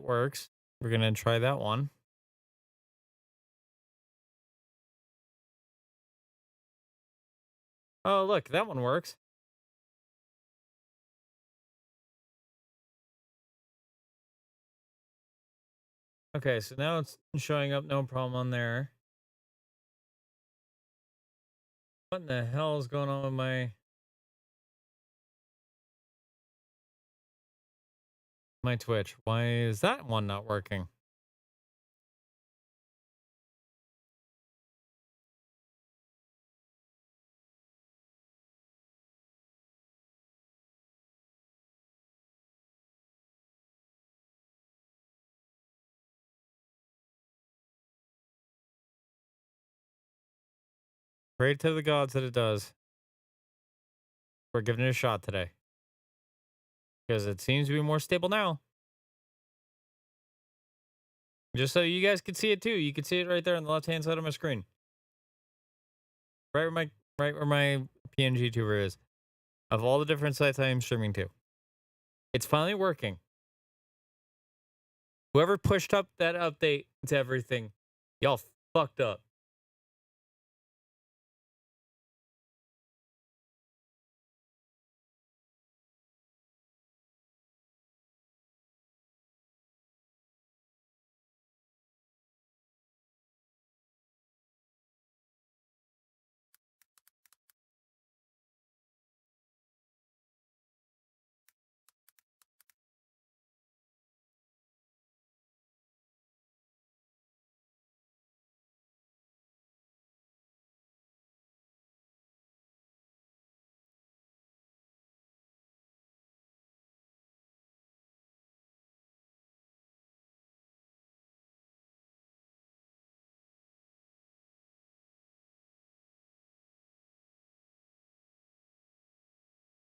works. We're gonna try that one. Oh, look, that one works. Okay, so now it's showing up, no problem on there. What in the hell is going on with my Twitch? Why is that one not working? Pray to the gods that it does. We're giving it a shot today because it seems to be more stable now. Just so you guys can see it too. You can see it right there on the left-hand side of my screen. Right where my PNG tuber is. Of all the different sites I am streaming to. It's finally working. Whoever pushed up that update to everything, y'all fucked up.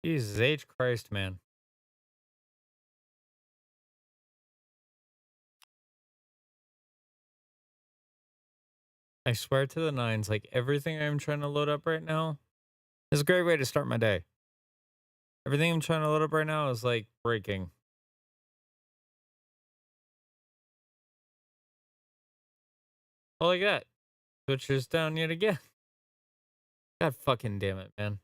Jesus H. Christ, man. I swear to the nines, like everything I'm trying to load up right now is a great way to start my day. Everything I'm trying to load up right now is like breaking. Oh, like that. Twitch is down yet again. God fucking damn it, man.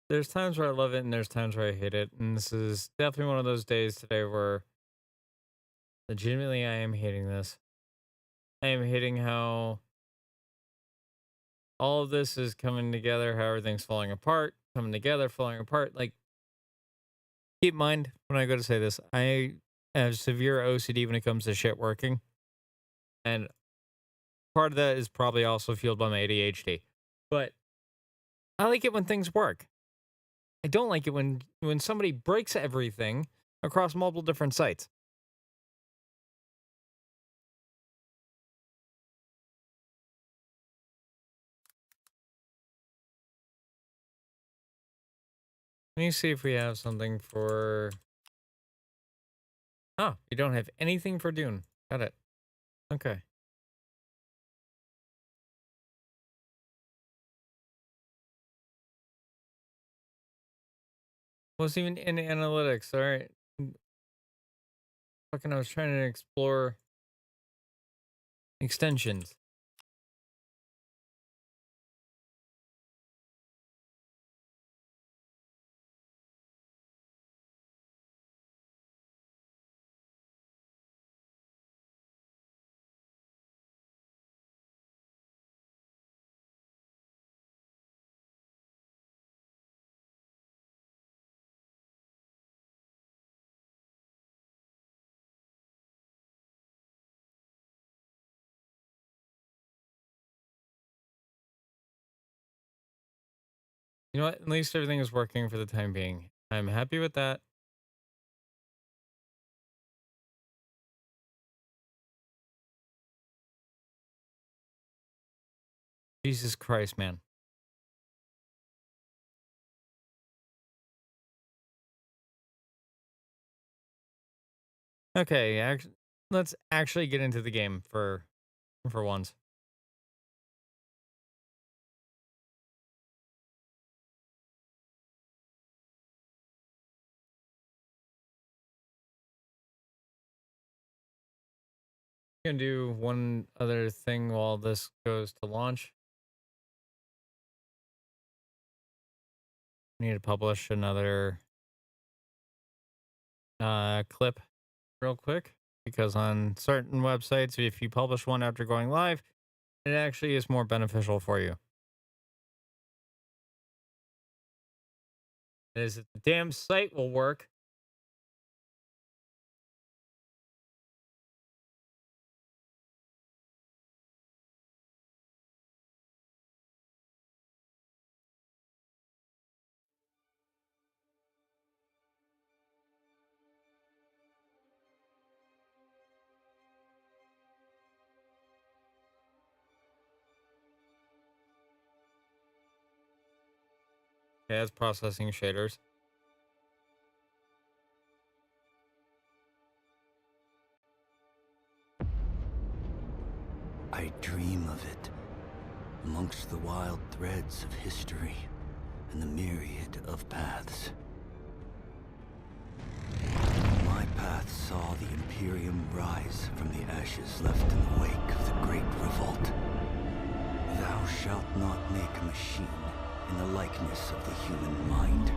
There's times where I love it and there's times where I hate it. And this is definitely one of those days today where legitimately I am hating this. I am hating how all of this is coming together, how everything's falling apart, coming together, falling apart. Like, keep in mind when I go to say this, I have severe OCD when it comes to shit working. And part of that is probably also fueled by my ADHD. But I like it when things work. I don't like it when somebody breaks everything across multiple different sites. Let me see if we have something for. Oh, you don't have anything for Dune. Got it. Okay. Wasn't even in analytics. All right. Fucking, I was trying to explore extensions. You know what? At least everything is working for the time being. I'm happy with that. Jesus Christ, man. Okay, let's actually get into the game for once. Gonna do one other thing while this goes to launch. Need to publish another clip real quick because on certain websites, if you publish one after going live, it actually is more beneficial for you. Is the damn site will work. Yeah, it's processing shaders. I dream of it, amongst the wild threads of history and the myriad of paths. My path saw the Imperium rise from the ashes left in the wake of the Great Revolt. Thou shalt not make a machine in the likeness of the human mind.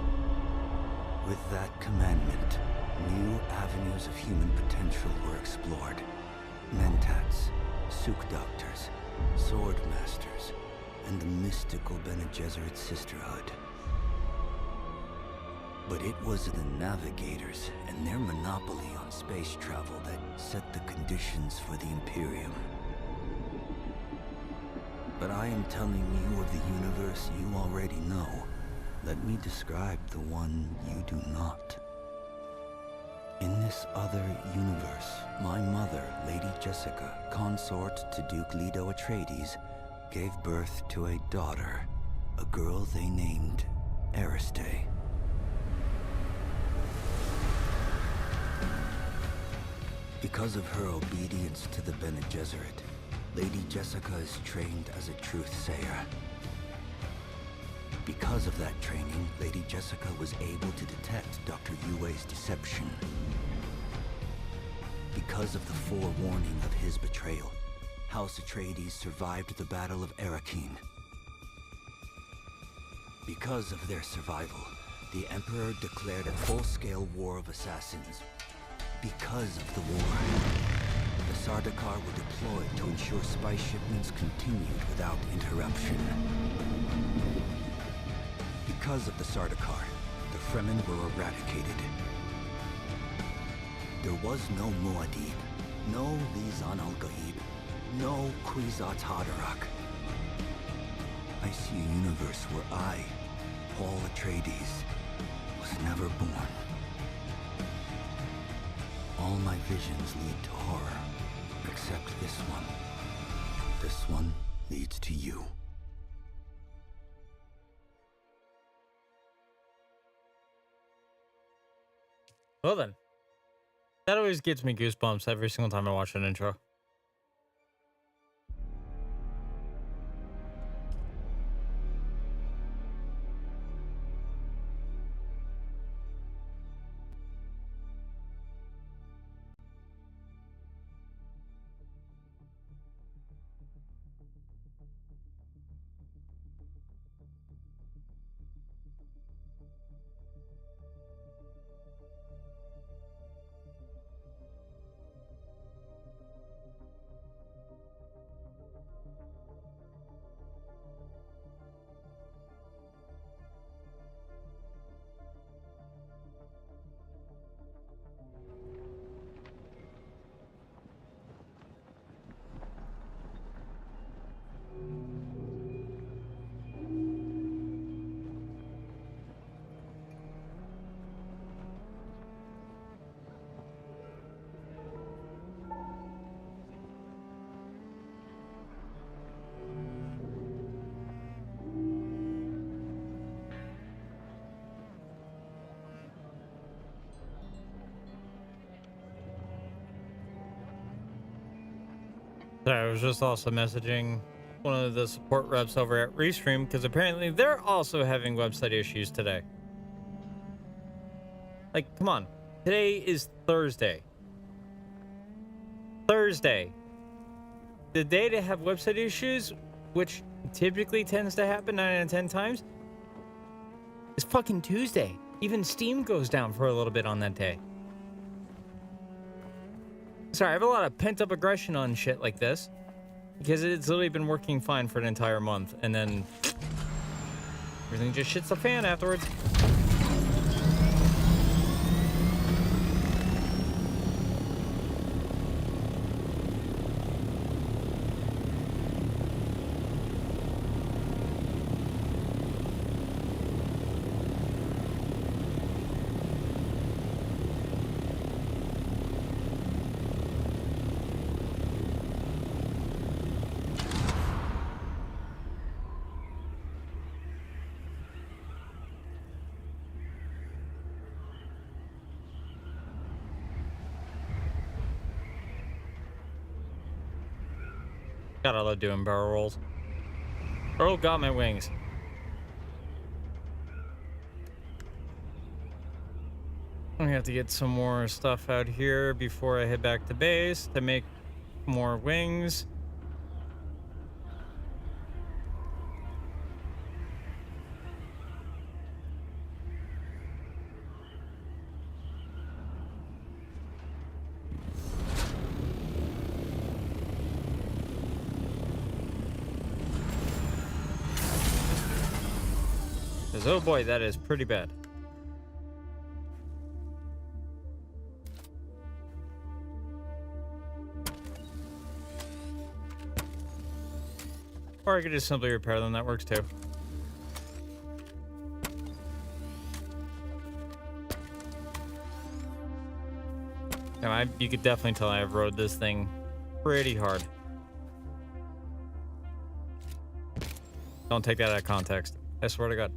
With that commandment, new avenues of human potential were explored. Mentats, Suk Doctors, Sword Masters, and the mystical Bene Gesserit Sisterhood. But it was the Navigators and their monopoly on space travel that set the conditions for the Imperium. But I am telling you of the universe you already know. Let me describe the one you do not. In this other universe, my mother, Lady Jessica, consort to Duke Leto Atreides, gave birth to a daughter, a girl they named Ariste. Because of her obedience to the Bene Gesserit, Lady Jessica is trained as a truth-sayer. Because of that training, Lady Jessica was able to detect Dr. Yue's deception. Because of the forewarning of his betrayal, House Atreides survived the Battle of Arrakeen. Because of their survival, the Emperor declared a full-scale war of assassins. Because of the war, the Sardaukar were deployed to ensure spy shipments continued without interruption. Because of the Sardaukar, the Fremen were eradicated. There was no Muad'Dib, no Lisan al-Gaib, no Kwisatz Haderach. I see a universe where I, Paul Atreides, was never born. All my visions lead to horror, except this one. This one leads to you. Well then. That always gives me goosebumps every single time I watch an intro. Sorry, I was just also messaging one of the support reps over at Restream because apparently they're also having website issues today. Like, come on. Today is Thursday. Thursday. The day to have website issues, which typically tends to happen 9 out of 10 times, is fucking Tuesday. Even Steam goes down for a little bit on that day. Sorry, I have a lot of pent-up aggression on shit like this because it's literally been working fine for an entire month, and then everything just shits the fan afterwards. God, I love doing barrel rolls. Oh, got my wings. I'm gonna have to get some more stuff out here before I head back to base to make more wings. Because, oh boy, that is pretty bad. Or I could just simply repair them. That works too. Yeah, you could definitely tell I've rode this thing pretty hard. Don't take that out of context. I swear to God.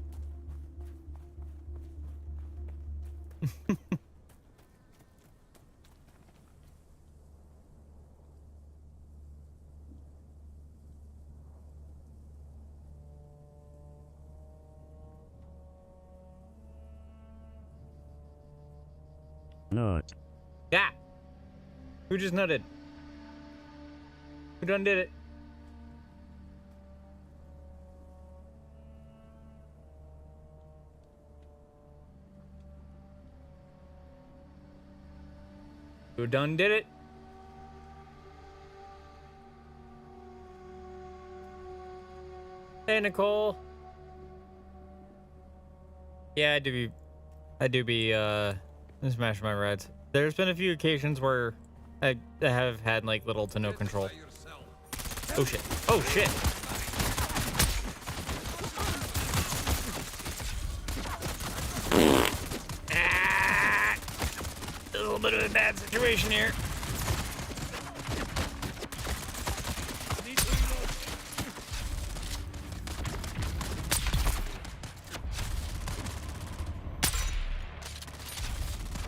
Nut. Yeah. Who just nutted? Who done did it? Who done did it? Hey, Nicole. Yeah, I do be smashing my rides. There's been a few occasions where I have had like little to no control. Oh shit. Oh shit. Ah, a little bit of a bad situation here.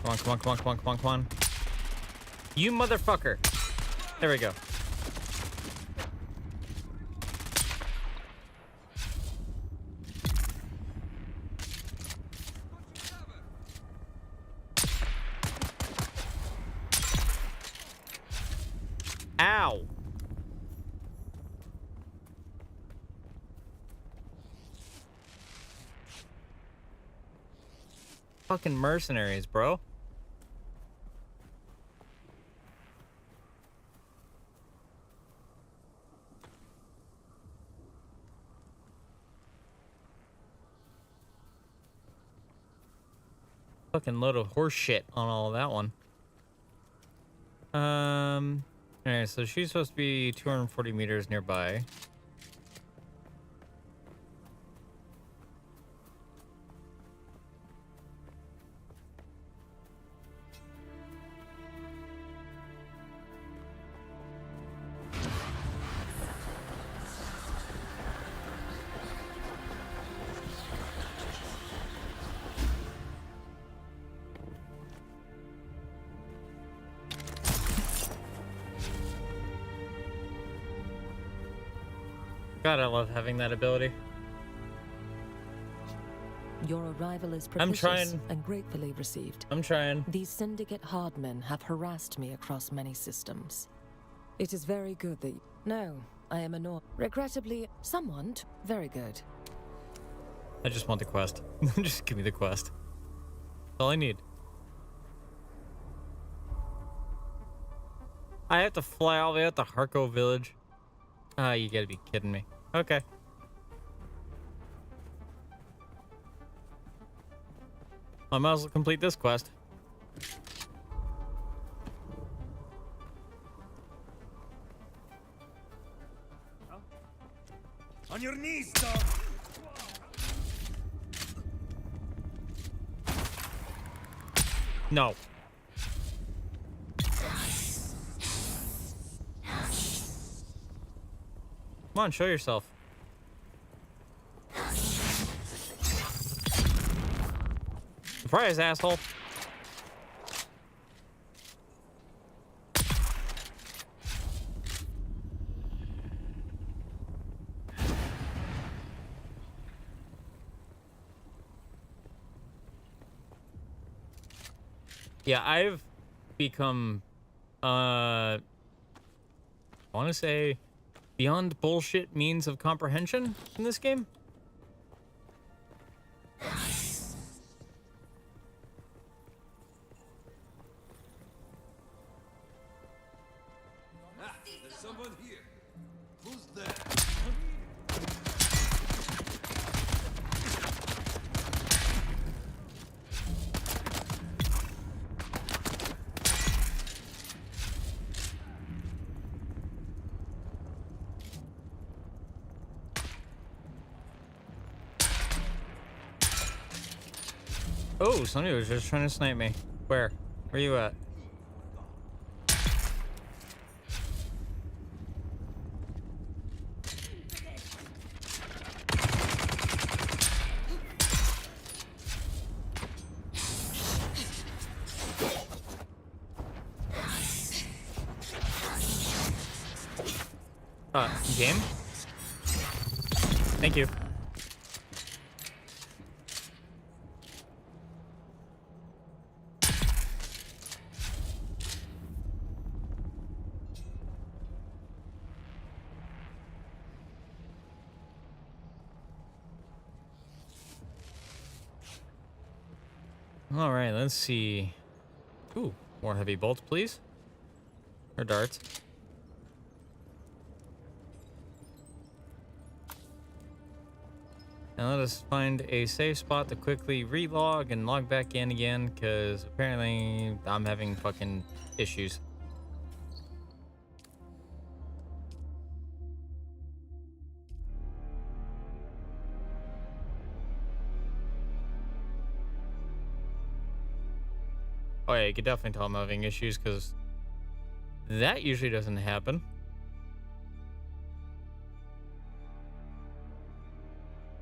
Come on, come on, come on, come on, come on, come on. You motherfucker. There we go. Ow. Fucking mercenaries, bro. Fucking load of horse shit on all of that one. Alright, so she's supposed to be 240 meters nearby. God, I love having that ability. Your arrival is I'm propitious trying. and gratefully received. I'm trying. These syndicate hardmen have harassed me across many systems. It is very good that... No, I am annoyed. Regrettably, someone... Very good. I just want the quest. Just give me the quest. That's all I need. I have to fly all the way out to Harko Village. Ah, you gotta be kidding me. Okay. I might as well complete this quest. On your knees, dog! No. Come on, show yourself. Surprise, asshole. Yeah, I've become, I want to say, beyond bullshit means of comprehension in this game. There's someone here. Who's there? Oh, somebody was just trying to snipe me. Where? Where you at? Game? Thank you. All right, let's see. Ooh, more heavy bolts, please. Or darts. Now let us find a safe spot to quickly relog and log back in again, because apparently I'm having fucking issues. Oh yeah, you can definitely tell I'm having issues, because that usually doesn't happen.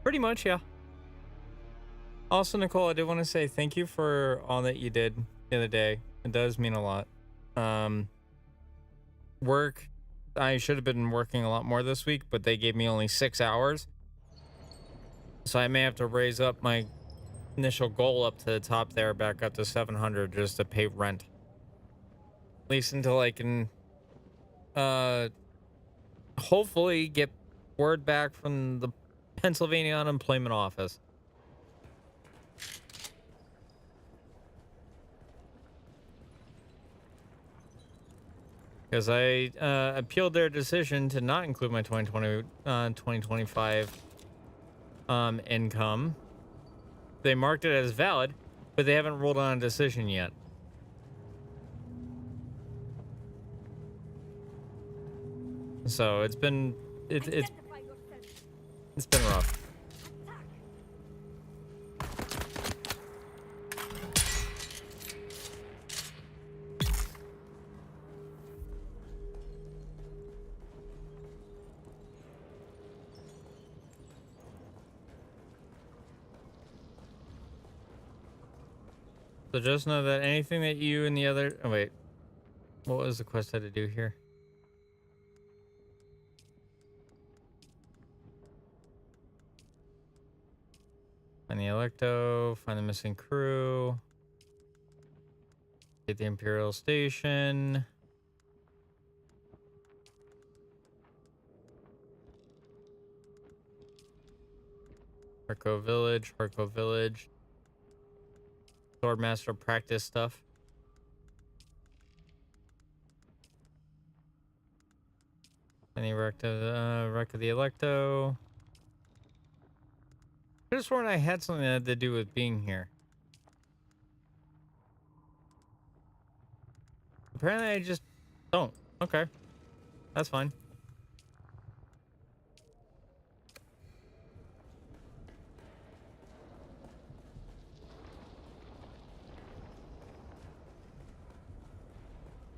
Pretty much, yeah. Also, Nicole, I did want to say thank you for all that you did the other day. It does mean a lot. Work, I should have been working a lot more this week, but they gave me only 6 hours. So I may have to raise up my initial goal up to the top there, back up to 700 just to pay rent. At least until I can hopefully get word back from the Pennsylvania Unemployment Office. Because I appealed their decision to not include my 2025 income. They marked it as valid, but they haven't ruled on a decision yet. So it's been it's been rough. So just know that anything that you and the other... Oh, wait. What was the quest I had to do here? Find the Electo, find the missing crew. Get the Imperial Station. Harco Village, Harco Village. Swordmaster practice stuff. Any wreck of the Electo. I just sworn I had something that had to do with being here. Apparently I just don't. Okay. That's fine.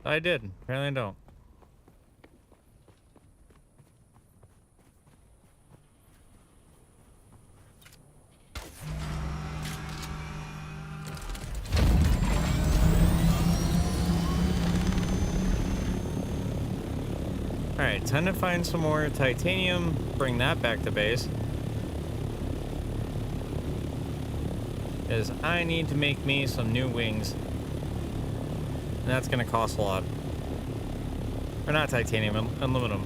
I did. Apparently I don't. Alright, time to find some more titanium, bring that back to base. Because I need to make me some new wings. And that's going to cost a lot. Or not titanium, aluminum.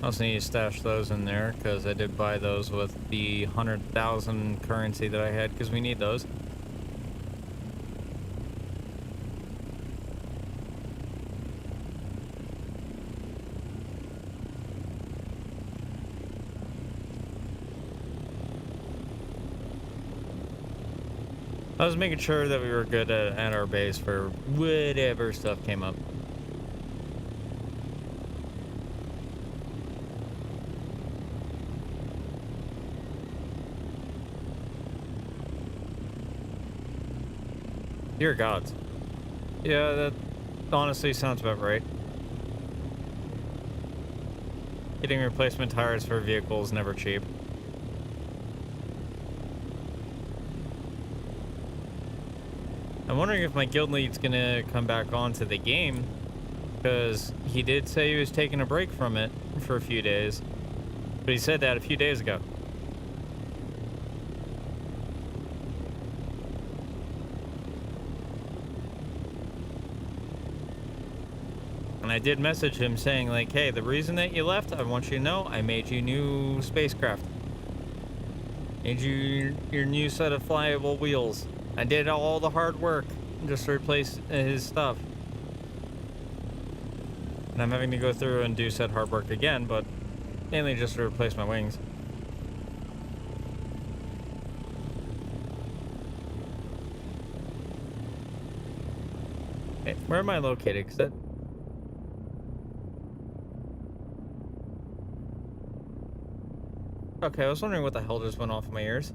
I also need to stash those in there because I did buy those with the 100,000 currency that I had because we need those. I was making sure that we were good at our base for whatever stuff came up. Dear gods. Yeah, that honestly sounds about right. Getting replacement tires for vehicles is never cheap. I'm wondering if my guild lead's gonna come back onto the game, because he did say he was taking a break from it for a few days, but he said that a few days ago. And I did message him saying like, hey, the reason that you left, I want you to know, I made you new spacecraft. Made you your new set of flyable wheels. I did all the hard work just to replace his stuff. And I'm having to go through and do said hard work again, but mainly just to replace my wings. Hey, where am I located? 'Cause that... Okay, I was wondering what the hell just went off in my ears.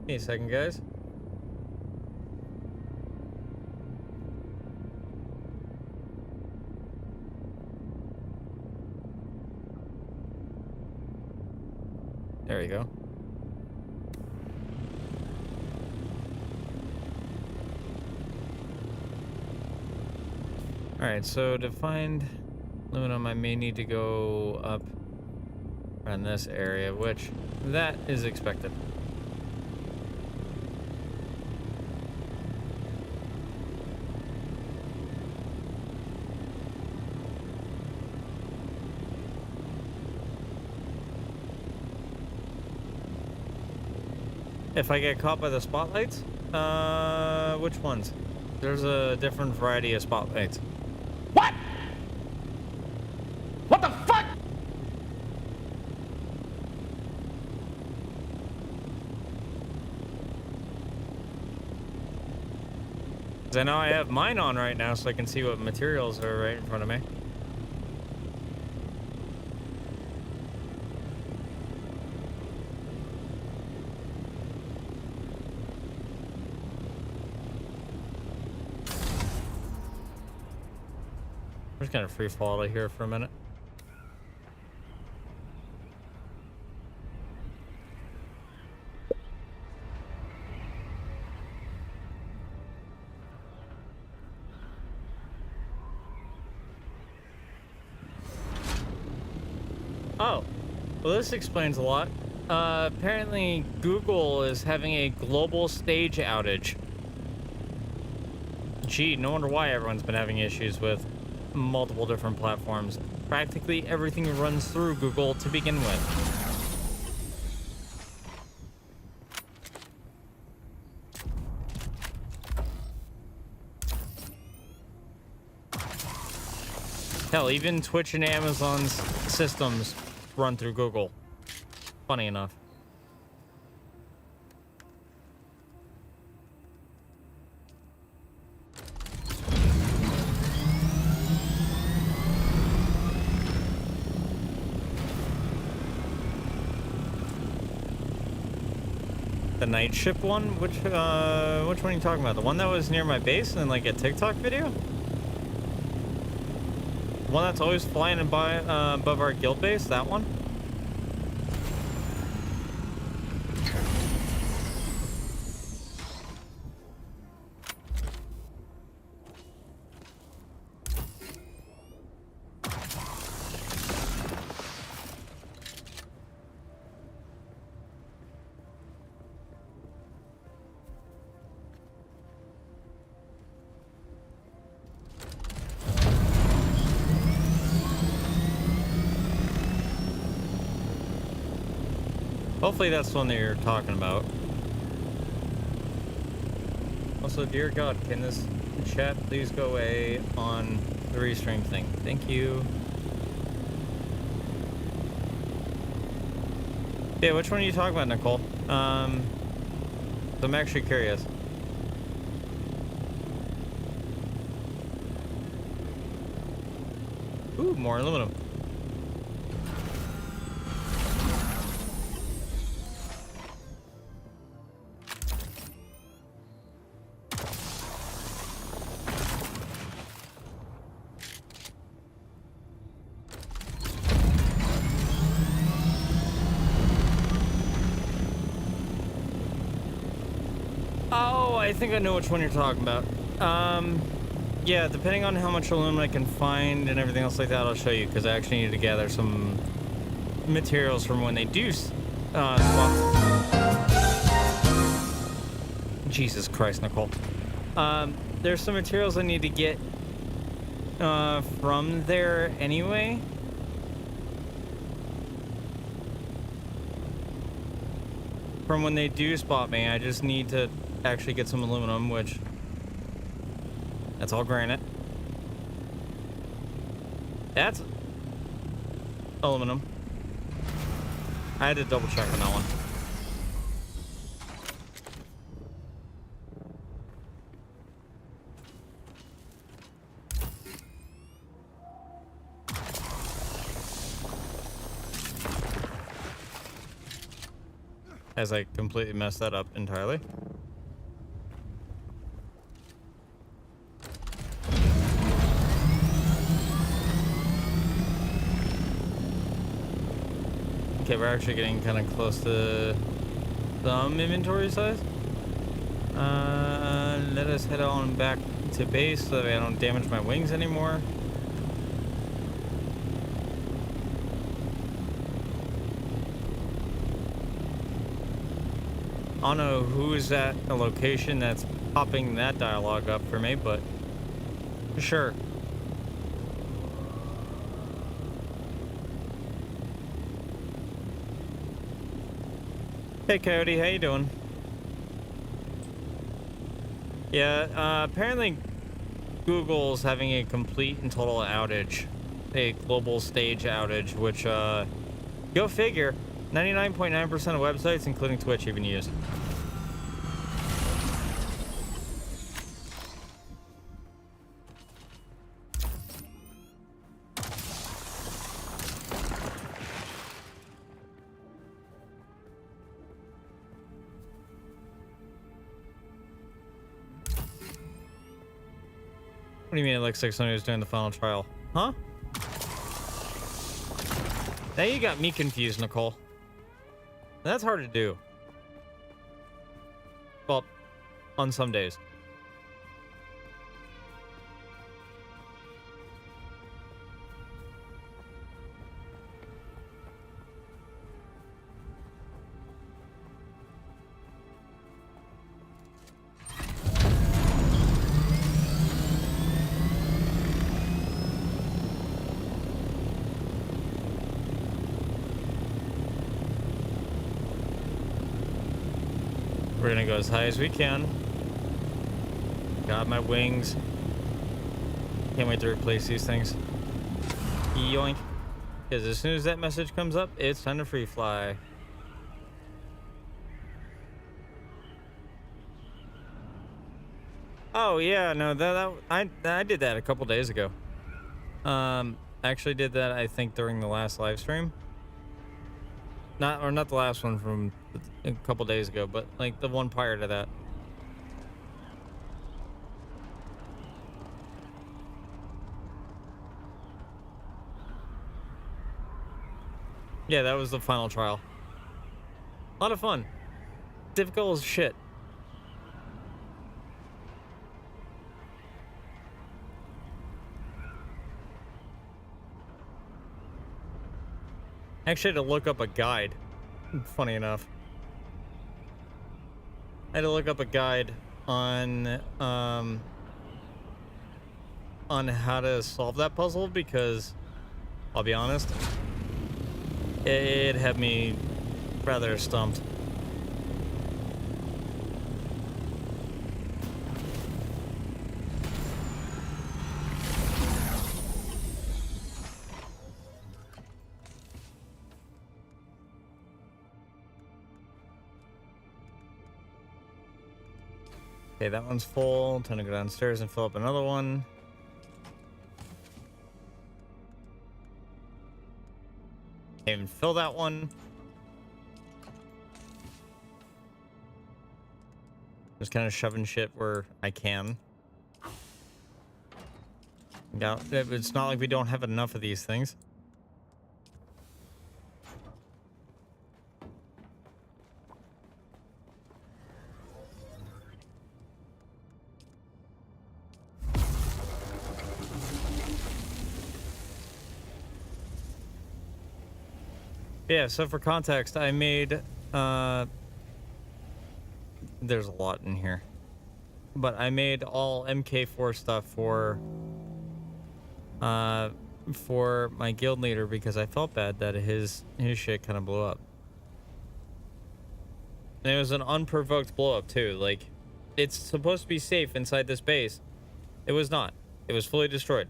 Give me a second, guys. There we go. Alright, so to find aluminum, I may need to go up around this area, which that is expected. If I get caught by the spotlights? Which ones? There's a different variety of spotlights. What? What the fuck? Because I know I have mine on right now so I can see what materials are right in front of me. I'm just gonna free fall out of here for a minute. Oh, well, this explains a lot. Apparently, Google is having a global stage outage. Gee, no wonder why everyone's been having issues with multiple different platforms. Practically everything runs through Google to begin with. Hell, even Twitch and Amazon's systems run through Google. Funny enough. The night ship one? Which one are you talking about? The one that was near my base in like a TikTok video? The one that's always flying by above our guild base? That one? Hopefully that's the one that you're talking about. Also, dear God, can this chat please go away on the restream thing? Thank you. Yeah, which one are you talking about, Nicole? I'm actually curious. Ooh, more aluminum. I think I know which one you're talking about. Yeah, depending on how much aluminum I can find and everything else like that, I'll show you, because I actually need to gather some materials from when they do Jesus Christ, Nicole. There's some materials I need to get from there anyway. From when they do spot me, I just need to actually get some aluminum, which that's all granite. That's aluminum. I had to double check on that one. As I completely messed that up entirely. Okay, we're actually getting kind of close to some inventory size. Let us head on back to base so that I don't damage my wings anymore. I don't know who is at a location that's popping that dialogue up for me, but sure. Hey Coyote, how you doing? Yeah, apparently Google's having a complete and total outage. A global stage outage, which, go figure, 99.9% of websites, including Twitch, even use. What do you mean it looks like somebody was doing the final trial? Huh? Now you got me confused, Nicole. That's hard to do. Well, on some days. We're gonna go as high as we can. Got my wings. Can't wait to replace these things. Yoink. Because as soon as that message comes up, it's time to free fly. Oh yeah, no, I did that a couple days ago. Actually did that I think during the last live stream. Not the last one from a couple days ago, but like the one prior to that. Yeah, that was the final trial. A lot of fun. Difficult as shit. Actually, I had to look up a guide. Funny enough. I had to look up a guide on how to solve that puzzle because, I'll be honest, it had me rather stumped. Okay, that one's full. Time to go downstairs and fill up another one. Can't even fill that one. Just kind of shoving shit where I can. Yeah, it's not like we don't have enough of these things. Yeah, so for context, I made, there's a lot in here, but I made all MK4 stuff for my guild leader because I felt bad that his shit kind of blew up. And it was an unprovoked blow up too. Like, it's supposed to be safe inside this base. It was not. It was fully destroyed.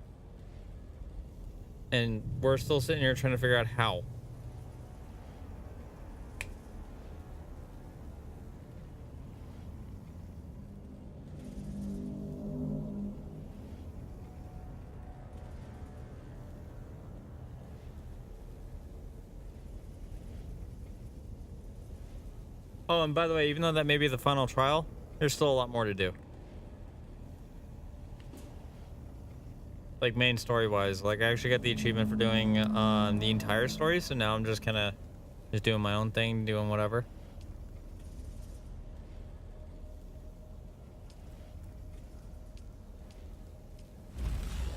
And we're still sitting here trying to figure out how. Oh, and by the way, even though that may be the final trial, there's still a lot more to do. Like, main story-wise. Like, I actually got the achievement for doing the entire story, so now I'm just kind of just doing my own thing, doing whatever.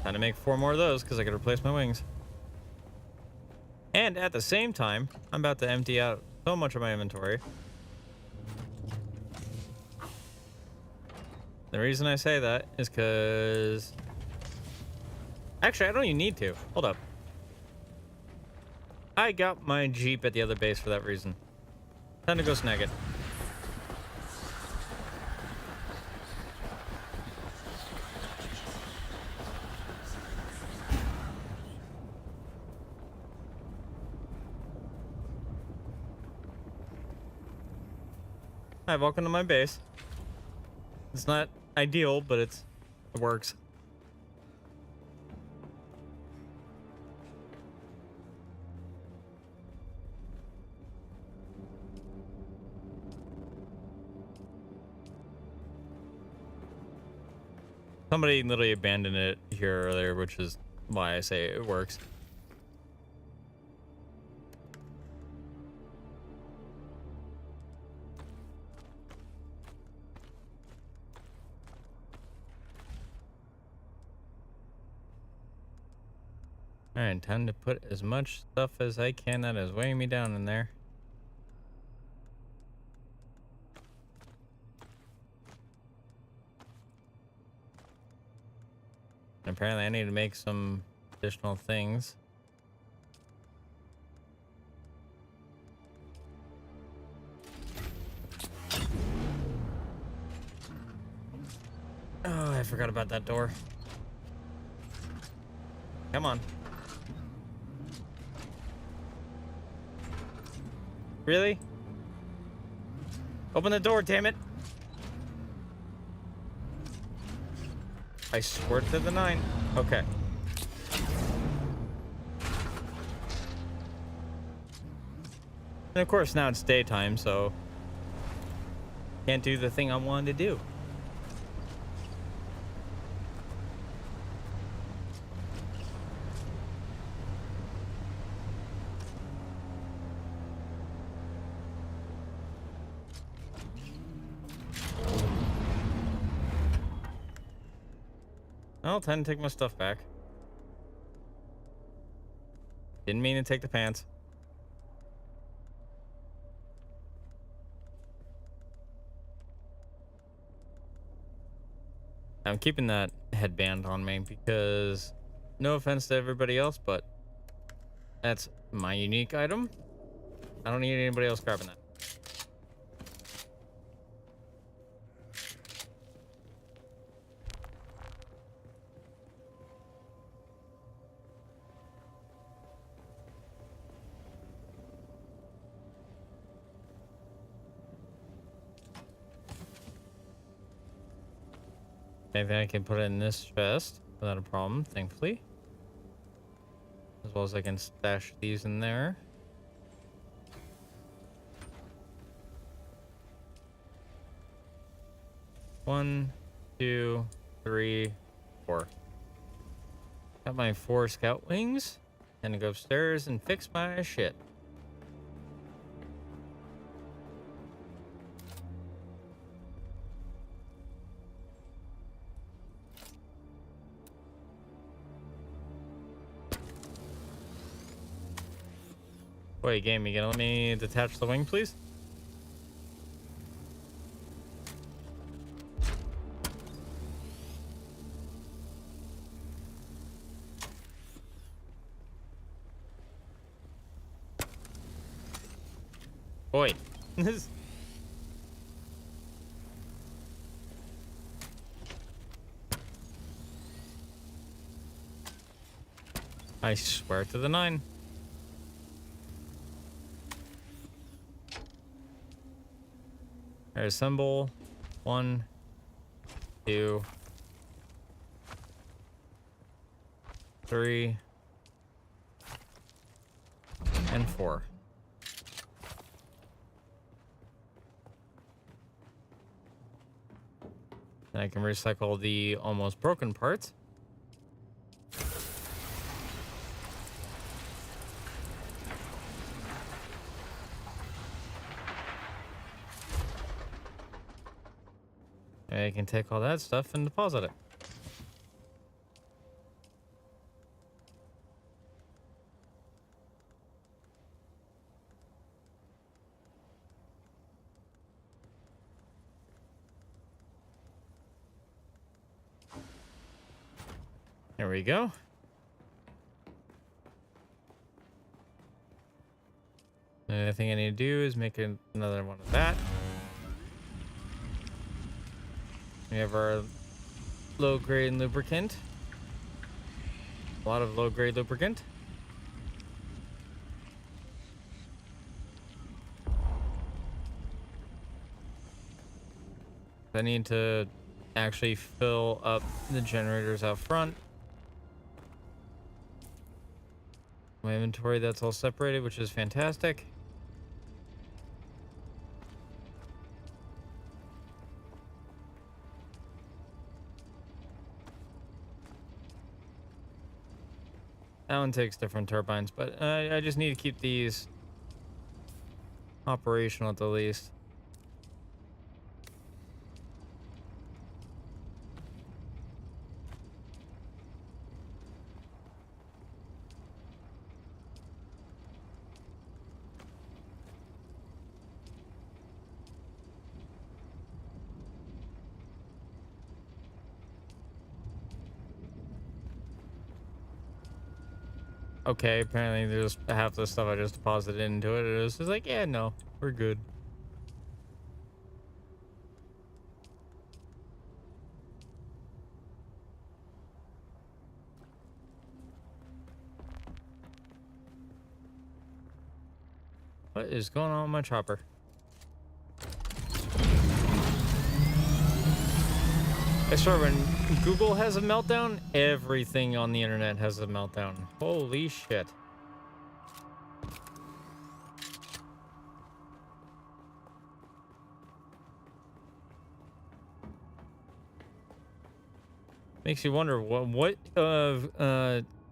Time to make 4 more of those, because I could replace my wings. And at the same time, I'm about to empty out so much of my inventory. The reason I say that is because... Actually, I don't even need to. Hold up. I got my Jeep at the other base for that reason. Time to go snag it. Hi, welcome to my base. It's not ideal, but it works. Somebody literally abandoned it here earlier, which is why I say it works. Alright, time to put as much stuff as I can that is weighing me down in there. And apparently I need to make some additional things. Oh, I forgot about that door. Come on. Really? Open the door, damn it. I squirt to the 9. Okay. And of course now it's daytime, so can't do the thing I wanted to do. Well, time to take my stuff back. Didn't mean to take the pants. I'm keeping that headband on me because, no offense to everybody else, but that's my unique item. I don't need anybody else grabbing that. Maybe I can put it in this chest without a problem, thankfully. As well as I can stash these in there. One, 2, 3, 4. Got my 4 scout wings. And to go upstairs and fix my shit. Wait, game, you gonna let me detach the wing, please? Wait. This. I swear to the 9. Alright, assemble. 1, 2, 3, and 4. And I can recycle the almost broken parts. I can take all that stuff and deposit it. There we go. The only thing I need to do is make another one of that. We have our low-grade lubricant. A lot of low-grade lubricant. I need to actually fill up the generators out front. My inventory, that's all separated, which is fantastic. That one takes different turbines, but I just need to keep these operational at the least. Okay, apparently there's half the stuff I just deposited into it. It was just like, yeah, no, we're good. What is going on with my chopper? I swear, when Google has a meltdown, everything on the internet has a meltdown. Holy shit. Makes you wonder what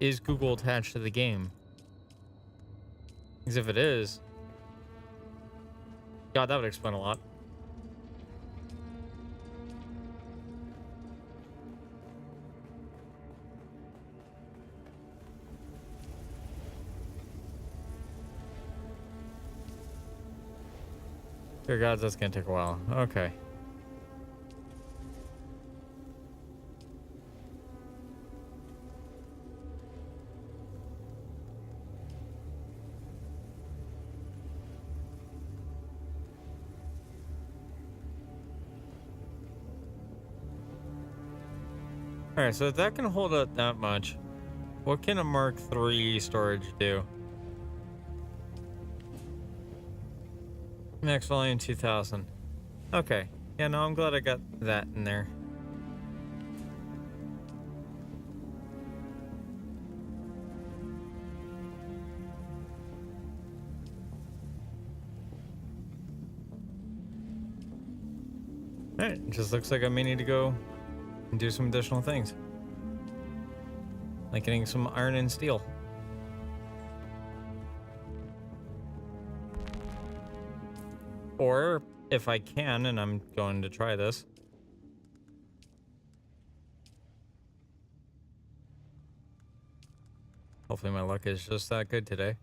is Google attached to the game? Because if it is, God, that would explain a lot. Dear God, that's gonna take a while. Okay. Alright, so if that can hold up that much, what can a Mark III storage do? Max volume 2000. Okay. Yeah, no, I'm glad I got that in there. Alright, it just looks like I may need to go and do some additional things. Like getting some iron and steel. Or, if I can, and I'm going to try this. Hopefully my luck is just that good today.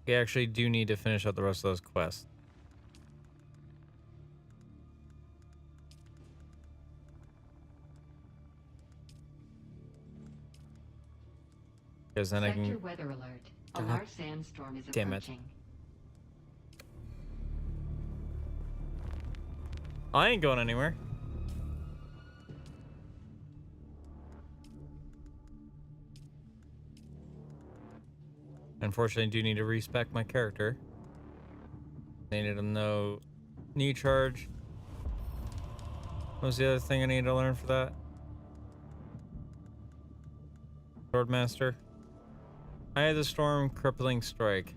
We actually do need to finish up the rest of those quests. Because then I can... Weather alert. A large sandstorm is damn it. approaching. I ain't going anywhere. Unfortunately, I do need to respec my character. I needed to know knee charge. What was the other thing I need to learn for that? Swordmaster. Eye of the Storm, Crippling Strike.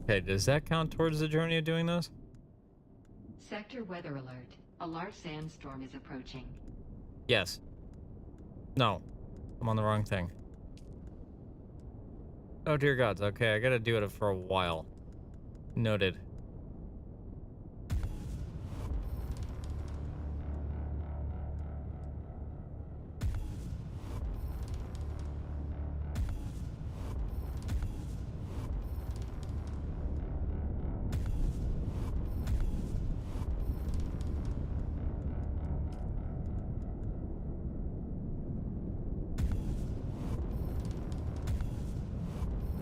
Okay, does that count towards the journey of doing those? Sector weather alert. A large sandstorm is approaching. Yes. No. I'm on the wrong thing. Oh dear gods. Okay, I gotta do it for a while. Noted.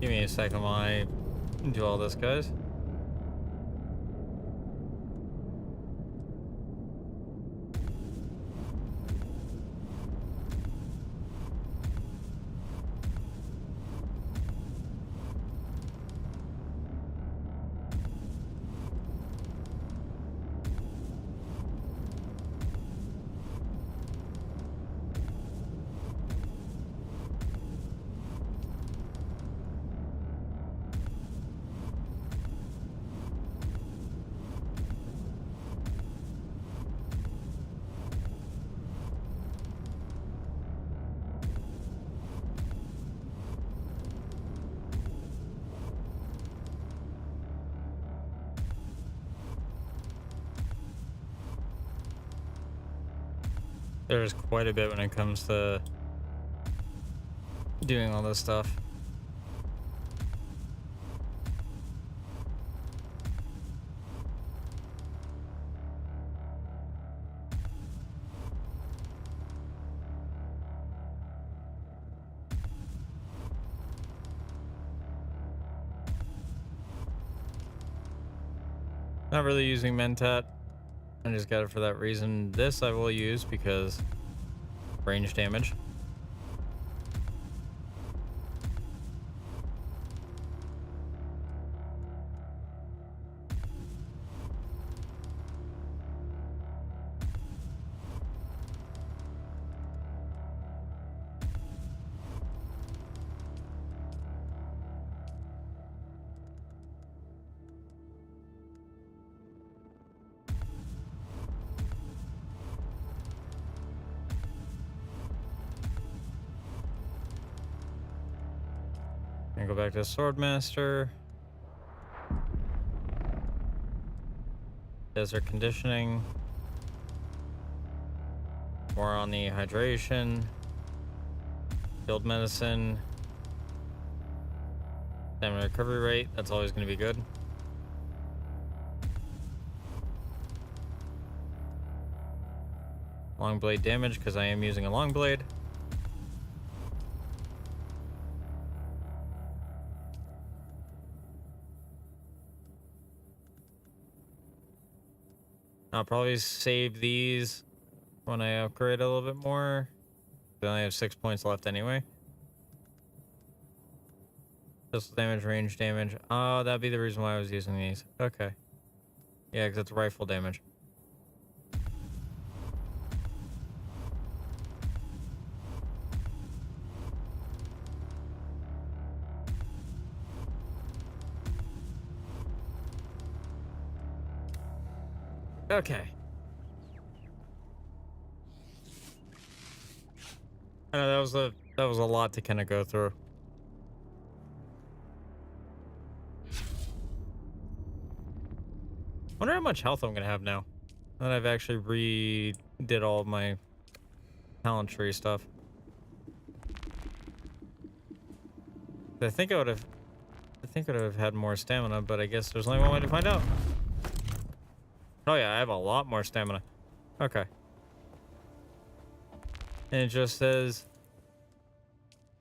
Give me a second while I do all this, guys. There's quite a bit when it comes to doing all this stuff. Not really using Mentat. I just got it for that reason. This I will use because range damage. And go back to Swordmaster. Desert conditioning. More on the hydration. Field medicine. Stamina recovery rate. That's always going to be good. Long blade damage because I am using a long blade. I'll probably save these when I upgrade a little bit more. I only have 6 points left anyway. Pistol damage, range damage. Oh, that'd be the reason why I was using these. Okay. Yeah, because it's rifle damage. Okay. I know that was a lot to kind of go through. Wonder how much health I'm gonna have now that I've actually redid all of my talent tree stuff. I think I would have had more stamina, but I guess there's only one way to find out. Oh yeah, I have a lot more stamina. Okay. And it just says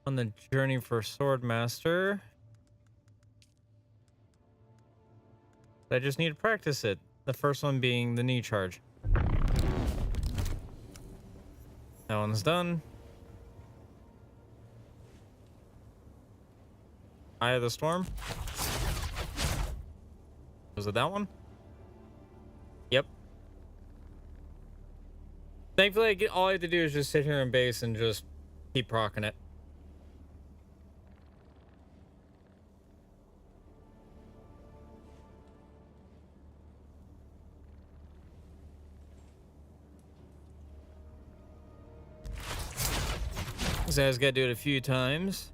on the journey for Swordmaster. I just need to practice it. The first one being the knee charge. That one's done. Eye of the Storm. Was it that one? Yep. Thankfully, all I have to do is just sit here in base and just keep procking it. So I just gotta do it a few times.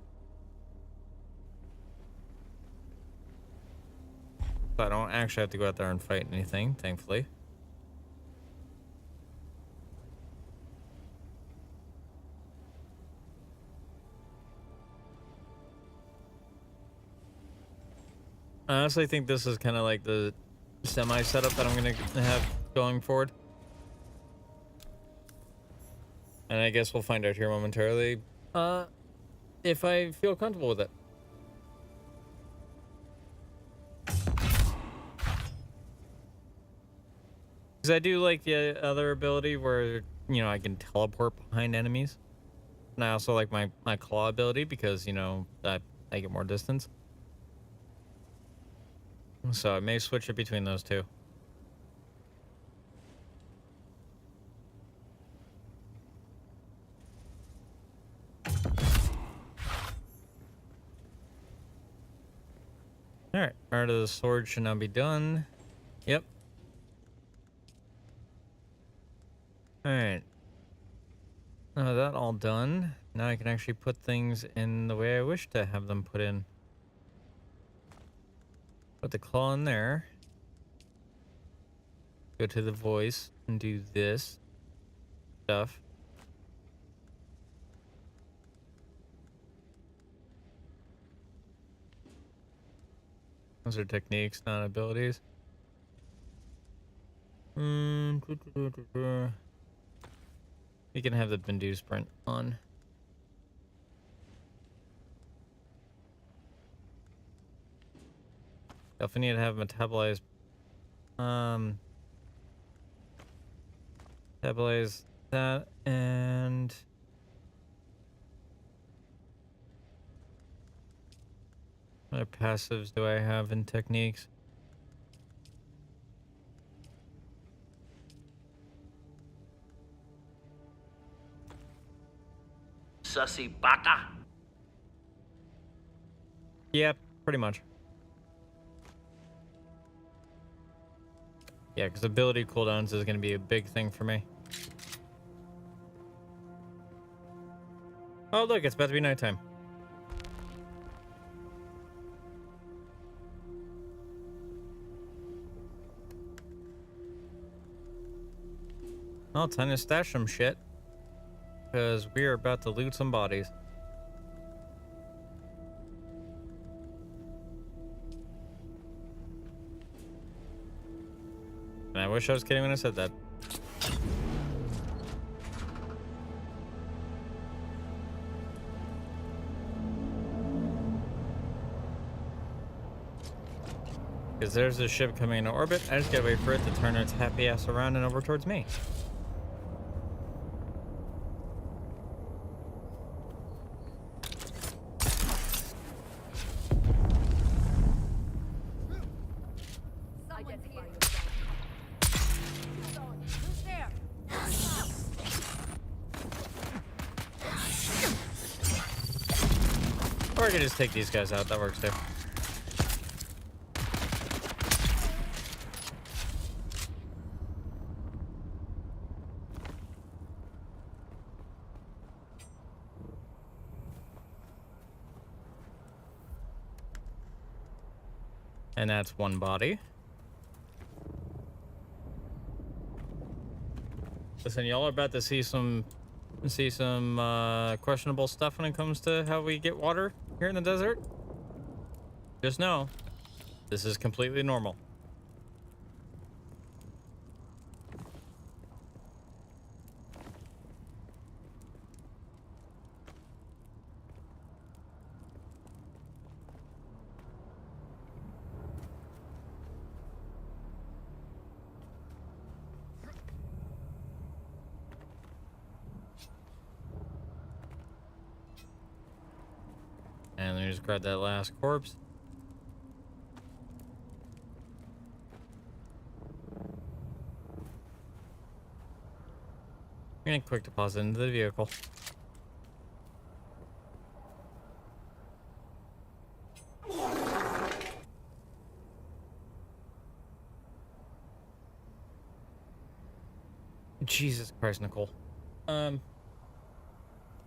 So I don't actually have to go out there and fight anything, thankfully. I honestly think this is kind of like the semi setup that I'm gonna have going forward. And I guess we'll find out here momentarily, if I feel comfortable with it. Because I do like the other ability where, you know, I can teleport behind enemies. And I also like my claw ability because, you know, I get more distance. So I may switch it between those two. Alright, Art of the Sword should now be done. Yep. Alright. Now that all done, now I can actually put things in the way I wish to have them put in. Put the claw in there. Go to the voice and do this stuff. Those are techniques, not abilities. We can have the Bindu sprint on. Definitely need to have metabolize. Metabolize that and. What other passives do I have in techniques? Sussy bata. Yep, pretty much. Yeah, because ability cooldowns is going to be a big thing for me. Oh, look, it's about to be nighttime. Well, time to stash some shit. Because we are about to loot some bodies. And I wish I was kidding when I said that. Because there's a ship coming into orbit. I just gotta wait for it to turn its happy ass around and over towards me. Or I can just take these guys out. That works too. And that's one body. Listen, y'all are about to see some questionable stuff when it comes to how we get water here in the desert. Just know, this is completely normal. And let me just grab that last corpse. I'm gonna quick deposit into the vehicle. Jesus Christ, Nicole.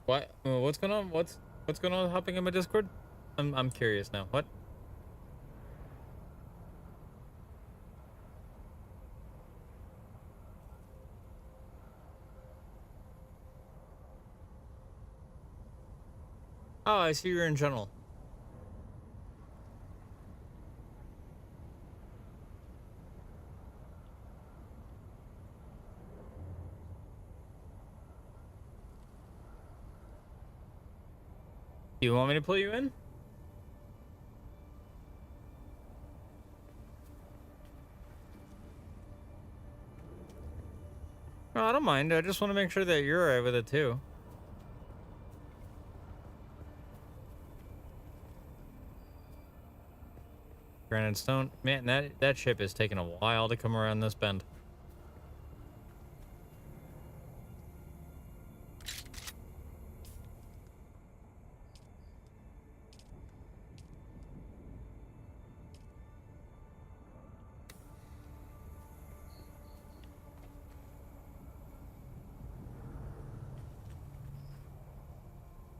What? What's going on? What's going on with hopping in my Discord? I'm curious now. What? Oh, I see you're in general. You want me to pull you in? No, I don't mind. I just want to make sure that you're alright with it too. Granite stone. Man, that ship is taking a while to come around this bend.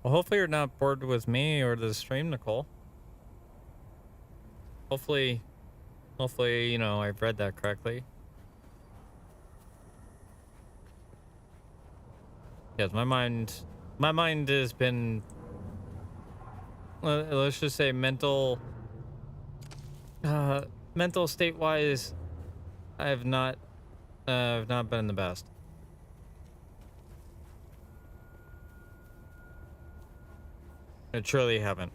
Well, hopefully you're not bored with me or the stream, Nicole. Hopefully, you know, I've read that correctly. Yes, my mind has been, let's just say, mental mental state wise, I've not been the best. I truly haven't.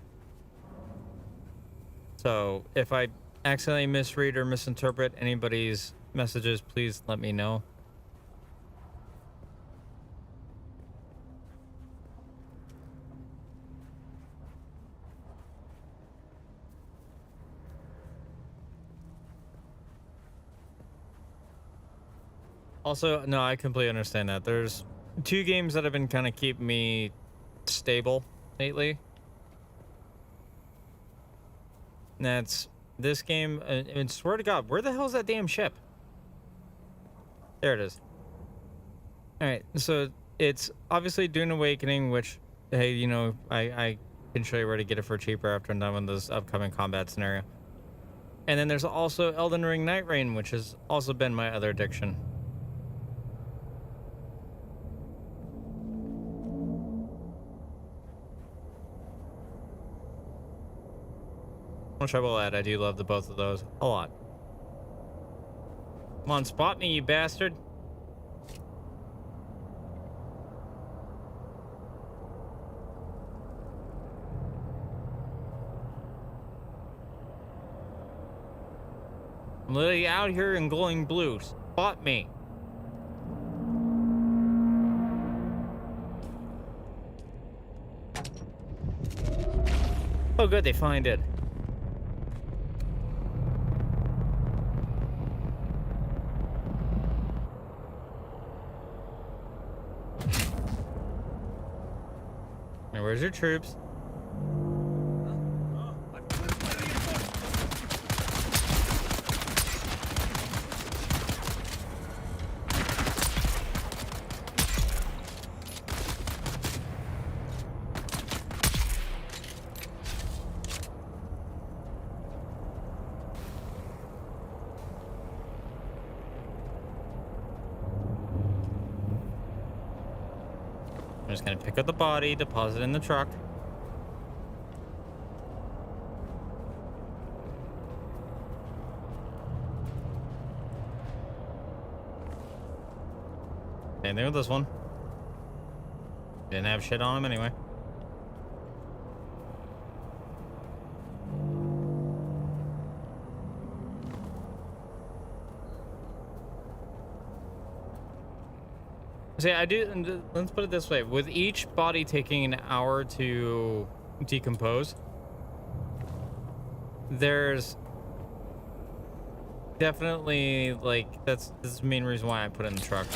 So if I accidentally misread or misinterpret anybody's messages, please let me know. Also, no, I completely understand that. There's two games that have been kind of keeping me stable lately. And that's this game, and swear to God, where the hell is that damn ship? There it is. All right, so it's obviously Dune Awakening, which, hey, you know, I can show you where to get it for cheaper after I'm done with this upcoming combat scenario. And then there's also Elden Ring Night Rain, which has also been my other addiction. Which I will add, I do love the both of those a lot. Come on, spot me, you bastard. I'm literally out here in glowing blue. Spot me. Oh good, they finally did. Now where's your troops? I'm just gonna pick up the body, deposit it in the truck. Same thing with this one. Didn't have shit on him anyway. See, I do, and let's put it this way. With each body taking an hour to decompose, there's definitely, like, that's the main reason why I put it in the truck.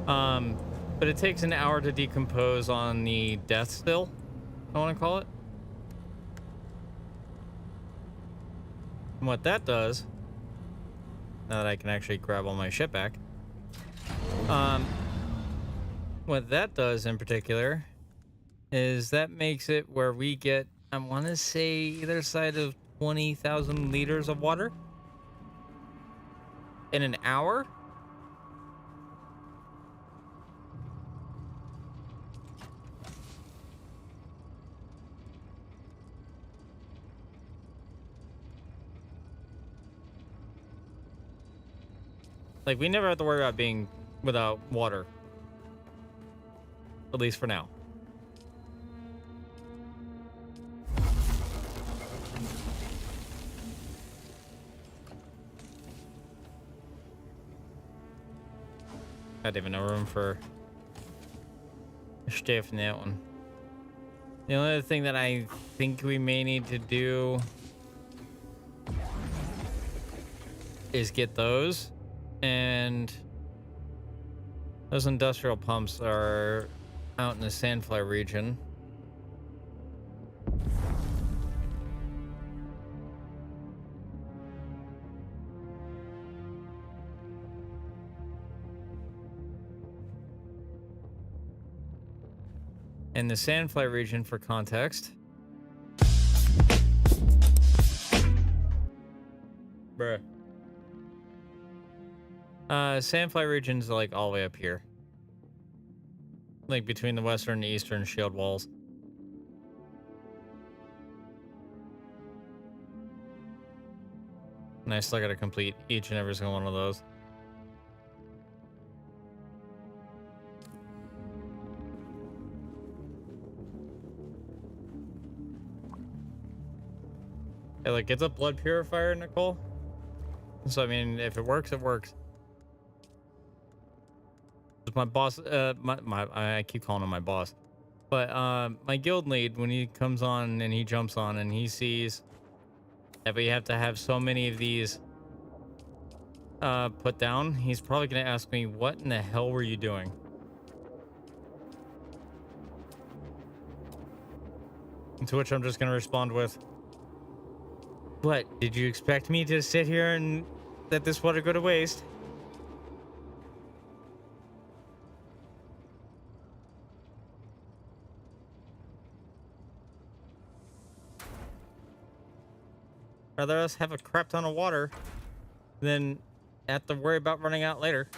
But it takes an hour to decompose on the death still, I want to call it. And what that does, now that I can actually grab all my shit back, what that does in particular is that makes it where we get, I want to say, either side of 20,000 liters of water in an hour. Like, we never have to worry about being without water. At least for now. Not even no room for stuff in that one. The only other thing that I think we may need to do is get those. And those industrial pumps are out in the Sandfly region. In the Sandfly region, for context. Bruh. Sandfly region's like all the way up here. Like between the western and eastern shield walls. And I still gotta complete each and every single one of those. Hey, like, it's a blood purifier, Nicole. So, I mean, if it works, it works. My boss, I keep calling him my boss. But my guild lead, when he comes on and he jumps on and he sees that we have to have so many of these put down, he's probably going to ask me, what in the hell were you doing? And to which I'm just going to respond with, what, did you expect me to sit here and let this water go to waste? Rather us have a crap ton of water than have to worry about running out later.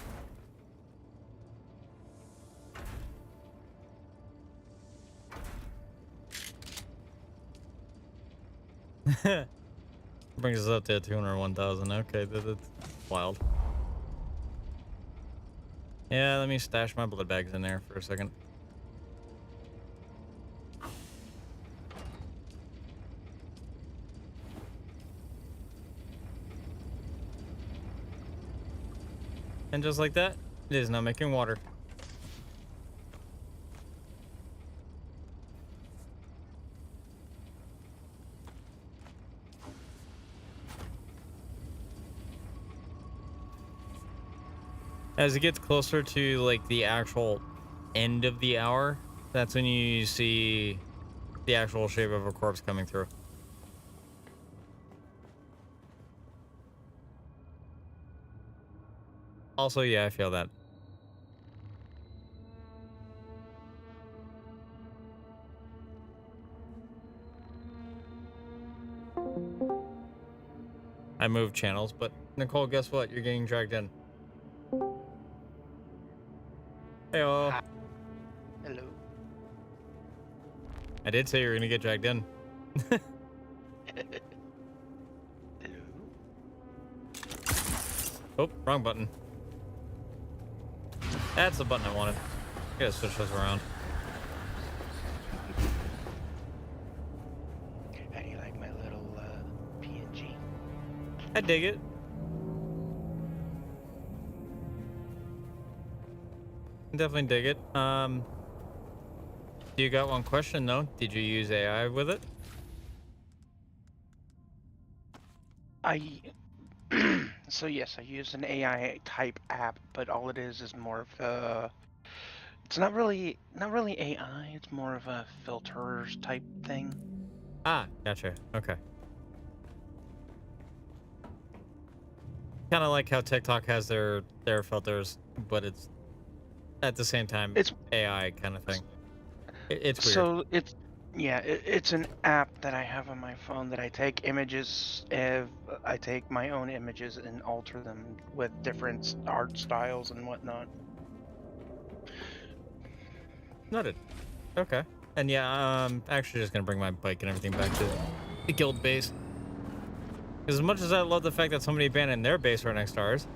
Brings us up to 201,000. Okay, that's wild. Yeah, let me stash my blood bags in there for a second. And just like that, it is now making water. As it gets closer to like the actual end of the hour, that's when you see the actual shape of a corpse coming through. Also, yeah, I feel that. I moved channels, but Nicole, guess what? You're getting dragged in. Hey-oh. Hello. I did say you were gonna get dragged in. Hello. Oh, wrong button. That's the button I wanted. I gotta switch those around. How do you like my little PNG? I dig it. Definitely dig it. You got one question though. Did you use AI with it? So yes, I use an AI type app, but all it is more of a. It's not really AI. It's more of a filters type thing. Ah, gotcha. Okay. Kind of like how TikTok has their filters, but it's at the same time It's AI kind of thing. It's weird. So it's an app that I have on my phone that I take images. I take my own images and alter them with different art styles and whatnot. Noted. Okay. And yeah, actually just gonna bring my bike and everything back to the guild base. Because as much as I love the fact that somebody abandoned their base right next to ours,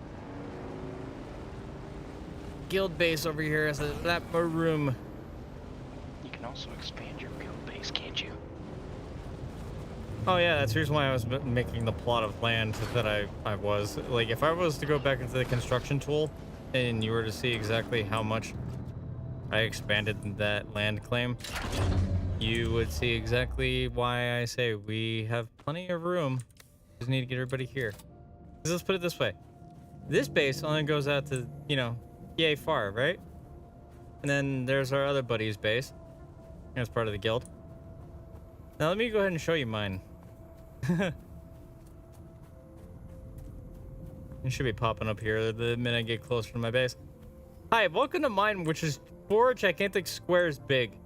guild base over here has a lot more room. You can also expand your guild base, can't you? Oh yeah, that's the reason why I was making the plot of land that I was. Like, if I was to go back into the construction tool and you were to see exactly how much I expanded that land claim, you would see exactly why I say we have plenty of room. Just need to get everybody here. 'Cause let's put it this way. This base only goes out to, you know, yay far, right? And then there's our other buddy's base. That's part of the guild. Now let me go ahead and show you mine. It should be popping up here the minute I get closer to my base. Hi, welcome to mine, which is 4 gigantic squares big.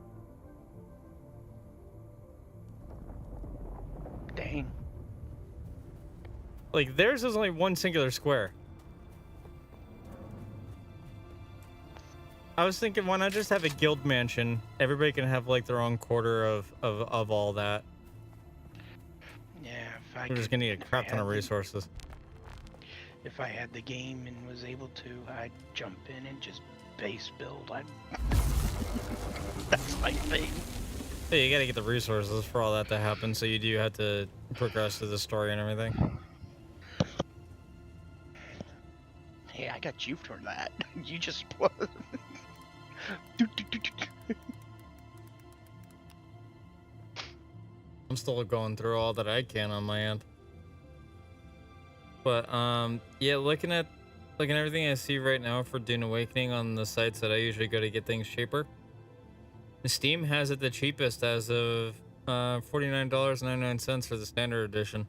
Dang. Like, theirs is only one singular square. I was thinking, why not just have a guild mansion? Everybody can have, like, their own quarter of all that. Yeah, if I We're just could- gonna need a if I crap ton had of the- resources. if I had the game and was able to, I'd jump in and just base build. That's my thing. Yeah, you gotta get the resources for all that to happen, so you do have to progress through the story and everything. Hey, I got you for that. You just I'm still going through all that I can on my end. But yeah, looking at everything I see right now for Dune Awakening on the sites that I usually go to get things cheaper, Steam has it the cheapest as of $49.99 for the standard edition.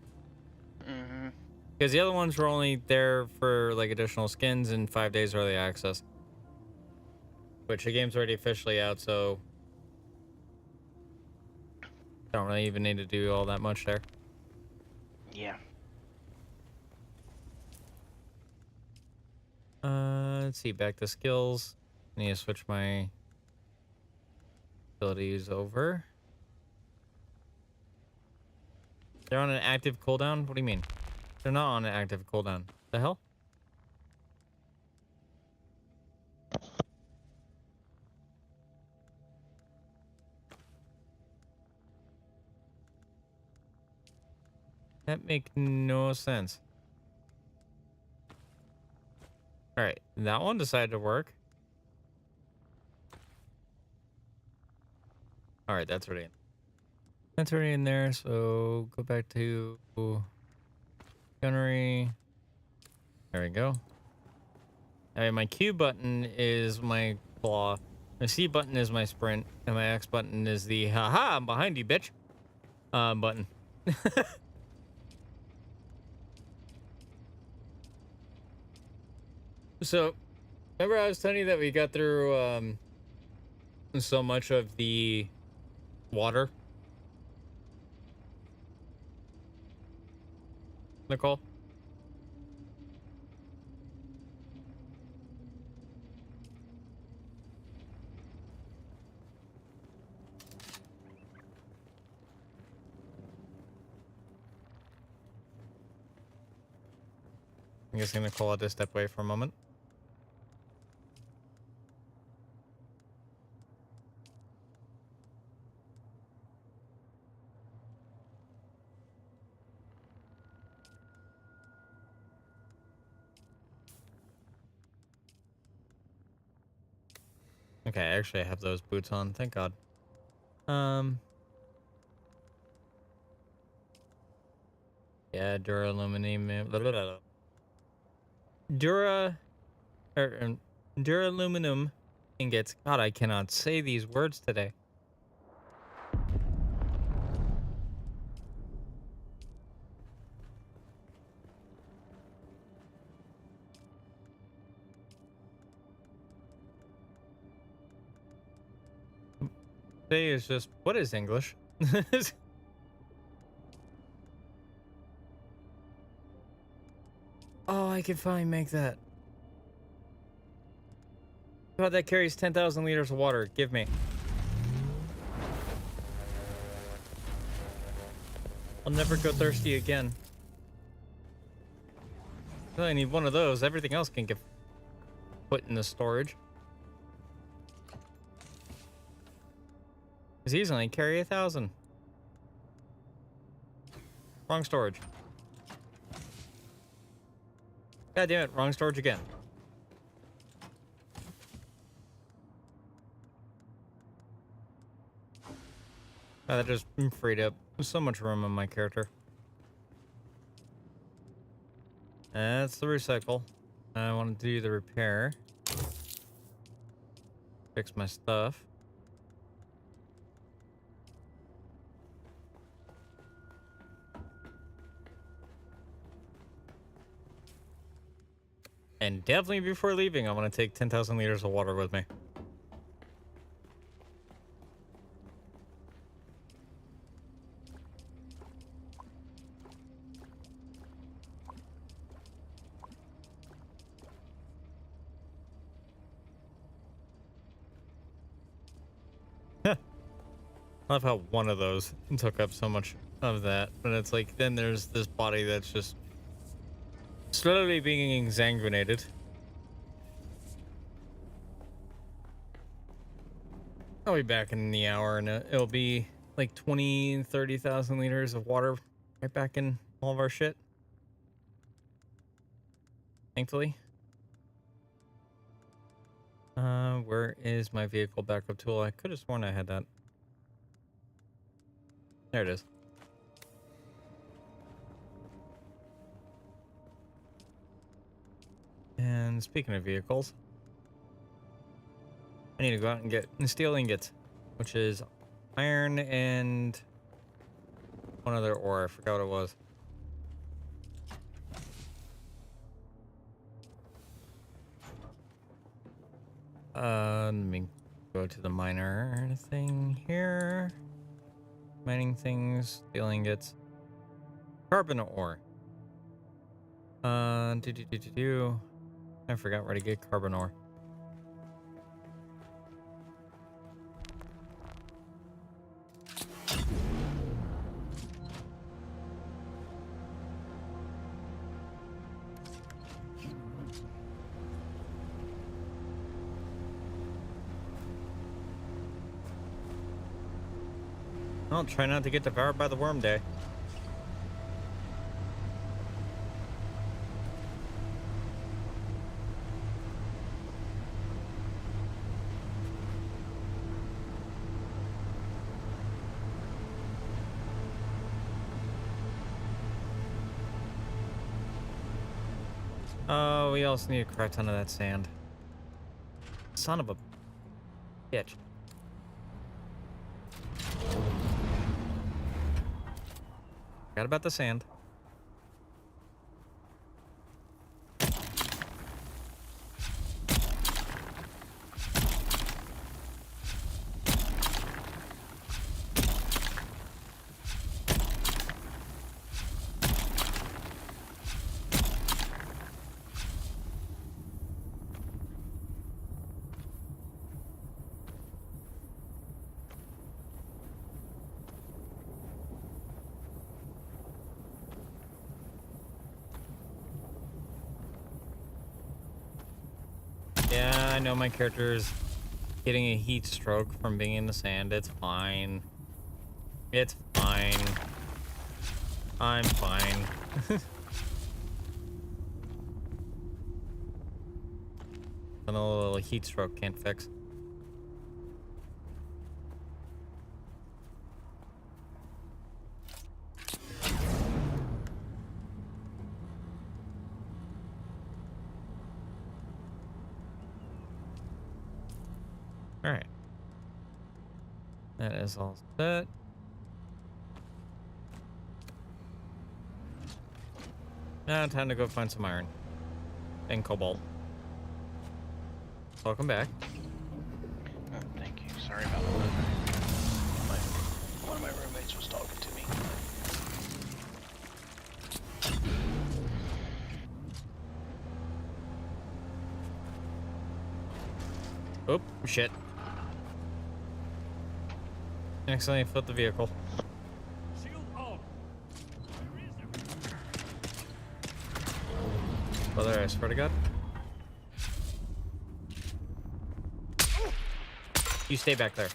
Mm-hmm. Because the other ones were only there for like additional skins and 5 days early access. Which the game's already officially out, so I don't really even need to do all that much there. Yeah. Let's see, back to skills. I need to switch my abilities over. They're on an active cooldown? What do you mean? They're not on an active cooldown. The hell? That make no sense. Alright, that one decided to work. Alright, that's already in. That's already in there, so go back to gunnery. There we go. Alright, my Q button is my claw. My C button is my sprint, and my X button is the haha, I'm behind you, bitch. Button. So, remember I was telling you that we got through so much of the water? Nicole? I'm guessing Nicole had to step away for a moment. Okay, actually I have those boots on, thank God. Yeah, duraluminum. Duraluminum ingots. God, I cannot say these words today. Today is just, what is English? Oh, I can finally make that. God, that carries 10,000 liters of water. Give me. I'll never go thirsty again. I only need one of those. Everything else can get put in the storage. Because these only carry 1,000. Wrong storage. God damn it, wrong storage again. Oh, that just freed up so much room on my character. That's the recycle. I want to do the repair. Fix my stuff. And definitely before leaving, I want to take 10,000 liters of water with me. I love how one of those took up so much of that, but it's like then there's this body that's just slowly being exsanguinated. I'll be back in the hour, and it'll be like 30,000 liters of water right back in all of our shit. Thankfully. Where is my vehicle backup tool? I could have sworn I had that. There it is. And speaking of vehicles, I need to go out and get steel ingots, which is iron and one other ore. I forgot what it was. Let me go to the miner thing here. Mining things, steel ingots, carbon ore. I forgot where to get carbon ore. Well, try not to get devoured by the worm day. Oh, we also need a crap ton of that sand. Son of a bitch. Forgot about the sand. Yeah, I know my character is getting a heat stroke from being in the sand. It's fine. It's fine. I'm fine. A little heat stroke can't fix. All right. That is all set. Now time to go find some iron and cobalt. Welcome back. Oh, thank you. Sorry about that. One of my roommates was talking to me. Oh, shit. Accidentally flipped the vehicle. Shield on. Brother, I swear to God. You stay back there.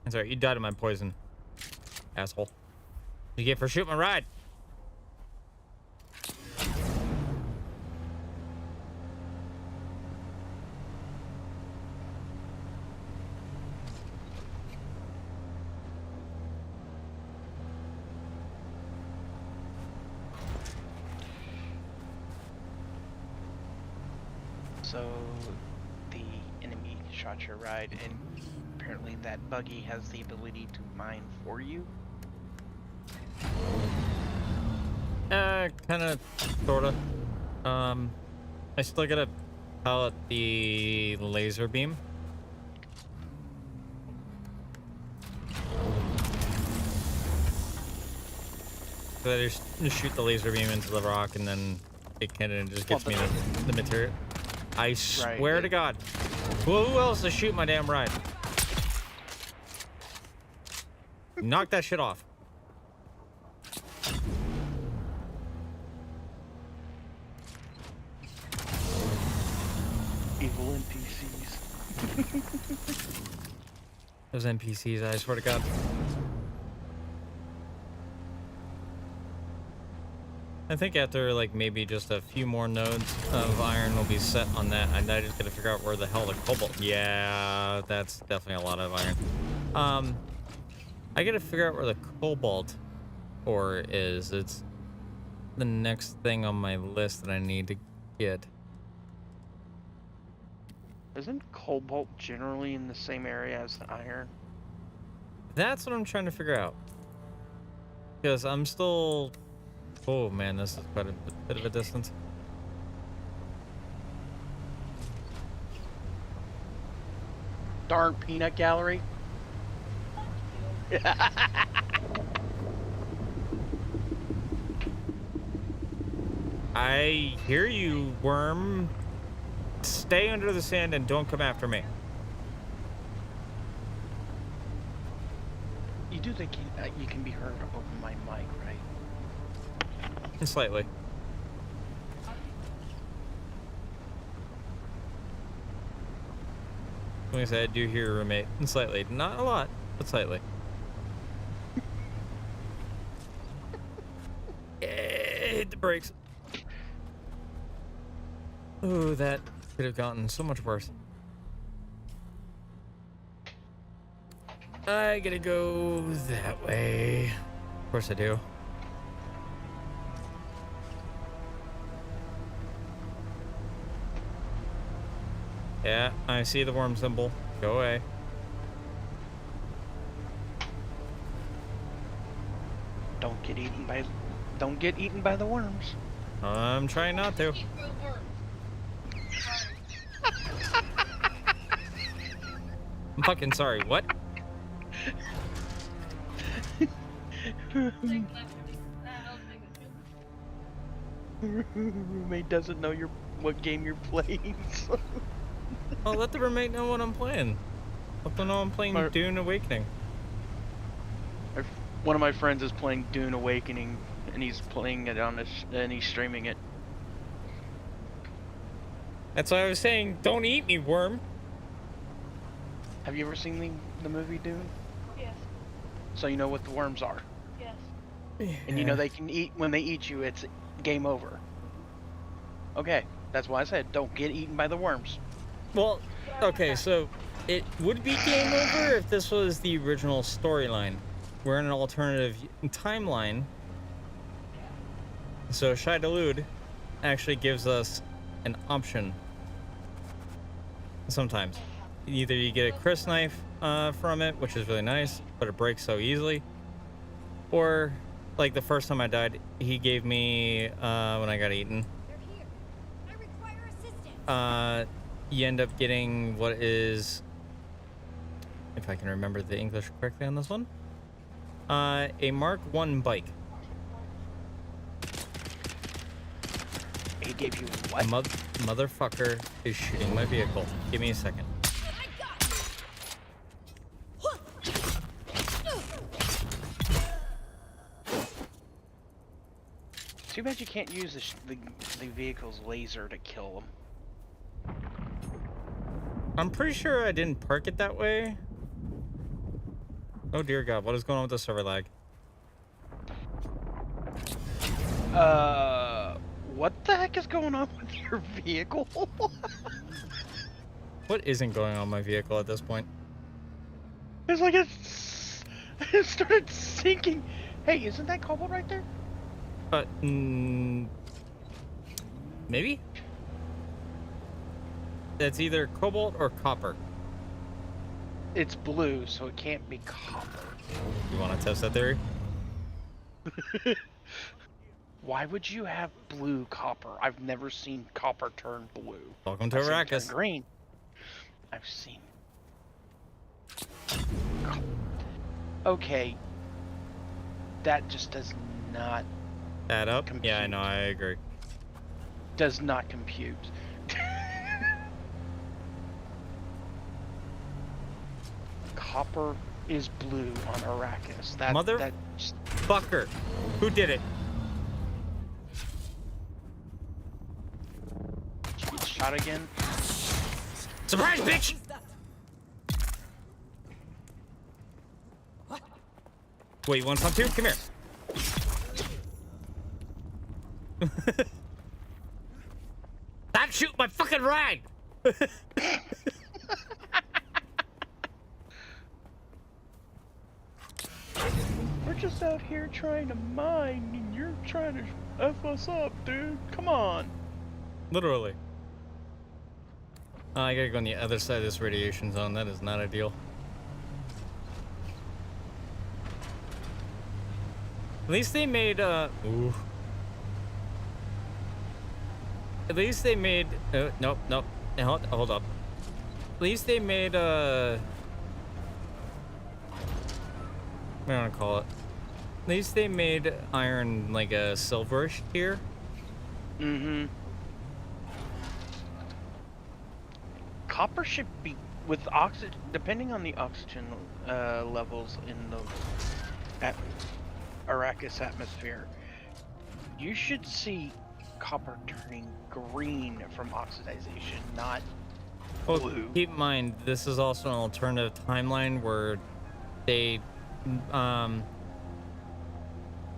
That's alright, you died of my poison. Asshole. You get for shooting my ride. So the enemy shot your ride, and apparently that buggy has the ability to mine for you. Kinda, sorta. I still gotta pilot the laser beam. So I just shoot the laser beam into the rock, and then it kind of just gets me the material. I swear to God. Who else is shooting my damn ride? Knock that shit off. Those NPCs, I swear to God. I think after like maybe just a few more nodes of iron will be set on that. I just gotta figure out where the hell the cobalt. Yeah, that's definitely a lot of iron. I gotta figure out where the cobalt ore is. It's the next thing on my list that I need to get. Isn't cobalt generally in the same area as the iron? That's what I'm trying to figure out. Because I'm still... Oh man, this is quite a bit of a distance. Darn peanut gallery. I hear you, worm. Stay under the sand and don't come after me. You do think you can be heard over my mic, right? Slightly. Like I said, I do hear your roommate. Slightly. Not a lot, but slightly. Hit the brakes. Ooh, that could have gotten so much worse. I gotta go that way. Of course I do. Yeah, I see the worm symbol. Go away. Don't get eaten by the worms. I'm trying not to. I'm fucking sorry. What? Roommate doesn't know what game you're playing. So. Well, let the roommate know what I'm playing. Let them know I'm playing Dune Awakening. One of my friends is playing Dune Awakening, and he's playing it on and he's streaming it. That's why I was saying, don't eat me, worm. Have you ever seen the movie Dune? Yes. So you know what the worms are. Yes. Yeah. And you know they can eat, when they eat you, it's game over. Okay, that's why I said don't get eaten by the worms. Well, okay, so it would be game over if this was the original storyline. We're in an alternative timeline. So Shai Dalud actually gives us an option. Sometimes. Either you get a Chris knife from it, which is really nice, but it breaks so easily. Or, like the first time I died, he gave me, when I got eaten. I require assistance. You end up getting what is, if I can remember the English correctly on this one, a Mark I bike. He gave you what? Motherfucker is shooting my vehicle. Give me a second. Too bad you can't use the vehicle's laser to kill them. I'm pretty sure I didn't park it that way. Oh dear God, what is going on with the server lag? What the heck is going on with your vehicle? What isn't going on with my vehicle at this point? It's like it started sinking. Hey, isn't that cobalt right there? Maybe? That's either cobalt or copper. It's blue, so it can't be copper. You want to test that theory? Why would you have blue copper? I've never seen copper turn blue. Welcome to I've seen it turn Arrakis. green. I've seen. Okay. That just does not Add up? compute. Yeah, I know, I agree. Does not compute. Copper is blue on Arrakis. Fucker. Who did it? Did you get shot again? Surprise, bitch! Wait, you want some too? Come here. Stop shooting my fucking rag! We're just out here trying to mine, and you're trying to F us up, dude. Come on. Literally. I gotta go on the other side of this radiation zone. That is not ideal. At least they made, ooh. At least they made, nope. Hold up. At least they made, what do I want to call it? At least they made iron like a silverish tier. Mm-hmm. Copper should be with oxygen, depending on the oxygen levels in the Arrakis atmosphere. You should see copper turning green from oxidization, not blue. Well, keep in mind, this is also an alternative timeline where they,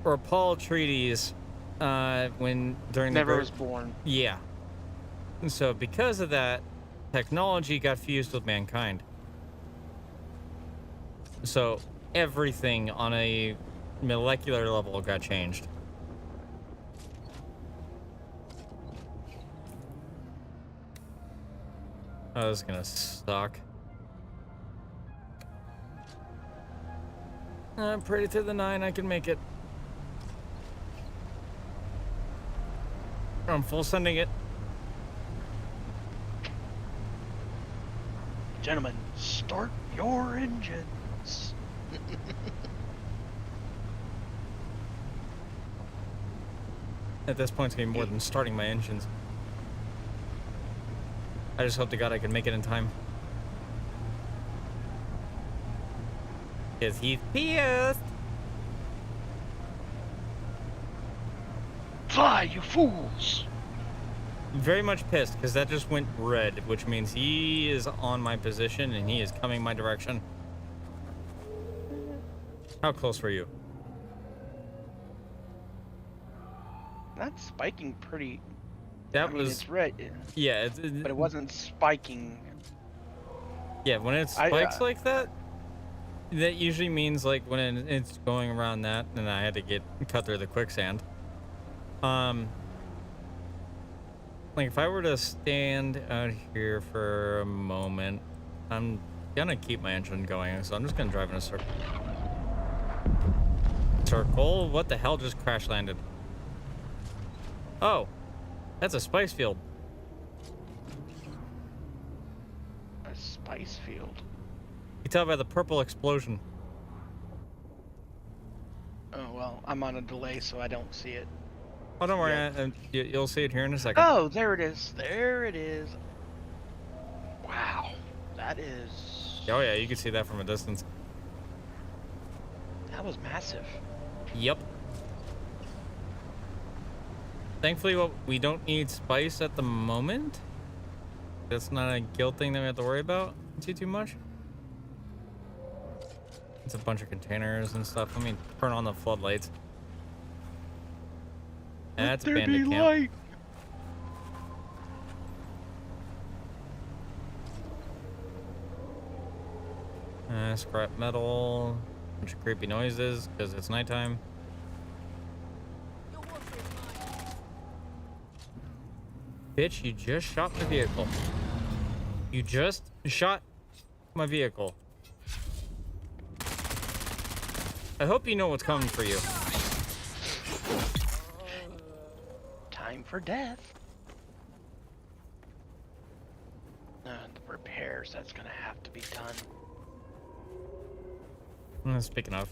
or Paul Treaties, when during Never the was born. Yeah. And so because of that, technology got fused with mankind. So everything on a molecular level got changed. Oh, this is gonna suck. I'm pretty to the 9, I can make it. I'm full sending it. Gentlemen, start your engines. At this point, it's gonna be more than starting my engines. I just hope to God I can make it in time. Because he's pissed. Fly, you fools! Very much pissed because that just went red, which means he is on my position and he is coming my direction. How close were you? That's spiking pretty. That I mean, was it's red. yeah, But it wasn't spiking. Yeah, when it spikes like that, that usually means like when it's going around that, and I had to cut through the quicksand. Like if I were to stand out here for a moment, I'm gonna keep my engine going, so I'm just gonna drive in a circle. Circle? What the hell just crash landed? Oh, that's a spice field. A spice field. You can tell by the purple explosion. Oh well, I'm on a delay, so I don't see it. Oh, don't worry, Yeah. you'll see it here in a second. Oh, there it is. There it is. Wow, that is. Oh yeah, you can see that from a distance. That was massive. Yep. Thankfully, we don't need spice at the moment. That's not a guild thing that we have to worry about too much. It's a bunch of containers and stuff. Let me turn on the floodlights. That's Let there bandit be camp. light. Scrap metal. Bunch of creepy noises because it's nighttime. Bitch, you just shot my vehicle. You just shot my vehicle. I hope you know what's coming for you. Time for death. The repairs, that's gonna have to be done. Speaking of.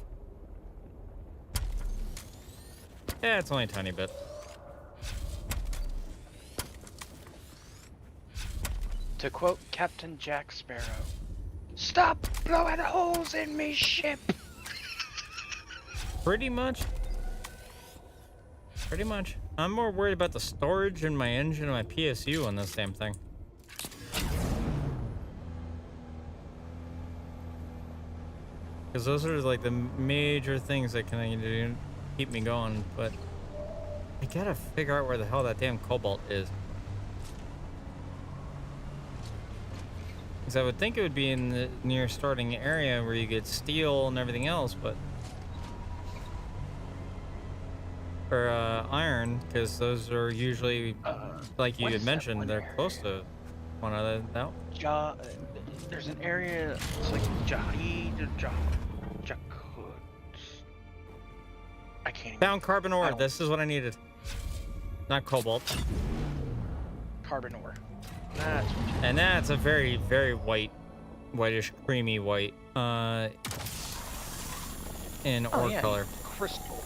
Yeah, it's only a tiny bit. To quote Captain Jack Sparrow, "Stop blowing holes in me ship." Pretty much. Pretty much. I'm more worried about the storage in my engine and my PSU on this damn thing. because those are like the major things that can keep me going. But I gotta figure out where the hell that damn cobalt is. Because I would think it would be in the near starting area where you get steel and everything else, but or iron, because those are usually, like you what had is that mentioned, one they're area? close to one another. No, There's an area, it's like Jahid or Jakut. I can't even. found carbon I ore. don't- This is what I needed. Not cobalt. Carbon ore. That's what you And that's a very, very whitish, creamy white, in ore yeah, color. crystal.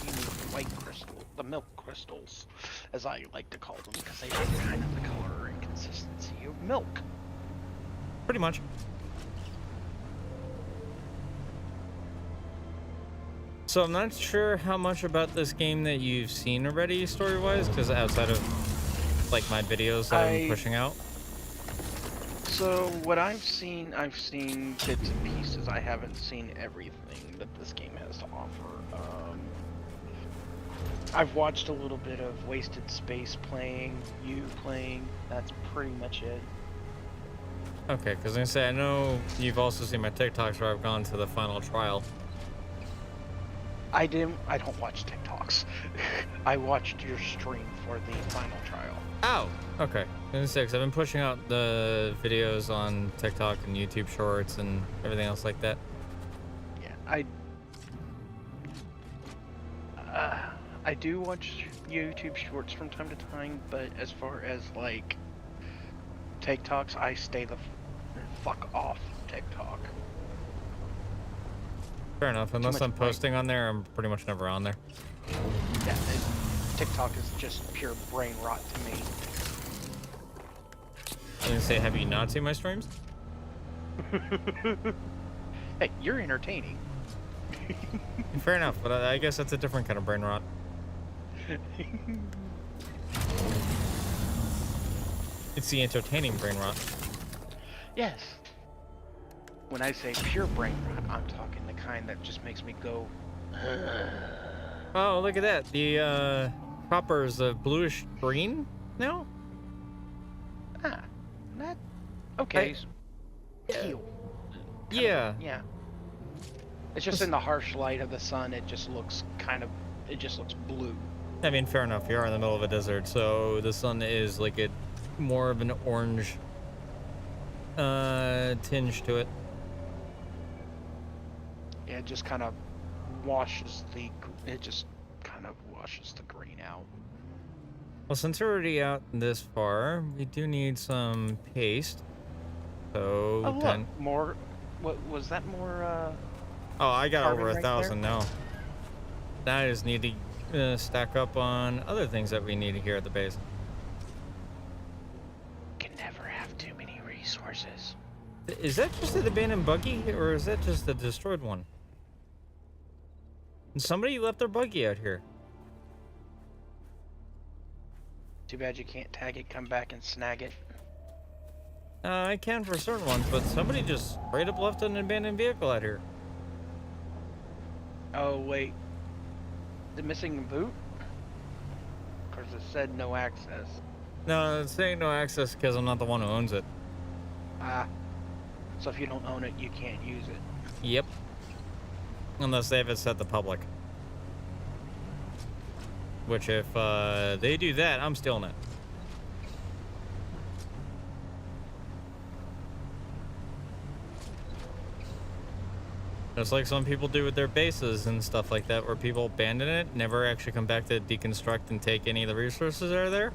You need white crystal. The milk crystals, as I like to call them, because they have kind of the color and consistency of milk. Pretty much. So I'm not sure how much about this game that you've seen already, story-wise, because outside of like my videos that I'm pushing out. So what I've seen bits and pieces. I haven't seen everything that this game has to offer. I've watched a little bit of Wasted Space playing, you playing. That's pretty much it. Okay, because I say I know you've also seen my TikToks where I've gone to the final trial. I don't watch TikToks. I watched your stream for the final trial. Oh, okay. And 6, I've been pushing out the videos on TikTok and YouTube Shorts and everything else like that. Yeah, I do watch YouTube Shorts from time to time, but as far as like TikToks, I stay the fuck off TikTok. Fair enough. Unless much I'm white. posting on there, I'm pretty much never on there. Yeah, TikTok is just pure brain rot to me. I didn't say, have you not seen my streams? Hey, you're entertaining. Fair enough, but I guess that's a different kind of brain rot. It's the entertaining brain rot. Yes. When I say pure brain rot, I'm talking the kind that just makes me go. Oh, look at that. The copper is a bluish green now? Ah, that okay. Teal. Yeah. Yeah. It's just in the harsh light of the sun. It just looks blue. I mean, fair enough. You are in the middle of a desert, so the sun is like a more of an orange tinge to it. Yeah, it just kind of washes the green out. Well, since we're already out this far, we do need some paste. So, Oh look, more. What was that? More. Oh, I got carbon over right 1,000 now. Now I just need to stack up on other things that we need here at the base. Can never have too many resources. Is that just an abandoned buggy, or is that just the destroyed one? And somebody left their buggy out here. Too bad you can't tag it, come back and snag it. I can for certain ones, but somebody just straight up left an abandoned vehicle out here. Oh wait, the missing boot? Cause it said no access. No, it's saying no access because I'm not the one who owns it. Ah, so if you don't own it, you can't use it. Yep. Unless they have it set to public. Which if they do that, I'm stealing it. Just like some people do with their bases and stuff like that, where people abandon it, never actually come back to deconstruct and take any of the resources that are there.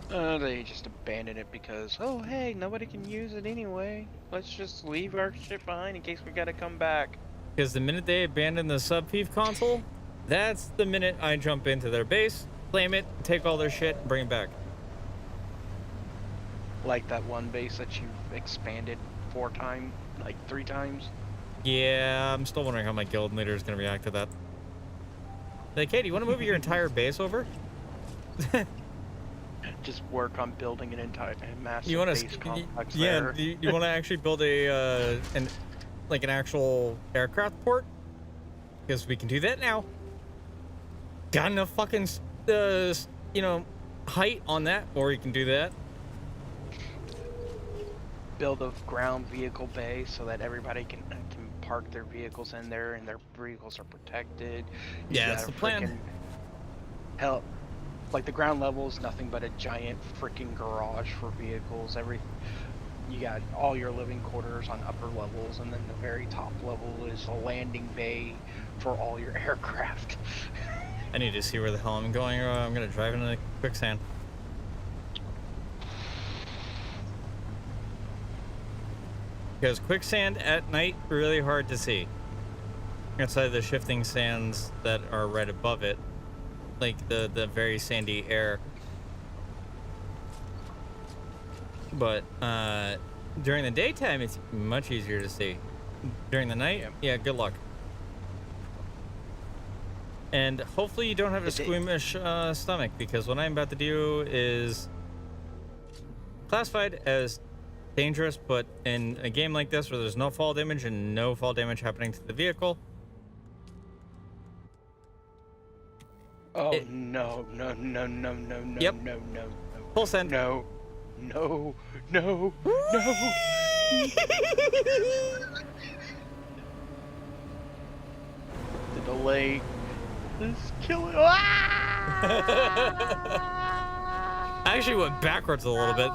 They just abandon it because, oh hey, nobody can use it anyway. Let's just leave our shit behind in case we gotta come back. Because the minute they abandon the sub-thief console, that's the minute I jump into their base, claim it, take all their shit, and bring it back. Like that one base that you've expanded 3 times. Yeah, I'm still wondering how my guild leader is going to react to that. Like, hey, do you want to move your entire base over? Just work on building an entire massive You want base to, complex yeah? there. You want to actually build a like an actual aircraft port, because we can do that now. Got enough fucking, you know, height on that, or you can do that. Build a ground vehicle bay so that everybody can park their vehicles in there and their vehicles are protected. Yeah, that's the plan. Hell, like the ground level is nothing but a giant freaking garage for vehicles. You got all your living quarters on upper levels, and then the very top level is a landing bay for all your aircraft. I need to see where the hell I'm going, or I'm gonna drive into the quicksand. Because quicksand at night, really hard to see. Outside the shifting sands that are right above it. Like the very sandy air. But during the daytime, it's much easier to see. During the night, yeah, good luck. And hopefully you don't have a squeamish stomach, because what I'm about to do is classified as dangerous, but in a game like this where there's no fall damage and no fall damage happening to the vehicle. Oh, no. Yep. No. Full send. No. The delay is killing. I actually went backwards a little bit.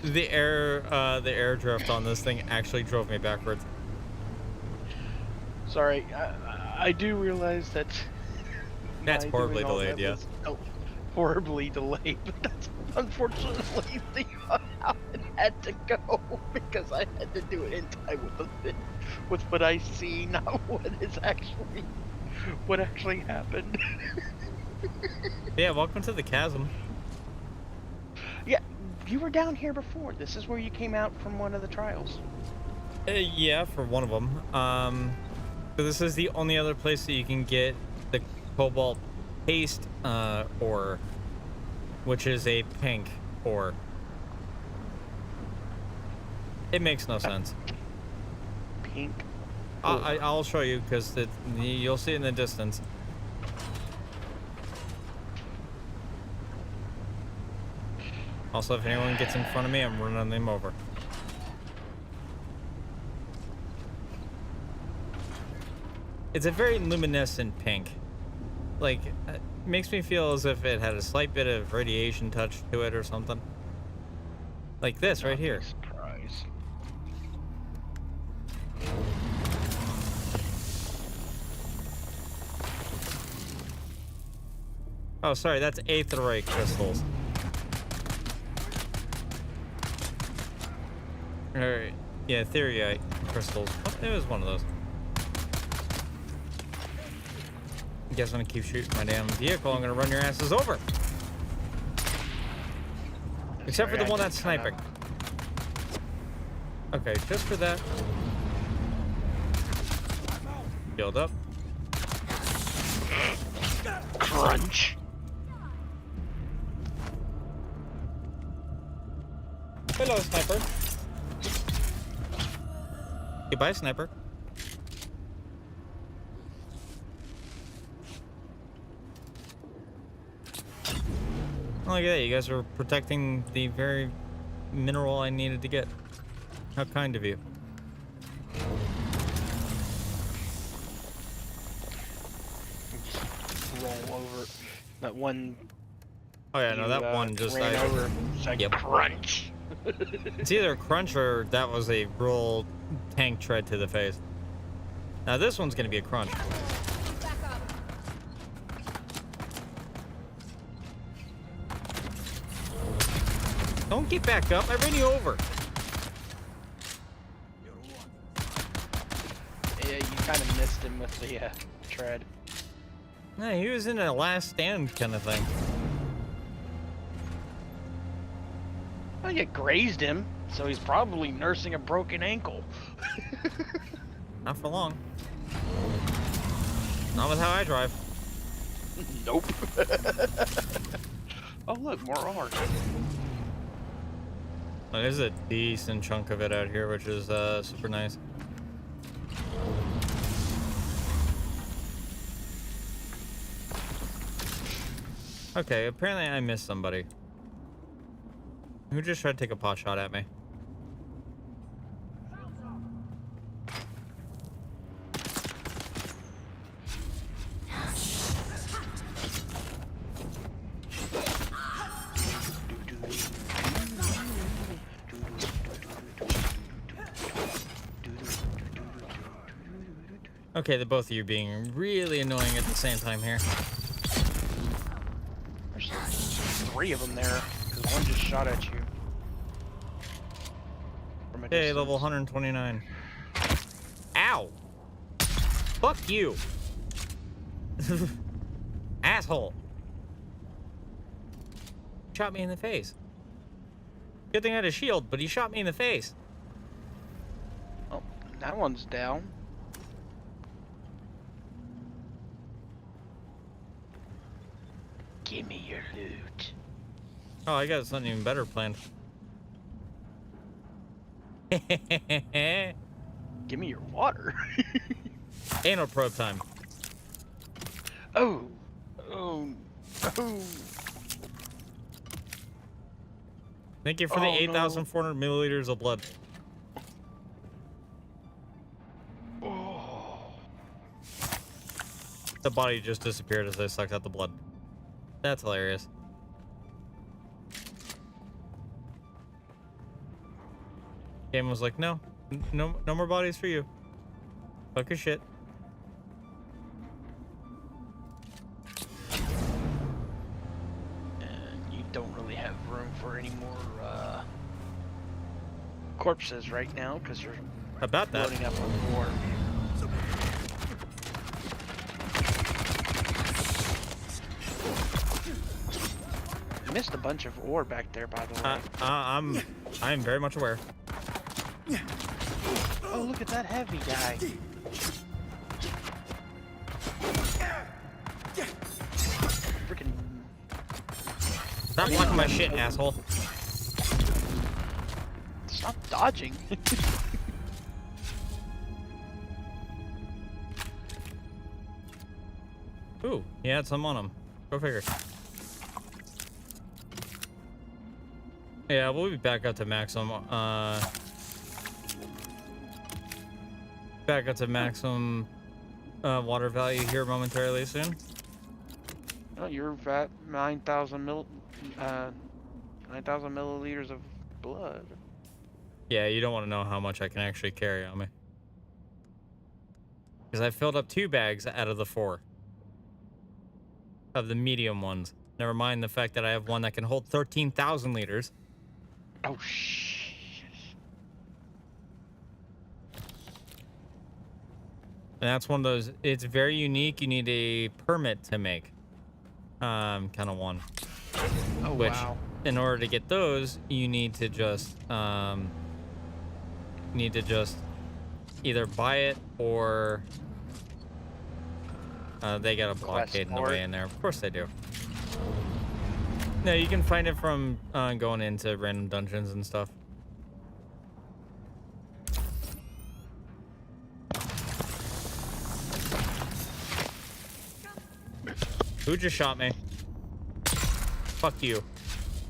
The air drift on this thing actually drove me backwards. Sorry, I do realize that. That's horribly delayed, yeah. Horribly delayed, but that's unfortunately the how it had to go, because I had to do it in time with what I see, not what actually happened. Yeah, welcome to the chasm. Yeah, you were down here before. This is where you came out from one of the trials. Yeah, for one of them. So this is the only other place that you can get the cobalt paste ore, which is a pink ore. It makes no sense. Pink. I'll show you, because you'll see it in the distance. Also, if anyone gets in front of me, I'm running them over. It's a very luminescent pink. Like, it makes me feel as if it had a slight bit of radiation touch to it or something. Like this right here. Surprise. Oh, sorry, that's aetheroid crystals. Alright. Yeah, ethereite crystals. Oh, it was one of those. You guys want to keep shooting my damn vehicle, I'm gonna run your asses over. Except for the one that's sniping. Okay, just for that. Build up. Crunch. Hello, sniper. Goodbye, sniper. Oh, look at that. You guys are protecting the very mineral I needed to get. How kind of you. Roll over that one. Oh yeah, no, that one just ran died. over. It's like, yep. Crunch. It's either a crunch or that was a real tank tread to the face. Now this one's gonna be a crunch. Back up. Don't get back up. I ran you over. Yeah, you kind of missed him with the tread. Nah, he was in a last stand kind of thing. Well, you grazed him, so he's probably nursing a broken ankle. Not for long. Not with how I drive. Nope. Oh look, more art. There's a decent chunk of it out here, which is super nice. Okay, apparently I missed somebody. Who just tried to take a pot shot at me? Okay, the both of you being really annoying at the same time here. There's 3 of them there, because one just shot at you. From a Okay, distance. level 129. Ow! Fuck you! Asshole! Shot me in the face. Good thing I had a shield, but he shot me in the face. Oh, that one's down. Give me your loot. Oh, I got something even better planned. Give me your water. Anal probe time. Oh. Oh. Oh. Thank you for the Oh, no. 8,400 milliliters of blood. Oh. The body just disappeared as I sucked out the blood. That's hilarious. Game was like, no more bodies for you. Fuck your shit. And you don't really have room for any more corpses right now because you're About that. loading up on war. You missed a bunch of ore back there, by the way. I'm very much aware. Oh, look at that heavy guy. Freaking. Stop blocking my shit, asshole. Stop dodging. Ooh, he had some on him. Go figure. Yeah, we'll be back up to maximum. Back up to maximum water value here momentarily soon. Oh, you're at 9,000 milliliters of blood. Yeah, you don't want to know how much I can actually carry on me. Because I filled up 2 bags out of the 4. Of the medium ones. Never mind the fact that I have one that can hold 13,000 liters. Oh, shh. And that's one of those, it's very unique. You need a permit to make. Kind of one. Oh, Which, wow. in order to get those, you need to just, either buy it or they got a blockade in the way in there. Of course they do. No, you can find it from going into random dungeons and stuff. Who just shot me? Fuck you.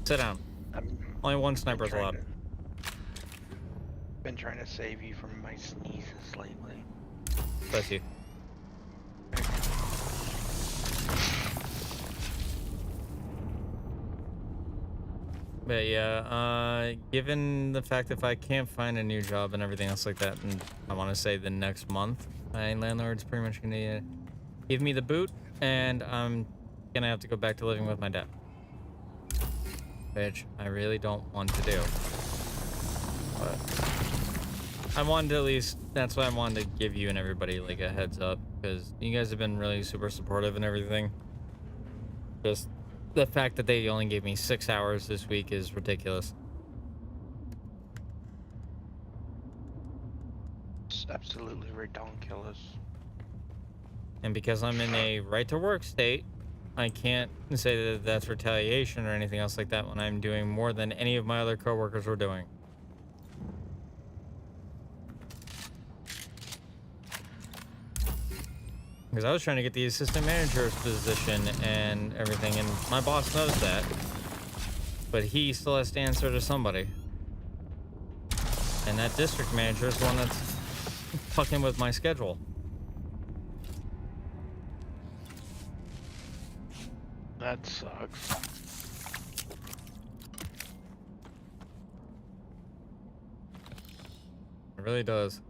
Sit down. Only one sniper's allowed. Been trying to save you from my sneezes lately. Bless you. But yeah, given the fact if I can't find a new job and everything else like that, and I want to say the next month, my landlord's pretty much gonna give me the boot, and I'm gonna have to go back to living with my dad, which I really don't want to do. But I wanted to at least, that's why I wanted to give you and everybody like a heads up, because you guys have been really super supportive and everything. Just the fact that they only gave me 6 hours this week is ridiculous. It's absolutely ridiculous. And because I'm in a right to work state, I can't say that that's retaliation or anything else like that when I'm doing more than any of my other coworkers were doing. Because I was trying to get the assistant manager's position and everything, and my boss knows that. But he still has to answer to somebody. And that district manager is the one that's fucking with my schedule. That sucks. It really does.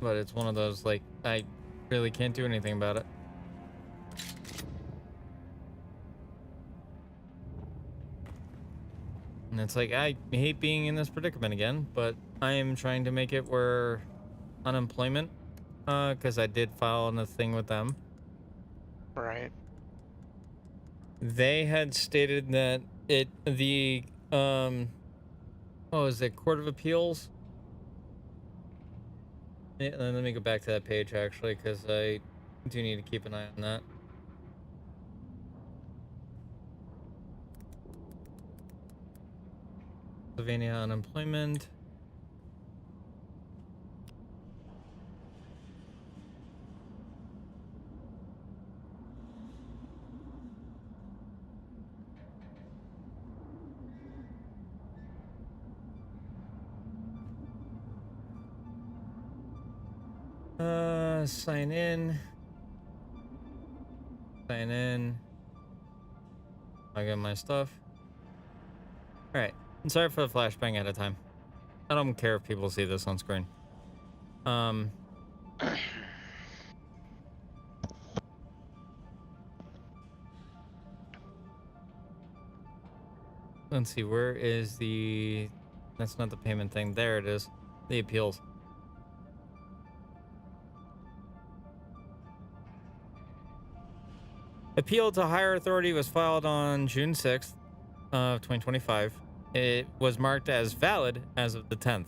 But it's one of those, like, I really can't do anything about it. And it's like, I hate being in this predicament again, but I am trying to make it where unemployment, because I did file on a thing with them. Right. They had stated that the what was it, Court of Appeals? Yeah, let me go back to that page actually, because I do need to keep an eye on that. Pennsylvania unemployment. Sign in. Sign in. I got my stuff. Alright. I'm sorry for the flashbang at a time. I don't care if people see this on screen. Let's see, where is the... That's not the payment thing. There it is. The appeals. Appeal to higher authority was filed on June 6th of 2025. It was marked as valid as of the 10th.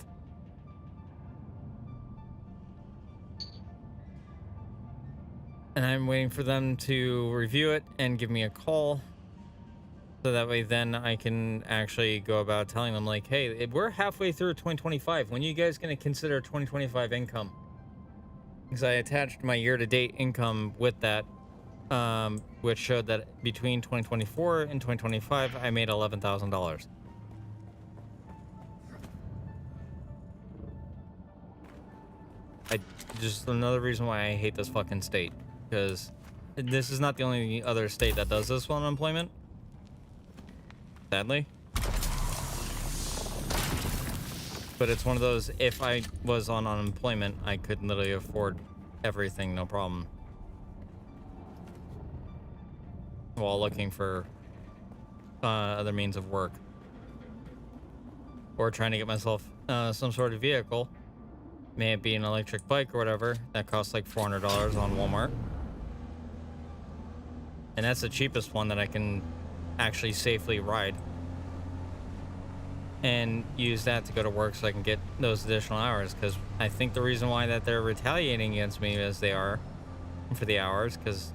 And I'm waiting for them to review it and give me a call. So that way then I can actually go about telling them like, hey, we're halfway through 2025. When are you guys going to consider 2025 income? Because I attached my year-to-date income with that. Which showed that between 2024 and 2025, I made $11,000. Just another reason why I hate this fucking state, because this is not the only other state that does this on unemployment. Sadly. But it's one of those, if I was on unemployment, I could literally afford everything, no problem. While looking for other means of work, or trying to get myself some sort of vehicle, may it be an electric bike or whatever, that costs like $400 on Walmart, and that's the cheapest one that I can actually safely ride, and use that to go to work so I can get those additional hours. Because I think the reason why that they're retaliating against me as they are for the hours, because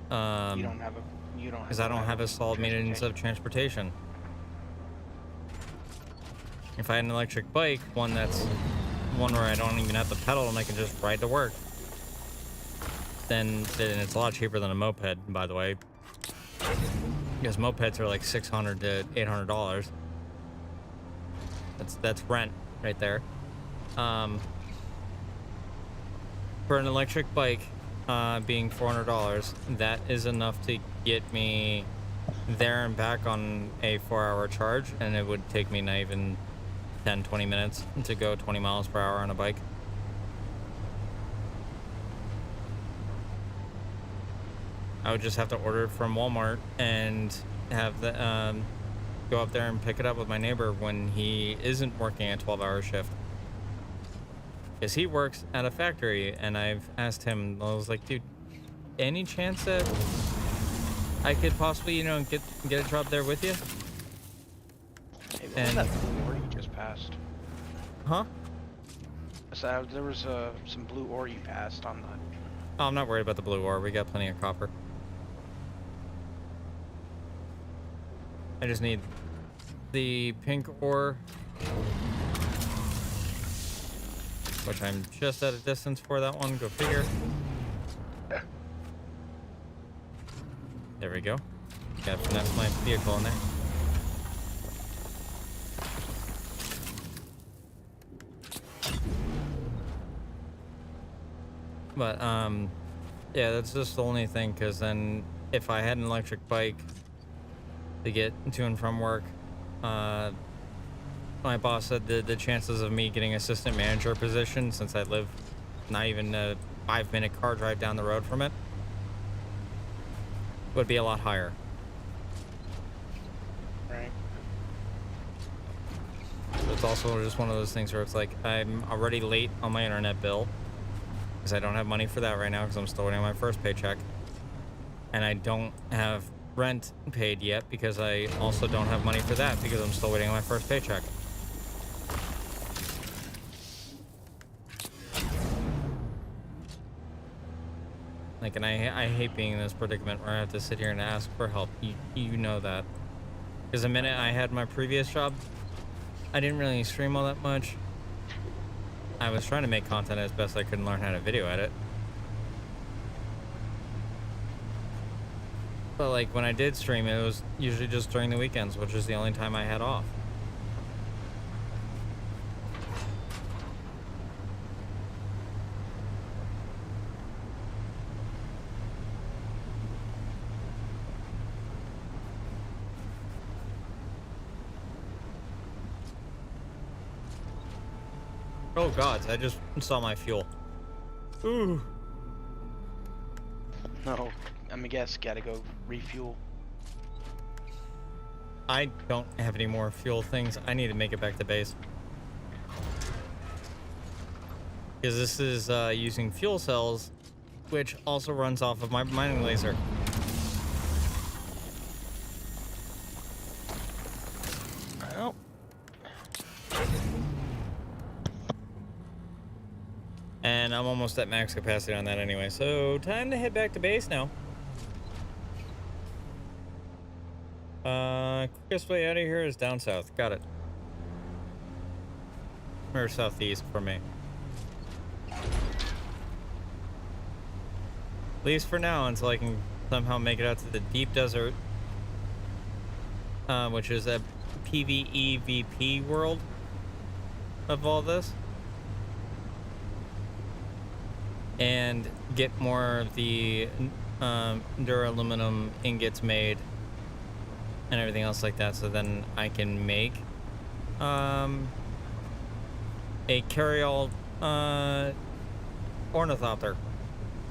because I don't have a solid maintenance of transportation. If I had an electric bike, one where I don't even have to pedal and I can just ride to work, then it's a lot cheaper than a moped, by the way. Because mopeds are like $600 to $800. That's rent right there. For an electric bike, being $400, that is enough to get me there and back on a 4-hour charge, and it would take me not even 10-20 minutes to go 20 miles per hour on a bike. I would just have to order it from Walmart and have the go up there and pick it up with my neighbor when he isn't working a 12-hour shift. Because he works at a factory, and I've asked him, I was like, dude, any chance that I could possibly, get a job there with you? Hey, what was that blue ore you just passed? Huh? So there was some blue ore you passed on the... Oh, I'm not worried about the blue ore. We got plenty of copper. I just need the pink ore, which I'm just at a distance for that one. Go figure. There we go. Got to finesse my vehicle in there. But yeah, that's just the only thing, because then if I had an electric bike to get to and from work, my boss said the chances of me getting assistant manager position, since I live not even a 5-minute car drive down the road from it, would be a lot higher. Right. It's also just one of those things where it's like I'm already late on my internet bill because I don't have money for that right now because I'm still waiting on my first paycheck, and I don't have rent paid yet because I also don't have money for that because I'm still waiting on my first paycheck. Like, and I hate being in this predicament where I have to sit here and ask for help. You know that. Because the minute I had my previous job, I didn't really stream all that much. I was trying to make content as best I could and learn how to video edit. But like when I did stream, it was usually just during the weekends, which is the only time I had off. Oh god, I just saw my fuel. Ooh. No, I'm a guess. Gotta go refuel. I don't have any more fuel things. I need to make it back to base. Because this is using fuel cells, which also runs off of my mining laser. Well. And I'm almost at max capacity on that anyway, so time to head back to base now. Quickest way out of here is down south. Got it. Or southeast for me. At least for now, until I can somehow make it out to the deep desert, which is a PvEVP world of all this. And get more of the duraluminum ingots made and everything else like that, so then I can make a carry-all ornithopter,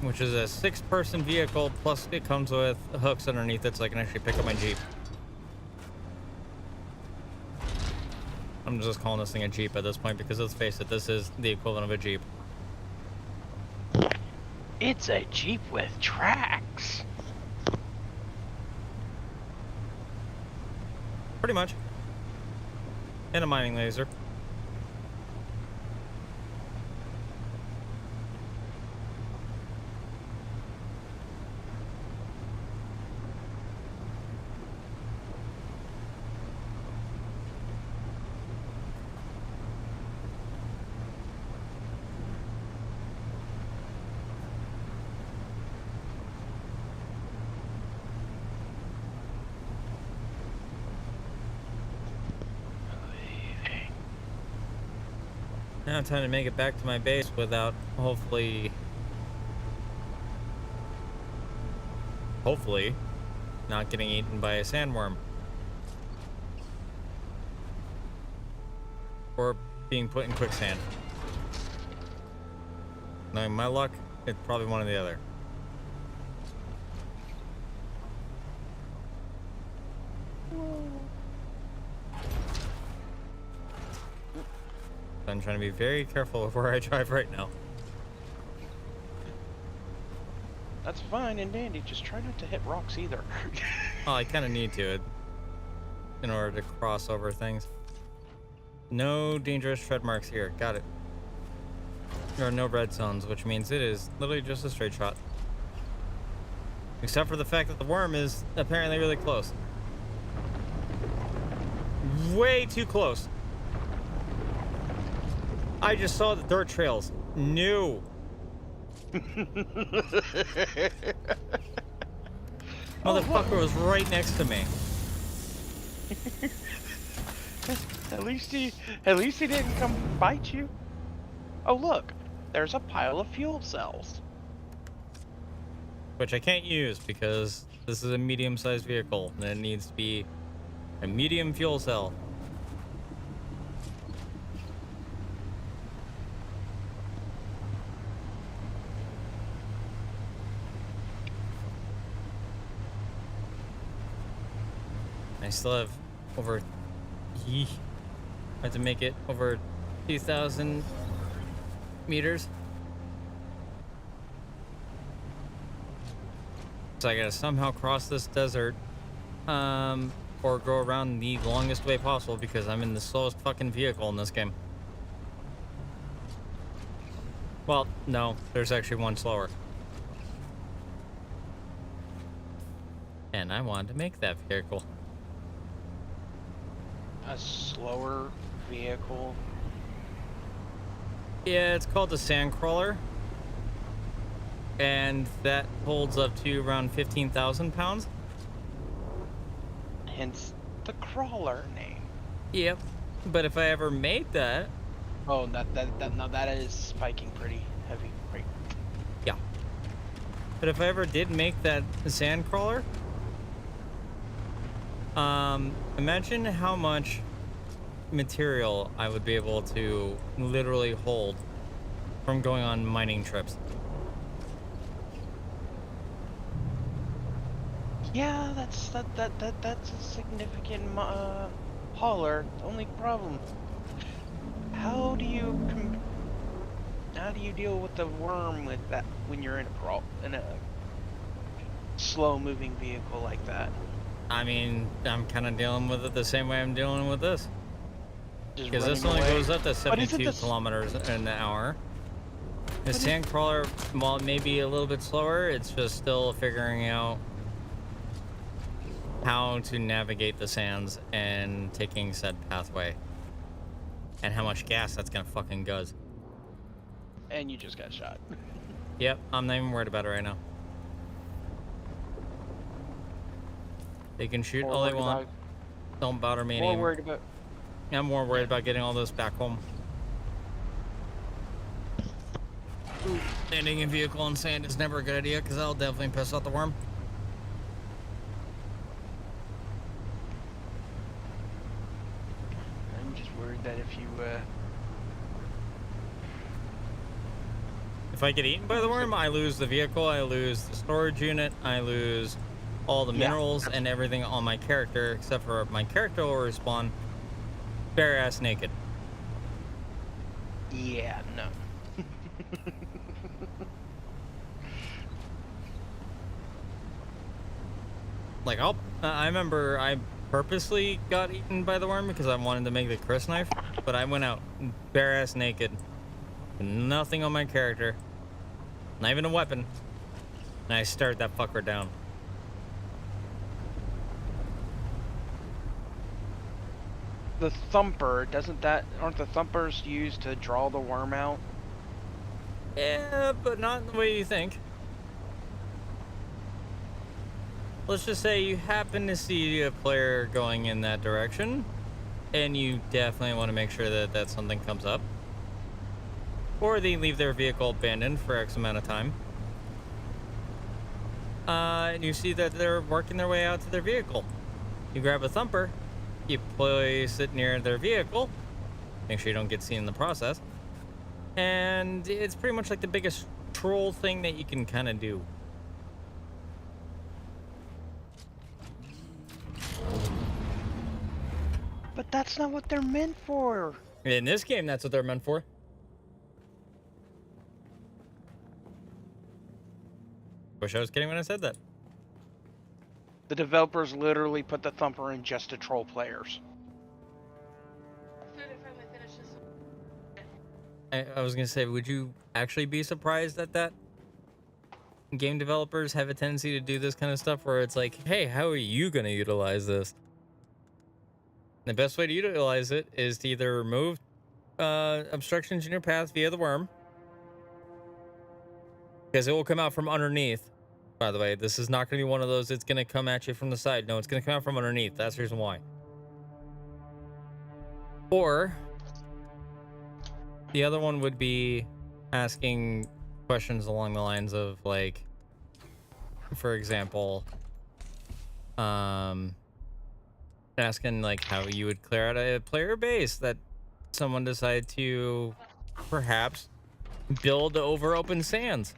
which is a 6-person vehicle, plus it comes with hooks underneath it so I can actually pick up my Jeep. I'm just calling this thing a Jeep at this point because let's face it, this is the equivalent of a Jeep. It's a Jeep with tracks. Pretty much. And a mining laser. Now time to make it back to my base without hopefully not getting eaten by a sandworm. Or being put in quicksand. Knowing my luck, it's probably one or the other. I'm trying to be very careful of where I drive right now. That's fine and dandy. Just try not to hit rocks either. Oh, I kind of need to in order to cross over things. No dangerous tread marks here. Got it. There are no red zones, which means it is literally just a straight shot. Except for the fact that the worm is apparently really close. way too close. I just saw the dirt trails. No. Motherfucker was right next to me. At least he didn't come bite you. Oh look, there's a pile of fuel cells. Which I can't use because this is a medium-sized vehicle and it needs to be a medium fuel cell. I still have over... I have to make it over 2,000 meters. So I gotta somehow cross this desert, or go around the longest way possible because I'm in the slowest fucking vehicle in this game. Well, no, there's actually one slower. And I wanted to make that vehicle. A slower vehicle. Yeah, it's called the Sandcrawler. And that holds up to around 15,000 pounds. Hence the crawler name. Yep. But if I ever made that... Oh, that is spiking pretty heavy. Right. Yeah. But if I ever did make that Sandcrawler... imagine how much material I would be able to literally hold from going on mining trips. Yeah, that's a significant hauler. The only problem, how do you deal with the worm with that when you're in a slow-moving vehicle like that? I mean, I'm kind of dealing with it the same way I'm dealing with this. Just Because this running only away? goes up to But isn't 72 this- kilometers an hour. The Sandcrawler, while it may be a little bit slower, it's just still figuring out how to navigate the sands and taking said pathway. And how much gas that's gonna fucking guzz. And you just got shot. Yep, I'm not even worried about it right now. They can shoot all they want. Don't bother me More anymore. worried about. I'm more worried about getting all this back home. Ooh, landing a vehicle on sand is never a good idea because that'll definitely piss off the worm. I'm just worried that If I get eaten by the worm, I lose the vehicle, I lose the storage unit, I lose all the minerals and everything on my character, except for my character will respawn bare ass naked. Yeah, no. Like, I remember I purposely got eaten by the worm because I wanted to make the Chris knife, but I went out bare ass naked, nothing on my character, not even a weapon, and I stared that fucker down. The thumper, aren't the thumpers used to draw the worm out? Yeah, but not in the way you think. Let's just say you happen to see a player going in that direction, and you definitely want to make sure that something comes up. Or they leave their vehicle abandoned for X amount of time. And you see that they're working their way out to their vehicle. You grab a thumper, you place it near their vehicle, make sure you don't get seen in the process, and it's pretty much like the biggest troll thing that you can kind of do. But that's not what they're meant for. In this game, that's what they're meant for. Wish I was kidding when I said that. The developers literally put the thumper in just to troll players. I was gonna say, would you actually be surprised at that? Game developers have a tendency to do this kind of stuff where it's like, hey, how are you gonna utilize this? The best way to utilize it is to either remove obstructions in your path via the worm, because it will come out from underneath. By the way, this is not going to be one of those, it's going to come at you from the side. No, it's going to come out from underneath. That's the reason why. Or the other one would be asking questions along the lines of, like, for example, asking like how you would clear out a player base that someone decided to perhaps build over open sands,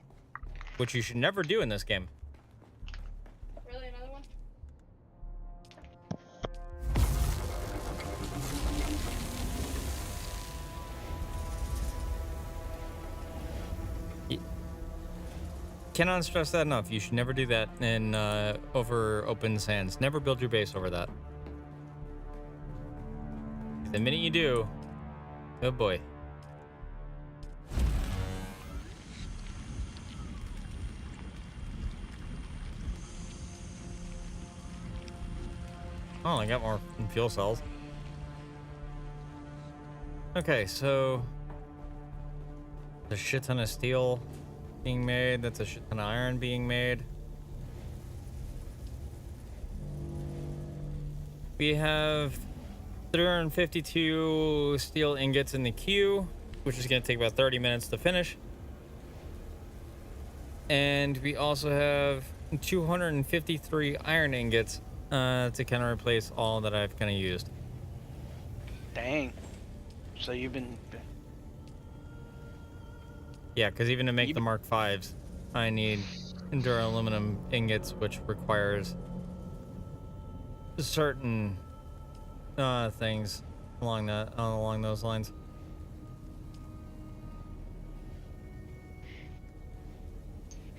which you should never do in this game. Really, another one? Cannot stress that enough. You should never do that in over open sands. Never build your base over that. The minute you do, oh boy. Oh, I got more fuel cells. Okay, so there's a shit ton of steel being made. That's a shit ton of iron being made. We have 352 steel ingots in the queue, which is going to take about 30 minutes to finish. And we also have 253 iron ingots to kind of replace all that I've kind of used. Dang. So you've been... Yeah, because even to make the Mark Vs, I need duraluminum ingots, which requires certain things along those lines.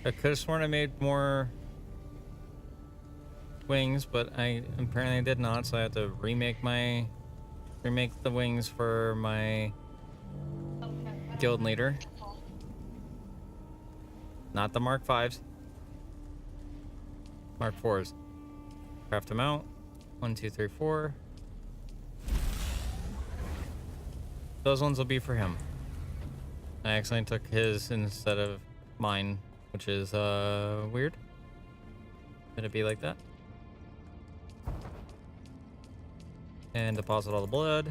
I could have sworn I made more wings, but I apparently did not, so I have to remake the wings for my guild leader. Not the Mark Vs. Mark 4s. Craft them out. 1, 2, 3, 4. Those ones will be for him. I accidentally took his instead of mine, which is weird. Could it be like that? And deposit all the blood.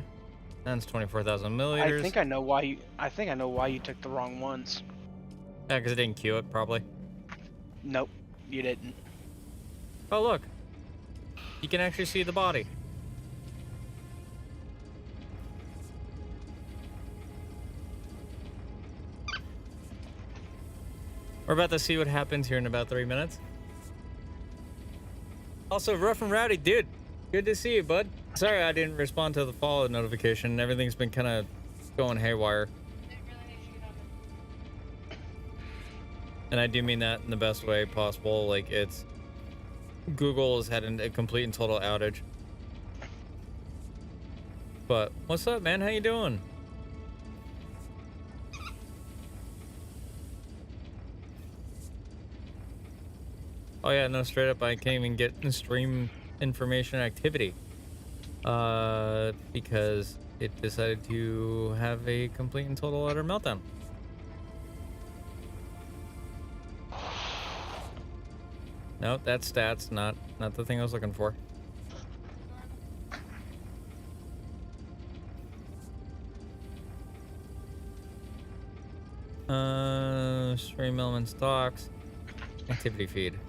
That's 24,000 milliliters. I think I know why you took the wrong ones. Yeah, because it didn't queue it, probably. Nope, you didn't. Oh, look. You can actually see the body. We're about to see what happens here in about 3 minutes. Also, Rough and Rowdy, dude. Good to see you, bud. Sorry I didn't respond to the follow notification. Everything's been kind of going haywire. And I do mean that in the best way possible. Like, it's... Google has had a complete and total outage. But, what's up, man? How you doing? Oh yeah, no, straight up, I can't even get stream information activity. Because it decided to have a complete and total utter meltdown. No, that's stats, not the thing I was looking for. Stream elements docs, activity feed.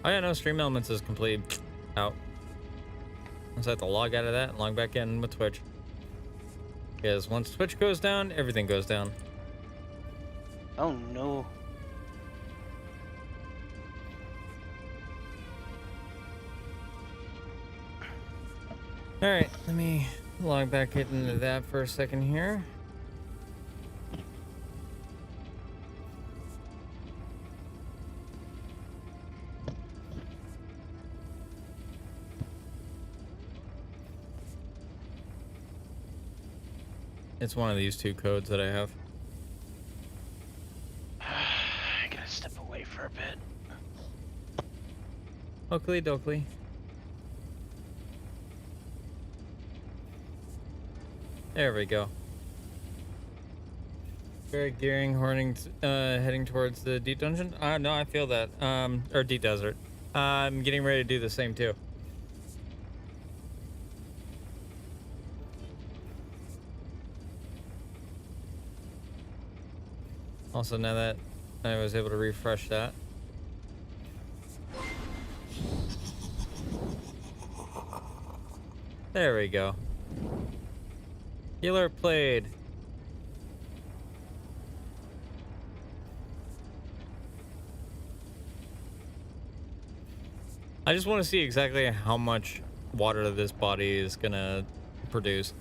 Oh yeah, no, stream elements is complete out. So I have to log out of that and log back in with Twitch. Because once Twitch goes down, everything goes down. Oh no. Alright, let me log back into that for a second here. It's one of these two codes that I have. I gotta step away for a bit. Oakley dokley. There we go. Very gearing, heading towards the deep dungeon. No, I feel that. Or deep desert. I'm getting ready to do the same too. Also, now that I was able to refresh that. There we go. Healer played. I just want to see exactly how much water this body is gonna produce.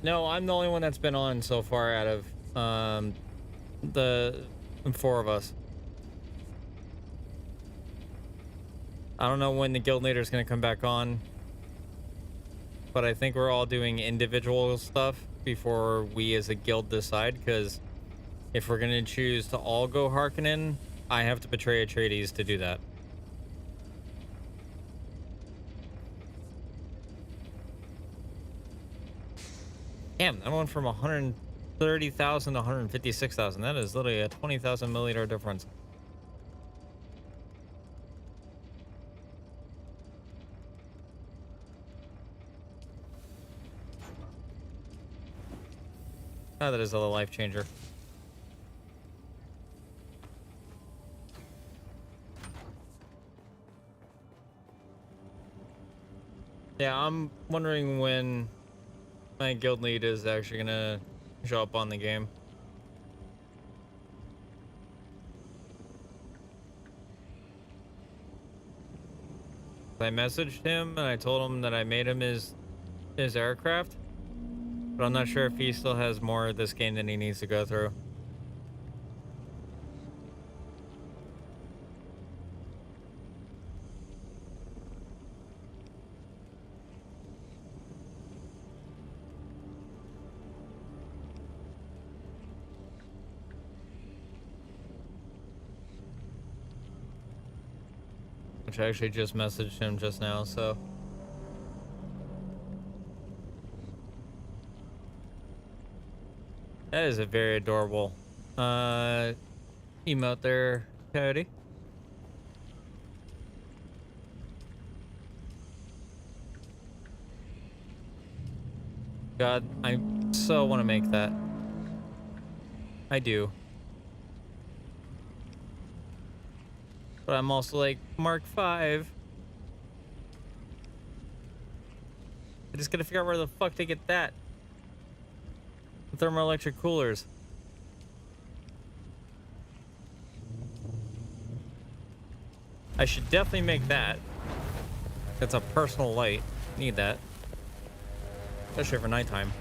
No, I'm the only one that's been on so far out of the 4 of us. I don't know when the guild leader is gonna come back on, but I think we're all doing individual stuff before we as a guild decide, because if we're gonna choose to all go Harkonnen, I have to betray Atreides to do that. Damn, that went from 130,000 to 156,000. That is literally a 20,000 milliliter difference. Oh, that is a life changer. Yeah, I'm wondering when my guild lead is actually gonna show up on the game. I messaged him and I told him that I made him his aircraft, but I'm not sure if he still has more of this game than he needs to go through. Which I actually just messaged him just now, so. That is a very adorable emote there, Cody. God, I so want to make that. I do. But I'm also like, Mark 5. I just gotta figure out where the fuck to get that. The thermoelectric coolers. I should definitely make that. That's a personal light. Need that. Especially for nighttime.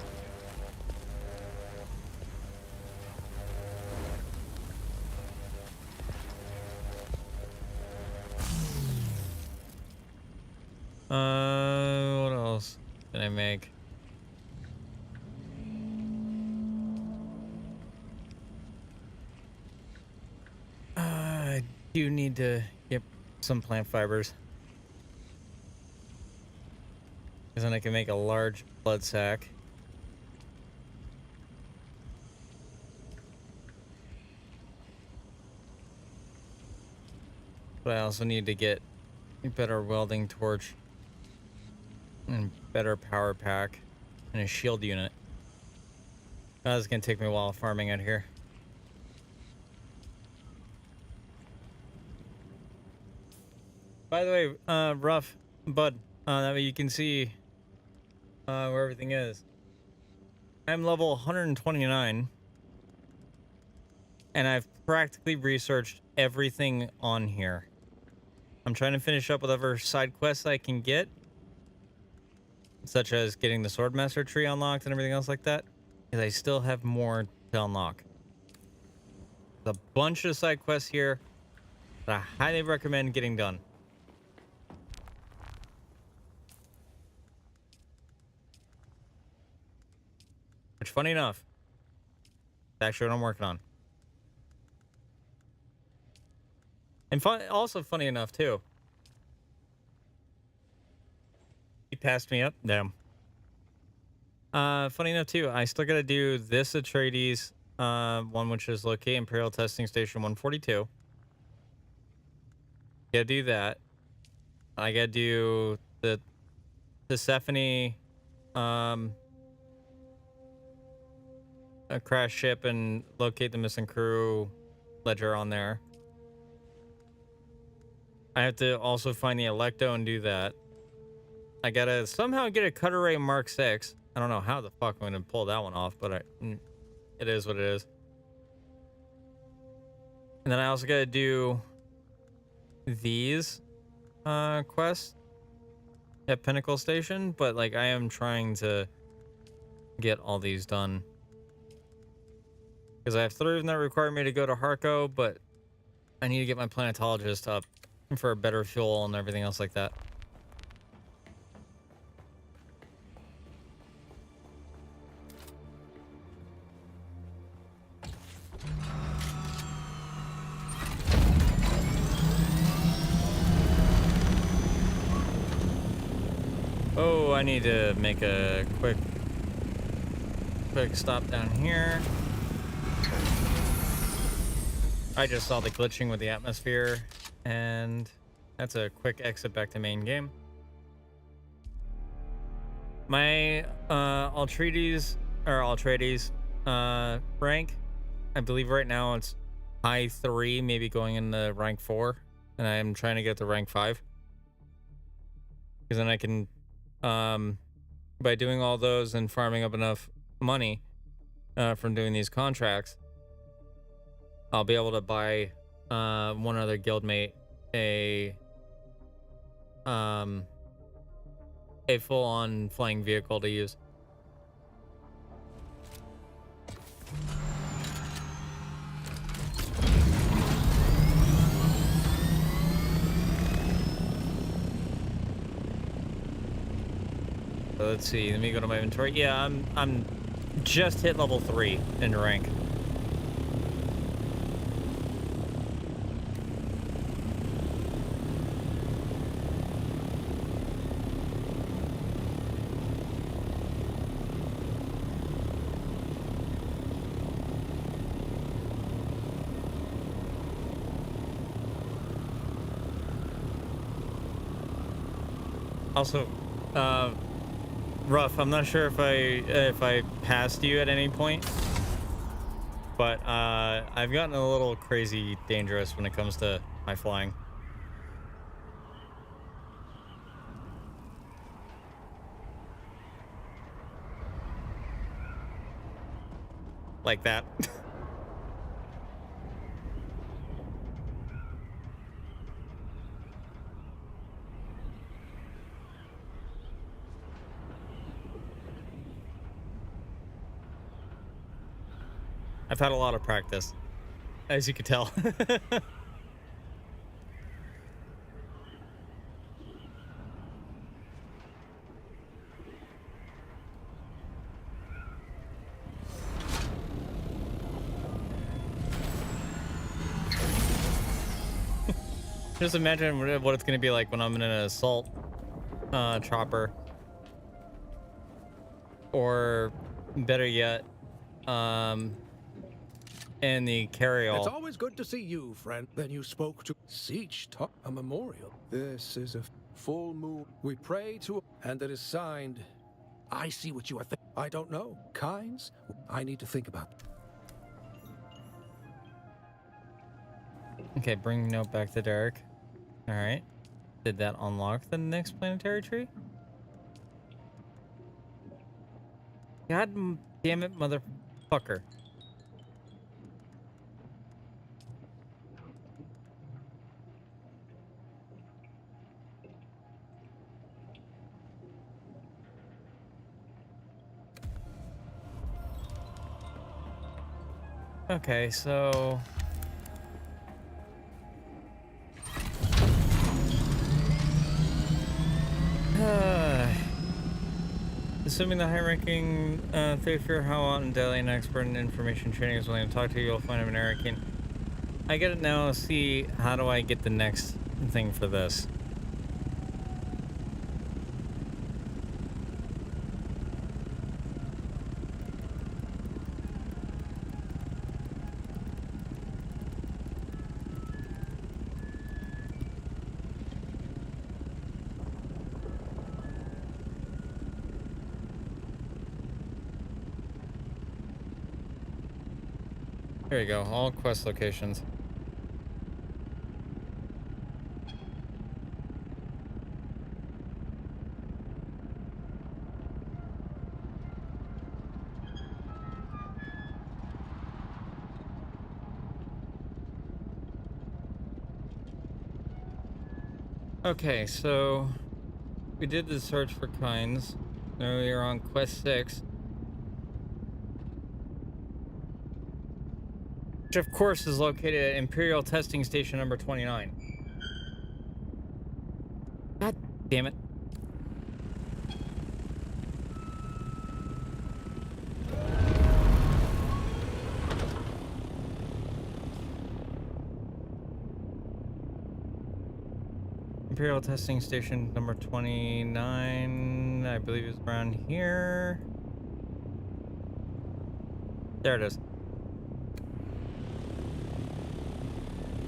What else can I make? I do need to get some plant fibers. Because then I can make a large blood sack. But I also need to get a better welding torch and better power pack and a shield unit. That's gonna take me a while farming out here. By the way, rough bud, that way you can see where everything is. I'm level 129 and I've practically researched everything on here. I'm trying to finish up whatever side quests I can get, such as getting the Swordmaster tree unlocked and everything else like that, because I still have more to unlock. There's a bunch of side quests here that I highly recommend getting done. Which, funny enough, is actually what I'm working on. And also funny enough, too, He passed me up. Damn. Funny enough too, I still gotta do this Atreides one, which is locate Imperial Testing Station 142. Gotta do that. I gotta do the Persephone a crash ship and locate the missing crew ledger on there. I have to also find the Electo and do that. I gotta somehow get a Cutter Ray Mark 6. I don't know how the fuck I'm gonna pull that one off, but it is what it is. And then I also gotta do these quests at Pinnacle Station, but like I am trying to get all these done. Because I have 3 of them that require me to go to Harco, but I need to get my planetologist up for a better fuel and everything else like that. Oh, I need to make a quick stop down here. I just saw the glitching with the atmosphere, and that's a quick exit back to main game. My Atreides rank, I believe right now it's high 3, maybe going into rank 4, and I am trying to get to rank 5. Because then I can, by doing all those and farming up enough money from doing these contracts, I'll be able to buy one other guildmate a full-on flying vehicle to use. So let's see. Let me go to my inventory. Yeah, I'm just hit level 3 in rank. Also, Ruff, I'm not sure if I passed you at any point, but I've gotten a little crazy dangerous when it comes to my flying. Like that. I've had a lot of practice, as you can tell. Just imagine what it's going to be like when I'm in an assault chopper. Or better yet, in the carryall. It's always good to see you, friend. Then you spoke to Siege, a memorial. This is a full moon. We pray to, and it is signed. I see what you are thinking. I don't know. Kinds? I need to think about. Okay, bring note back to Derek. All right. Did that unlock the next planetary tree? God damn it, motherfucker. Okay, so assuming the high-ranking Thayfir Hawat and Delian expert in information training is willing to talk to you, you'll find him an Arakin. I get it now. See, how do I get the next thing for this? Here we go. All quest locations. Okay, so we did the search for kinds. Now we are on quest 6. Which of course is located at Imperial Testing Station number 29. God damn it. Imperial Testing Station number 29, I believe is around here. There it is.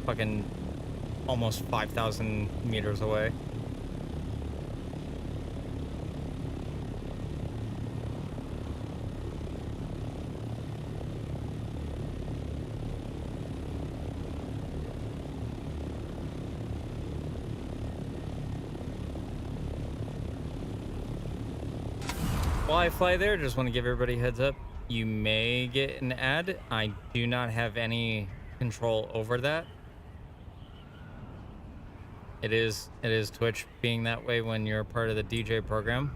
Fucking almost 5,000 meters away. While I fly there, just want to give everybody a heads up. You may get an ad. I do not have any control over that. It is Twitch being that way when you're part of the DJ program.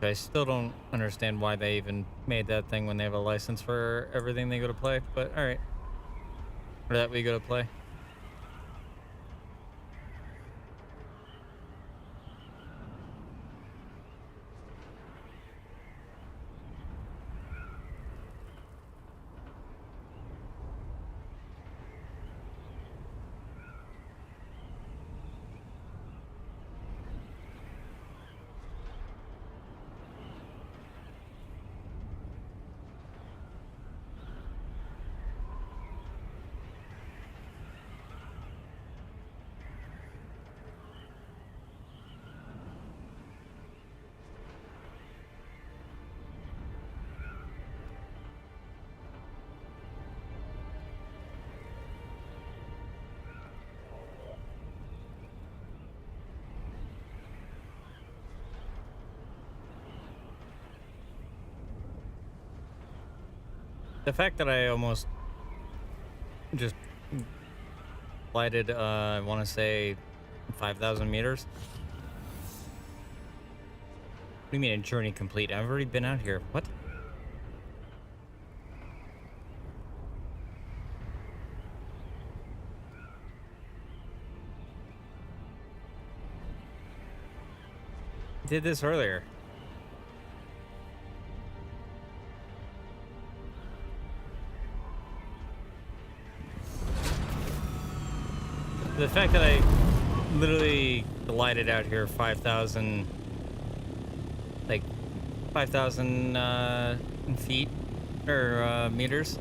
I still don't understand why they even made that thing when they have a license for everything they go to play, but alright. Or that we go to play. The fact that I almost just glided, I want to say 5,000 meters. What do you mean a journey complete? I've already been out here. What? I did this earlier. The fact that I literally glided out here 5,000, like 5,000 feet or meters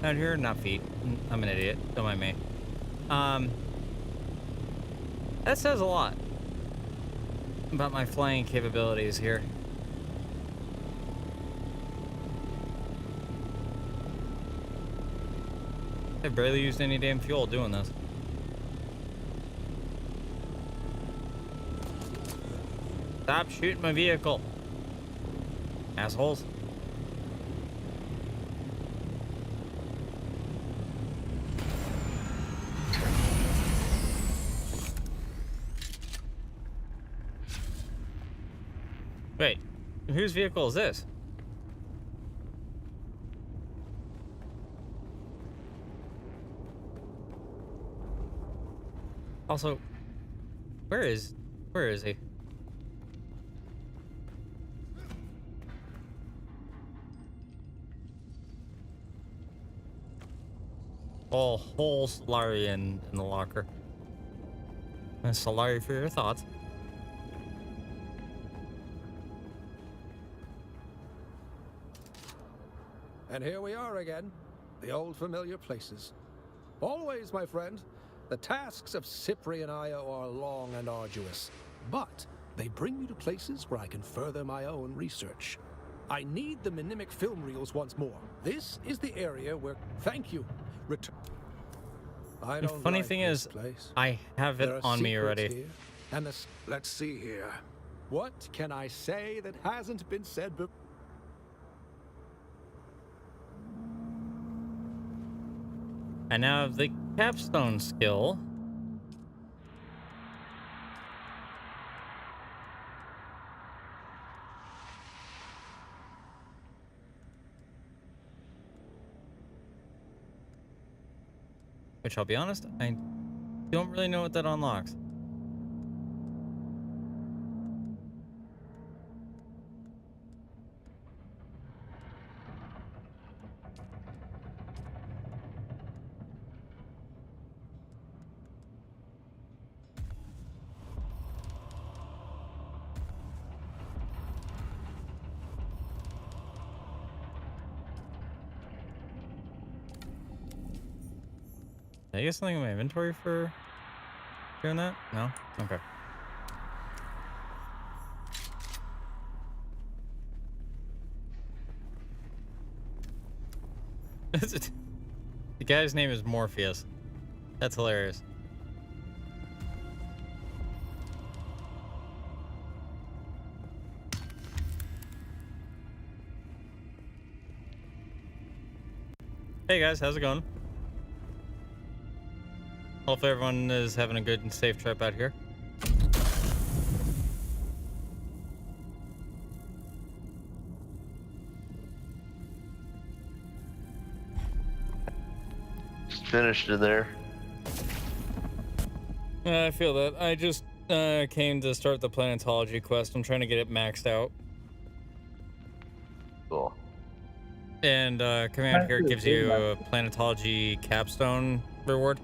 out here, not feet. I'm an idiot. Don't mind me. That says a lot about my flying capabilities here. I barely used any damn fuel doing this. Stop shooting my vehicle, assholes. Wait, whose vehicle is this? Also, where is he? Oh, whole Solari in the locker. And Solari for your thoughts. And here we are again. The old familiar places. Always, my friend. The tasks of Cyprian Io are long and arduous, but they bring me to places where I can further my own research. I need the mnemic film reels once more. This is the area where... Thank you. I The don't funny like thing this is, place. I have There it are on me secrets already. here, and let's see here. What can I say that hasn't been said before? I now have the capstone skill. Which, I'll be honest, I don't really know what that unlocks. Did I get something in my inventory for doing that? No? Okay. The guy's name is Morpheus. That's hilarious. Hey guys, how's it going? Hopefully everyone is having a good and safe trip out here. Just finished in there. I feel that. I just came to start the planetology quest. I'm trying to get it maxed out. Cool. And coming out here gives you a planetology capstone reward.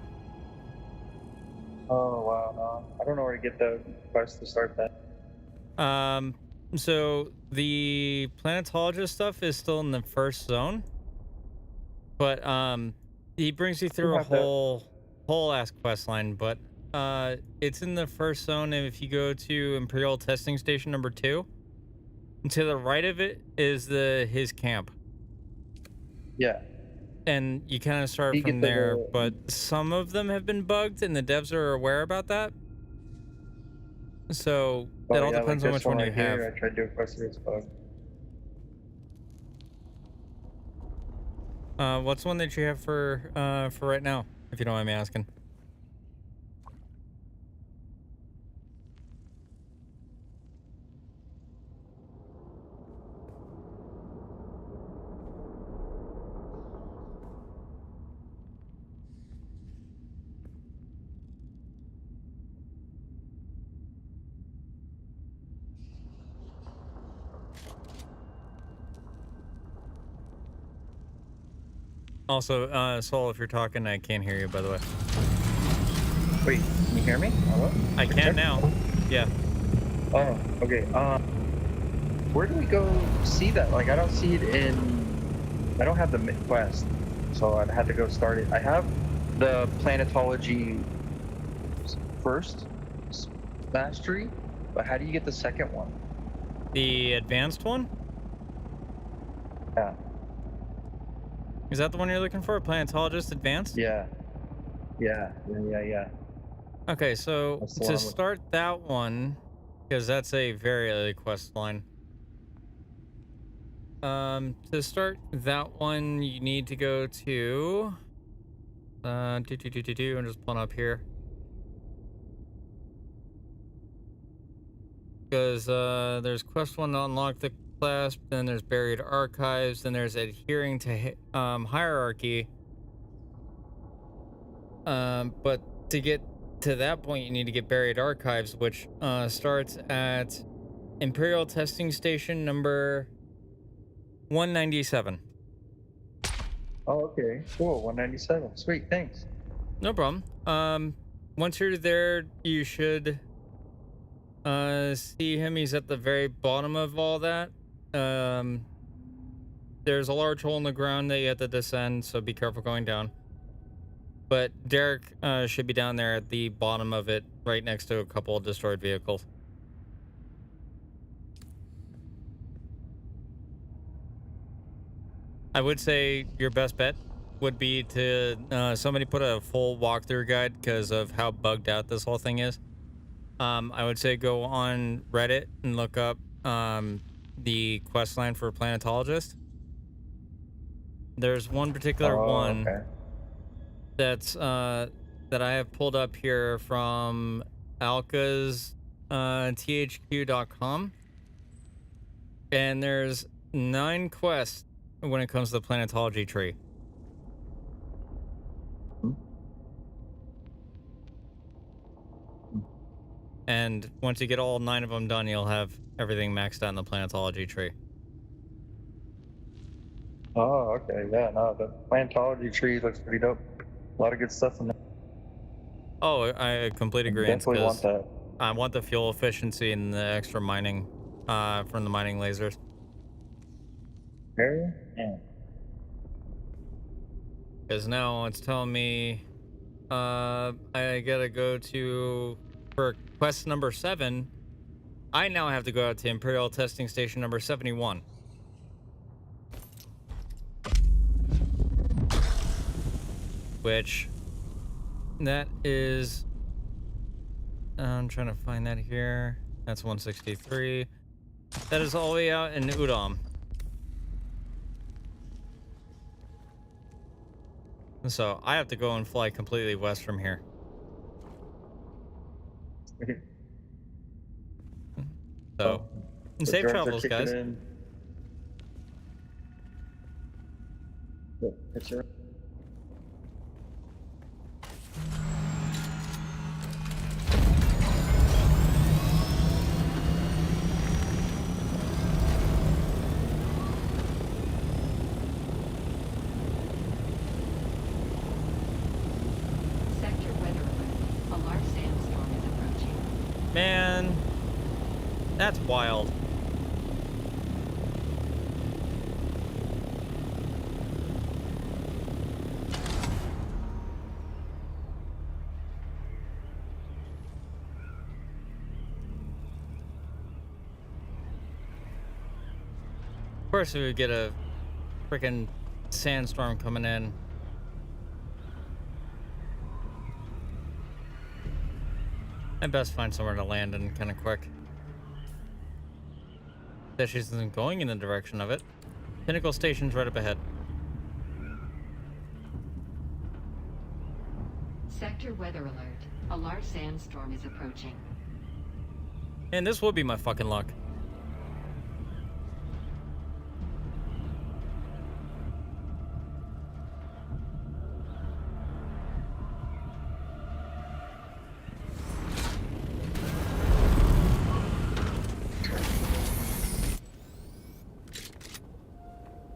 Oh wow, no. I don't know where to get the quest to start that. So the planetologist stuff is still in the first zone, but he brings you through a whole ass quest line. But it's in the first zone, and if you go to Imperial Testing Station number 2, and to the right of it is his camp. Yeah. And you kind of start from there, but some of them have been bugged, and the devs are aware about that. So it all depends on which one you have. I tried to do a quest and it's bugged. What's the one that you have for right now, if you don't mind me asking? Also, Soul, if you're talking, I can't hear you, by the way. Wait, can you hear me? Hello? I can now. Yeah. Oh, okay. Where do we go see that? Like, I don't see it I don't have the quest, so I'd have to go start it. I have the planetology first mastery, but how do you get the second one? The advanced one? Yeah. Is that the one you're looking for? Planetologist Advanced? Yeah. Yeah. Okay, so That's the to one start that one, because that's a very early quest line. To start that one, you need to go to I'm just pulling up here. Because there's quest 1 to unlock the clasp, then there's buried archives, then there's adhering to hierarchy. But to get to that point, you need to get buried archives, which starts at Imperial Testing Station number 197. Oh, okay. Cool. 197. Sweet. Thanks. No problem. Once you're there, you should see him. He's at the very bottom of all that. There's a large hole in the ground that you have to descend, so be careful going down. But Derek should be down there at the bottom of it, right next to a couple of destroyed vehicles. I would say your best bet would be to somebody put a full walkthrough guide because of how bugged out this whole thing is. I would say go on Reddit and look up the quest line for planetologist. There's one particular one okay. that's that I have pulled up here from Alka's thq.com, and there's 9 quests when it comes to the planetology tree. And once you get all 9 of them done, you'll have everything maxed out in the planetology tree. Oh, okay. Yeah, no, the planetology tree looks pretty dope. A lot of good stuff in there. Oh, I complete agreement. Definitely want that. I want the fuel efficiency and the extra mining from the mining lasers. Area? Yeah. Because now it's telling me I gotta go to, for quest number 7, I now have to go out to Imperial Testing Station number 71. Which, that is, I'm trying to find that here. That's 163. That is all the way out in Udom. So I have to go and fly completely west from here. So, The safe drones are travels, kicking guys. in. Yeah, it's your- Sector weather alert. A large sandstorm is approaching. Man, that's wild. Of course, we would get a freaking sandstorm coming in. I'd best find somewhere to land in kind of quick. That she isn't going in the direction of it. Pinnacle Station's right up ahead. Sector weather alert. A large sandstorm is approaching. And this would be my fucking luck.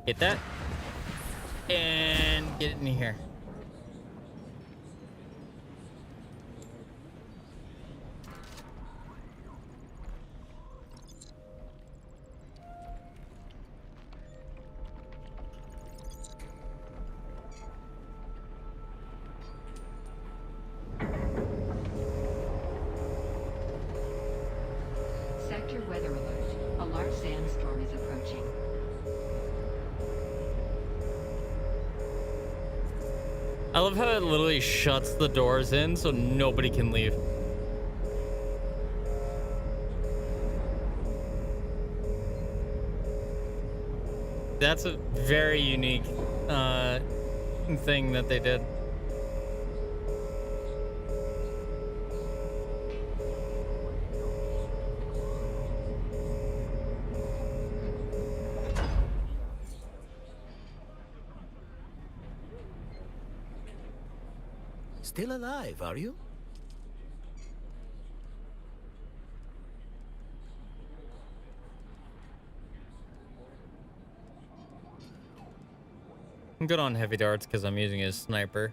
Get that. And get it in here. Sector weather alert. A large sandstorm is approaching. I love how it literally shuts the doors in so nobody can leave. That's a very unique thing that they did. Still alive, are you? I'm good on heavy darts because I'm using his sniper.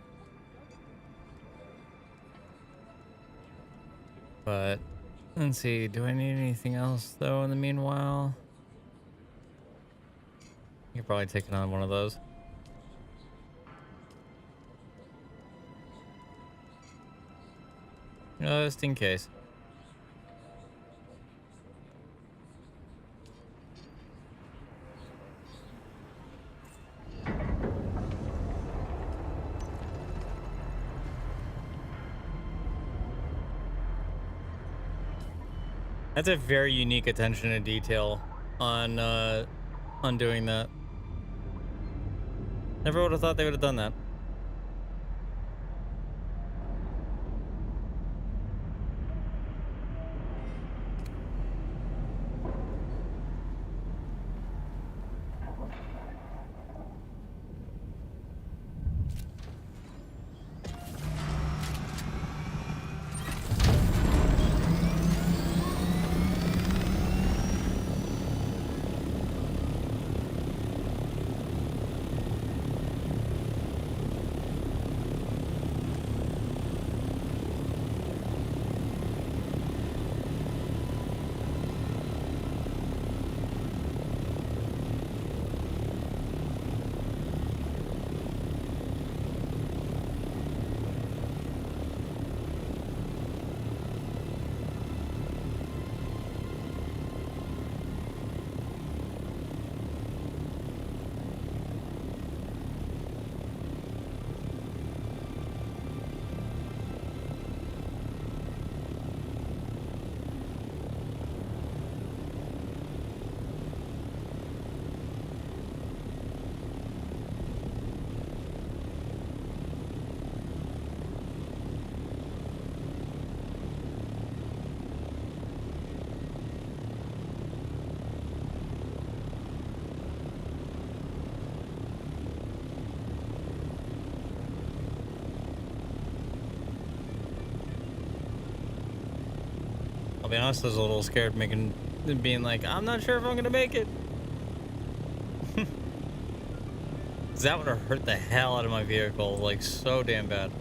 But let's see, do I need anything else though in the meanwhile? You could probably take it on one of those. Just in case. That's a very unique attention to detail on doing that. Never would have thought they would have done that. I'll be honest, I was a little scared being like, I'm not sure if I'm gonna make it. That would have hurt the hell out of my vehicle, like so damn bad.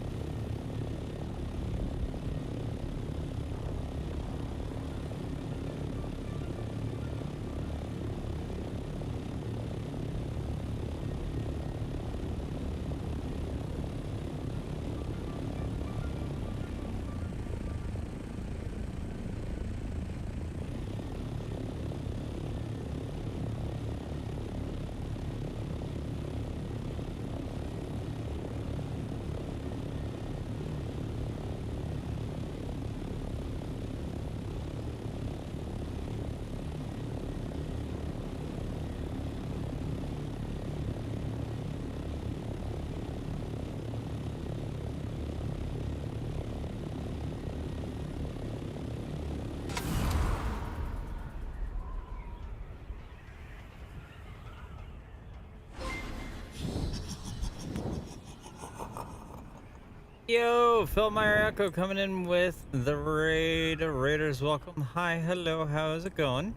Yo, Phil Meyer Echo coming in with the raid. Raiders, welcome. Hi, hello, how's it going?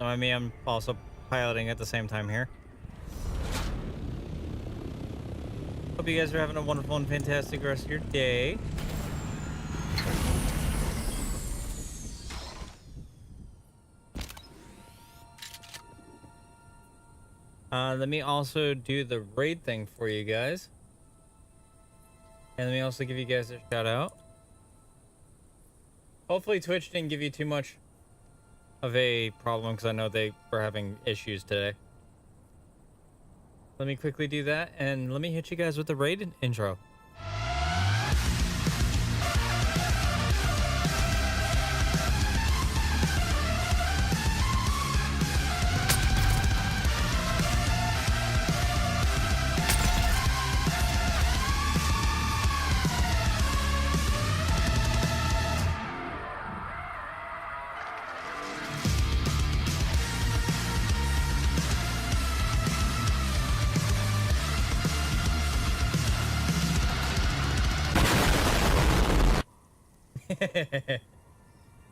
I mean, I'm also piloting at the same time here. Hope you guys are having a wonderful and fantastic rest of your day. Let me also do the raid thing for you guys. And let me also give you guys a shout out. Hopefully Twitch didn't give you too much of a problem because I know they were having issues today. Let me quickly do that and let me hit you guys with the raid intro.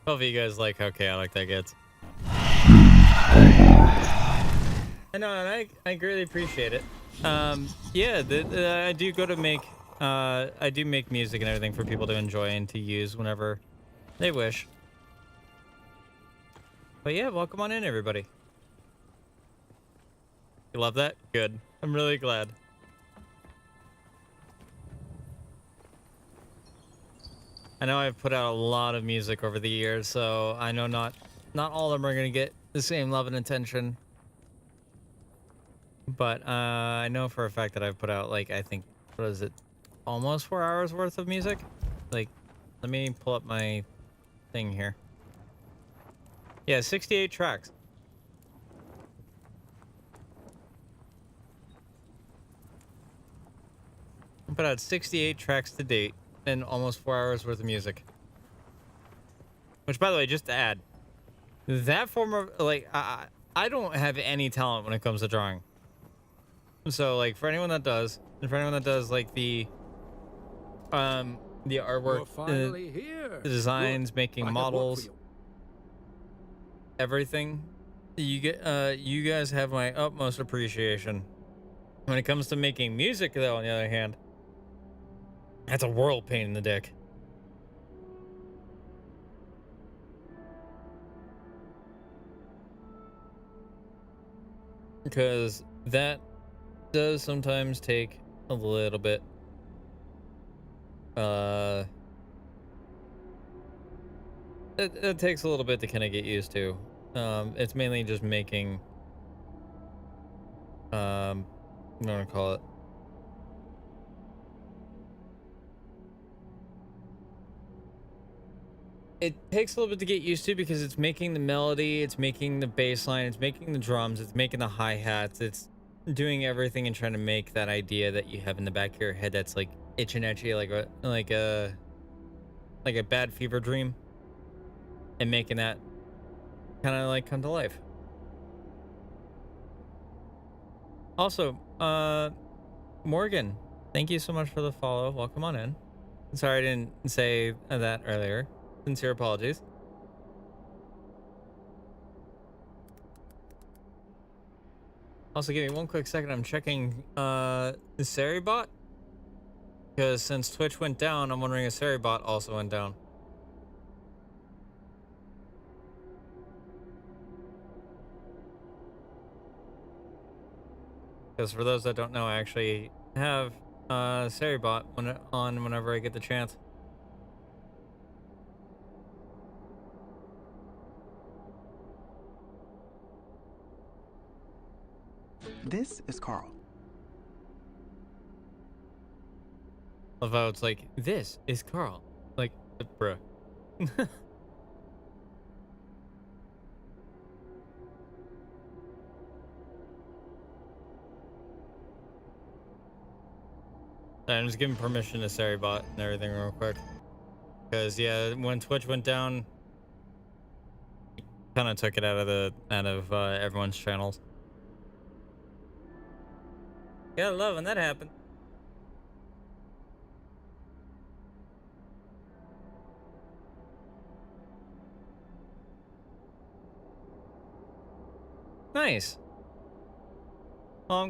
Hopefully you guys like how chaotic that gets. I know, and I greatly appreciate it. Yeah, I do go to make I do make music and everything for people to enjoy and to use whenever they wish. But yeah, welcome on in, everybody. You love that? Good. I'm really glad. I know I've put out a lot of music over the years, so I know not all of them are gonna get the same love and attention. But I know for a fact that I've put out, like, I think, what is it, almost 4 hours worth of music. Like, let me pull up my thing here. Yeah, 68 tracks. I put out 68 tracks to date and almost 4 hours worth of music. Which, by the way, just to add, that form of, like, I don't have any talent when it comes to drawing. So, like, for anyone that does, and for anyone that does, like, the artwork, the designs, making models, everything, you guys have my utmost appreciation. When it comes to making music, though, on the other hand, that's a world pain in the dick. Because that does sometimes take a little bit. It takes a little bit to kind of get used to. It's mainly just making, what do I want to call it? It takes a little bit to get used to because it's making the melody, it's making the bass line, it's making the drums, it's making the hi-hats, it's doing everything and trying to make that idea that you have in the back of your head that's like itching etchy, like a bad fever dream, and making that kind of like come to life. Also, Morgan, thank you so much for the follow. Welcome on in. Sorry I didn't say that earlier. Sincere apologies. Also, give me one quick second. I'm checking the Seribot, because since Twitch went down, I'm wondering if Seribot also went down. Because for those that don't know, I actually have Seribot on whenever I get the chance. This is Carl. Love how it's like, this is Carl. Like, bruh. I'm just giving permission to Seribot and everything real quick. Because, yeah, when Twitch went down, kind of took it out of everyone's channels. Gotta love when that happened. Nice. Well, I'm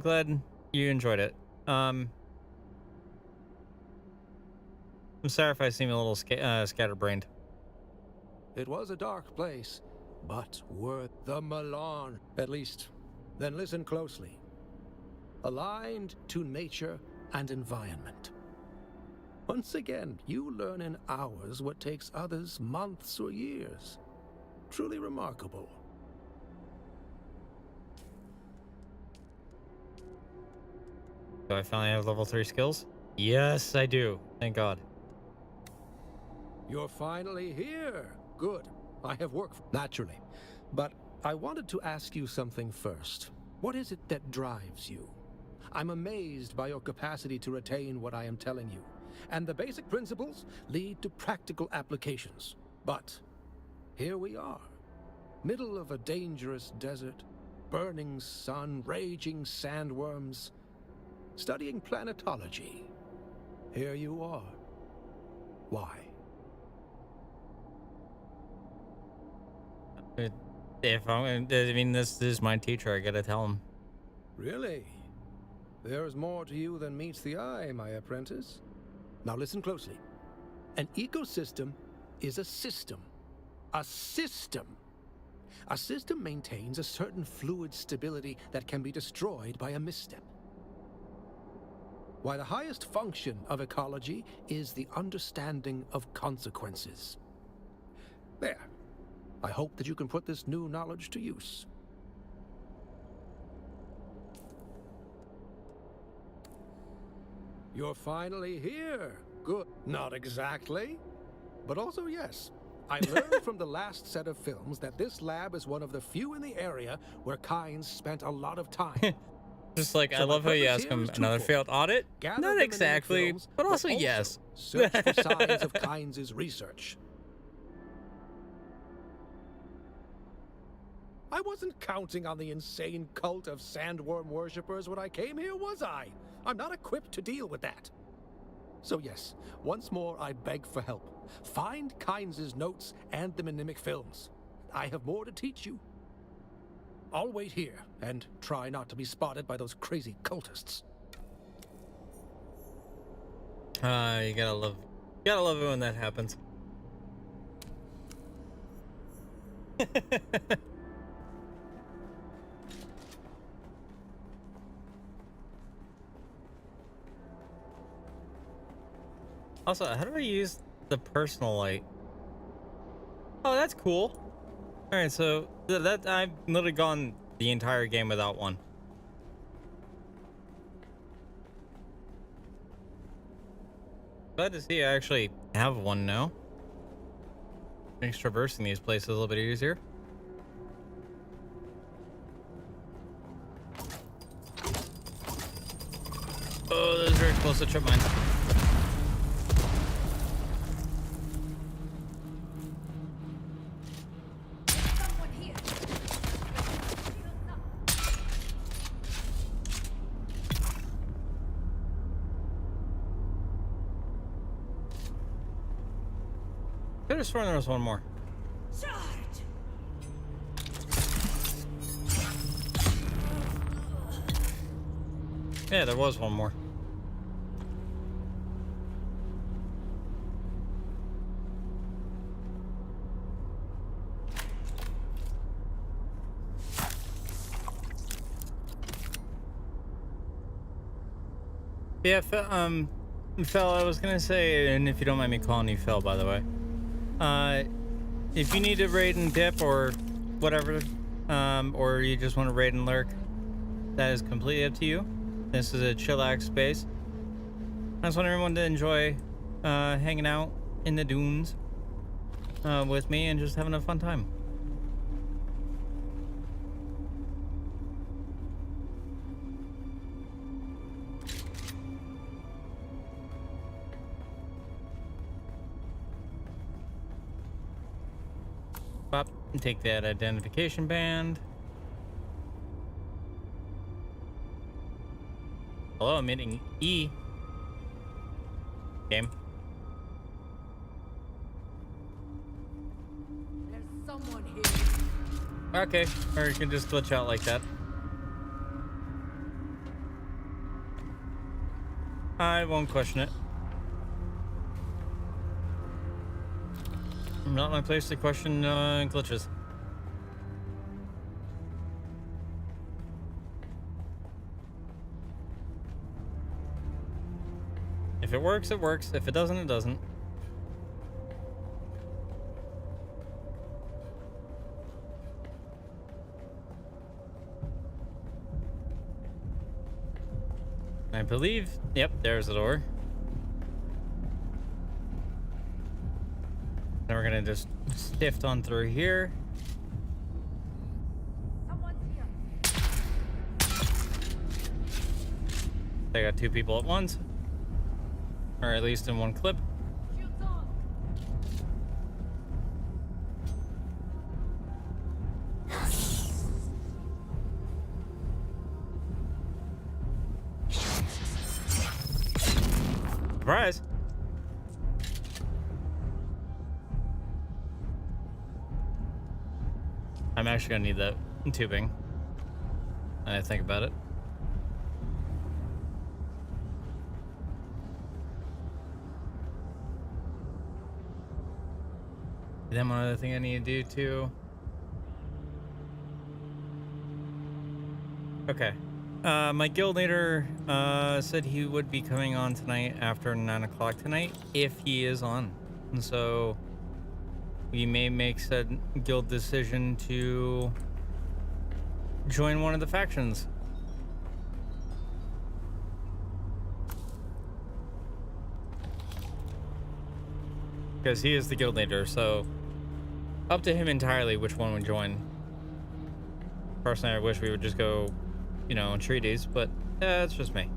glad you enjoyed it. I'm sorry if I seem a little scatterbrained. It was a dark place, but worth the Milan. At least, then listen closely. Aligned to nature and environment. Once again, you learn in hours what takes others months or years. Truly remarkable. Do I finally have level 3 skills? Yes, I do. Thank God. You're finally here. Good. I have worked naturally. But I wanted to ask you something first. What is it that drives you? I'm amazed by your capacity to retain what I am telling you. And the basic principles lead to practical applications. But here we are. Middle of a dangerous desert. Burning sun, raging sandworms. Studying planetology. Here you are. Why? This is my teacher. I gotta tell him. Really? There's more to you than meets the eye, my apprentice. Now listen closely. An ecosystem is a system. A system. A system maintains a certain fluid stability that can be destroyed by a misstep. Why, the highest function of ecology is the understanding of consequences. There. I hope that you can put this new knowledge to use. You're finally here. Good. Not exactly. But also, yes. I learned from the last set of films that this lab is one of the few in the area where Kynes spent a lot of time. Just like, So I my love how you purpose ask here him is another twofold. failed audit. Gather Not them in exactly, films, but also yes. Search for signs of Kynes' research. I wasn't counting on the insane cult of Sandworm worshippers when I came here, was I? I'm not equipped to deal with that. So yes, once more I beg for help. Find Kynes' notes and the mnemic films. I have more to teach you. I'll wait here and try not to be spotted by those crazy cultists. You gotta love it when that happens. Also, how do I use the personal light? Oh, that's cool. All right, so that I've literally gone the entire game without one. Glad to see I actually have one now. Makes traversing these places a little bit easier. Oh, that was very close to trip mine. I could have sworn there was one more. Yeah, there was one more. Yeah, Fel, I was gonna say, and if you don't mind me calling you Fel, by the way, if you need to raid and dip or whatever, or you just want to raid and lurk, that is completely up to you. This is a chillax space. I just want everyone to enjoy hanging out in the dunes with me and just having a fun time. Pop and take that identification band. Hello, I'm hitting E. Game. There's someone here. Okay, or you can just glitch out like that. I won't question it. Not my place to question glitches. If it works, it works. If it doesn't, it doesn't. I believe, yep, there's the door. Then we're gonna just stift on through here. Someone's here. I got two people at once. Or at least in one clip. Shields on. Surprise! I'm actually gonna need that tubing. And I think about it. Then one other thing I need to do too. Okay. My guild leader said he would be coming on tonight after 9 o'clock tonight, if he is on. And so we may make said guild decision to join one of the factions. Because he is the guild leader, so up to him entirely which one would join. Personally, I wish we would just go, you know, on treaties, but it's just me.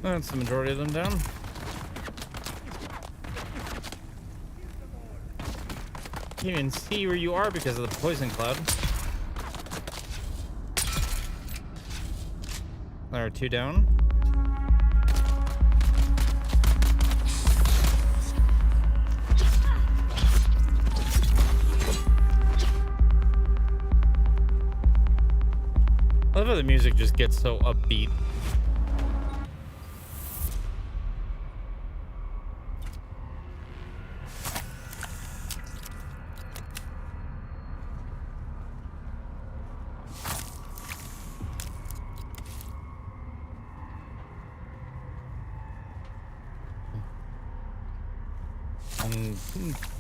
That's the majority of them down. Can't even see where you are because of the poison cloud. There are 2 down. I love how the music just gets so upbeat.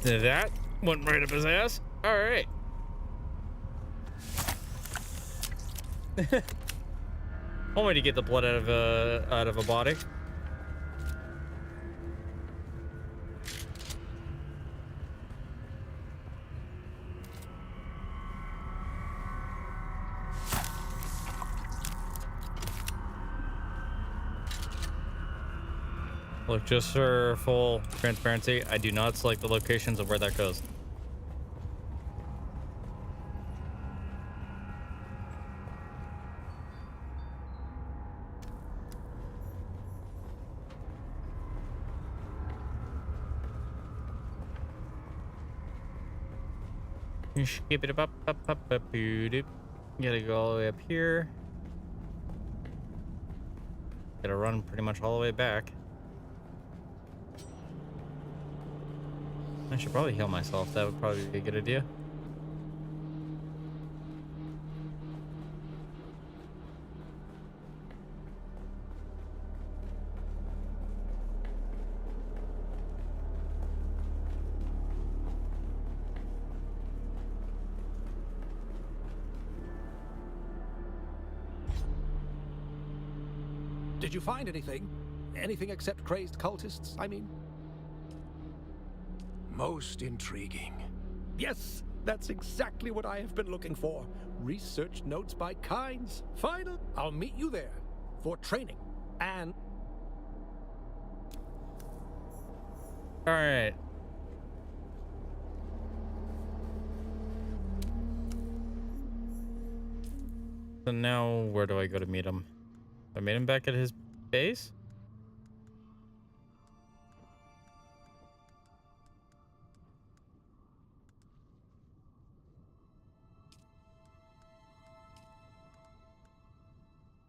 And that went right up his ass. All right. Only to get the blood out of a body. Look, just for full transparency, I do not select the locations of where that goes. Skip it up. Gotta go all the way up here. Gotta run pretty much all the way back. I should probably heal myself. That would probably be a good idea. Did you find anything? Anything except crazed cultists, I mean? Most intriguing. Yes, that's exactly what I have been looking for. Research notes by Kynes. Final. I'll meet you there for training and... All right. So now where do I go to meet him? I meet him back at his base?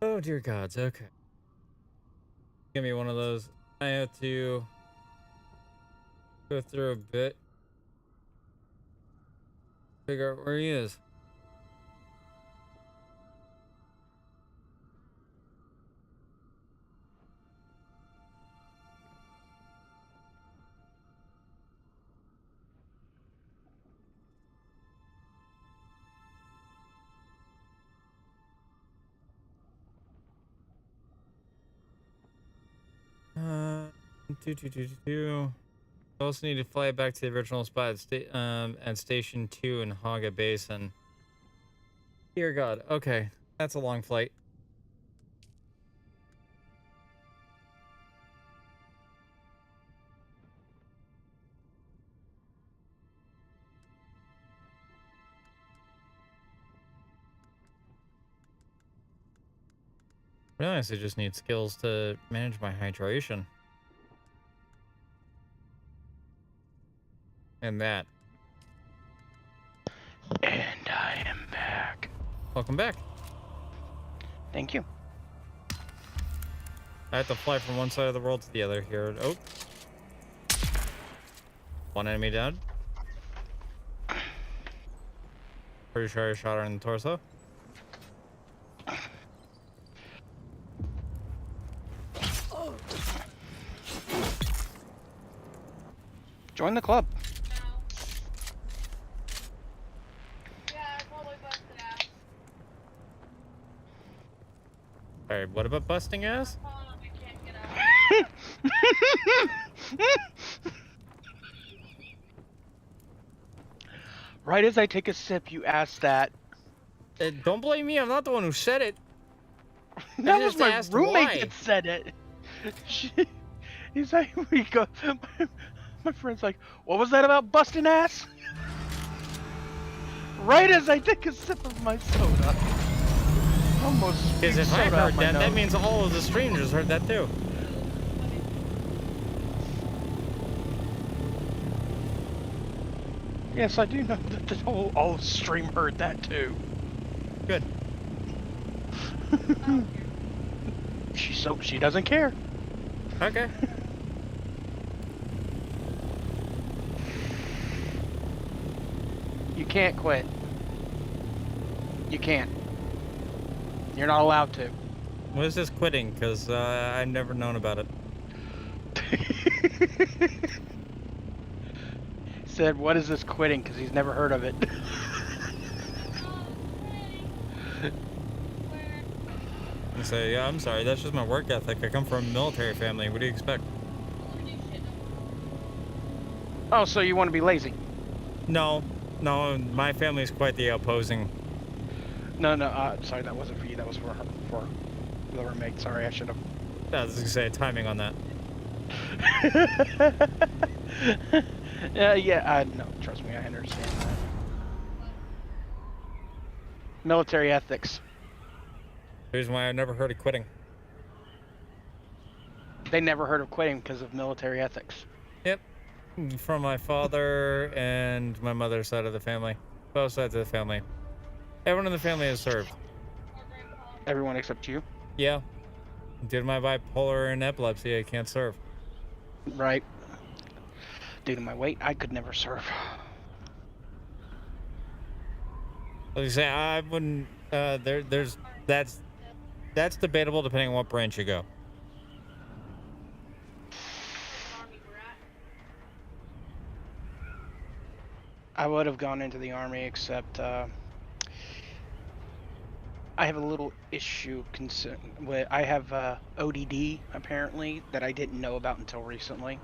Oh dear gods, okay. Give me one of those. I have to go through a bit. Figure out where he is. I also need to fly back to the original spot at Station 2 in Haga Basin. Dear God. Okay. That's a long flight. I honestly just need skills to manage my hydration. And that. And I am back. Welcome back. Thank you. I have to fly from one side of the world to the other here. Oh. One enemy down. Pretty sure I shot her in the torso. Join the club. Alright, what about busting ass? Right as I take a sip, you ask that. Don't blame me, I'm not the one who said it. That I was just my asked roommate why. that said it. He's like, we go. My friend's like, what was that about busting ass? Right as I take a sip of my soda. Almost. Because if I heard that, that means all of the strangers heard that too. Yes, I do know that the whole stream heard that too. Good. She doesn't care. Okay. You can't quit. You can't. You're not allowed to. What is this quitting? Because I've never known about it. Said, what is this quitting? Because he's never heard of it. I say, yeah, I'm sorry, that's just my work ethic. I come from a military family. What do you expect? Oh, so you want to be lazy? No, my family is quite the opposing. No, sorry, that wasn't for you. That was for her, for the roommate. Sorry, I should have. I was gonna say timing on that. No, trust me, I understand that. Military ethics. The reason why I never heard of quitting. They never heard of quitting because of military ethics. Yep. From my father and my mother's side of the family. Both sides of the family. Everyone in the family has served. Everyone except you? Yeah. Due to my bipolar and epilepsy, I can't serve. Right. Due to my weight, I could never serve. Like I say, I wouldn't. That's debatable depending on what branch you go. I would have gone into the army, except I have a little issue with. I have ODD apparently that I didn't know about until recently.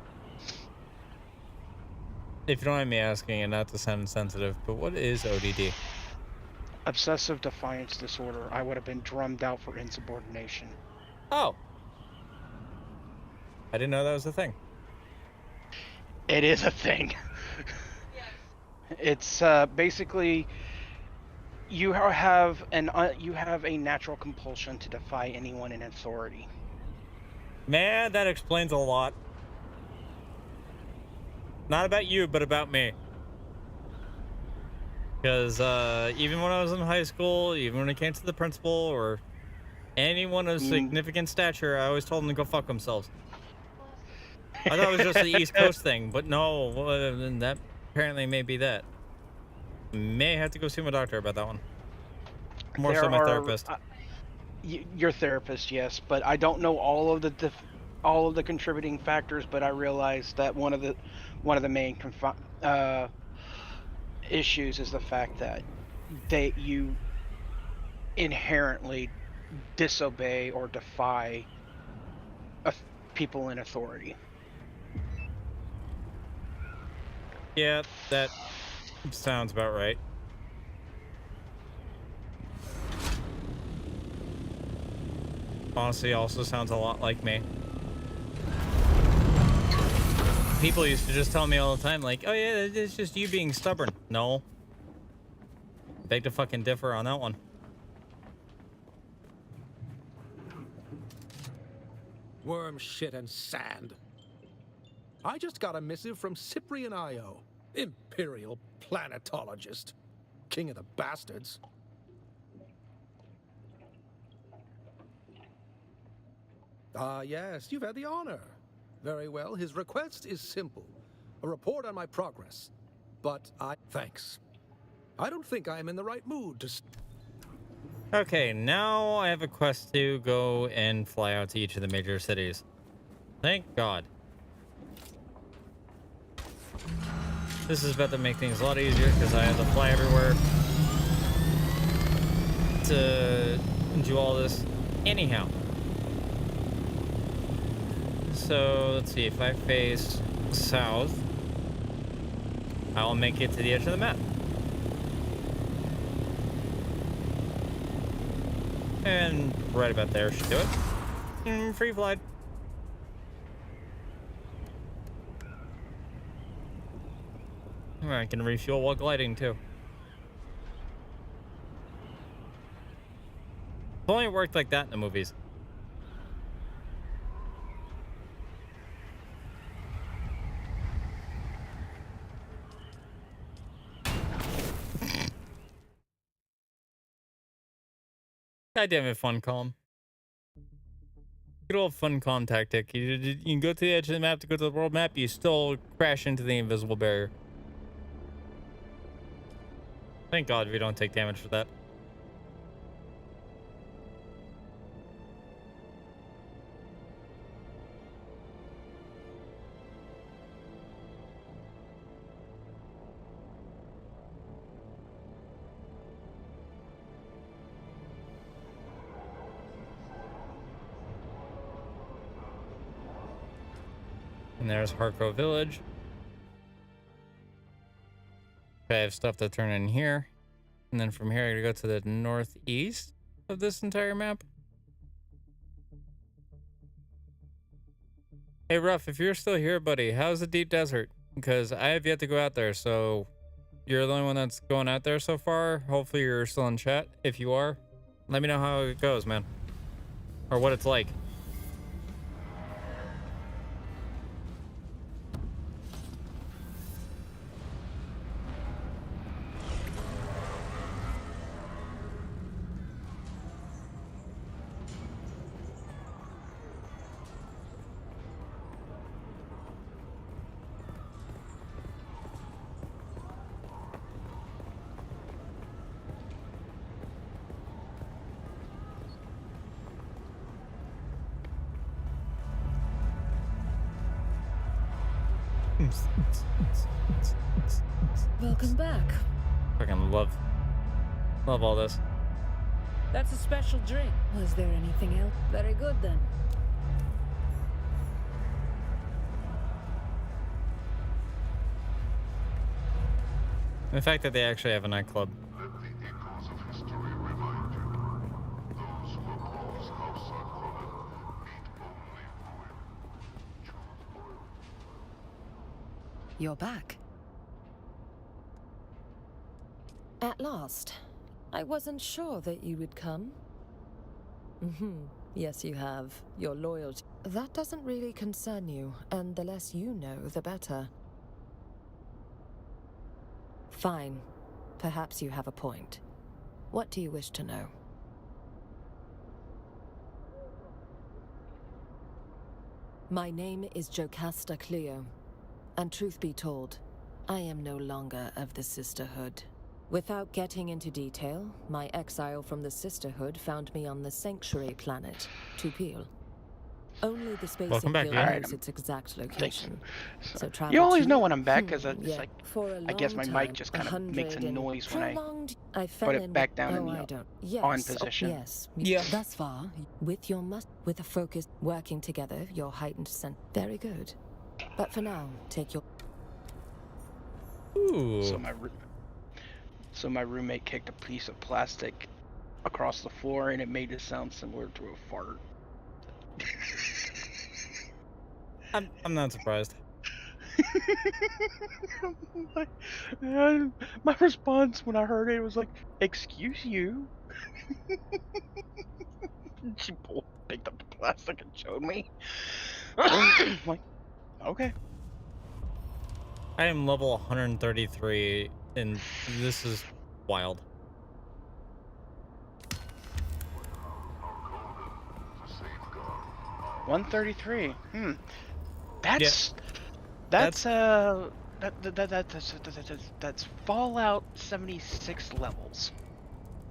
If you don't mind me asking, and not to sound insensitive, but what is ODD? Obsessive defiance disorder. I would have been drummed out for insubordination. Oh. I didn't know that was a thing. It is a thing. It's basically you have a natural compulsion to defy anyone in authority. Man, that explains a lot. Not about you, but about me. Because even when I was in high school, even when it came to the principal or anyone of significant stature, I always told them to go fuck themselves. I thought it was just the East Coast thing, but no, that apparently may be that. May have to go see my doctor about that one. More so my therapist. Your therapist, yes, but I don't know all of the contributing factors. But I realized that one of the main issues is the fact that you inherently disobey or defy people in authority. Yeah, that sounds about right. Honestly, also sounds a lot like me. People used to just tell me all the time, like, oh yeah, it's just you being stubborn. No. Beg to fucking differ on that one. Worm shit and sand. I just got a missive from Cyprian IO. Imperial planetologist. King of the bastards. Ah, yes, you've had the honor. Very well, his request is simple. A report on my progress. But thanks. I don't think I am in the right mood to... Okay, now I have a quest to go and fly out to each of the major cities. Thank God. This is about to make things a lot easier because I have to fly everywhere to do all this. Anyhow. So, let's see. If I face south, I'll make it to the edge of the map. And right about there should do it. Free flight. I can refuel while gliding too. It's only worked like that in the movies. God damn it, Funcom. Good old Funcom tactic. You can go to the edge of the map to go to the world map, you still crash into the invisible barrier. Thank God we don't take damage for that. And there's Harco Village. I have stuff to turn in here. And then from here, I gotta go to the northeast of this entire map. Hey, Ruff, if you're still here, buddy, how's the deep desert? Because I have yet to go out there, so you're the only one that's going out there so far. Hopefully you're still in chat. If you are, let me know how it goes, man. Or what it's like. Welcome back. Fucking love all this. That's a special drink. Was there anything else? Very good then. The fact that they actually have a nightclub. You're back. At last. I wasn't sure that you would come. Yes, you have. Your loyalty. That doesn't really concern you, and the less you know, the better. Fine. Perhaps you have a point. What do you wish to know? My name is Jocasta Cleo, and truth be told, I am no longer of the Sisterhood. Without getting into detail, my exile from the Sisterhood found me on the Sanctuary planet, Tupil. Only the Space Welcome back, Imperium yeah. knows its exact location. So, So travel you always to- know when I'm back because it's yeah. like For a I guess my long mic time, just kind of makes a 100 and noise when I prolonged- I fell put in it back with- down in oh, the I don't. Yes. on position. Yes. Yeah. Thus far, with your with a focus, working together, your heightened sense. Very good. But for now, take your. Ooh. So my roommate kicked a piece of plastic across the floor and it made it sound similar to a fart. I'm not surprised. My response when I heard it was like, "Excuse you." She picked up the plastic and showed me. Like, okay. I am level 133, and this is wild. $133. That's that's Fallout 76 levels.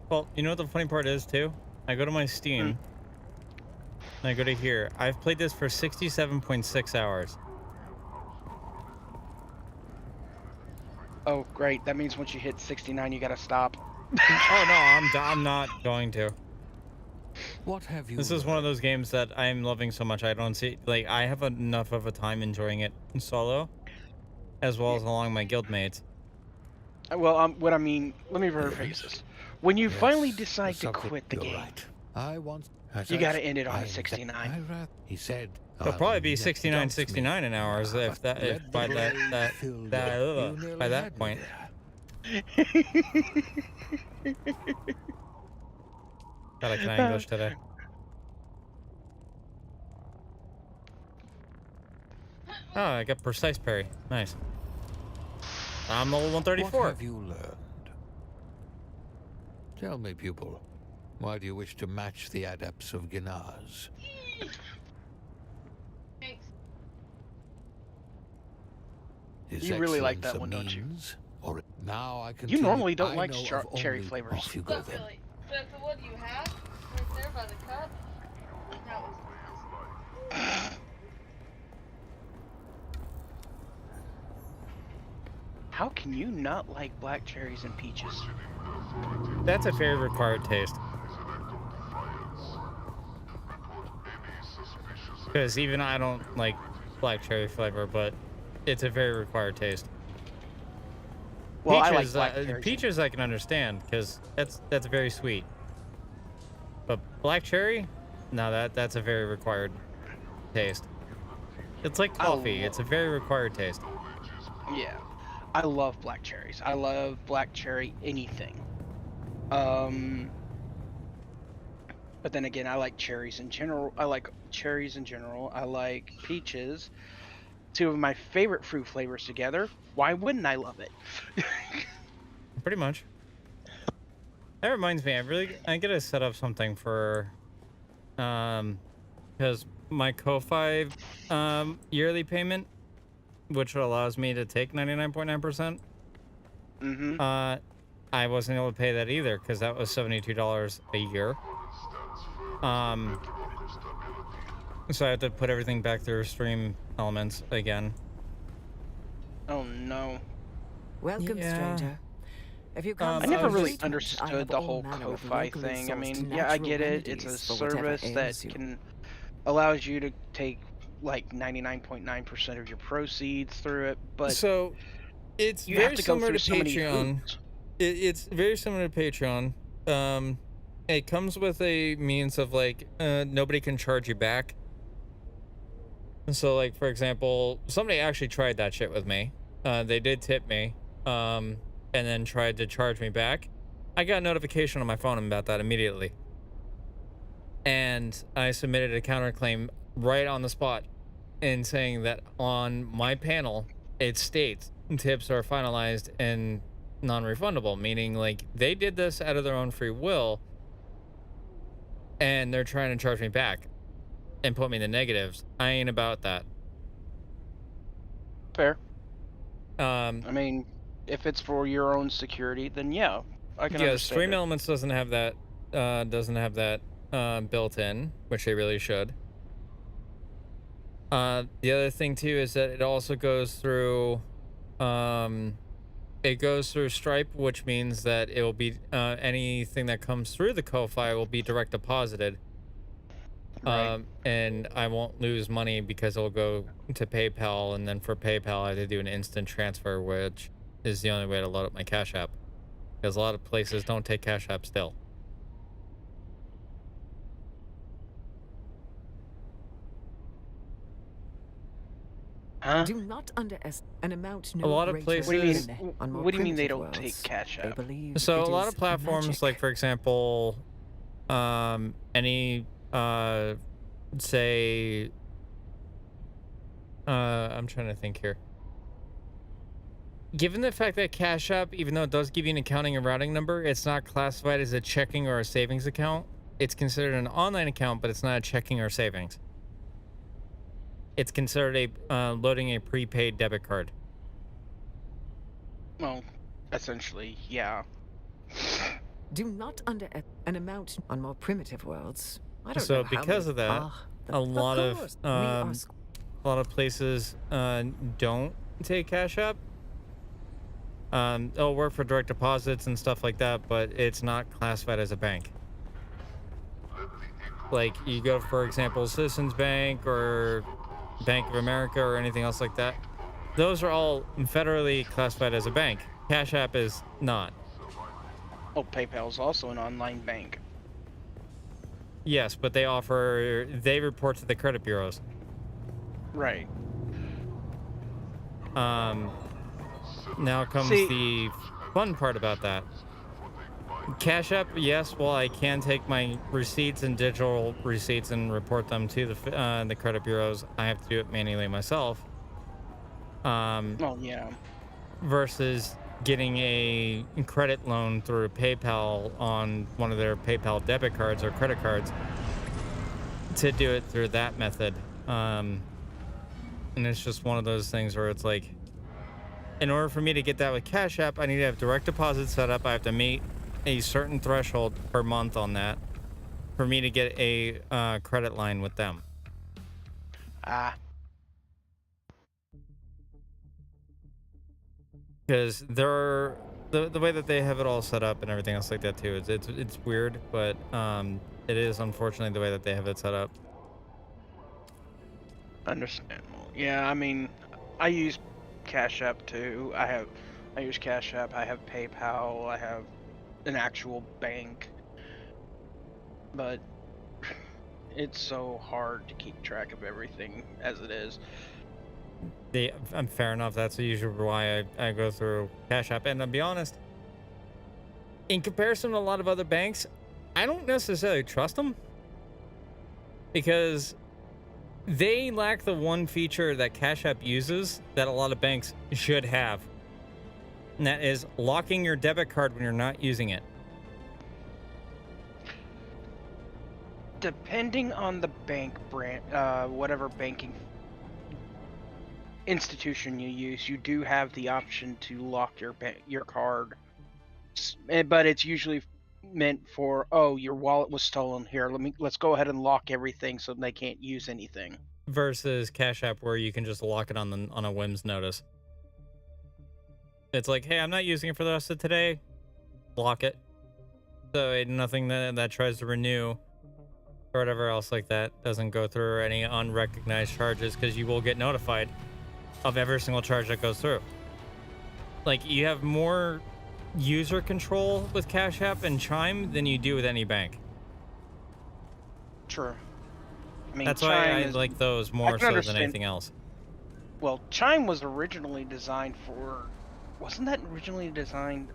Well, you know what the funny part is too? I go to my Steam, and I go to here. I've played this for 67.6 hours. Oh, great. That means once you hit 69, you gotta stop. Oh no, I'm not going to. What have you? This is one of those games that I'm loving so much. I don't see, like, I have enough of a time enjoying it solo, as well as along my guildmates. Well, what I mean, let me rephrase this. When you finally decide to subject, quit the you're game, right. I want. you gotta end it on a 69. He said. It'll probably be 69 in hours if by that point. God, I can English today. Oh, I got precise parry. Nice. I'm level 134. What have you learned? Tell me, pupil. Why do you wish to match the adepts of Ginaz? You really like that one, don't you? Or now I can. You normally don't like cherry flavors. Off you go then. But what do you have? Right there by the cup? That was nice. How can you not like black cherries and peaches? That's a very required taste. Because even I don't like black cherry flavor, but it's a very required taste. Well, Peaches, I like black cherries. Peaches I can understand because that's very sweet. But black cherry, no, that's a very required taste. It's like coffee. It's a very required taste. Yeah, I love black cherries. I love black cherry anything. But then again, I like cherries in general. I like peaches. Two of my favorite fruit flavors together. Why wouldn't I love it? Pretty much. That reminds me, I gotta set up something for, because my kofi yearly payment, which allows me to take 99.9%. I wasn't able to pay that either because that was $72 a year. So I have to put everything back through Stream Elements again. Oh no. Welcome, stranger. If you come I never really understood the whole kofi thing. I mean, yeah, I get it. It's a service that allows you to take like 99.9% of your proceeds through it, but so it's very similar to Patreon. It's very similar to Patreon. It comes with a means of like nobody can charge you back. So like, for example, somebody actually tried that shit with me. They did tip me, and then tried to charge me back. I got a notification on my phone about that immediately. And I submitted a counterclaim right on the spot in saying that on my panel, it states tips are finalized and non-refundable, meaning like they did this out of their own free will and they're trying to charge me back and put me in the negatives. I ain't about that. Fair. I mean, if it's for your own security, then yeah, I can understand. Stream Elements doesn't have that built in, which they really should. The other thing too is that it also goes through Stripe, which means that it will be anything that comes through the Ko-Fi will be direct deposited. Right. And I won't lose money because it'll go to PayPal, and then for PayPal I have to do an instant transfer, which is the only way to load up my Cash App, because a lot of places don't take Cash App still. Huh? Do not underestimate an amount. A lot of places. What do you mean they don't take Cash App? So a lot of platforms, like for example, any say, I'm trying to think here. Given the fact that Cash App, even though it does give you an accounting and routing number, it's not classified as a checking or a savings account. It's considered an online account, but it's not a checking or savings. It's considered a loading a prepaid debit card. Well, essentially, yeah. Do not underestimate an amount on more primitive worlds. I don't So know how because many- of that, a lot of course, we are a lot of places don't take Cash App. It'll work for direct deposits and stuff like that, but it's not classified as a bank. Like you go, for example, Citizens Bank or Bank of America or anything else like that. Those are all federally classified as a bank. Cash App is not. Oh, PayPal is also an online bank. Yes, but they report to the credit bureaus. Right. Now comes the fun part about that. Cash App, yes, well, I can take my receipts and digital receipts and report them to the credit bureaus. I have to do it manually myself. Oh, yeah. Versus getting a credit loan through PayPal on one of their PayPal debit cards or credit cards to do it through that method. And it's just one of those things where it's like, in order for me to get that with Cash App, I need to have direct deposit set up. I have to meet a certain threshold per month on that for me to get a credit line with them. Because the way that they have it all set up and everything else like that too, it's weird, but it is unfortunately the way that they have it set up. Understandable. Yeah, I mean, I use Cash App too. I use Cash App. I have PayPal. I have an actual bank. But it's so hard to keep track of everything as it is. I'm fair enough. That's usually why I go through Cash App. And to be honest, in comparison to a lot of other banks, I don't necessarily trust them because they lack the one feature that Cash App uses that a lot of banks should have. And that is locking your debit card when you're not using it. Depending on the bank brand, whatever banking institution you use, you do have the option to lock your card, but it's usually meant for, oh, your wallet was stolen, here, let's go ahead and lock everything so they can't use anything. Versus Cash App, where you can just lock it on a whim's notice. It's like, hey, I'm not using it for the rest of today, lock it. So nothing that tries to renew or whatever else like that doesn't go through any unrecognized charges, because you will get notified of every single charge that goes through. Like, you have more user control with Cash App and Chime than you do with any bank. True. I mean, that's why I like those more so than anything else. Well, Chime was originally designed for... Wasn't that originally designed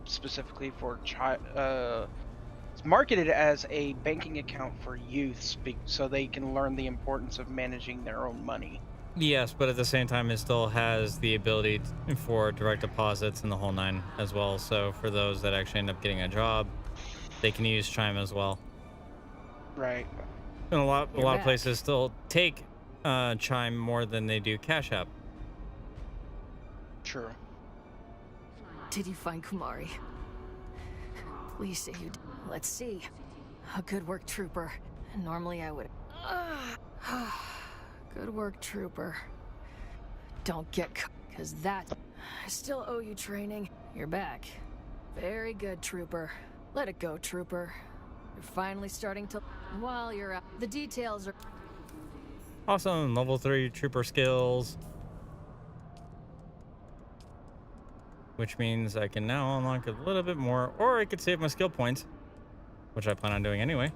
specifically for... It's marketed as a banking account for youths so they can learn the importance of managing their own money. Yes, but at the same time, it still has the ability for direct deposits and the whole nine as well. So for those that actually end up getting a job, they can use Chime as well. Right. And a lot of places still take Chime more than they do Cash App. True. Did you find Kumari? Please say you did. Let's see. A good work, Trooper. Normally I would... Good work, Trooper. Don't get caught, because that... I still owe you training. You're back. Very good, Trooper. Let it go, Trooper. You're finally starting to... While you're out, the details are... Awesome. Level 3 Trooper skills. Which means I can now unlock a little bit more, or I could save my skill points, which I plan on doing anyway.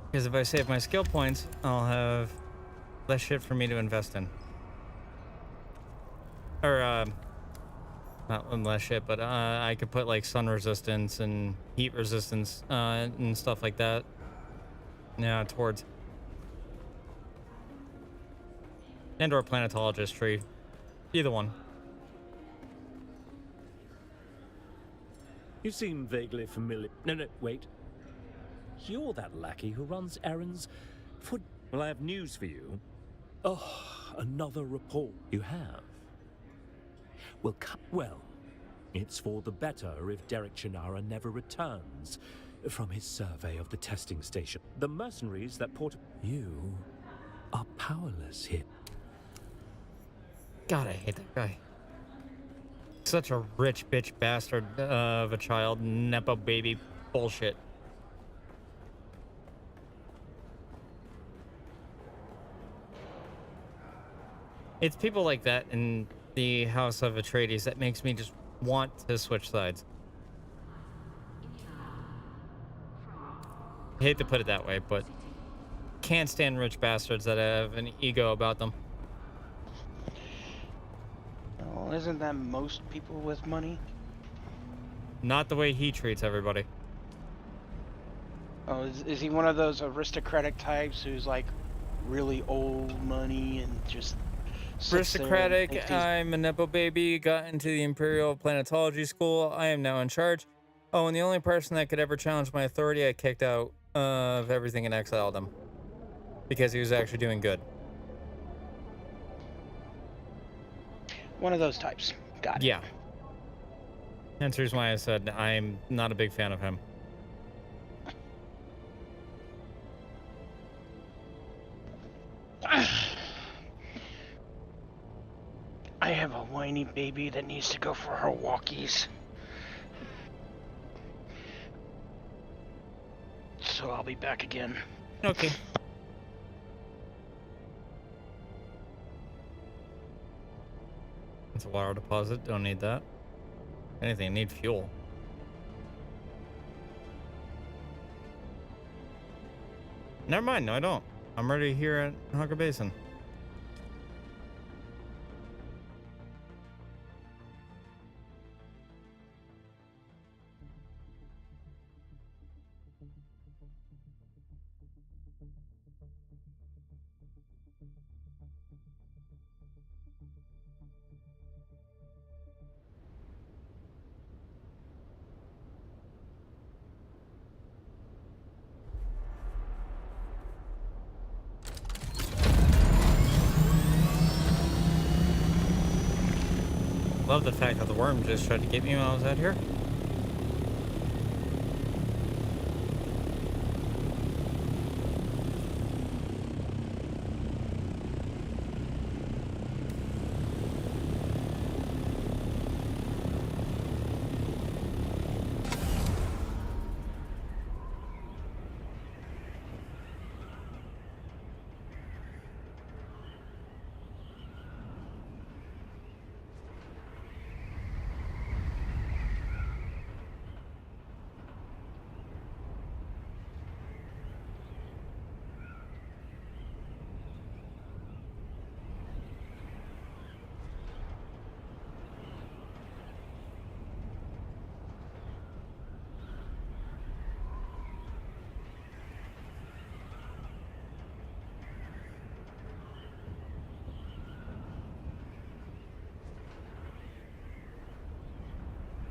Because if I save my skill points, I'll have less shit for me to invest in. Or, not less shit, but I could put like sun resistance and heat resistance and stuff like that. Yeah, towards. And or planetologist tree Either one. You seem vaguely familiar. No, wait. You're that lackey who runs errands for... Well, I have news for you. Oh, another report. You have? Well, it's for the better if Derek Chinara never returns from his survey of the testing station. The mercenaries that you are powerless here. God, I hate that guy. Such a rich bitch bastard of a child. Nepo baby bullshit. It's people like that in the House of Atreides that makes me just want to switch sides. I hate to put it that way, but can't stand rich bastards that have an ego about them. Well, isn't that most people with money? Not the way he treats everybody. Oh, is he one of those aristocratic types who's like really old money and just Aristocratic, I'm a Nepo baby, got into the Imperial Planetology School, I am now in charge. Oh, and the only person that could ever challenge my authority, I kicked out of everything and exiled him. Because he was actually doing good. One of those types. Got it. Yeah. That's the reason why I said I'm not a big fan of him. I have a whiny baby that needs to go for her walkies. So I'll be back again. Okay. It's a water deposit. Don't need that. If anything, need fuel. Never mind. No, I don't. I'm already here at Hawker Basin. Love the fact that the worm just tried to get me when I was out here.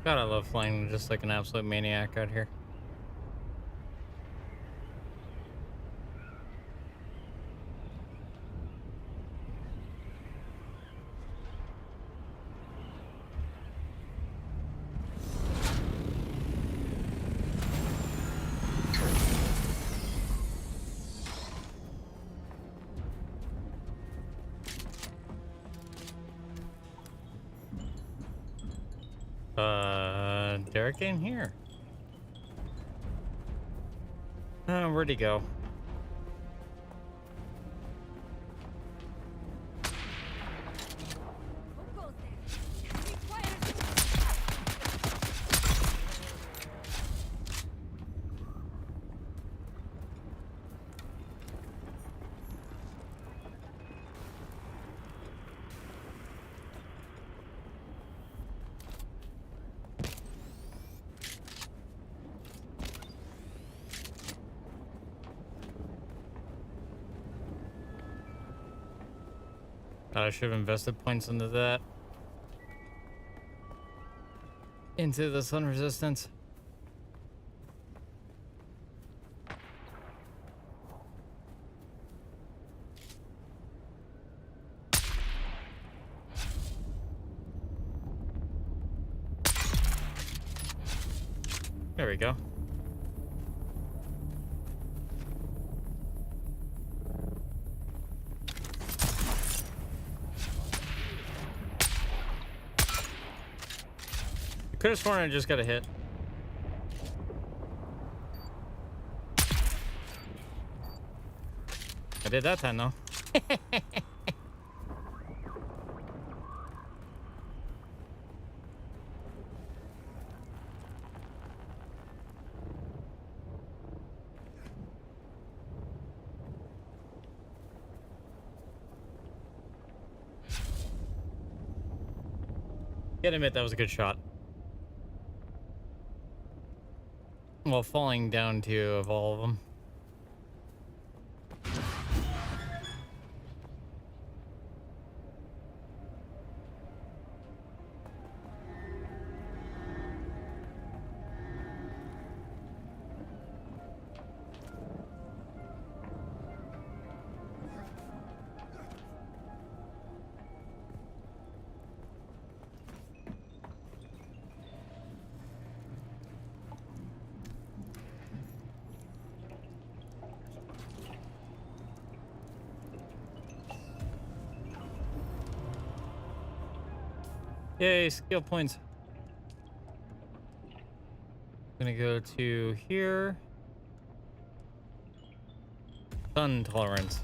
God, I love flying just like an absolute maniac out here. Derek ain't here. Where'd he go? I should have invested points into that. Into the sun resistance. There we go. I could have sworn I just got a hit. I did that time though. Gotta admit that was a good shot. Well, falling down to of all of them. Yay, skill points. Gonna go to here. Sun tolerance.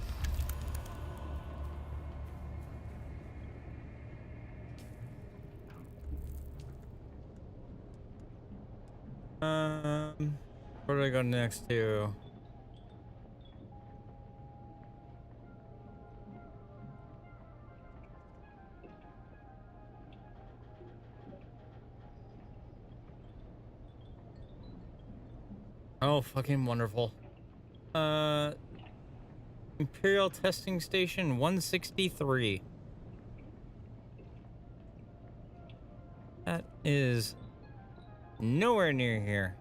Where do I go next to? Oh, fucking wonderful. Imperial Testing Station 163. That is nowhere near here.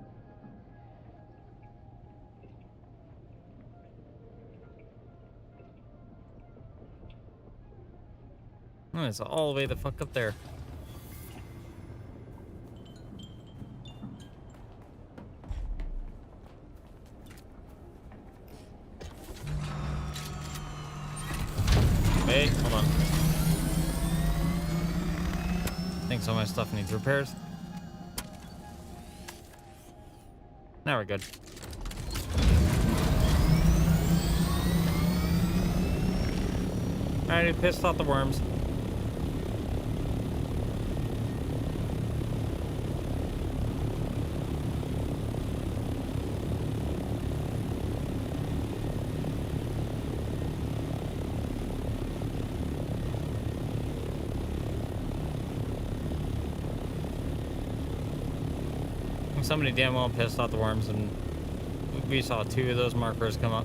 Oh, it's all the way the fuck up there. Hey, hold on. Thinks all my stuff needs repairs. Now we're good. Alright, he pissed off the worms. Somebody damn well pissed off the worms, and we saw 2 of those markers come up.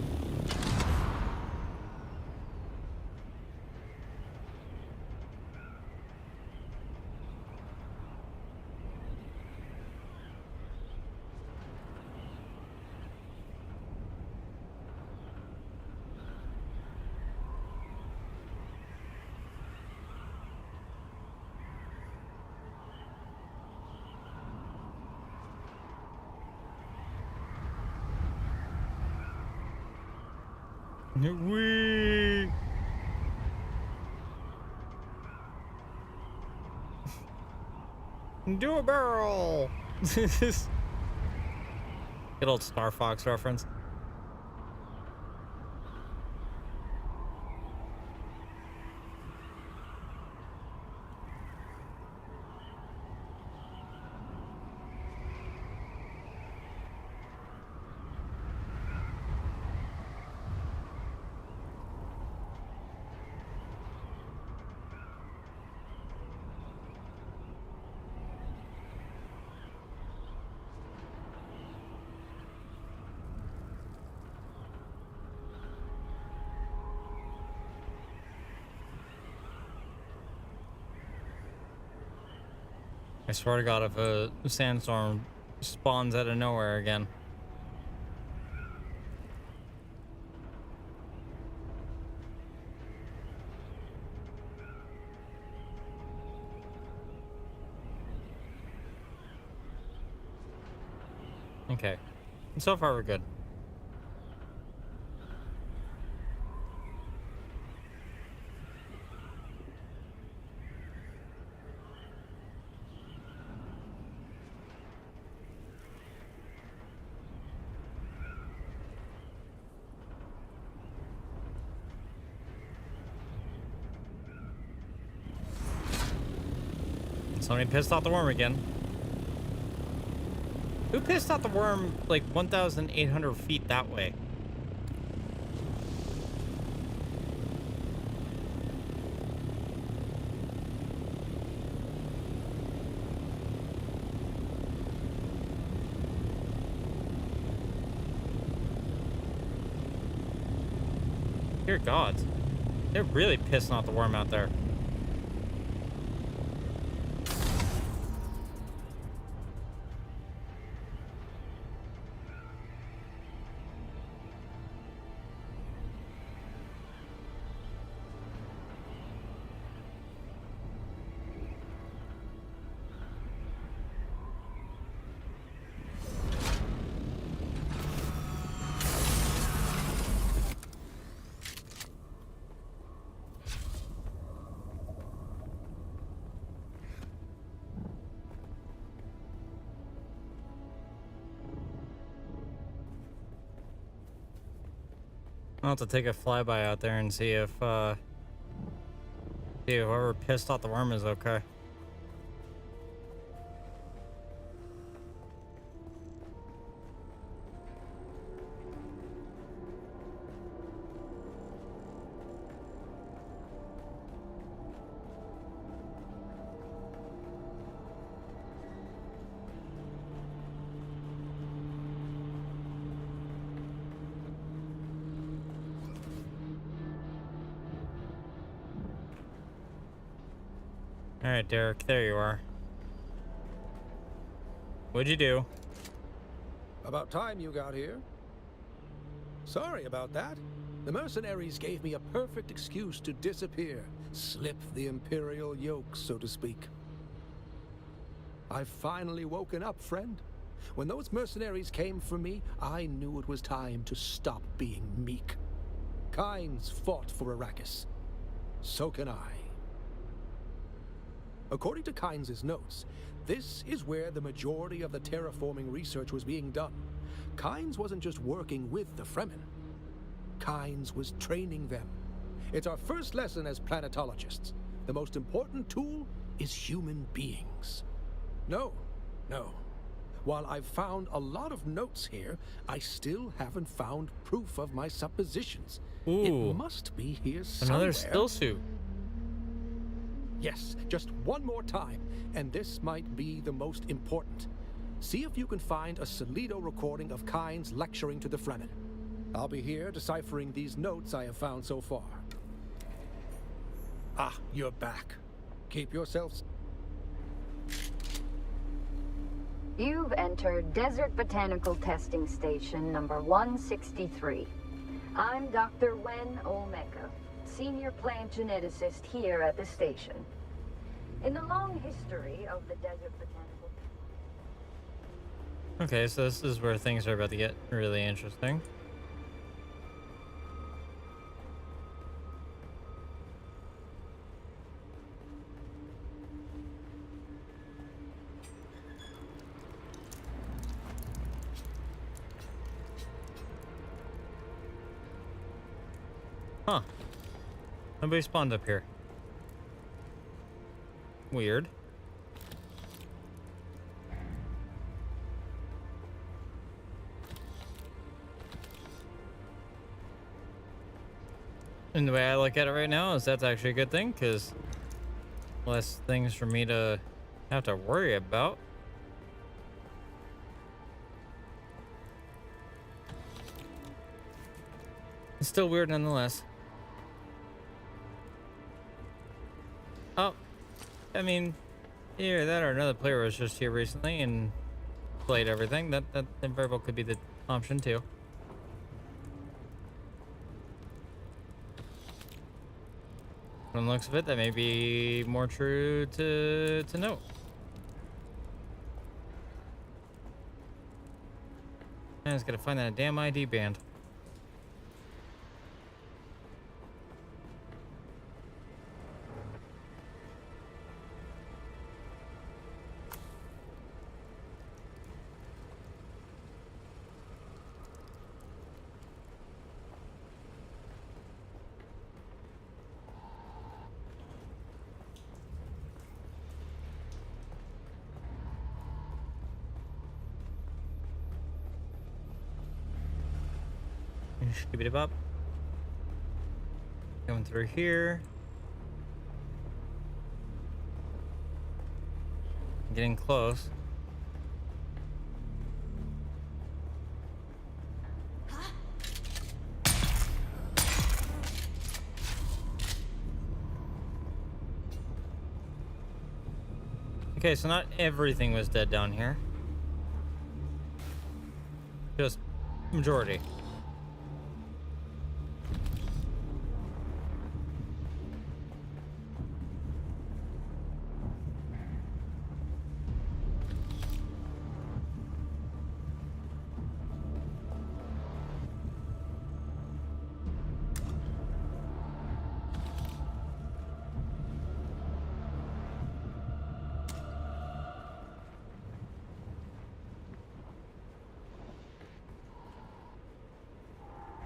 Wee. Do a barrel. Good old Star Fox reference. I swear to God, if a sandstorm spawns out of nowhere again. Okay. So far, we're good. Somebody pissed off the worm again. Who pissed off the worm like 1,800 feet that way? Dear God. They're really pissing off the worm out there. I'll have to take a flyby out there and see if whoever pissed off the worm is okay. All right, Derek, there you are. What'd you do? About time you got here. Sorry about that. The mercenaries gave me a perfect excuse to disappear, slip the Imperial yoke, so to speak. I've finally woken up, friend. When those mercenaries came for me, I knew it was time to stop being meek. Kynes fought for Arrakis. So can I. According to Kynes' notes, this is where the majority of the terraforming research was being done. Kynes wasn't just working with the Fremen. Kynes was training them. It's our first lesson as planetologists. The most important tool is human beings. No. While I've found a lot of notes here, I still haven't found proof of my suppositions. Ooh. It must be here somewhere. Another still suit. Yes, just one more time, and this might be the most important. See if you can find a Solido recording of Kynes lecturing to the Fremen. I'll be here deciphering these notes I have found so far. Ah, you're back. Keep yourselves... You've entered Desert Botanical Testing Station number 163. I'm Dr. Wen Omeka, Senior Plant Geneticist here at the station. In the long history of the Desert Botanical... Okay, so this is where things are about to get really interesting. Huh. Nobody spawned up here. Weird. And the way I look at it right now is that's actually a good thing, because less things for me to have to worry about. It's still weird nonetheless. Oh, I mean, Either that or another player was just here recently and played everything. That very well could be the option too. From the looks of it, that may be more true to note. I just gotta find that damn ID band. Skip it up. Going through here. Getting close. Okay, so not everything was dead down here. Just majority.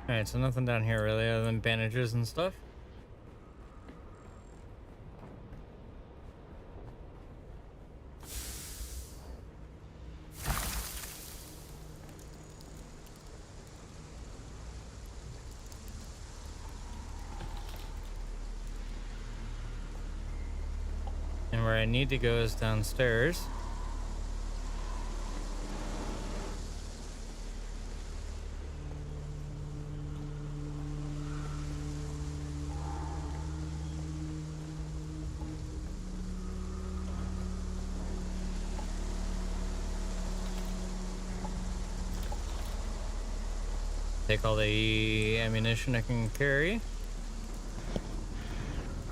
Alright, so nothing down here really other than bandages and stuff. And where I need to go is downstairs. Take all the ammunition I can carry.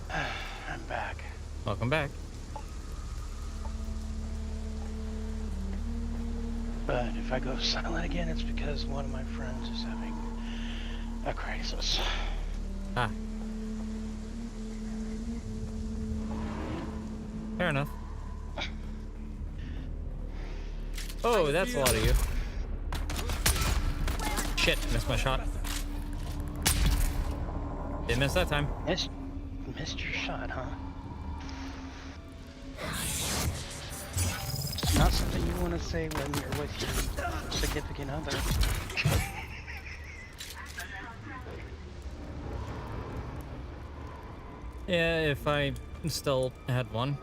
I'm back. Welcome back. But if I go silent again, it's because one of my friends is having a crisis. Ah. Fair enough. Oh, that's a lot of you. Shit, missed my shot. Didn't miss that time. Missed your shot, huh? It's not something you want to say when you're with your significant other. Yeah, if I still had one.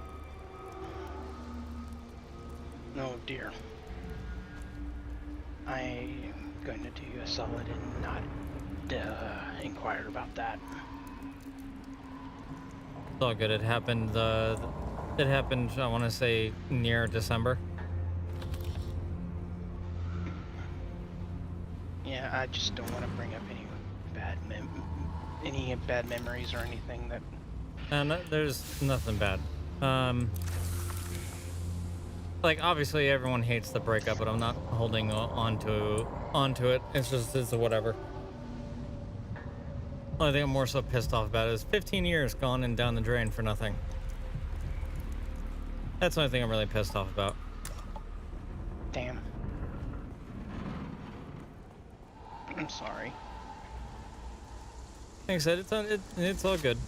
Oh dear. I'm going to do you a solid and not inquire about that. It's all good. It happened. It happened. I want to say near December. Yeah, I just don't want to bring up any bad memories or anything that. No, there's nothing bad. Like obviously everyone hates the breakup, but I'm not holding onto it. It's a whatever. Only thing I'm more so pissed off about is 15 years gone and down the drain for nothing. That's the only thing I'm really pissed off about. Damn. I'm sorry. Like I said, it's all good.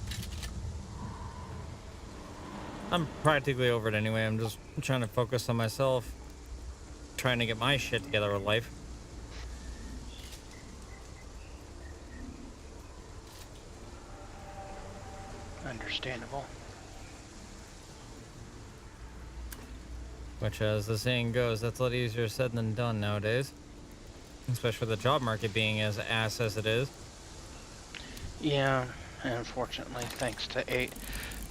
I'm practically over it anyway. I'm just trying to focus on myself, trying to get my shit together with life. Understandable. Which, as the saying goes, that's a lot easier said than done nowadays. Especially with the job market being as ass as it is. Yeah, and unfortunately, thanks to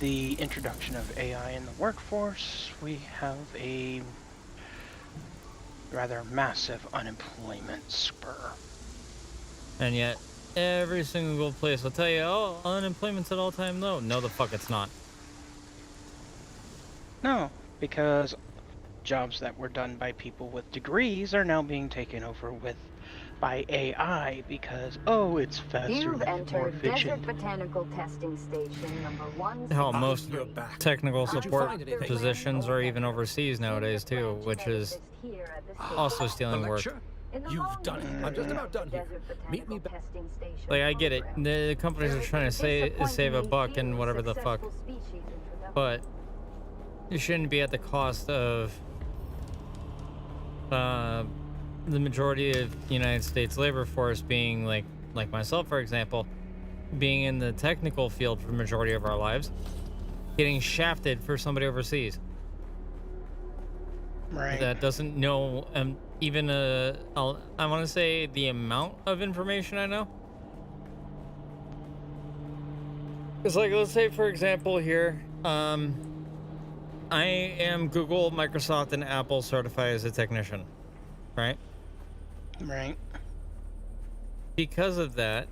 the introduction of AI in the workforce, we have a rather massive unemployment spur. And yet, every single place will tell you, oh, unemployment's at all-time low. No, the fuck it's not. No, because jobs that were done by people with degrees are now being taken over by AI because, oh, it's faster, You've more entered efficient. Desert Botanical Testing Station number 1. Hell, most technical support positions are even overseas nowadays too, which is also stealing work. You've done it. I'm just about done here. Meet me back. Like, I get it. The companies are trying to save a buck and whatever the fuck, but it shouldn't be at the cost of the majority of the United States labor force being like myself, for example, being in the technical field for the majority of our lives, getting shafted for somebody overseas. Right. That doesn't know even I want to say the amount of information I know. It's like, let's say, for example, here, I am Google, Microsoft, and Apple certified as a technician, right? Right. Because of that,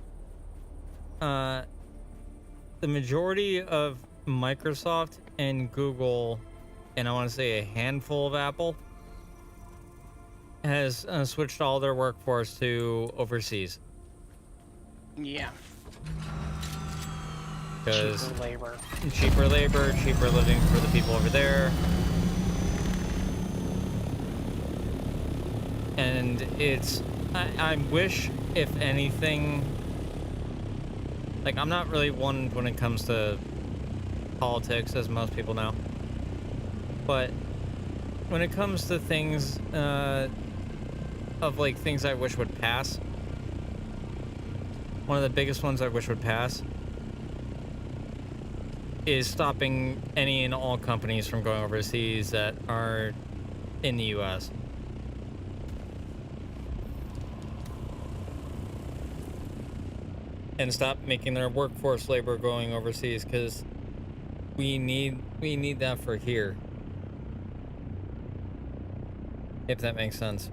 the majority of Microsoft and Google, and I want to say a handful of Apple, has switched all their workforce to overseas. Yeah. Because cheaper labor, cheaper living for the people over there. And it's, I wish, if anything, like, I'm not really one when it comes to politics, as most people know. But when it comes to things, of like things I wish would pass, one of the biggest ones I wish would pass is stopping any and all companies from going overseas that are in the US. And stop making their workforce labor going overseas, because we need that for here. If that makes sense.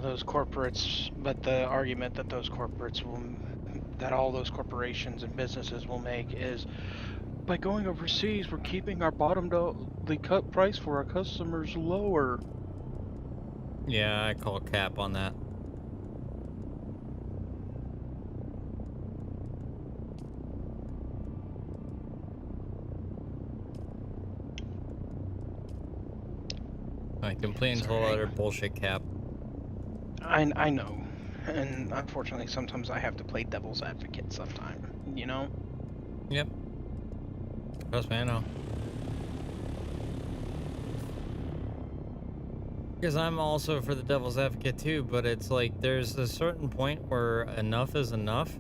Those corporates, but the argument that those corporates that all those corporations and businesses will make is, by going overseas, we're keeping our the cut price for our customers lower. Yeah, I call cap on that. Complete and total utter bullshit cap. I know, and unfortunately, sometimes I have to play devil's advocate. Sometimes, you know. Yep. Trust me, I know. Because I'm also for the devil's advocate too, but it's like there's a certain point where enough is enough.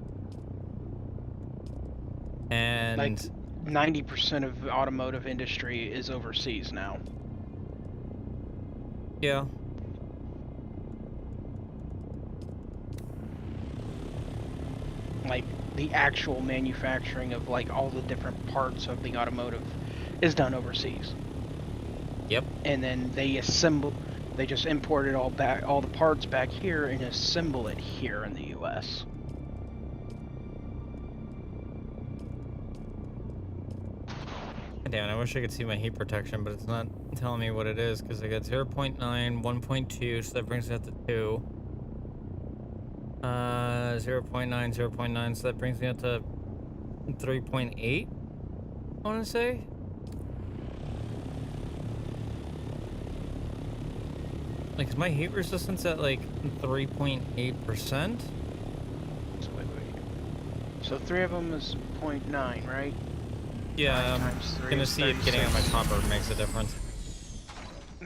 And like 90% of the automotive industry is overseas now. Yeah. Like the actual manufacturing of like all the different parts of the automotive is done overseas. Yep. And then they just import it all the parts back here and assemble it here in the US. Damn, I wish I could see my heat protection, but it's not telling me what it is, because I got 0.9, 1.2, so that brings me up to 2. 0.9, 0.9, so that brings me up to 3.8, I want to say. Like, is my heat resistance at like 3.8%? So wait. So 3 of them is 0.9, right? Yeah, I'm gonna see if getting on my topper makes a difference.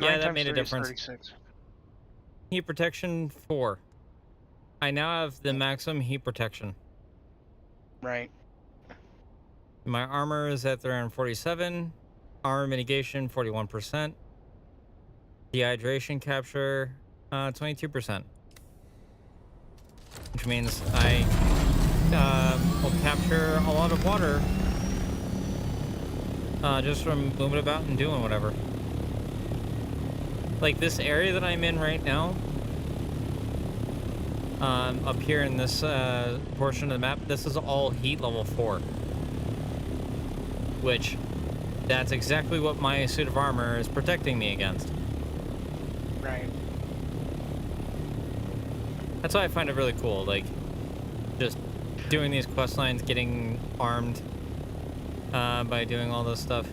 Yeah, that made a difference. 36. Heat protection 4. I now have the maximum heat protection. Right. My armor is at 347. Armor mitigation 41%. Dehydration capture, 22%. Which means I will capture a lot of water just from moving about and doing whatever. Like this area that I'm in right now, up here in this portion of the map, this is all heat level 4. Which, that's exactly what my suit of armor is protecting me against. Right. That's why I find it really cool, like, just doing these quest lines, getting armed by doing all this stuff.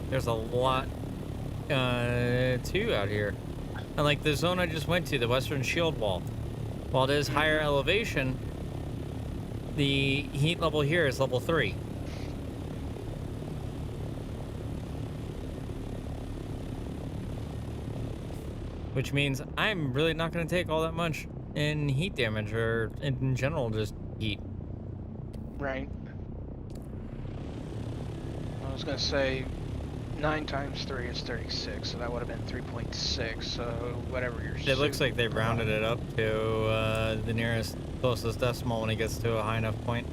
There's a lot too out here. And like the zone I just went to, the Western Shield Wall, while it is higher elevation, the heat level here is level 3. Which means I'm really not going to take all that much in heat damage, or in general, just heat. Right. I was going to say 9 times 3 is 36, so that would have been 3.6, so whatever you're It looks like they've rounded it up to the nearest closest decimal when it gets to a high enough point.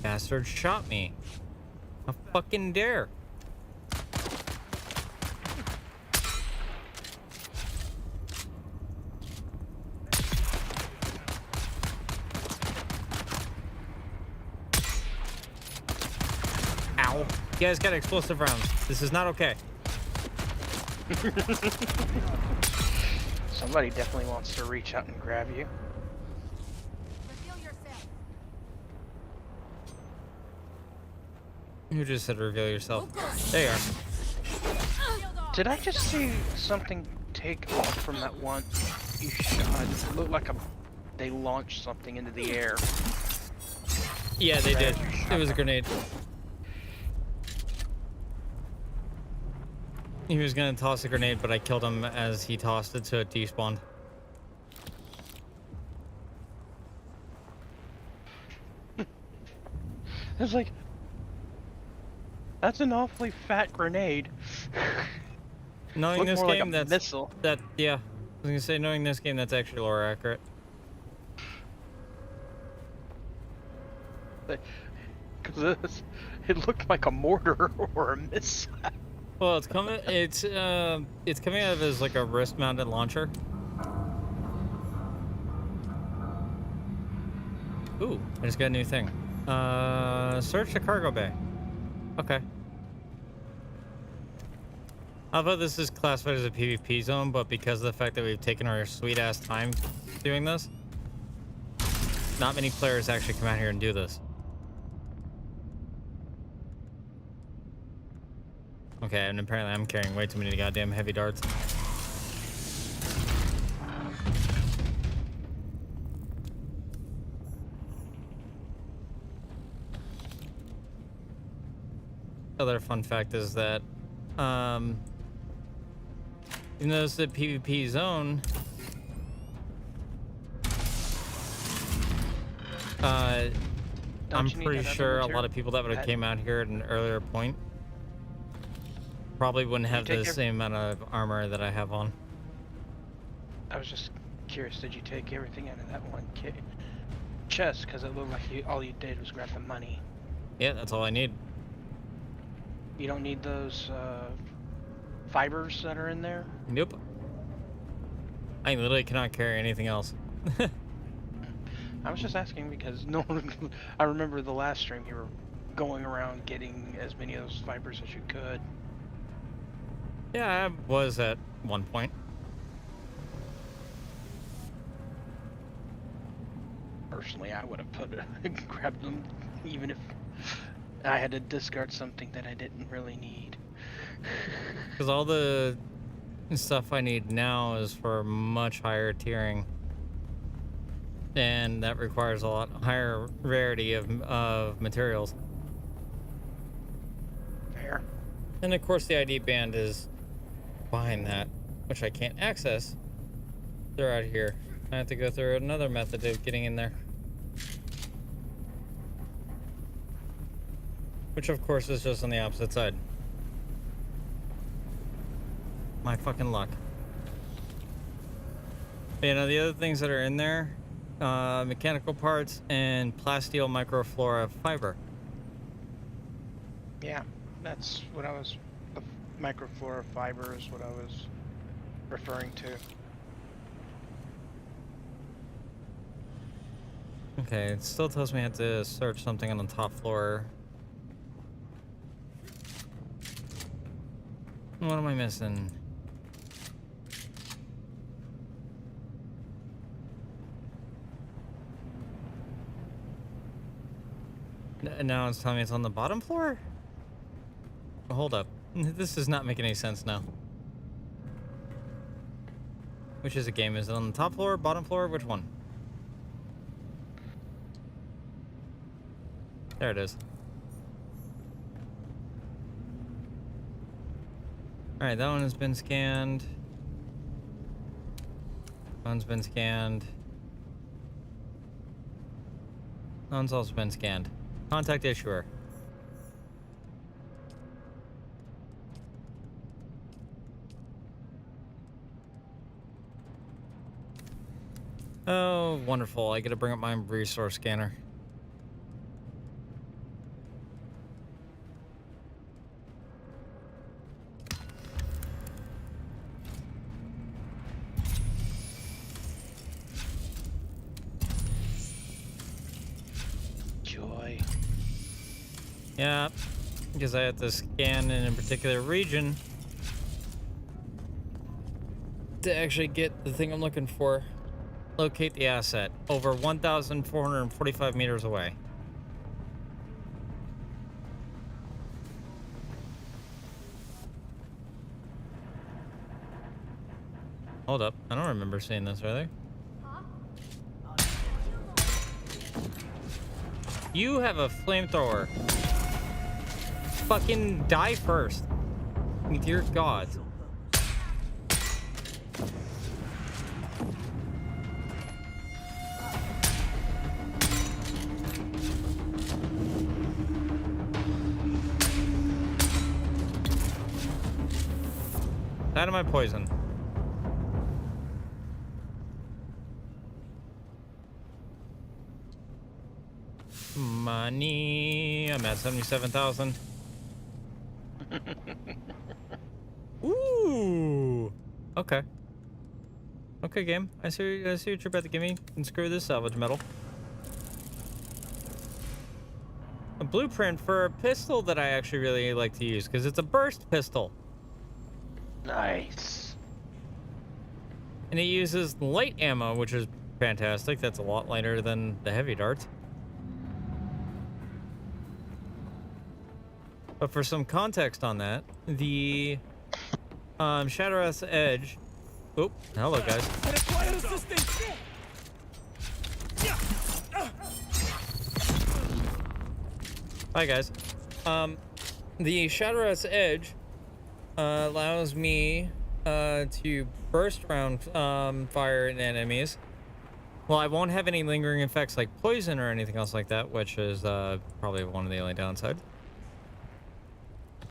Bastard shot me. How fucking dare. Ow. You guys got explosive rounds. This is not okay. Somebody definitely wants to reach out and grab you. You just said reveal yourself. There you are. Did I just see something take off from that one you shot? It looked like they launched something into the air. Yeah, they did. It was a grenade. He was gonna toss a grenade, but I killed him as he tossed it, so it despawned. It's like, that's an awfully fat grenade. Knowing this more game, like a that's missile. yeah. I was gonna say, knowing this game, that's actually lore accurate. Because it looked like a mortar or a missile. Well, it's coming. It's coming out of as like a wrist-mounted launcher. Ooh, I just got a new thing. Search the cargo bay. Okay. How about this is classified as a PvP zone, but because of the fact that we've taken our sweet-ass time doing this, not many players actually come out here and do this. Okay, and apparently I'm carrying way too many goddamn heavy darts. Other fun fact is that, even though it's a PvP zone, I'm pretty sure a lot of people that would have came out here at an earlier point probably wouldn't have the same amount of armor that I have on. I was just curious, did you take everything out of that one chest? Because it looked like all you did was grab the money. Yeah, that's all I need. You don't need those fibers that are in there? Nope. I literally cannot carry anything else. I was just asking because I remember the last stream you were going around getting as many of those fibers as you could. Yeah, I was at one point. Personally, I would have grabbed them even if I had to discard something that I didn't really need. Because all the stuff I need now is for much higher tiering. And that requires a lot higher rarity of materials. Fair. And of course the ID band is behind that, which I can't access, they're out here. I have to go through another method of getting in there. Which, of course, is just on the opposite side. My fucking luck. But, you know, the other things that are in there, mechanical parts and plasteel microflora fiber. Yeah, that's what I was... The microflora fiber is what I was referring to. Okay, it still tells me I have to search something on the top floor. What am I missing? Now it's telling me it's on the bottom floor? Hold up. This does not make any sense now. Which is a game? Is it on the top floor, bottom floor? Which one? There it is. Alright, that one has been scanned. That one's been scanned. That one's also been scanned. Contact issuer. Oh, wonderful. I gotta bring up my resource scanner. Joy. Yeah, because I have to scan in a particular region to actually get the thing I'm looking for. Locate the asset over 1,445 meters away. Hold up, I don't remember seeing this, are they? You have a flamethrower. Fucking die first. Dear God. Out of my poison. Money. I'm at 77,000. Ooh. Okay. Okay, game. I see what you're about to give me. And screw this salvage metal. A blueprint for a pistol that I actually really like to use because it's a burst pistol. Nice. And it uses light ammo, which is fantastic. That's a lot lighter than the heavy darts. But for some context on that, the Shatteras Edge. Oh, hello guys. Hi guys. The Shatteras Edge allows me to burst round fire in enemies. Well, I won't have any lingering effects like poison or anything else like that, which is probably one of the only downsides.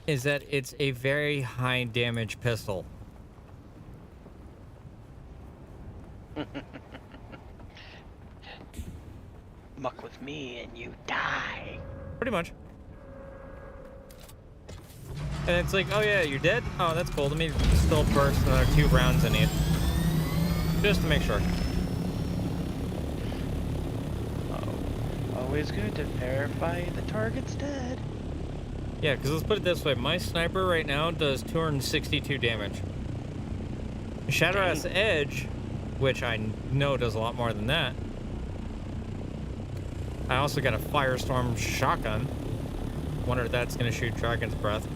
Is that it's a very high damage pistol. Muck with me and you die. Pretty much. And it's like, oh yeah, you're dead? Oh, that's cool. Let me still burst another 2 rounds in you. Just to make sure. Always good to verify the target's dead. Yeah, because let's put it this way. My sniper right now does 262 damage. Shatteras Edge, which I know does a lot more than that. I also got a Firestorm shotgun. Wonder if that's going to shoot Dragon's Breath.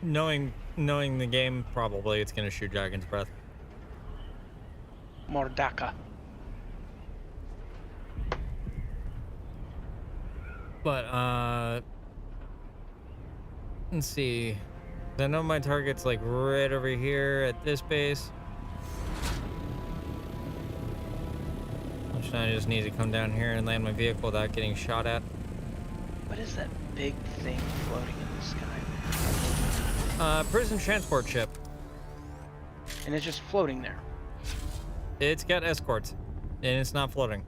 Knowing the game, probably it's going to shoot Dragon's Breath. Mordaka. But let's see. I know my target's like right over here at this base. Which I just need to come down here and land my vehicle without getting shot at. What is that big thing floating in the sky? Prison transport ship. And it's just floating there. It's got escorts, and it's not floating.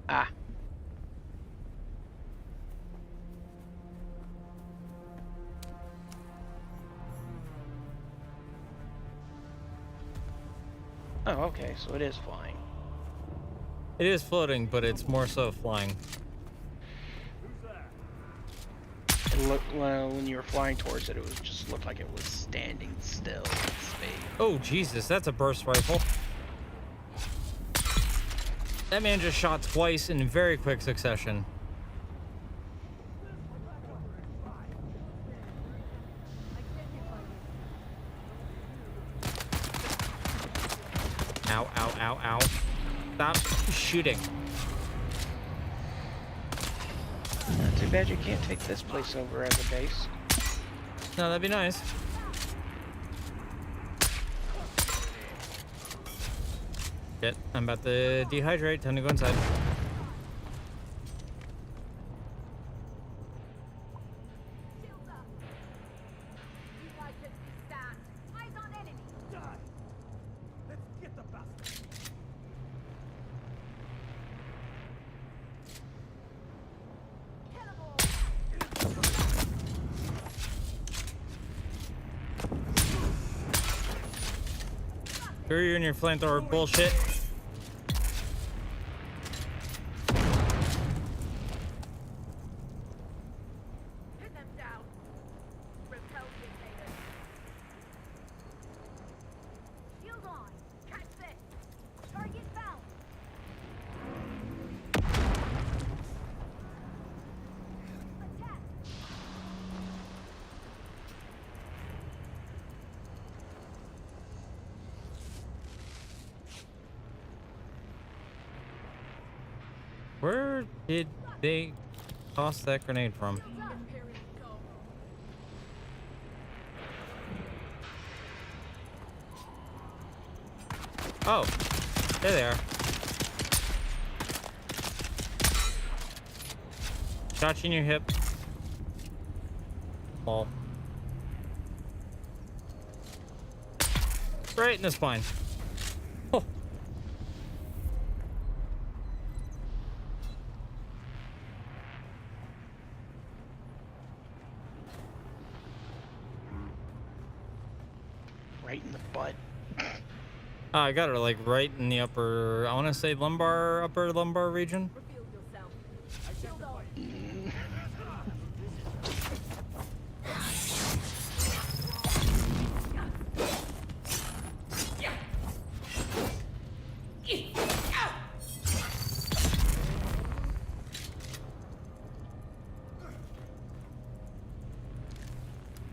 Ah. Oh, okay, so it is flying. It is floating, but it's more so flying. Look, well, when you were flying towards it, it was just looked like it was standing still in space. Oh Jesus, that's a burst rifle. That man just shot twice in very quick succession. Ow, ow, ow, ow. Stop shooting. Too bad you can't take this place over as a base. No, that'd be nice. Shit, I'm about to dehydrate. Time to go inside. Screw you and your flamethrower bullshit. Where did they toss that grenade from? Oh, there they are. Shot you in your hip. Ball. Right in the spine. Oh. Right in the butt. I got her like right in the upper, I want to say lumbar, upper lumbar region.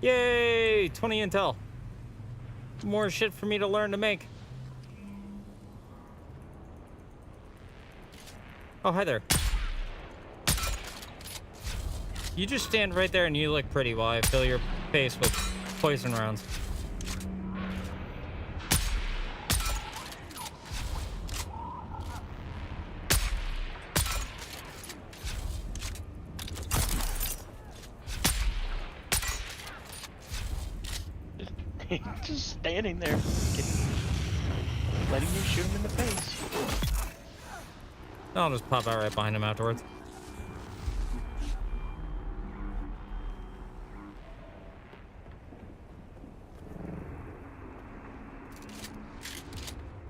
Yay! 20 intel. More shit for me to learn to make. Oh, hi there. You just stand right there and you look pretty while I fill your face with poison rounds. Just standing there, letting you shoot him in the face. I'll just pop out right behind him afterwards.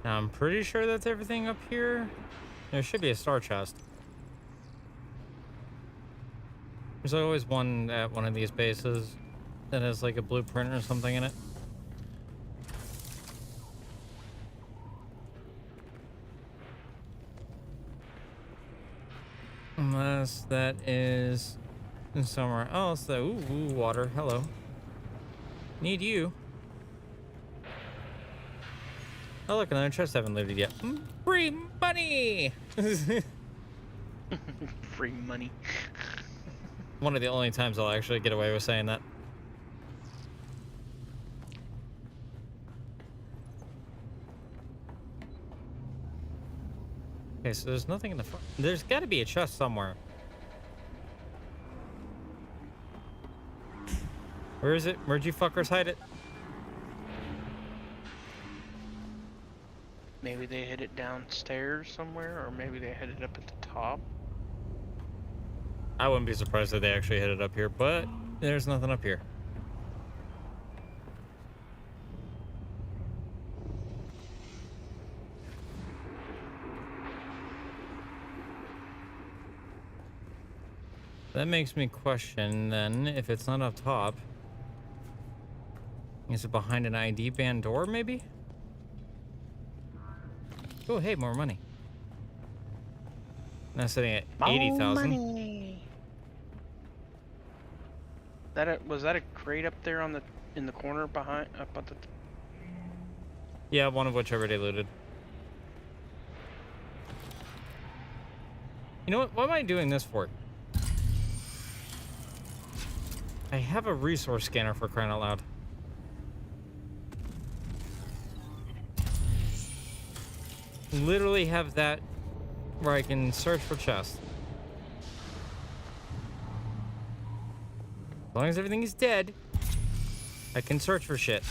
Now, I'm pretty sure that's everything up here. There should be a star chest. There's always one at one of these bases that has like a blueprint or something in it. Unless that is somewhere else. Ooh, water. Hello. Need you. Oh, look, another chest I haven't looted yet. Free money! Free money. one of the only times I'll actually get away with saying that. Okay, so there's nothing in the front. There's got to be a chest somewhere. Where is it? Where'd you fuckers hide it? Maybe they hid it downstairs somewhere, or maybe they hid it up at the top. I wouldn't be surprised if they actually hid it up here, but there's nothing up here. That makes me question, then, if it's not up top, is it behind an ID band door, maybe? Oh, hey, more money. Now sitting at 80,000. Was that a crate up there on in the corner behind up at the? Yeah, one of which I already looted. You know what? What am I doing this for? I have a resource scanner, for crying out loud. Literally have that where I can search for chests. As long as everything is dead, I can search for shit.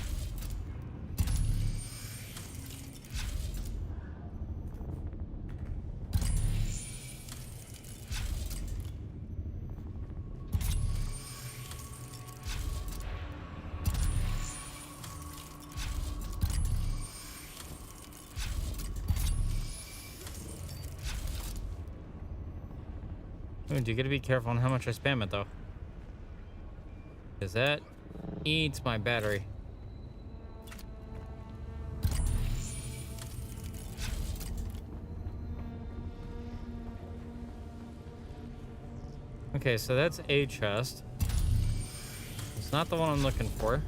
Ooh, you gotta be careful on how much I spam it, though. Because that eats my battery. Okay, so that's a chest. It's not the one I'm looking for.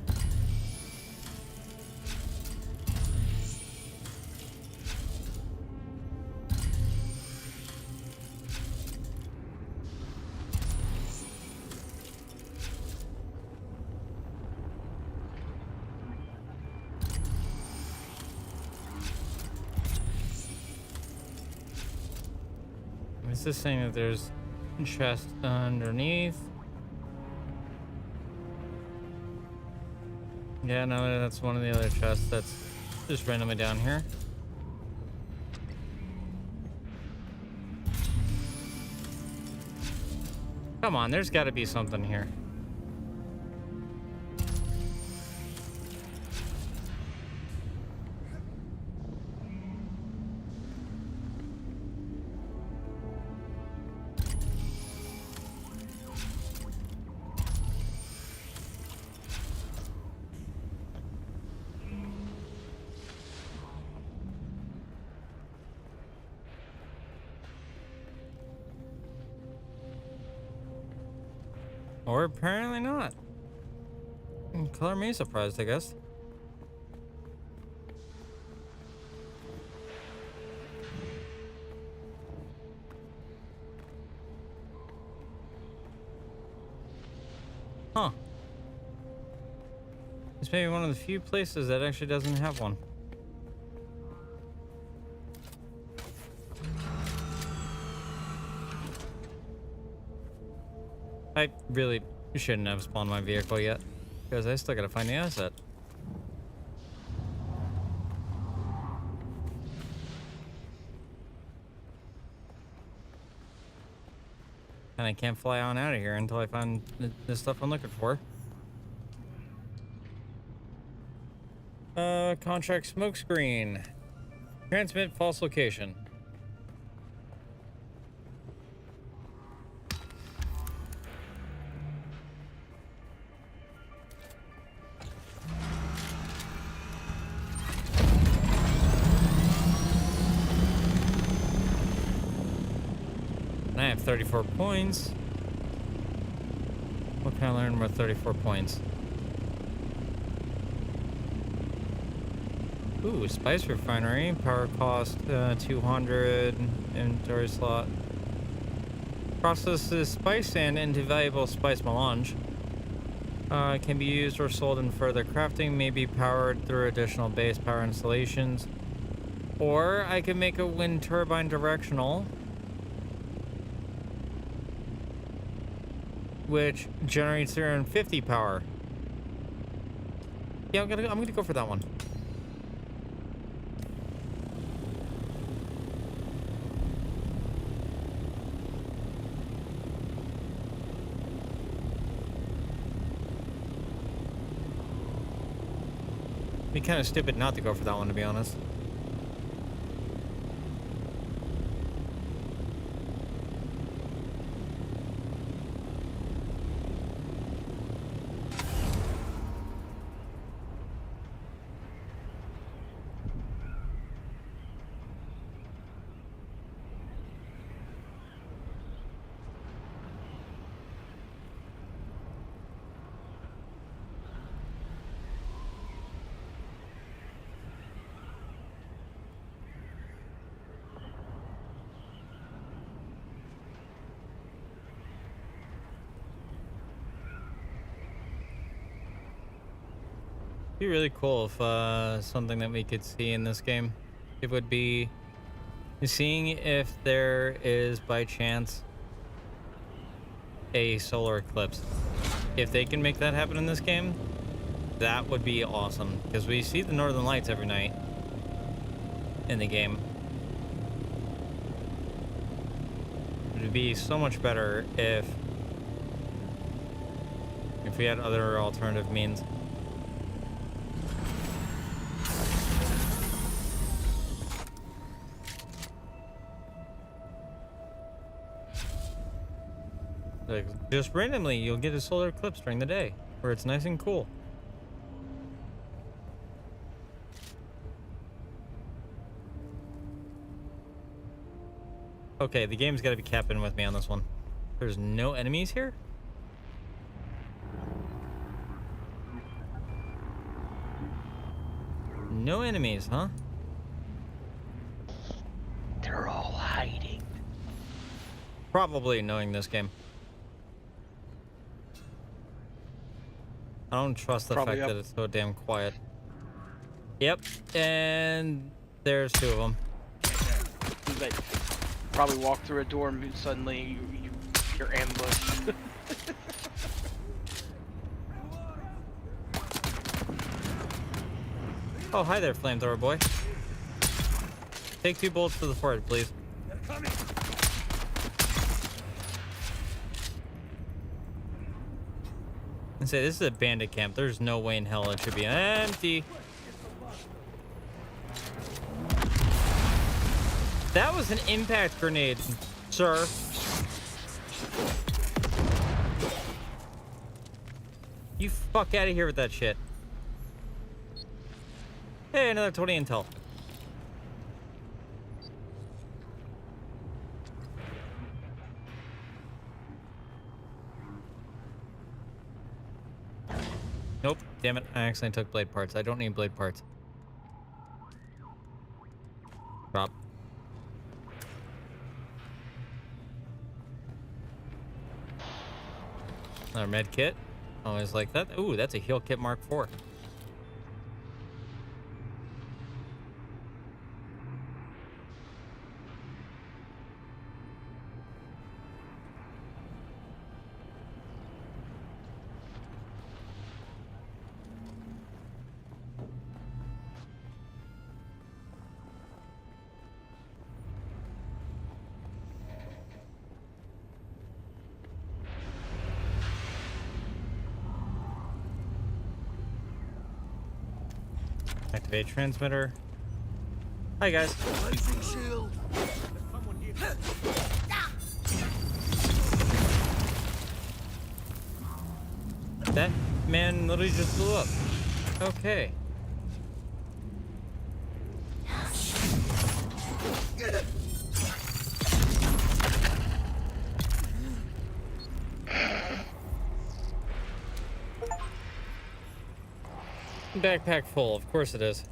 Is this saying that there's a chest underneath? Yeah, no, that's one of the other chests that's just randomly down here. Come on, there's got to be something here. Or apparently not. Color me surprised, I guess. Huh. This may be one of the few places that actually doesn't have one. I really shouldn't have spawned my vehicle yet, because I still gotta find the asset. And I can't fly on out of here until I find the stuff I'm looking for. Contract smokescreen. Transmit false location. And I have 34 points. What can I learn with 34 points? Ooh, spice refinery. Power cost 200. Inventory slot. Processes spice sand into valuable spice melange. Can be used or sold in further crafting, may be powered through additional base power installations. Or I can make a wind turbine directional, which generates 350 power. Yeah, I'm gonna go for that one. Be kind of stupid not to go for that one, to be honest. Be really cool if something that we could see in this game, it would be seeing if there is by chance a solar eclipse. If they can make that happen in this game, that would be awesome, because we see the northern lights every night in the game. It would be so much better if we had other alternative means. Like, just randomly, you'll get a solar eclipse during the day, where it's nice and cool. Okay, the game's got to be capping with me on this one. There's no enemies here? No enemies, huh? They're all hiding. Probably knowing this game. I don't trust the Probably fact that it's so damn quiet. Yep, and there's two of them. They probably walk through a door and suddenly you're ambushed. Oh, hi there, flamethrower boy. Take 2 bullets to the forehead, please. And say this is a bandit camp. There's no way in hell it should be empty. That was an impact grenade, sir. You fuck out of here with that shit. Hey, another 20 intel. Nope, damn it, I accidentally took blade parts. I don't need blade parts. Drop. Another med kit. Always like that. Ooh, that's a heal kit Mark IV. Activate transmitter. Hi guys. That man literally just blew up. Okay. Backpack full, of course it is.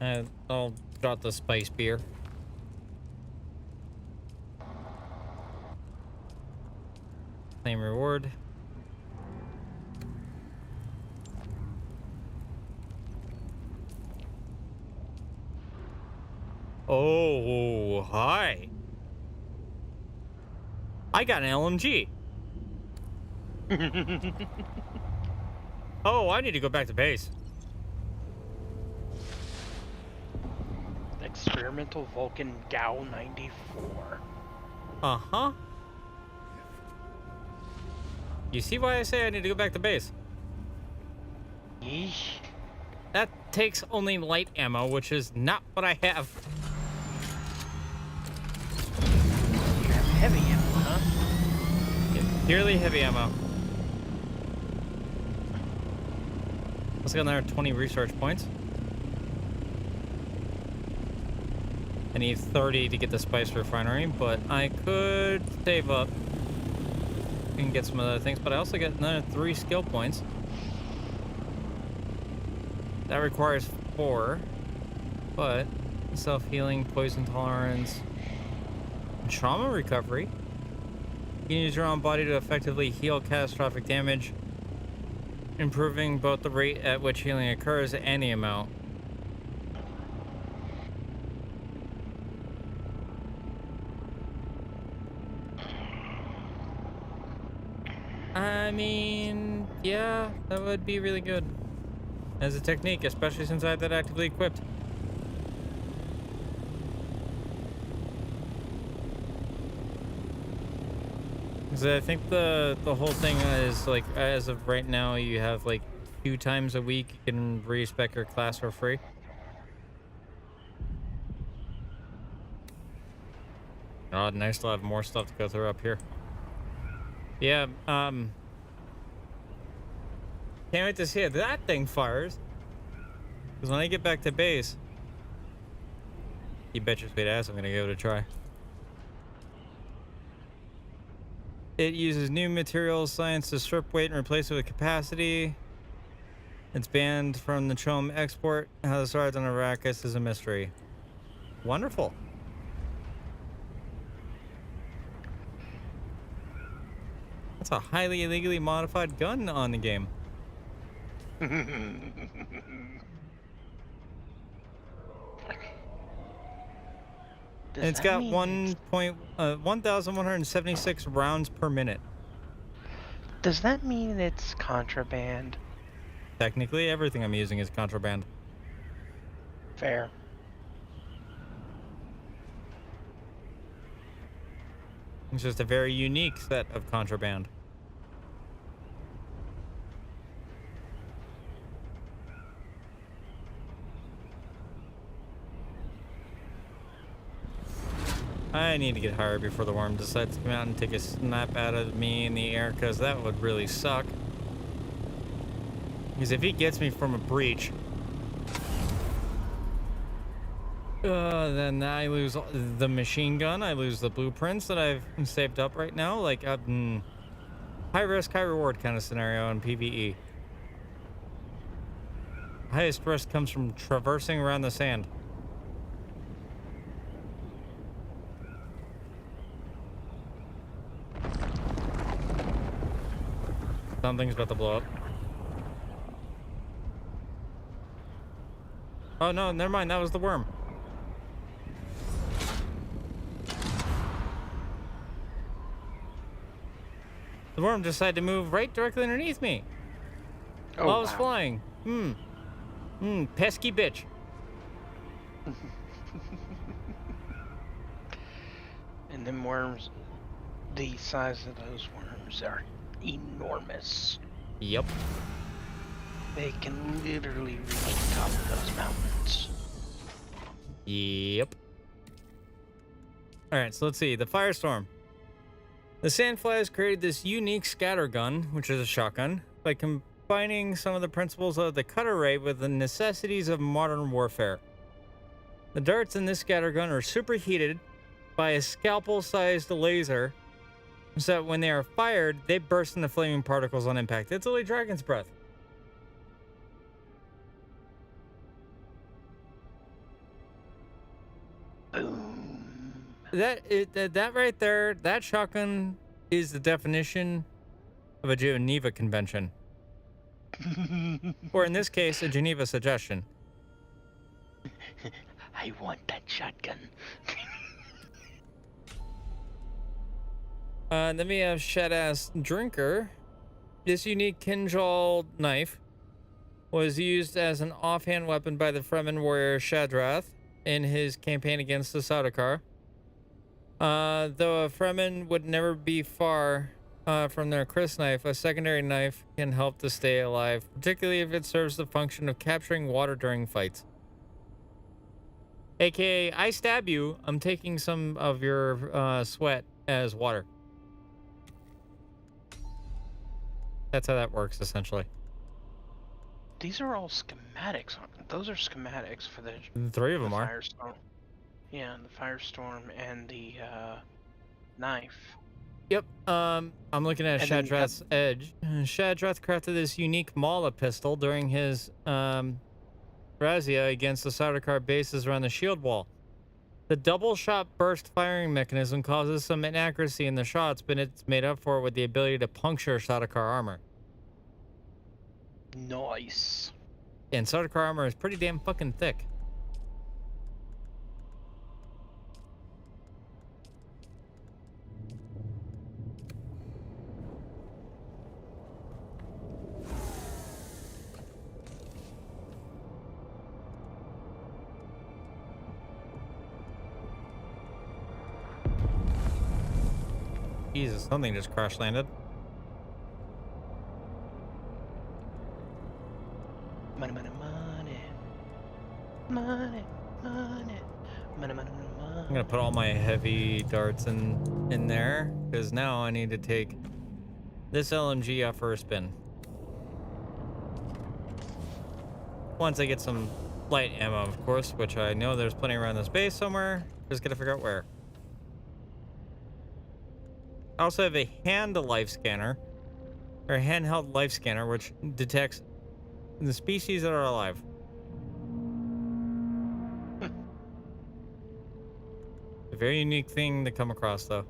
I'll drop the spice beer. Claim reward. Oh, hi. I got an LMG. Oh, I need to go back to base. Experimental Vulcan GAU 94. Uh-huh. You see why I say I need to go back to base? Yeesh. That takes only light ammo, which is not what I have. You have heavy ammo, huh? Yeah, purely heavy ammo. Let's get another 20 research points. I need 30 to get the spice refinery, but I could save up and get some other things, but I also get another 3 skill points. That requires 4, but self-healing, poison tolerance, and trauma recovery. You can use your own body to effectively heal catastrophic damage, improving both the rate at which healing occurs and the amount. I mean, yeah, that would be really good as a technique, especially since I have that actively equipped. Because I think the whole thing is, like, as of right now, you have like 2 times a week you can respec your class for free. Oh, nice to have more stuff to go through up here. Yeah, can't wait to see if that thing fires. Because when I get back to base, you bet your sweet ass I'm gonna give it a try. It uses new materials science to strip weight and replace it with capacity. It's banned from the Chom export. How this arrived on Arrakis is a mystery. Wonderful. That's a highly illegally modified gun on the game. And it's got 1,176 rounds per minute. Does that mean it's contraband? Technically, everything I'm using is contraband. Fair. It's just a very unique set of contraband. I need to get higher before the worm decides to come out and take a snap out of me in the air, because that would really suck. Because if he gets me from a breach, then I lose the machine gun, I lose the blueprints that I've saved up right now. Like, high risk, high reward kind of scenario in PvE. Highest risk comes from traversing around the sand. Something's about to blow up. Oh no, never mind, that was the worm. The worm decided to move right directly underneath me. Oh, while I was wow. flying. Pesky bitch. And them worms, the size of those worms are enormous. Yep. They can literally reach the top of those mountains. Yep. Alright, so let's see. The Firestorm. The Sandflies created this unique scatter gun, which is a shotgun, by combining some of the principles of the cutter ray with the necessities of modern warfare. The darts in this scatter gun are superheated by a scalpel-sized laser, so that when they are fired, they burst into flaming particles on impact. It's only Dragon's Breath. That right there, that shotgun is the definition of a Geneva Convention. Or in this case, a Geneva suggestion. I want that shotgun. Then we have Shed-Ass Drinker. This unique Kinjal knife was used as an offhand weapon by the Fremen warrior Shadrath in his campaign against the Sardaukar. Though a Fremen would never be far from their crysknife, a secondary knife can help to stay alive, particularly if it serves the function of capturing water during fights. AKA, I stab you, I'm taking some of your sweat as water. That's how that works, essentially. These are all schematics. Those are schematics for the 3 of them are. Firestorm. Yeah, the Firestorm and the knife. Yep. I'm looking at Shadrath's Edge. Shadrath crafted this unique Mala pistol during his razzia against the Sardaukar bases around the shield wall. The double shot burst firing mechanism causes some inaccuracy in the shots, but it's made up for it with the ability to puncture Sardaukar armor. Nice. And Sardaukar armor is pretty damn fucking thick. Jesus, something just crash landed. Money, money, money. Money, money. Money, money, money. I'm gonna put all my heavy darts in there, because now I need to take this LMG out for a spin. Once I get some light ammo, of course, which I know there's plenty around this base somewhere. Just gotta figure out where. I also have a handheld life scanner, which detects the species that are alive. A very unique thing to come across, though.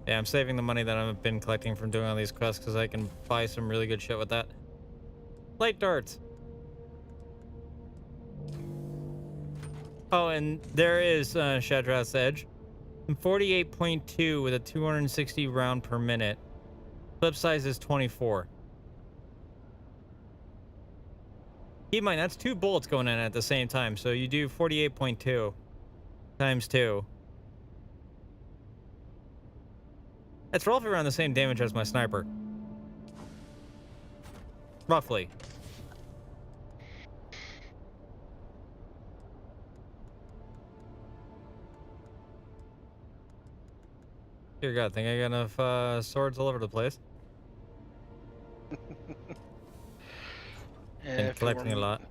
Yeah, I'm saving the money that I've been collecting from doing all these quests because I can buy some really good shit with that. Light darts. Oh, and there is Shadrath's Edge. 48.2 with a 260 round per minute. Clip size is 24. Keep in mind, that's 2 bullets going in at the same time. So you do 48.2 times 2. That's roughly around the same damage as my sniper. Roughly. Dear God, think I got enough swords all over the place. And collecting a lot.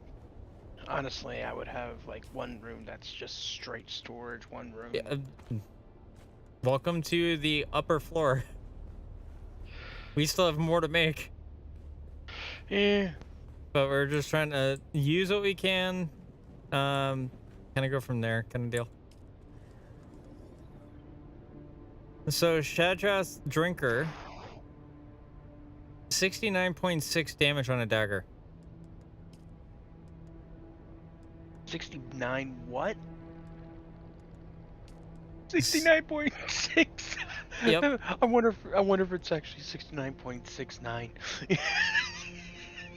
Honestly, I would have like one room that's just straight storage, one room. Yeah, welcome to the upper floor. We still have more to make. Yeah. But we're just trying to use what we can. Kind of go from there, kind of deal. So Shadrath's Drinker, 69.6 damage on a dagger. 69 what? 69.6. Yep. I wonder if it's actually 69.69.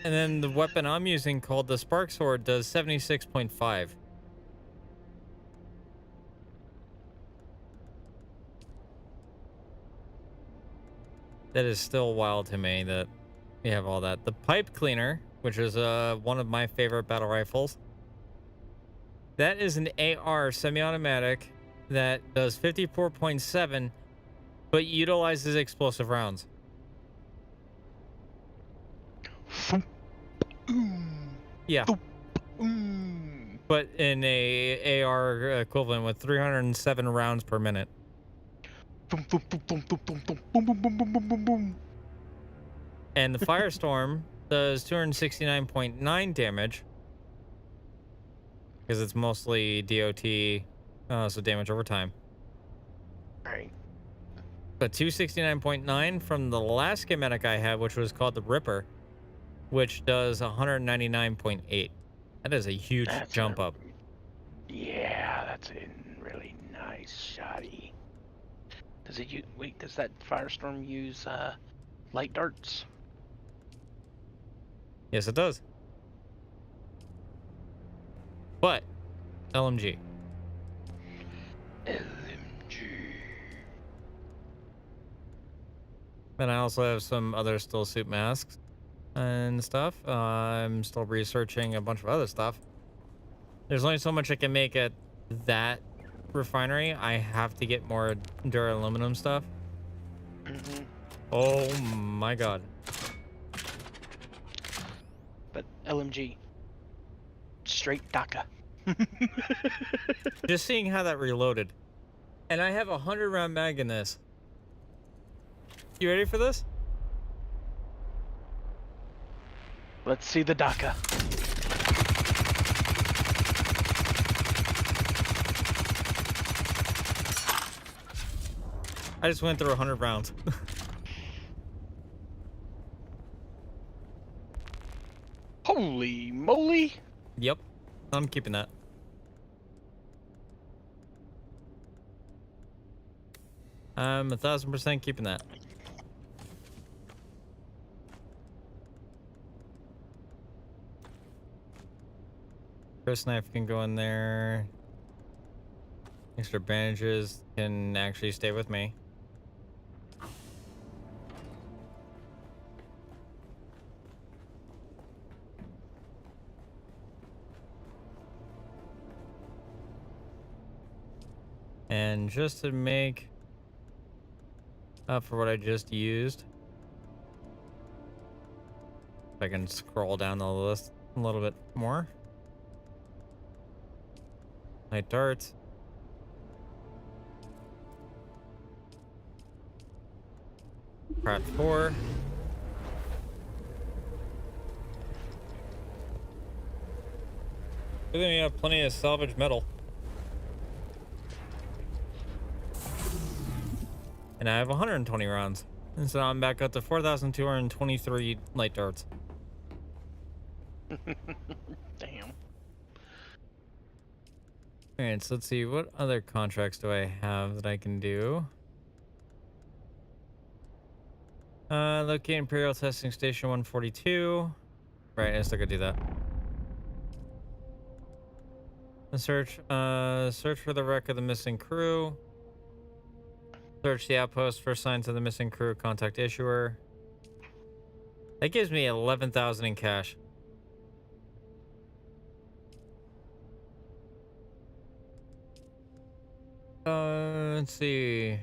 And then the weapon I'm using, called the Spark Sword, does 76.5. That is still wild to me that we have all that. The Pipe Cleaner, which is one of my favorite battle rifles. That is an AR semi-automatic that does 54.7, but utilizes explosive rounds. Yeah. But in a AR equivalent with 307 rounds per minute. And the Firestorm does 269.9 damage because it's mostly DOT, so damage over time. Right. But 269.9 from the last schematic I had, which was called the Ripper, which does 199.8. That is a huge jump up. Yeah, that's a really nice shotty. Does it use, wait, does that Firestorm use light darts? Yes, it does. But LMG. Then I also have some other still suit masks and stuff. I'm still researching a bunch of other stuff. There's only so much I can make at that refinery. I have to get more duraluminum stuff. Oh my god. But LMG. Straight DACA. Just seeing how that reloaded. And I have a 100-round mag in this. You ready for this? Let's see the DACA. I just went through 100 rounds. Holy moly! Yep, I'm keeping that. I'm 1000% keeping that. Chris knife can go in there. Extra bandages can actually stay with me. And just to make up for what I just used, if I can scroll down the list a little bit more. Light darts. Pratt 4. Good thing we have plenty of salvage metal. And I have 120 rounds. And so I'm back up to 4,223 light darts. Damn. Alright, so let's see. What other contracts do I have that I can do? Locate Imperial Testing Station 142. Right, I still gotta do that. And search for the wreck of the missing crew. Search the outpost for signs of the missing crew. Contact issuer. That gives me 11,000 in cash. Let's see.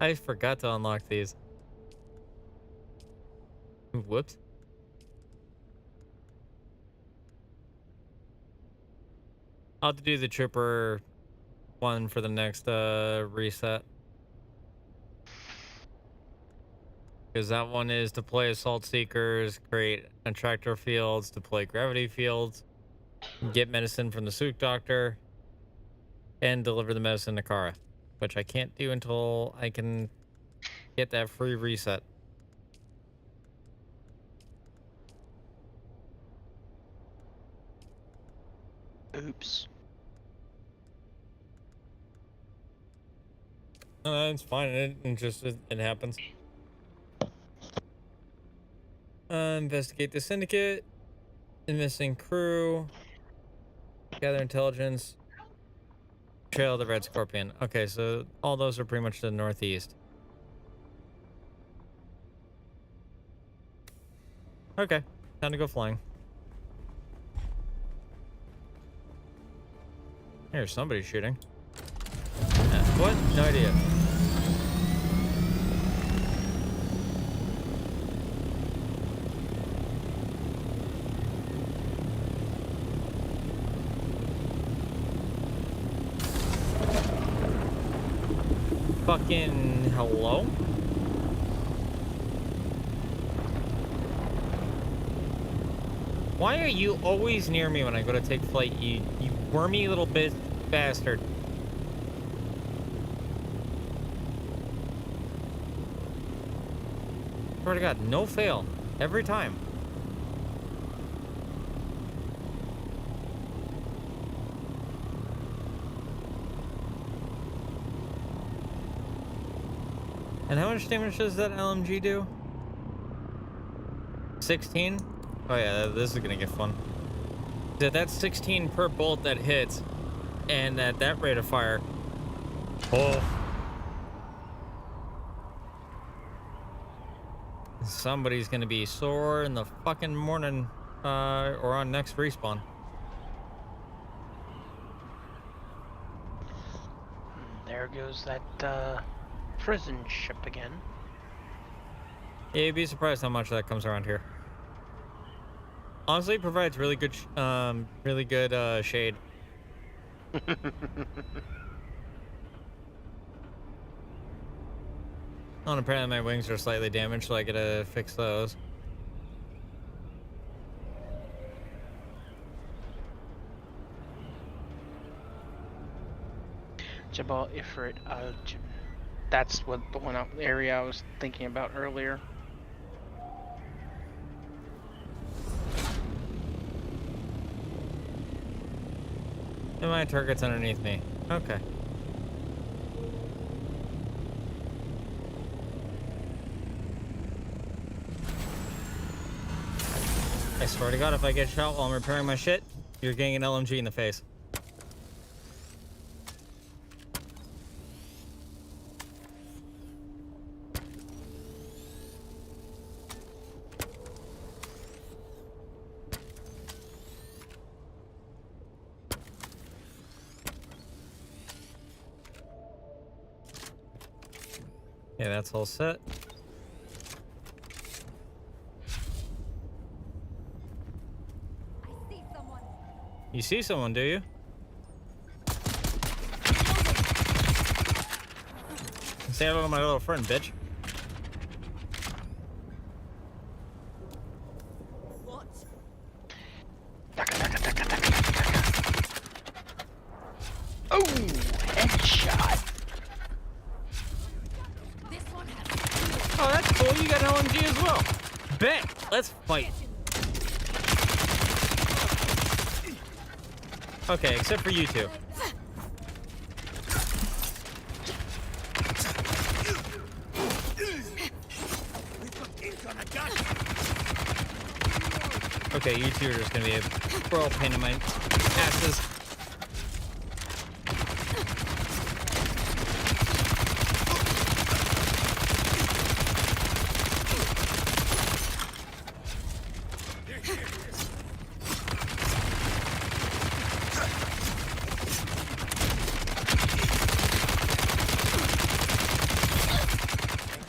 I forgot to unlock these. Whoops. I'll have to do the trooper one for the next reset. Because that one is deploy assault seekers, create attractor fields, deploy gravity fields, get medicine from the suit doctor, and deliver the medicine to Kara. Which I can't do until I can get that free reset. Oops. It's fine. It happens. Investigate the syndicate, the missing crew, gather intelligence, trail the Red Scorpion. Okay, so all those are pretty much to the northeast. Okay, time to go flying. Here's somebody shooting. What? No idea. Fucking hello? Why are you always near me when I go to take flight, you wormy little bastard? Swear to God, no fail. Every time. And how much damage does that LMG do? 16? Oh yeah, this is gonna get fun. So that's 16 per bolt that hits, and at that rate of fire. Oh. Somebody's gonna be sore in the fucking morning, or on next respawn. There goes that, prison ship again. Yeah, you'd be surprised how much that comes around here. Honestly, it provides really good, shade. Oh, and apparently my wings are slightly damaged, so I gotta fix those. Jabal Ifrit, that's what the one area I was thinking about earlier. And my target's underneath me. Okay. I swear to God, if I get shot while I'm repairing my shit, you're getting an LMG in the face. Yeah, that's all set. You see someone, do you? Say hello to my little friend, bitch. What? Oh, headshot. Oh, that's cool. You got an LMG as well. Bet. Let's fight. Okay, except for you two. Okay, you two are just gonna be a royal pain in my asses.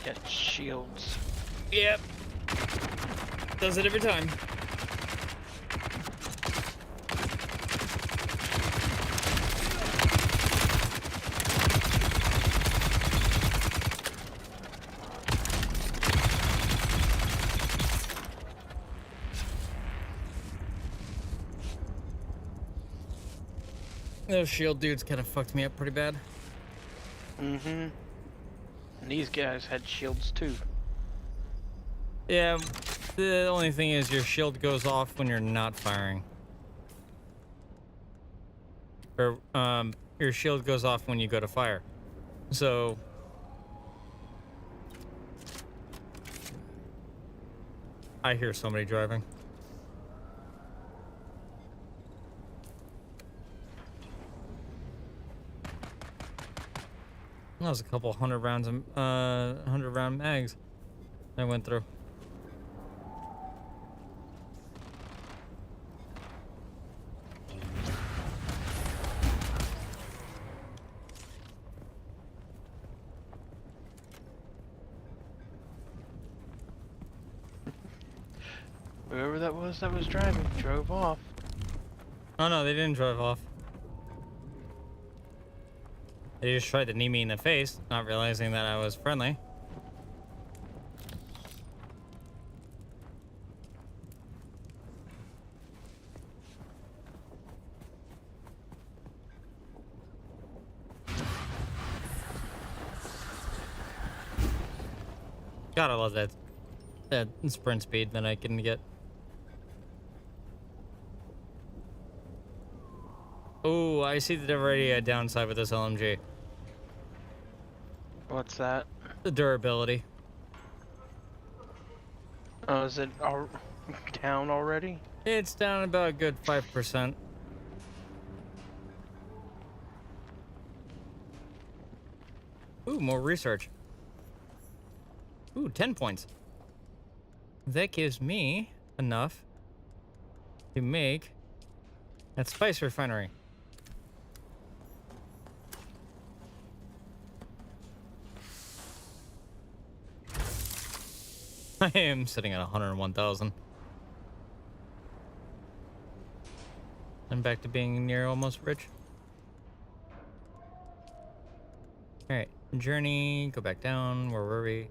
Get shields. Yep. Does it every time. Those shield dudes kind of fucked me up pretty bad. Mm-hmm. And these guys had shields too. Yeah, the only thing is your shield goes off when you're not firing. Or, your shield goes off when you go to fire. So... I hear somebody driving. That was a couple 100 rounds of 100 round mags I went through. Whoever that was driving drove off. Oh no, they didn't drive off. They just tried to knee me in the face, not realizing that I was friendly. Gotta love that sprint speed that I can get. Oh, I see the already downside with this LMG. What's that? The durability. Oh, is it all down already? It's down about a good 5%. Ooh, more research. Ooh, 10 points. That gives me enough to make that spice refinery. I am sitting at 101,000. I'm back to being near almost rich. Alright, journey, go back down. Where were we?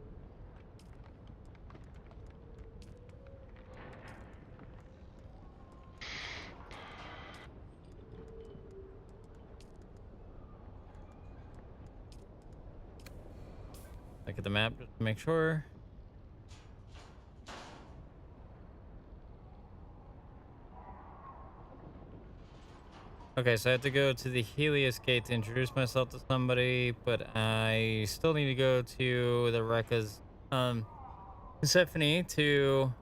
Look at the map just to make sure. Okay, so I have to go to the Helios Gate to introduce myself to somebody, but I still need to go to the Rekka's Persephone to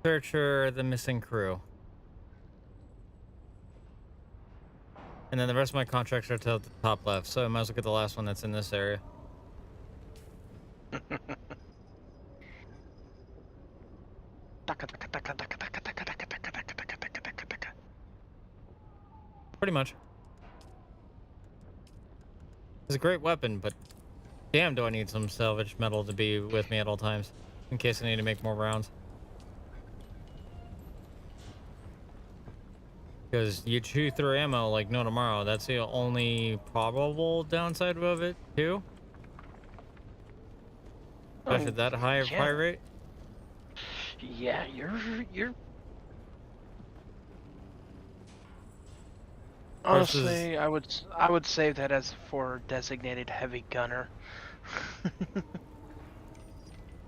search for the missing crew. And then the rest of my contracts are to the top left, so I might as well get the last one that's in this area. Pretty much. It's a great weapon, but damn, do I need some salvage metal to be with me at all times in case I need to make more rounds. Because you chew through ammo like no tomorrow. That's the only probable downside of it, too. Especially at that high fire rate. Yeah, you're. Honestly, I would save that as for designated heavy gunner.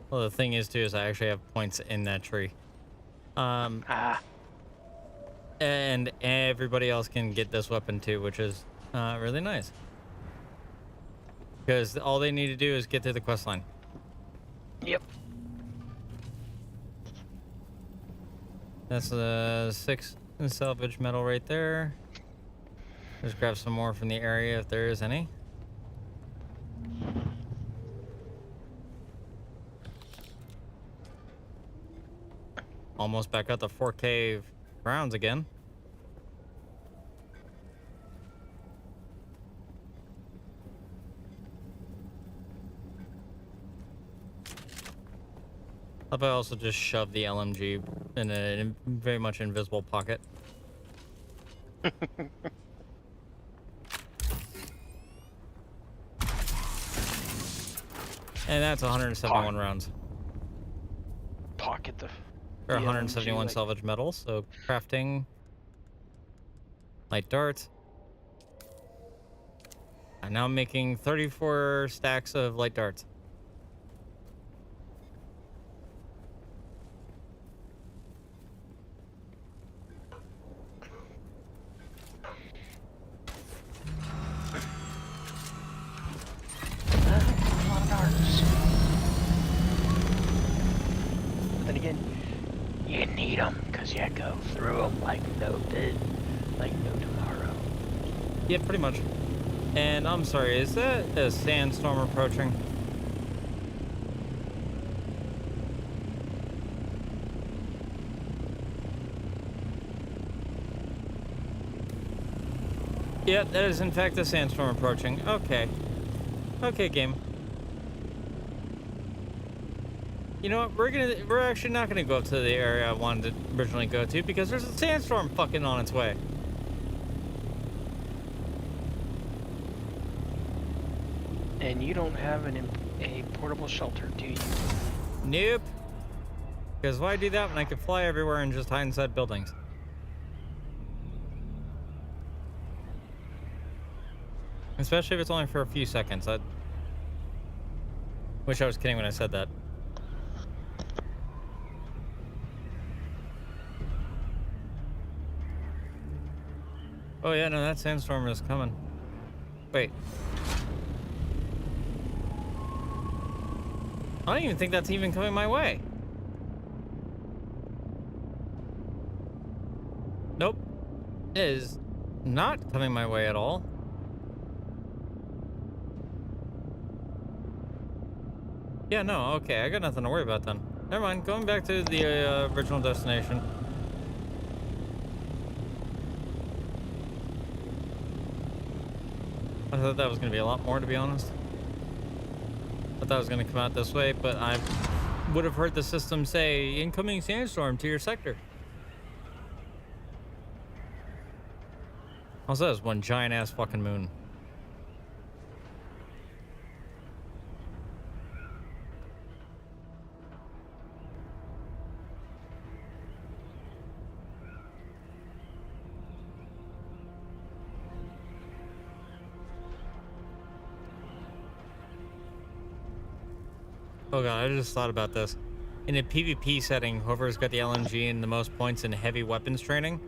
Well, the thing is too is I actually have points in that tree. And everybody else can get this weapon too, which is really nice. Because all they need to do is get to the quest line. Yep. That's the 6 salvage metal right there. Just grab some more from the area if there is any. Almost back out the 4K rounds again. I also just shoved the LMG in a very much invisible pocket. And that's 171 rounds. Pocket the. Or 171 salvage metal, so crafting. Light darts. And now I'm making 34 stacks of light darts. But then again, you need them because you go through them like no tomorrow. Yeah, pretty much. And I'm sorry, is that a sandstorm approaching? Yeah, that is in fact a sandstorm approaching. Okay. Okay, game. You know what? We're actually not gonna go up to the area I wanted to originally go to because there's a sandstorm fucking on its way. And you don't have a portable shelter, do you? Nope. Because why do that when I can fly everywhere and just hide inside buildings? Especially if it's only for a few seconds. Wish I was kidding when I said that. Oh yeah, no, that sandstorm is coming. Wait. I don't even think that's even coming my way. Nope. It is not coming my way at all. Yeah, no, okay, I got nothing to worry about then. Never mind, going back to the original destination. I thought that was going to be a lot more, to be honest. I thought it was going to come out this way, but I would have heard the system say, incoming sandstorm to your sector. Also, that's one giant-ass fucking moon. Oh god, I just thought about this. In a PvP setting, whoever's got the LMG and the most points in heavy weapons training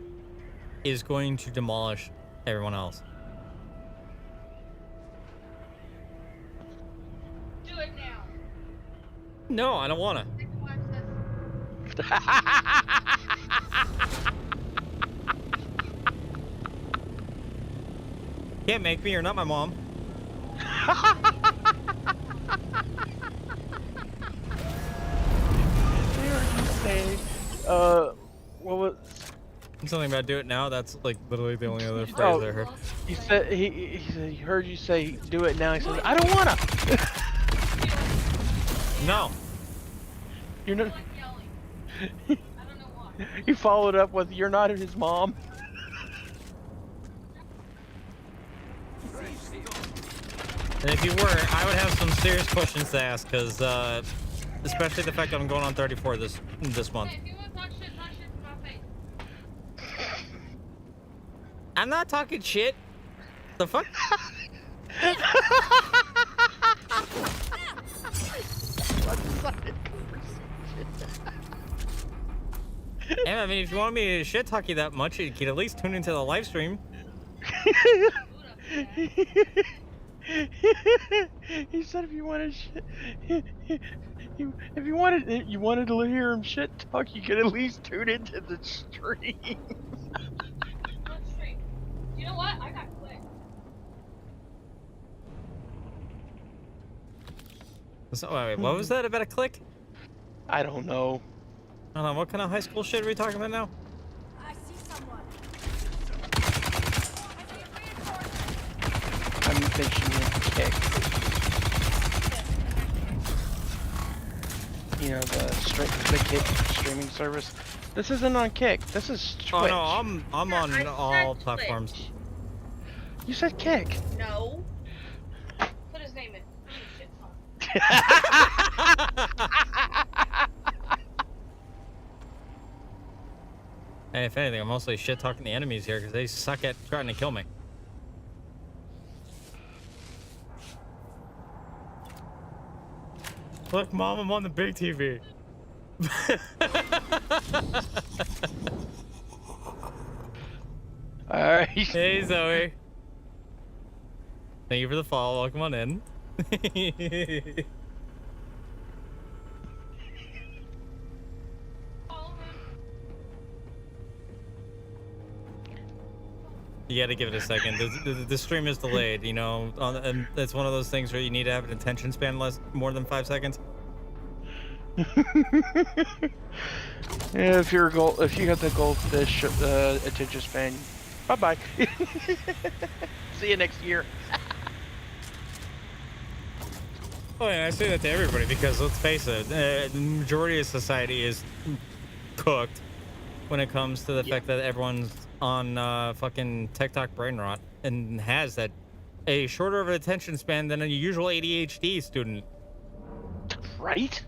is going to demolish everyone else. Do it now. No, I don't wanna. Can't make me, you're not my mom. What was something about do it now? That's like literally the only other phrase I heard. He said he said he heard you say do it now. He says I don't wanna. No. You're not. He followed up with you're not his mom. And if you were, I would have some serious questions to ask, because especially the fact that I'm going on 34 this month. I'm not talking shit. The fuck? Yeah, I mean, if you want me to shit talk you that much, you can at least tune into the live stream. He said if you wanted if you wanted to hear him shit talk, you could at least tune into the stream. You know what? I got clicked. So, wait, what was that about a click? I don't know. I don't know, what kind of high school shit are we talking about now? I see someone. I'm mentioning Kick. You know, the Kick streaming service. This isn't on Kick. This is Twitch. Oh no, I'm on all platforms. Twitch. You said Kick. No. Put his name in. Shit talk. Hey, if anything, I'm mostly shit talking the enemies here because they suck at trying to kill me. Look, Mom, I'm on the big TV. Alright. Hey, Zoe. Thank you for the follow. Welcome on in. You gotta give it a second. The stream is delayed, you know. And it's one of those things where you need to have an attention span more than 5 seconds. Yeah, if you have the goldfish attention span, bye bye. See you next year. Oh yeah, I say that to everybody because let's face it, the majority of society is cooked when it comes to the fact that everyone's on fucking TikTok brain rot and has a shorter of an attention span than a usual ADHD student. Right?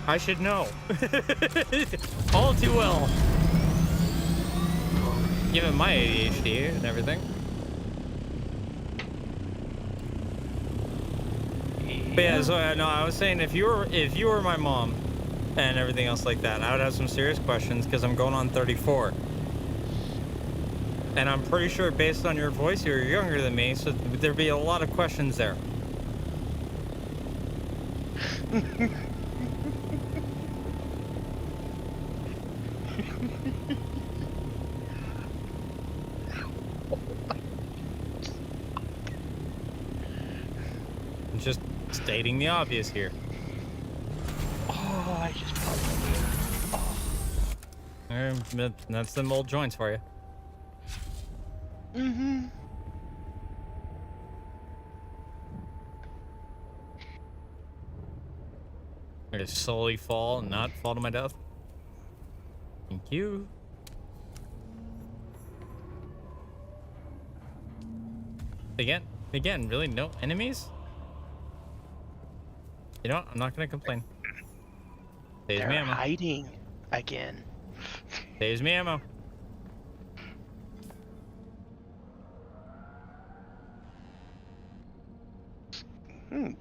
I should know. All too well. Given my ADHD and everything. But yeah, so no, I was saying if you were my mom and everything else like that, I would have some serious questions because I'm going on 34. And I'm pretty sure based on your voice, you're younger than me, so there'd be a lot of questions there. I'm just stating the obvious here. Oh, I just popped. That's them old joints for you. Mm-hmm. I just slowly fall and not fall to my death. Thank you. Again, really no enemies? You know what? I'm not gonna complain. Saves me They're ammo. hiding again. Saves me ammo.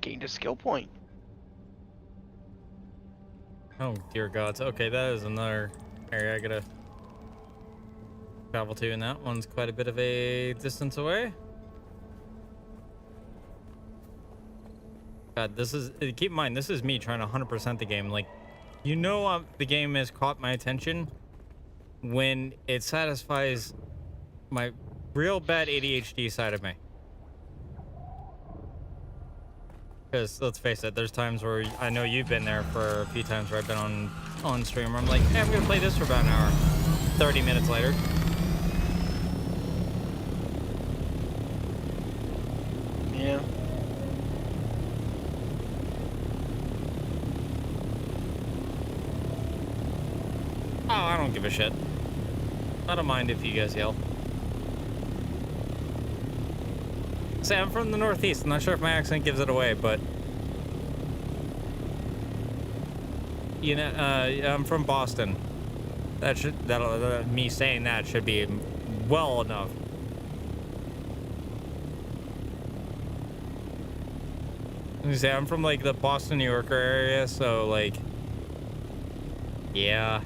Gained a skill point. Oh dear gods. Okay, that is another area I gotta travel to, and that one's quite a bit of a distance away. God, this is, keep in mind, this is me trying to 100% the game. Like, you know, the game has caught my attention when it satisfies my real bad ADHD side of me. Because let's face it, there's times where I know you've been there for a few times where I've been on stream where I'm like, hey, I'm gonna play this for about an hour. 30 minutes later. Yeah. Oh, I don't give a shit. I don't mind if you guys yell. Say, I'm from the Northeast. I'm not sure if my accent gives it away, but you know, I'm from Boston. Me saying that should be well enough. You say I'm from like the Boston, New Yorker area, so like, yeah.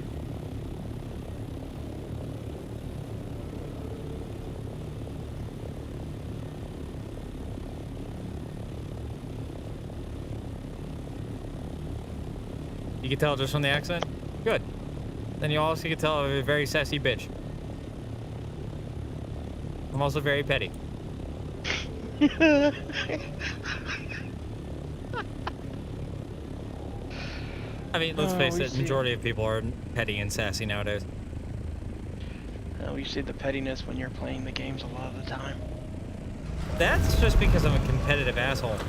You can tell just from the accent? Good. Then you also can tell I'm a very sassy bitch. I'm also very petty. I mean, let's face it, majority of people are petty and sassy nowadays. We see the pettiness when you're playing the games a lot of the time. That's just because I'm a competitive asshole.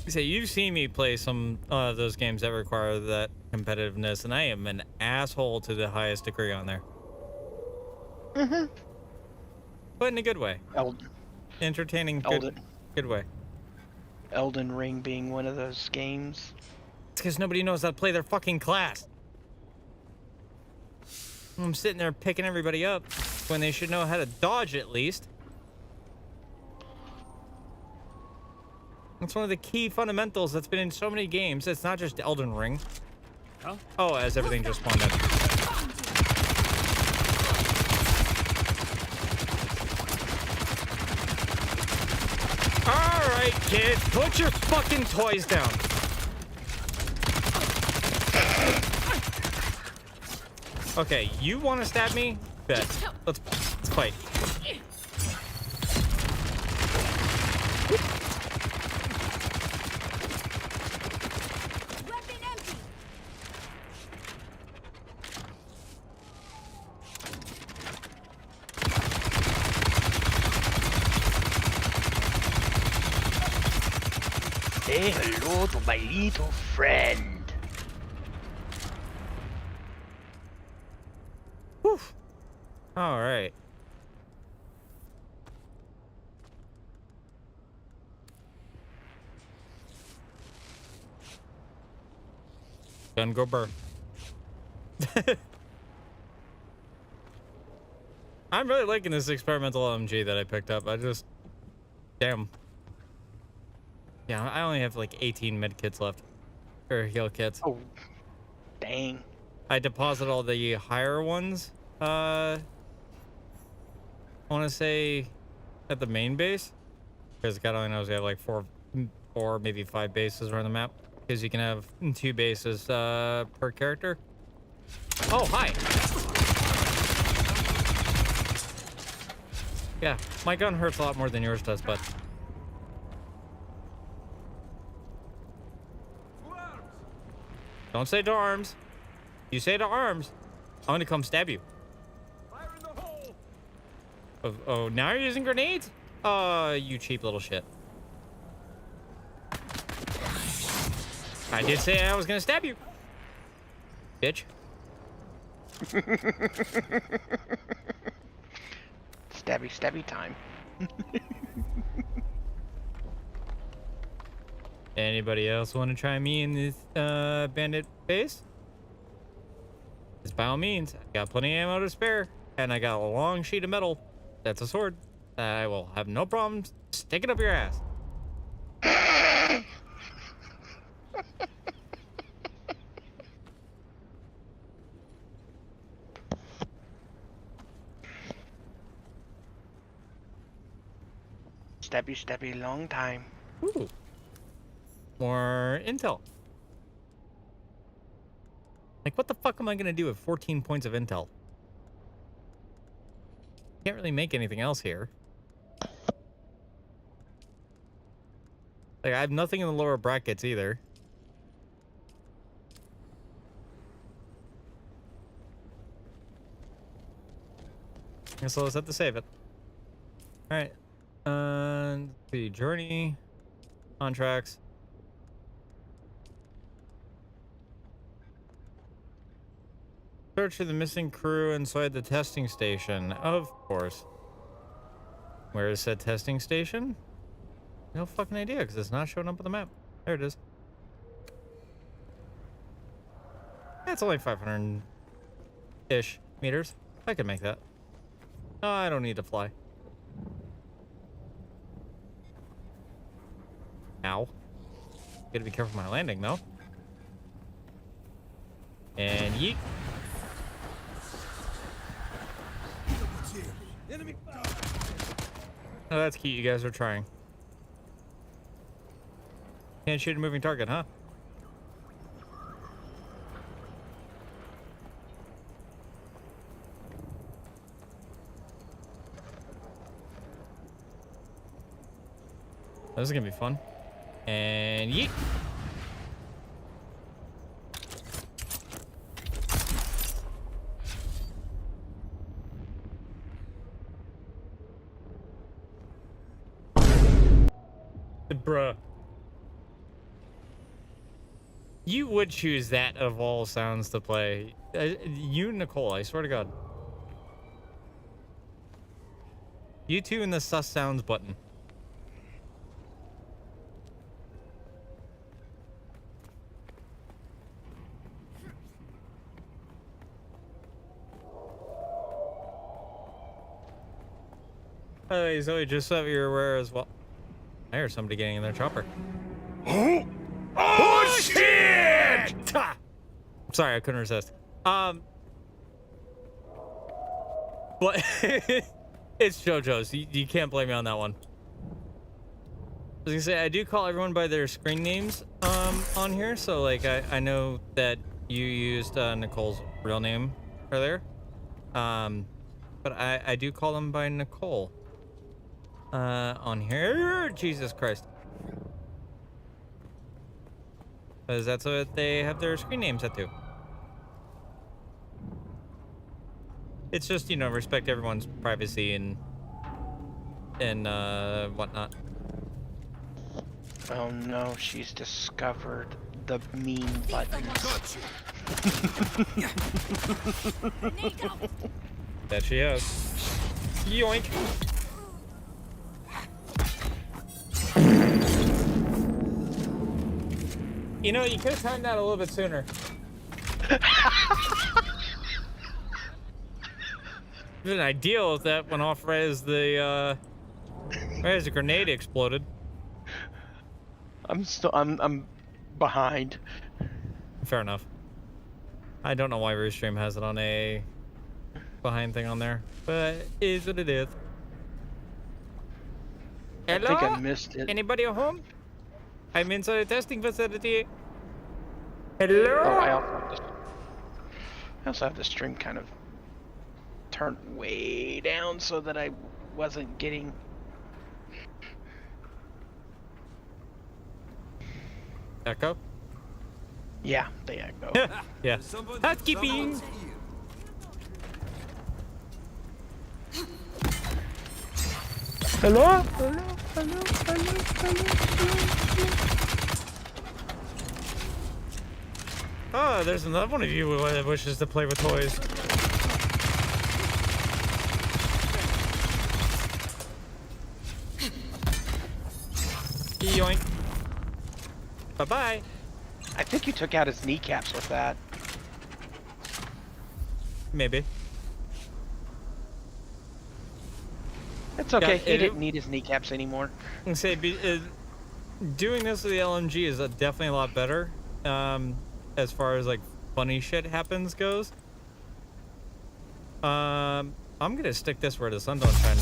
So you've seen me play some of those games that require that competitiveness, and I am an asshole to the highest degree on there. Mm-hmm. But in a good way. Entertaining, good way. Elden Ring being one of those games. It's because nobody knows how to play their fucking class. I'm sitting there picking everybody up when they should know how to dodge at least. It's one of the key fundamentals that's been in so many games. It's not just Elden Ring. Huh? Oh, as everything just spawned in. Alright, kid. Put your fucking toys down. Okay, you want to stab me? Bet. Let's fight. Say hello to my little friend. Whew. All right. Gun go burr. I'm really liking this experimental MG that I picked up. I just... Damn. Yeah, I only have like 18 med kits left. Or heal kits. Oh, dang. I deposit all the higher ones. I want to say at the main base. Because God only knows we have like four, maybe 5 bases around the map. Because you can have 2 bases per character. Oh, hi. Yeah, my gun hurts a lot more than yours does, but... Don't say to arms. You say to arms, I'm gonna come stab you. Fire in the hole. Oh, now you're using grenades? You cheap little shit. I did say I was gonna stab you. Bitch. Stabby, stabby time. Anybody else want to try me in this bandit base? Because by all means, I got plenty of ammo to spare, and I got a long sheet of metal. That's a sword. I will have no problem sticking up your ass. Stabby, stabby, long time. Ooh. More intel. Like, what the fuck am I gonna do with 14 points of intel? Can't really make anything else here. Like, I have nothing in the lower brackets either. So let's have to save it. Alright. The journey. Contracts. Search for the missing crew inside the testing station. Of course. Where is said testing station? No fucking idea, because it's not showing up on the map. There it is. It's only 500-ish meters. I can make that. No, I don't need to fly. Ow. Gotta be careful with my landing, though. And yeet. Oh, that's cute. You guys are trying. Can't shoot a moving target, huh? This is gonna be fun. And yeet. Bruh. You would choose that of all sounds to play. You, Nicole, I swear to God. You two in the sus sounds button. By the way, Zoe, just so you're aware as well. I heard somebody getting in their chopper. Oh shit! I'm sorry, I couldn't resist. But it's JoJo's. You can't blame me on that one. I was gonna say, I do call everyone by their screen names on here, so like I know that you used Nicole's real name earlier. But I do call them by Nicole. On here. Jesus Christ. Because that's what they have their screen names set to. It's just, you know, respect everyone's privacy and whatnot. Oh no, she's discovered the mean button. That she has. Yoink. You know, you could have timed that a little bit sooner. been ideal if that went off right as the grenade exploded. I'm behind. Fair enough. I don't know why Restream has it on a behind thing on there, but it is what it is. Hello? I think I missed it. Anybody at home? I'm inside a testing facility. Hello? Oh, I also have the stream kind of turned way down so that I wasn't getting... Echo? Yeah, the echo. Yeah. Housekeeping! Hello? Oh, there's another one of you who wishes to play with toys. Yoink. Bye-bye. I think you took out his kneecaps with that. Maybe. It's okay. Yeah, He didn't need his kneecaps anymore. I say, doing this with the LMG is definitely a lot better. As far as like funny shit goes. I'm gonna stick this where the sun don't shine.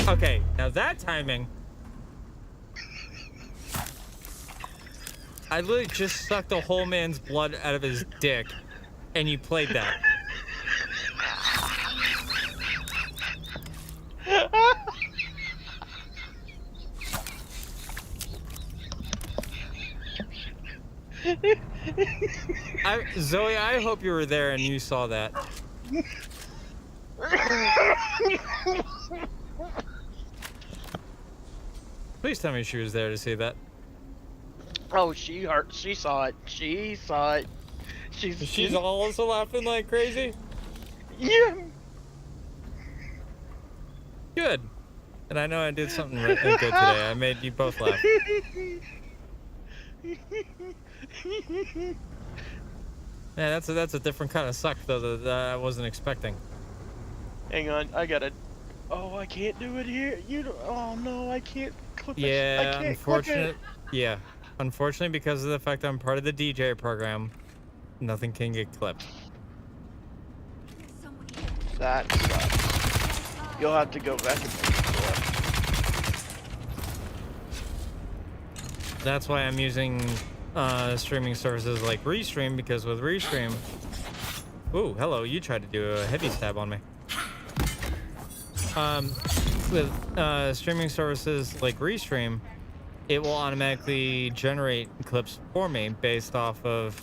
Okay, now that timing. I literally just sucked a whole man's blood out of his dick, and you played that. Zoe, I hope you were there and you saw that. Please tell me she was there to see that. Oh, she saw it. She saw it. She's also laughing like crazy? Yeah. Good. And I know I did something good today. I made you both laugh. Yeah, that's a different kind of suck though that I wasn't expecting. Hang on, I gotta. Oh, I can't do it here. Oh no, I can't clip it. Yeah, unfortunate. Yeah, unfortunately, because of the fact I'm part of the DJ program, nothing can get clipped. That sucks. You'll have to go back and make it. That's why I'm using streaming services like Restream, because with Restream... Ooh, hello, you tried to do a heavy stab on me. With streaming services like Restream, it will automatically generate clips for me based off of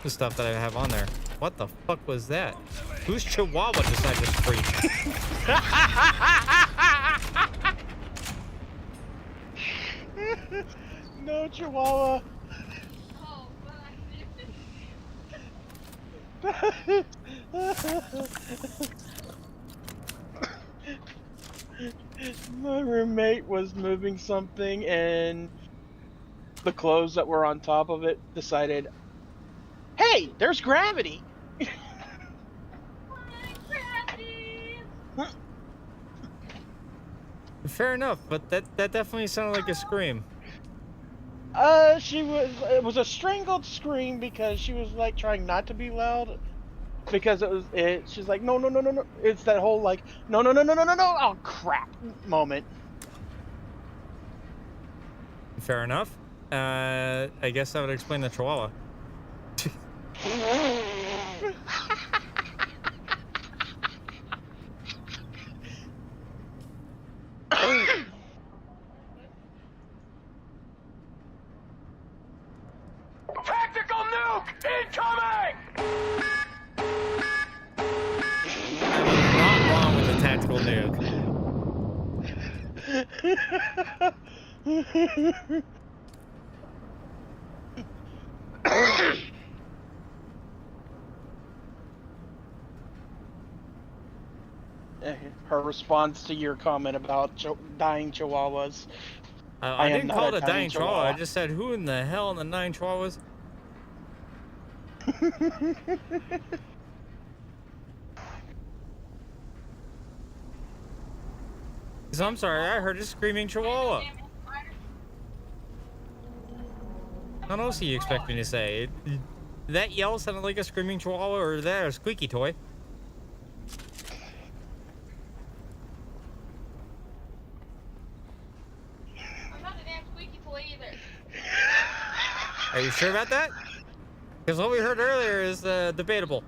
the stuff that I have on there. What the fuck was that? Whose chihuahua decided to screech? No chihuahua. My roommate was moving something and the clothes that were on top of it decided, hey, there's gravity. Fair enough, but that definitely sounded like a scream. It was a strangled scream because she was like trying not to be loud because she's like, no. It's that whole like, no, oh crap moment. Fair enough. I guess that would explain the chihuahua. Tactical nuke incoming! Not wrong with a tactical nuke. Her response to your comment about dying chihuahuas. I didn't call it a dying chihuahua. I just said, who in the hell in the 9 chihuahuas? So I'm sorry, I heard a screaming chihuahua. What else do you expect me to say? That yell sounded like a screaming chihuahua or that a squeaky toy. I'm not a damn squeaky toy either. Are you sure about that? Because what we heard earlier is debatable.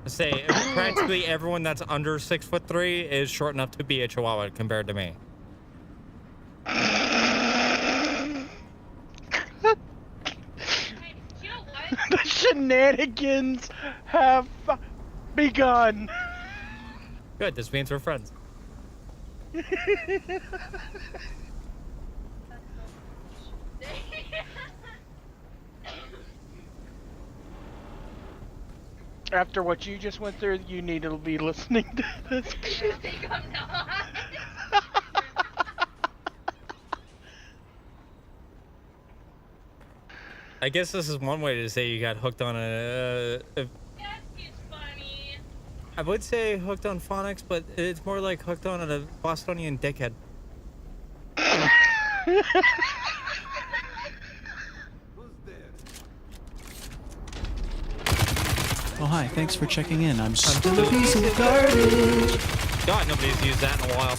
Say practically everyone that's under 6'3" is short enough to be a chihuahua compared to me. The shenanigans have begun. Good, this means we're friends. After what you just went through, you need to be listening to this. You think I'm not? I guess this is one way to say you got hooked on a That is funny. I would say hooked on phonics, but it's more like hooked on a Bostonian dickhead. Oh, hi. Thanks for checking in. I'm still a piece of garbage. God, nobody's used that in a while.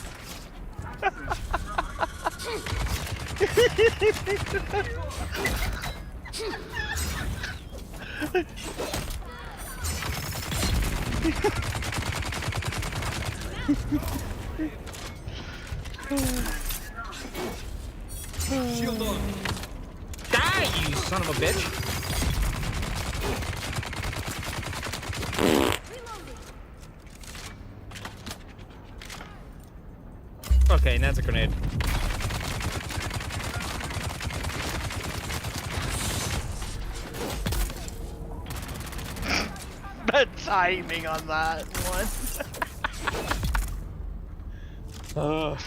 Shield on. Die, you son of a bitch! Okay, and that's a grenade. The timing on that one.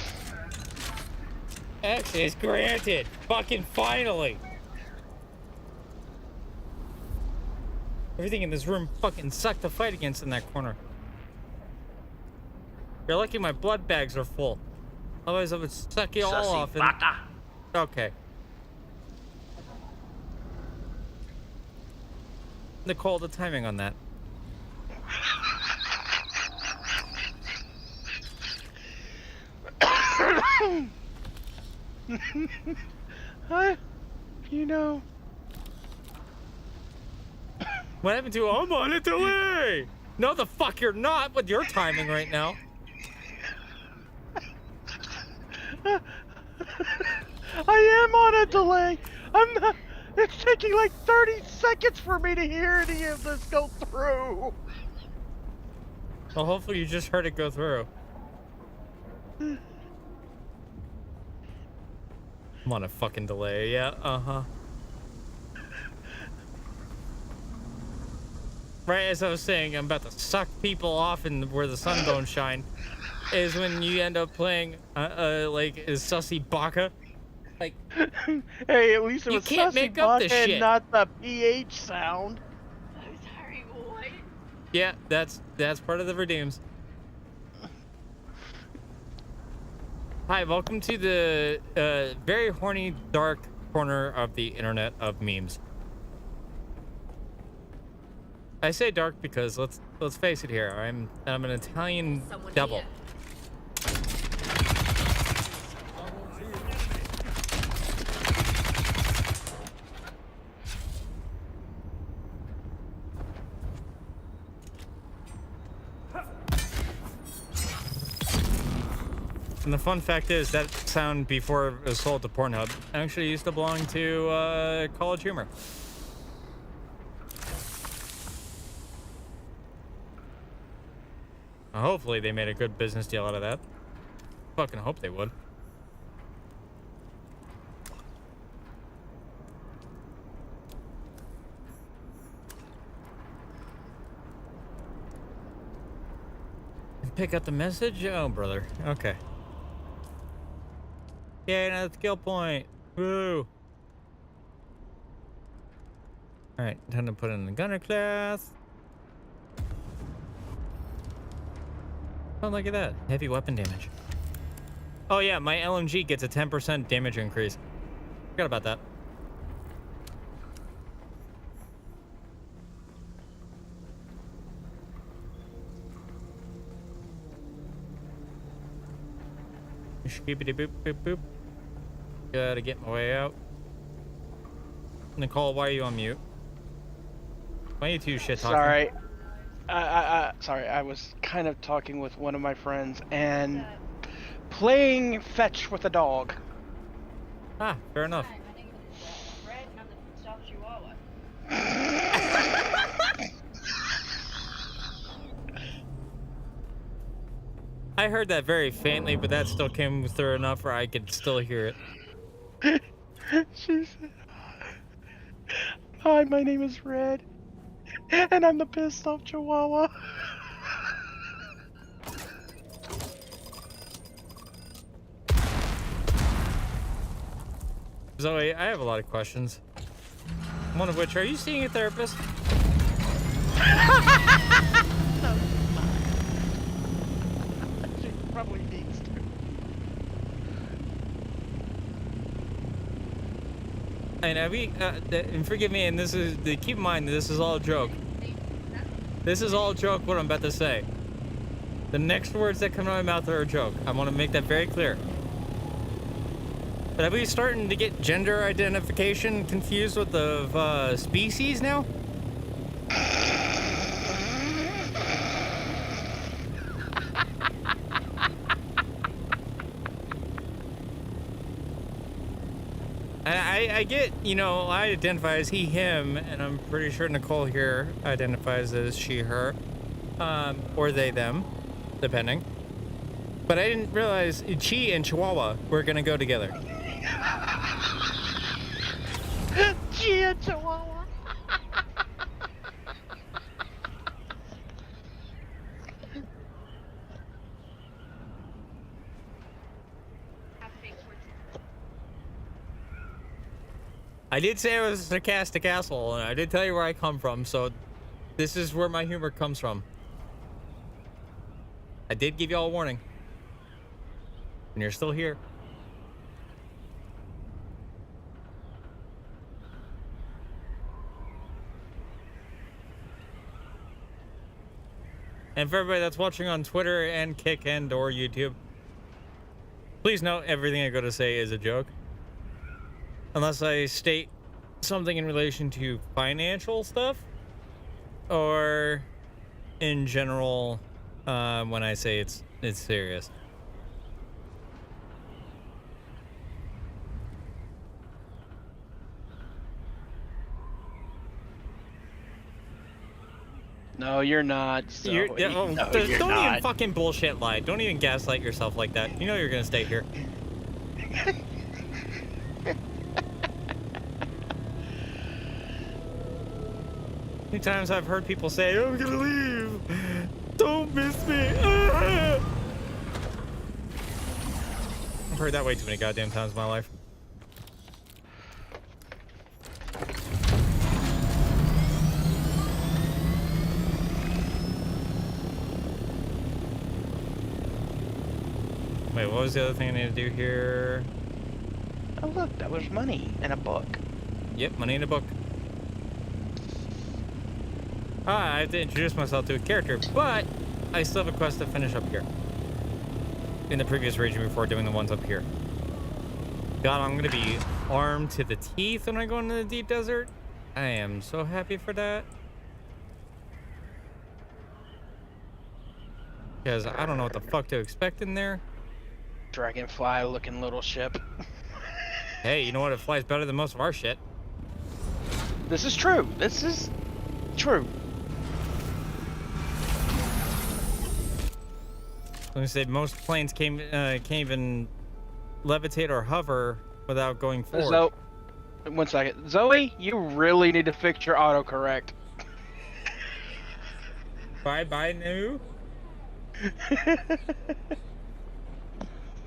Access granted. Fucking finally. Everything in this room fucking sucked to fight against in that corner. You're lucky my blood bags are full. Otherwise I would suck you all off and... Okay. Nicole, the timing on that. You know. What happened to I'm on a delay? No, the fuck you're not with your timing right now. I am on a delay. I'm not. It's taking like 30 seconds for me to hear any of this go through. Well, hopefully you just heard it go through. I'm on a fucking delay. Yeah, uh-huh. Right as I was saying, I'm about to suck people off and where the sun don't shine. Is when you end up playing, like, Sussy Baka. Like, hey, at least it you was can't Sussy make up this Baka and shit. not the PH sound. I'm sorry, what? Yeah, that's part of the redeems. Hi, welcome to the very horny, dark corner of the internet of memes. I say dark because let's face it here. I'm an Italian devil. Here. And the fun fact is that sound before it was sold to Pornhub actually used to belong to College Humor. Hopefully they made a good business deal out of that. Fucking hope they would. Pick up the message? Oh, brother. Okay. Yay, another skill point. Woo. All right, time to put in the gunner class. Oh, look at that. Heavy weapon damage. Oh, yeah, my LMG gets a 10% damage increase. Forgot about that. Skippity boop boop boop. Gotta get my way out. Nicole, why are you on mute? Why are you two shit talking? Sorry. Sorry, I was kind of talking with one of my friends and playing fetch with a dog. Ah, fair enough. I heard that very faintly, but that still came through enough where I could still hear it. She said, "Hi, my name is Red, and I'm the pissed off Chihuahua." Zoe, I have a lot of questions. One of which, are you seeing a therapist? She probably needs to. And forgive me, and this is, keep in mind, this is all a joke. This is all a joke, what I'm about to say. The next words that come out of my mouth are a joke. I want to make that very clear. But are we starting to get gender identification confused with the species now? I get, you know, I identify as he, him, and I'm pretty sure Nicole here identifies as she, her, or they, them, depending. But I didn't realize Chi and Chihuahua were gonna go together. Chi and Chihuahua. I did say I was a sarcastic asshole, and I did tell you where I come from, so this is where my humor comes from. I did give y'all a warning. And you're still here. And for everybody that's watching on Twitter and Kick and or YouTube, please note everything I go to say is a joke. Unless I state something in relation to financial stuff or in general when I say it's serious. No, you're not. So No, you're don't not. even fucking bullshit lie. Don't even gaslight yourself like that. You know you're gonna stay here. Many times I've heard people say, "I'm gonna leave. Don't miss me." I've heard that way too many goddamn times in my life. Wait, what was the other thing I need to do here? Oh look, that was money and a book. Yep, money in a book. I have to introduce myself to a character, but I still have a quest to finish up here. In the previous region before doing the ones up here. God, I'm gonna be armed to the teeth when I go into the deep desert. I am so happy for that. Because I don't know what the fuck to expect in there. Dragonfly looking little ship. Hey, you know what? It flies better than most of our shit. This is true. This is true. Let me say, most planes can't even levitate or hover without going forward. One second. Zoe, you really need to fix your autocorrect. Bye-bye, new.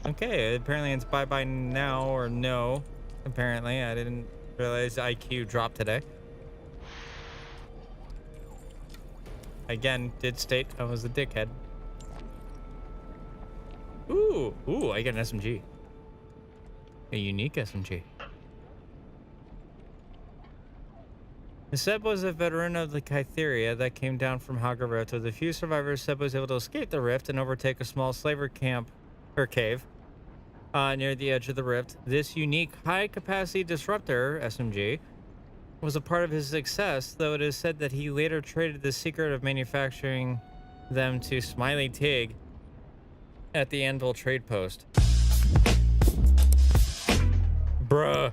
Okay, apparently it's bye-bye now or no. Apparently, I didn't realize IQ dropped today. again, did state I was a dickhead. Ooh, I got an SMG. A unique SMG. Seb was a veteran of the Kytheria that came down from Haga Rift. With a few survivors, Seb was able to escape the rift and overtake a small slaver camp or cave near the edge of the rift. This unique high-capacity disruptor SMG was a part of his success, though it is said that he later traded the secret of manufacturing them to Smiley Tig at the Anvil trade post. Bruh.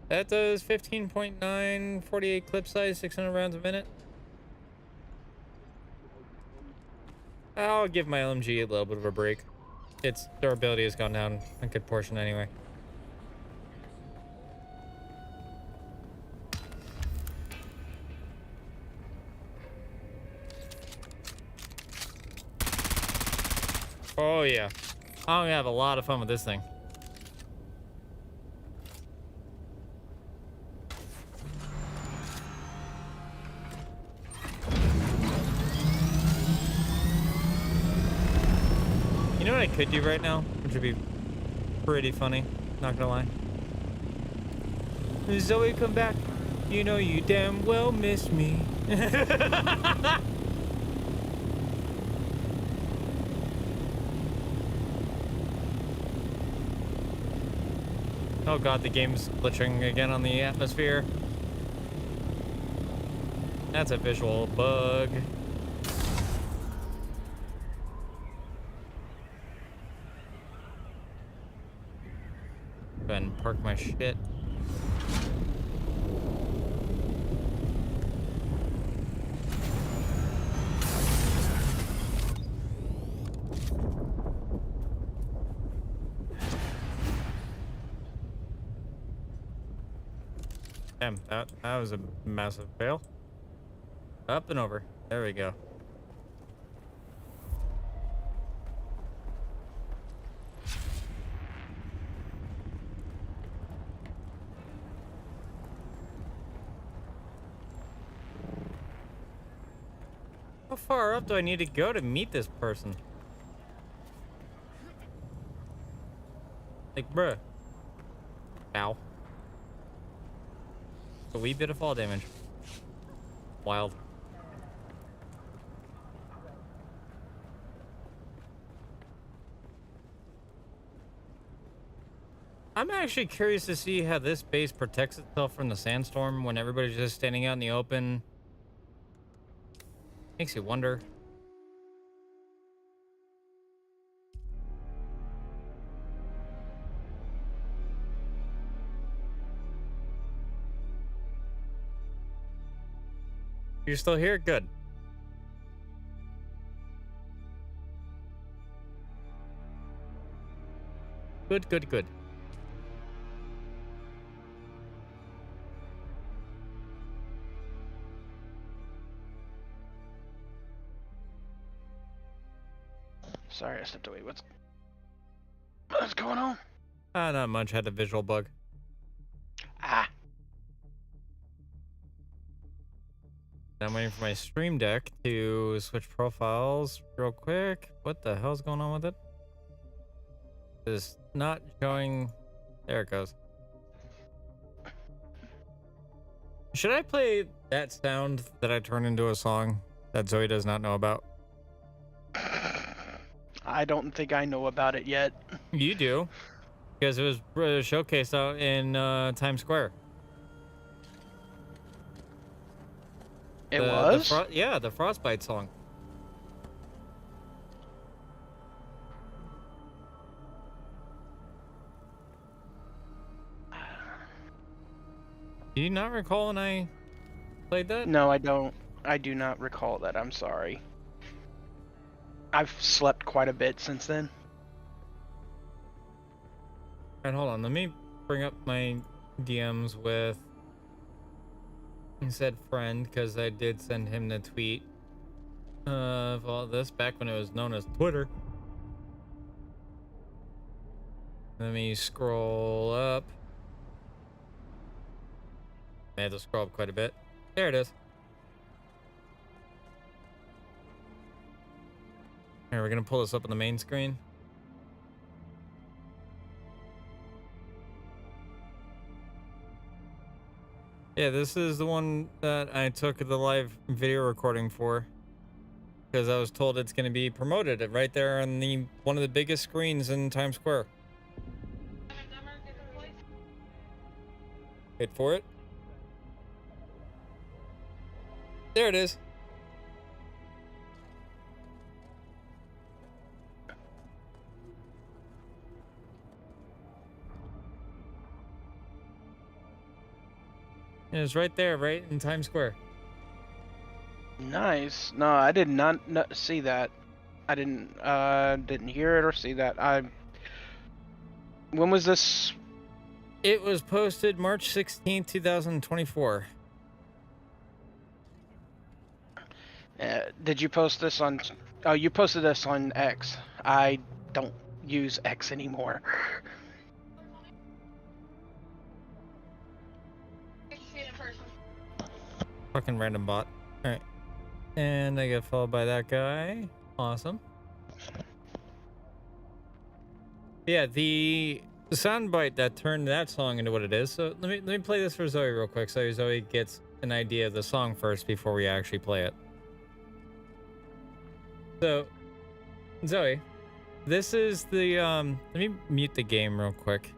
That does 15.9, 48 clip size, 600 rounds a minute. I'll give my LMG a little bit of a break. Its durability has gone down a good portion anyway. Oh yeah. I'm gonna have a lot of fun with this thing. You know what I could do right now? Which would be pretty funny, not gonna lie. Zoe, come back. You know you damn well miss me. Oh god, the game's glitching again on the atmosphere. That's a visual bug. Go ahead and park my shit. Damn, that was a massive fail. Up and over. There we go. How far up do I need to go to meet this person? Like, bruh. Ow. A wee bit of fall damage. Wild. I'm actually curious to see how this base protects itself from the sandstorm when everybody's just standing out in the open. Makes you wonder. You're still here? Good. Good, good, good. Sorry, I stepped away. What's going on? Not much. Had a visual bug. Ah. I'm waiting for my stream deck to switch profiles real quick. What the hell's going on with it? It's not showing. There it goes. Should I play that sound that I turned into a song that Zoe does not know about? I don't think I know about it yet. You do, because it was showcased out in Times Square. It was? Yeah, the Frostbite song. Do you not recall when I played that? No, I don't. I do not recall that. I'm sorry. I've slept quite a bit since then. Alright, hold on. Let me bring up my DMs with said friend, because I did send him the tweet of all this back when it was known as Twitter. Let me scroll up. I had to scroll up quite a bit. There it is. Here, we're gonna pull this up on the main screen. Yeah, this is the one that I took the live video recording for, because I was told it's going to be promoted right there on the one of the biggest screens in Times Square. Wait for it. There it is. It was right there, right in Times Square. Nice. No, I did not see that. I didn't hear it or see that. When was this? It was posted March 16th, 2024. Did you post this on? Oh, you posted this on X. I don't use X anymore. Fucking random bot. Alright. And I get followed by that guy. Awesome. Yeah, the soundbite that turned that song into what it is. So let me play this for Zoe real quick so Zoe gets an idea of the song first before we actually play it. So, Zoe, this is the let me mute the game real quick.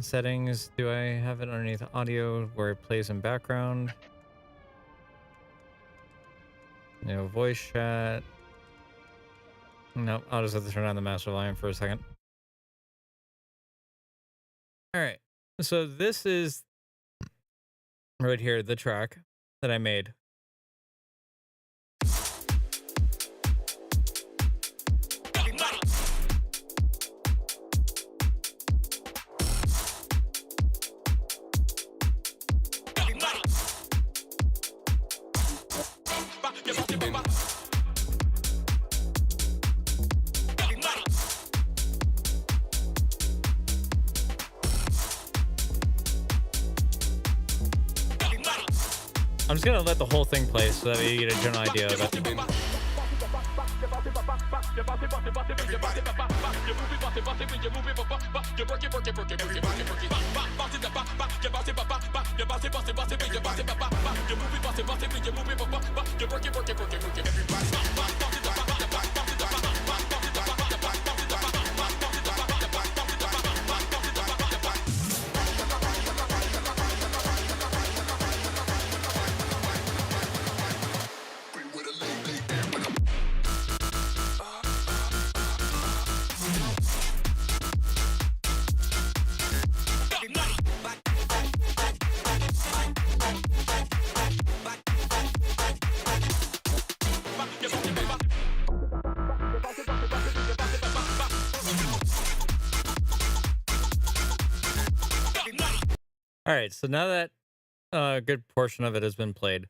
Settings, do I have it underneath audio where it plays in background? No voice chat. No, I'll just have to turn on the master volume for a second. All right, so this is right here, the track that I made. I'm just gonna let the whole thing play so that you get a general idea of it. All right, so now that a good portion of it has been played,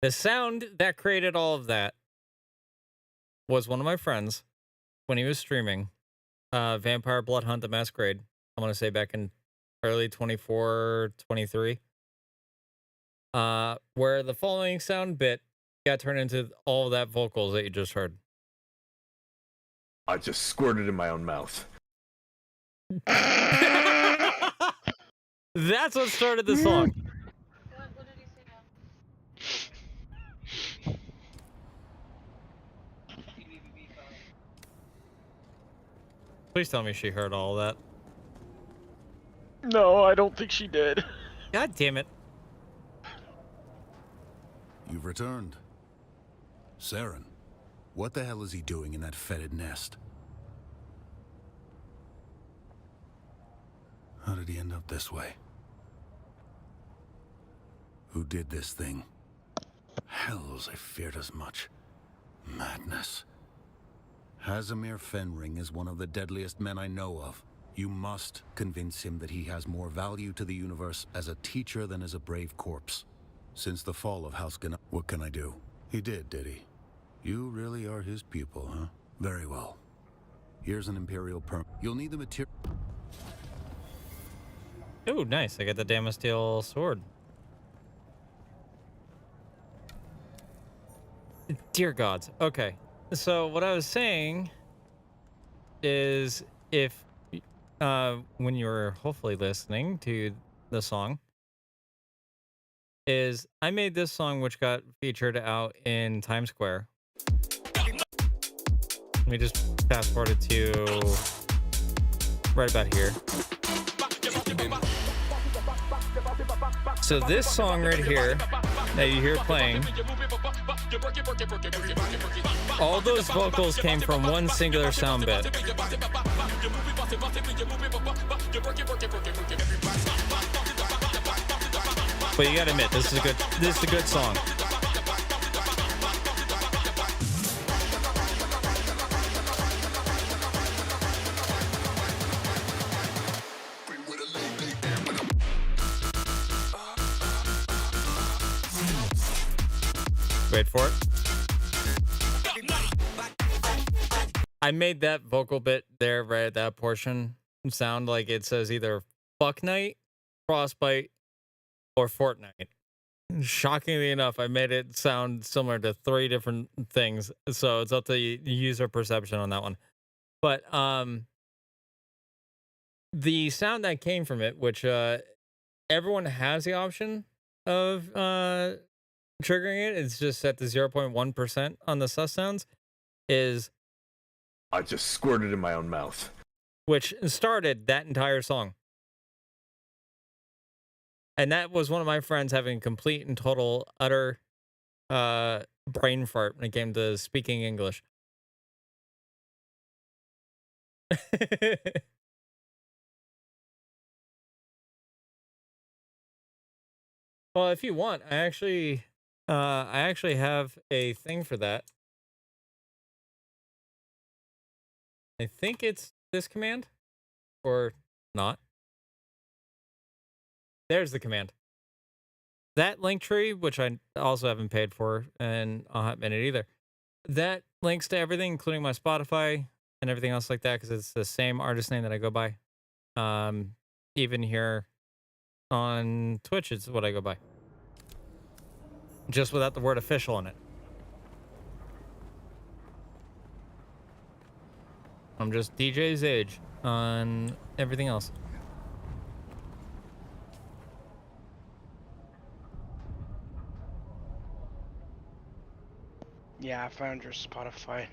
the sound that created all of that was one of my friends when he was streaming Vampire Blood Hunt the Masquerade. I want to say back in early 24, 23, where the following sound bit got turned into all of that vocals that you just heard. I just squirted in my own mouth. That's what started the song. What did he say now? Please tell me she heard all that. No, I don't think she did. God damn it. You've returned. Saren, what the hell is he doing in that fetid nest? How did he end up this way? Who did this thing? Hells, I feared as much. Madness. Hazimir Fenring is one of the deadliest men I know of. You must convince him that he has more value to the universe as a teacher than as a brave corpse. Since the fall of House Gana, what can I do? He did he? You really are his pupil, huh? Very well. Here's an Imperial permit. You'll need the material. Oh, nice. I got the Damasteel sword. Dear gods. Okay. So what I was saying is if when you're hopefully listening to the song is I made this song which got featured out in Times Square. Let me just fast forward it to right about here. So this song right here that you hear playing, all those vocals came from one singular sound bit. But you gotta admit, this is a good song. Wait for it. I made that vocal bit there, right at that portion, sound like it says either fuck night, frostbite, or Fortnite. Shockingly enough, I made it sound similar to 3 different things. So it's up to user perception on that one. But the sound that came from it, which everyone has the option of triggering it, it's just set to 0.1% on the sus sounds, is I just squirted in my own mouth. Which started that entire song. And that was one of my friends having complete and total utter brain fart when it came to speaking English. Well, if you want, I actually have a thing for that. I think it's this command or not. There's the command. That link tree, which I also haven't paid for in a hot minute either, that links to everything, including my Spotify and everything else like that, because it's the same artist name that I go by. Even here on Twitch, it's what I go by. Just without the word official in it. I'm just DJXage on everything else. Yeah, I found your Spotify.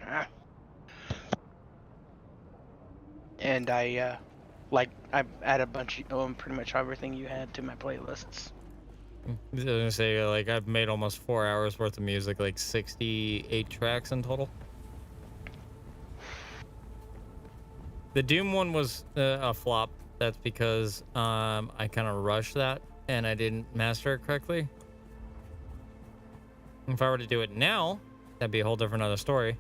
And I add a bunch of pretty much everything you had to my playlists. I was gonna say, like, I've made almost 4 hours worth of music, like 68 tracks in total. The Doom one was a flop. That's because I kind of rushed that and I didn't master it correctly. If I were to do it now, that'd be a whole different other story.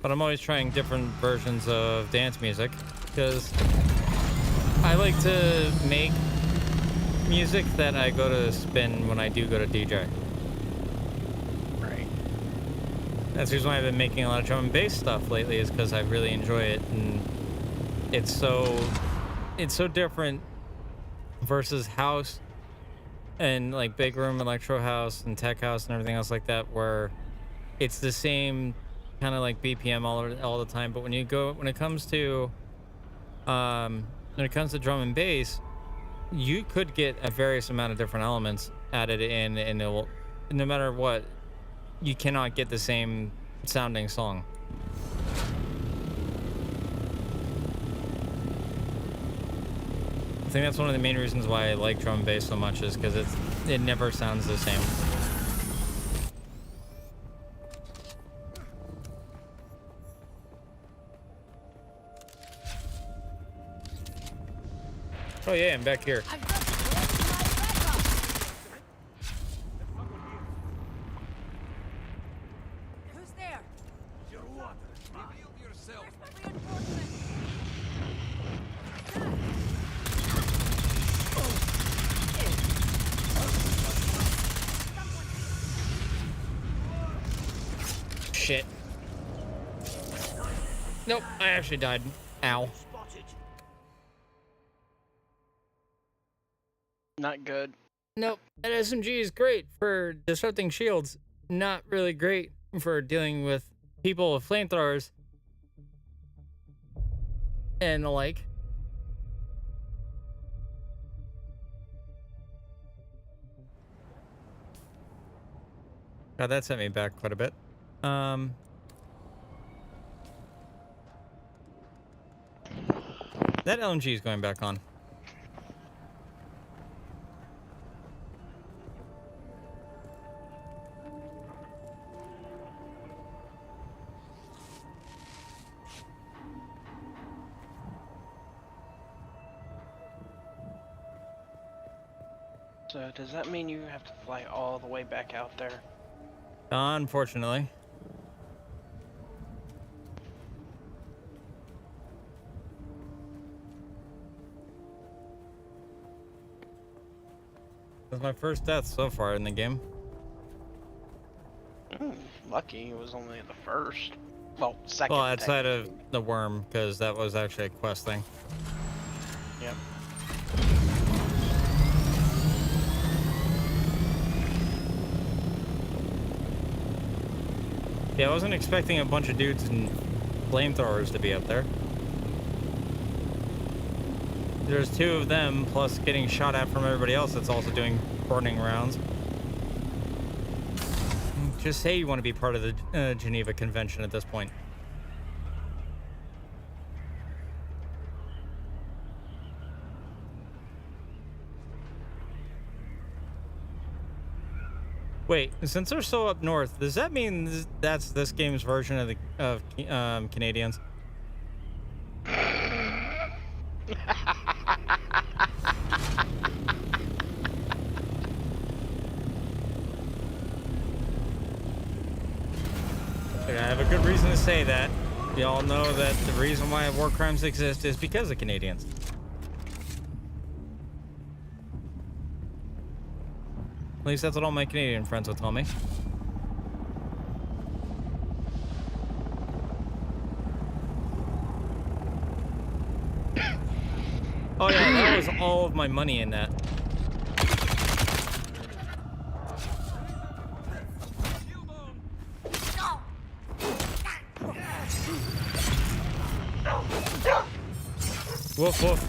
But I'm always trying different versions of dance music because I like to make music that I go to spin when I do go to DJ. Right. That's the reason why I've been making a lot of drum and bass stuff lately, is because I really enjoy it, and it's so different versus house and like big room electro house and tech house and everything else like that, where it's the same kind of like BPM all the time. But when it comes to drum and bass, you could get a various amount of different elements added in, and it will, no matter what, you cannot get the same sounding song. I think that's one of the main reasons why I like drum and bass so much, is because it never sounds the same. Oh yeah, I'm back here. Who's there? Your water. Reveal yourself. Shit. Nope, I actually died. Ow. Not good. Nope, that SMG is great for disrupting shields. Not really great for dealing with people with flamethrowers and the like. God, that sent me back quite a bit. That LMG is going back on. So does that mean you have to fly all the way back out there? Unfortunately. That's my first death so far in the game. Lucky it was only the first. Well, second. Well, outside of the worm, because that was actually a quest thing. Yep. Yeah, I wasn't expecting a bunch of dudes and flamethrowers to be up there. There's 2 of them, plus getting shot at from everybody else that's also doing burning rounds. Just say you want to be part of the Geneva Convention at this point. Wait, since they're so up north, does that mean that's this game's version of the Canadians? I have a good reason to say that. You all know that the reason why war crimes exist is because of Canadians. At least that's what all my Canadian friends will tell me. Oh yeah, that was all of my money in that. Woof woof.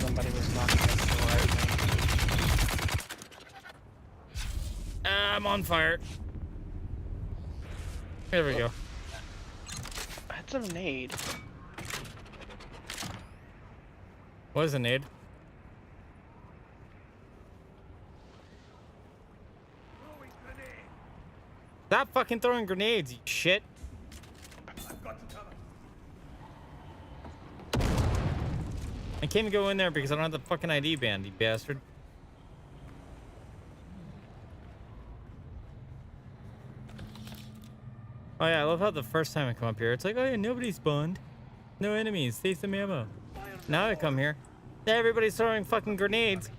Somebody was knocking at the door, I think. I'm on fire. There we go. That's a nade. What is a nade? Stop fucking throwing grenades, you shit. I can't even go in there because I don't have the fucking ID band, you bastard. Oh yeah, I love how the first time I come up here, it's like, oh yeah, nobody spawned. No enemies, save some ammo. Now I come here, everybody's throwing fucking grenades.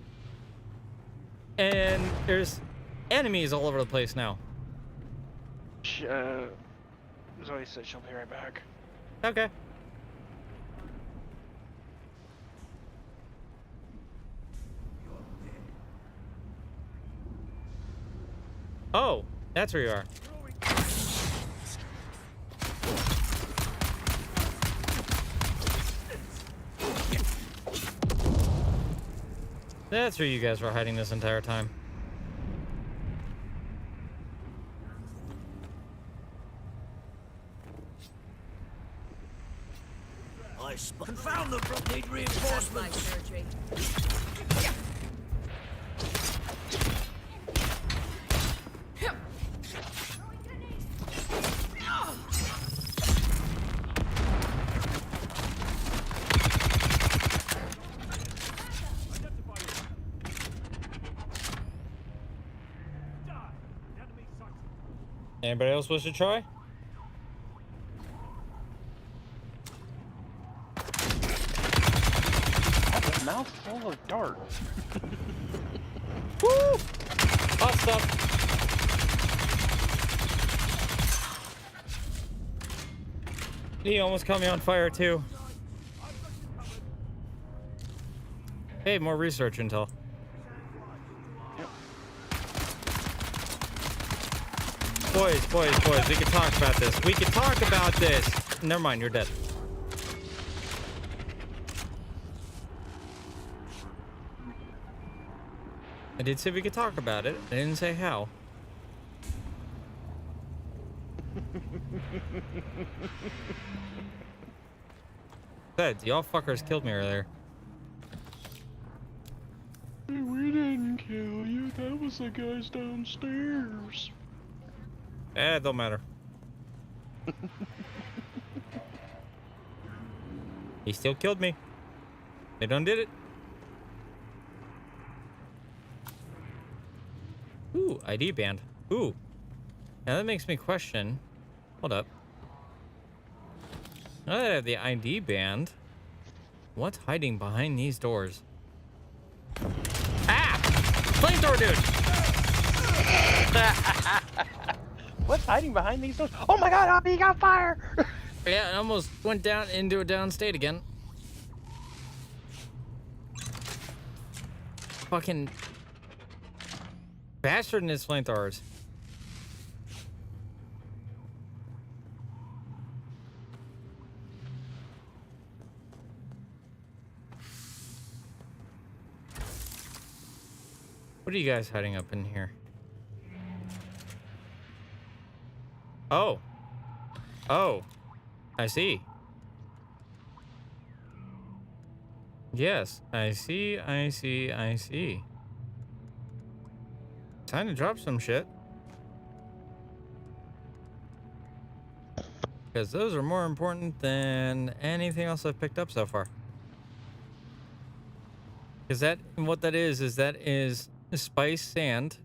And there's enemies all over the place now. Zoe said she'll be right back. Okay. Oh, that's where you are. That's where you guys were hiding this entire time. Confound them, need reinforcements. Anybody else wish to try? Mouthful of dart. Woo! Hot stuff. He almost caught me on fire too. Hey, more research intel. Boys, we can talk about this. We can talk about this. Never mind, you're dead. I did say we could talk about it. I didn't say how. Said, y'all fuckers killed me earlier. We didn't kill you. That was the guys downstairs. It don't matter. He still killed me. They done did it. Ooh, ID band. Ooh. Now that makes me question. Hold up. Now that I have the ID band, what's hiding behind these doors? Ah! Flamethrower dude! What's hiding behind these doors? Oh my god, Abby, you got fire! Yeah, I almost went down into a down state again. Fucking bastard and his flamethrowers. What are you guys hiding up in here? Oh. Oh. I see. Yes, I see. Time to drop some shit. Because those are more important than anything else I've picked up so far. Because what that is spice sand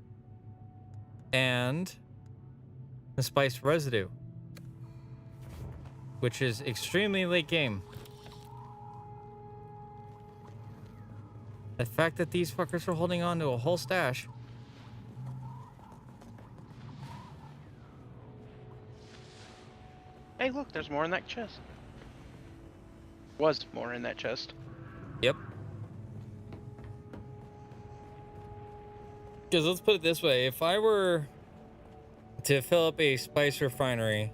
and the spice residue, which is extremely late game. The fact that these fuckers are holding on to a whole stash. Hey, look, there's more in that chest. Was more in that chest. Yep. Because let's put it this way, if I were to fill up a spice refinery,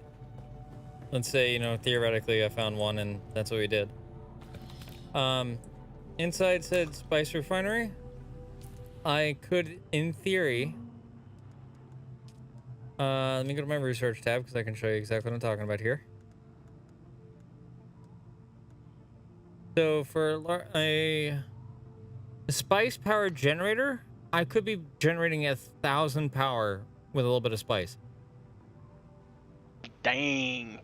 let's say, you know, theoretically I found one and that's what we did. Inside said spice refinery, I could, in theory, let me go to my research tab because I can show you exactly what I'm talking about here. So for a spice powered generator, I could be generating 1,000 power with a little bit of spice. Dang.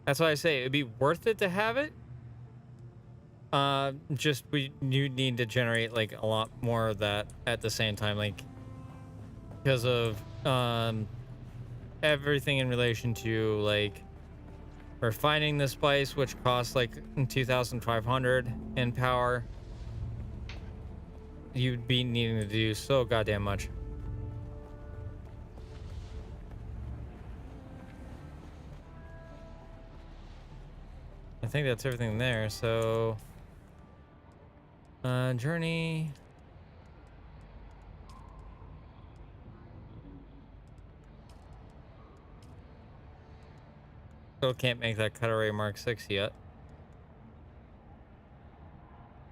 That's why I say it'd be worth it to have it. Just you need to generate like a lot more of that at the same time, like because of everything in relation to like refining the spice, which costs like 2,500 in power. You'd be needing to do so goddamn much. I think that's everything there. So, journey. Still can't make that cutaway Mark 6 yet.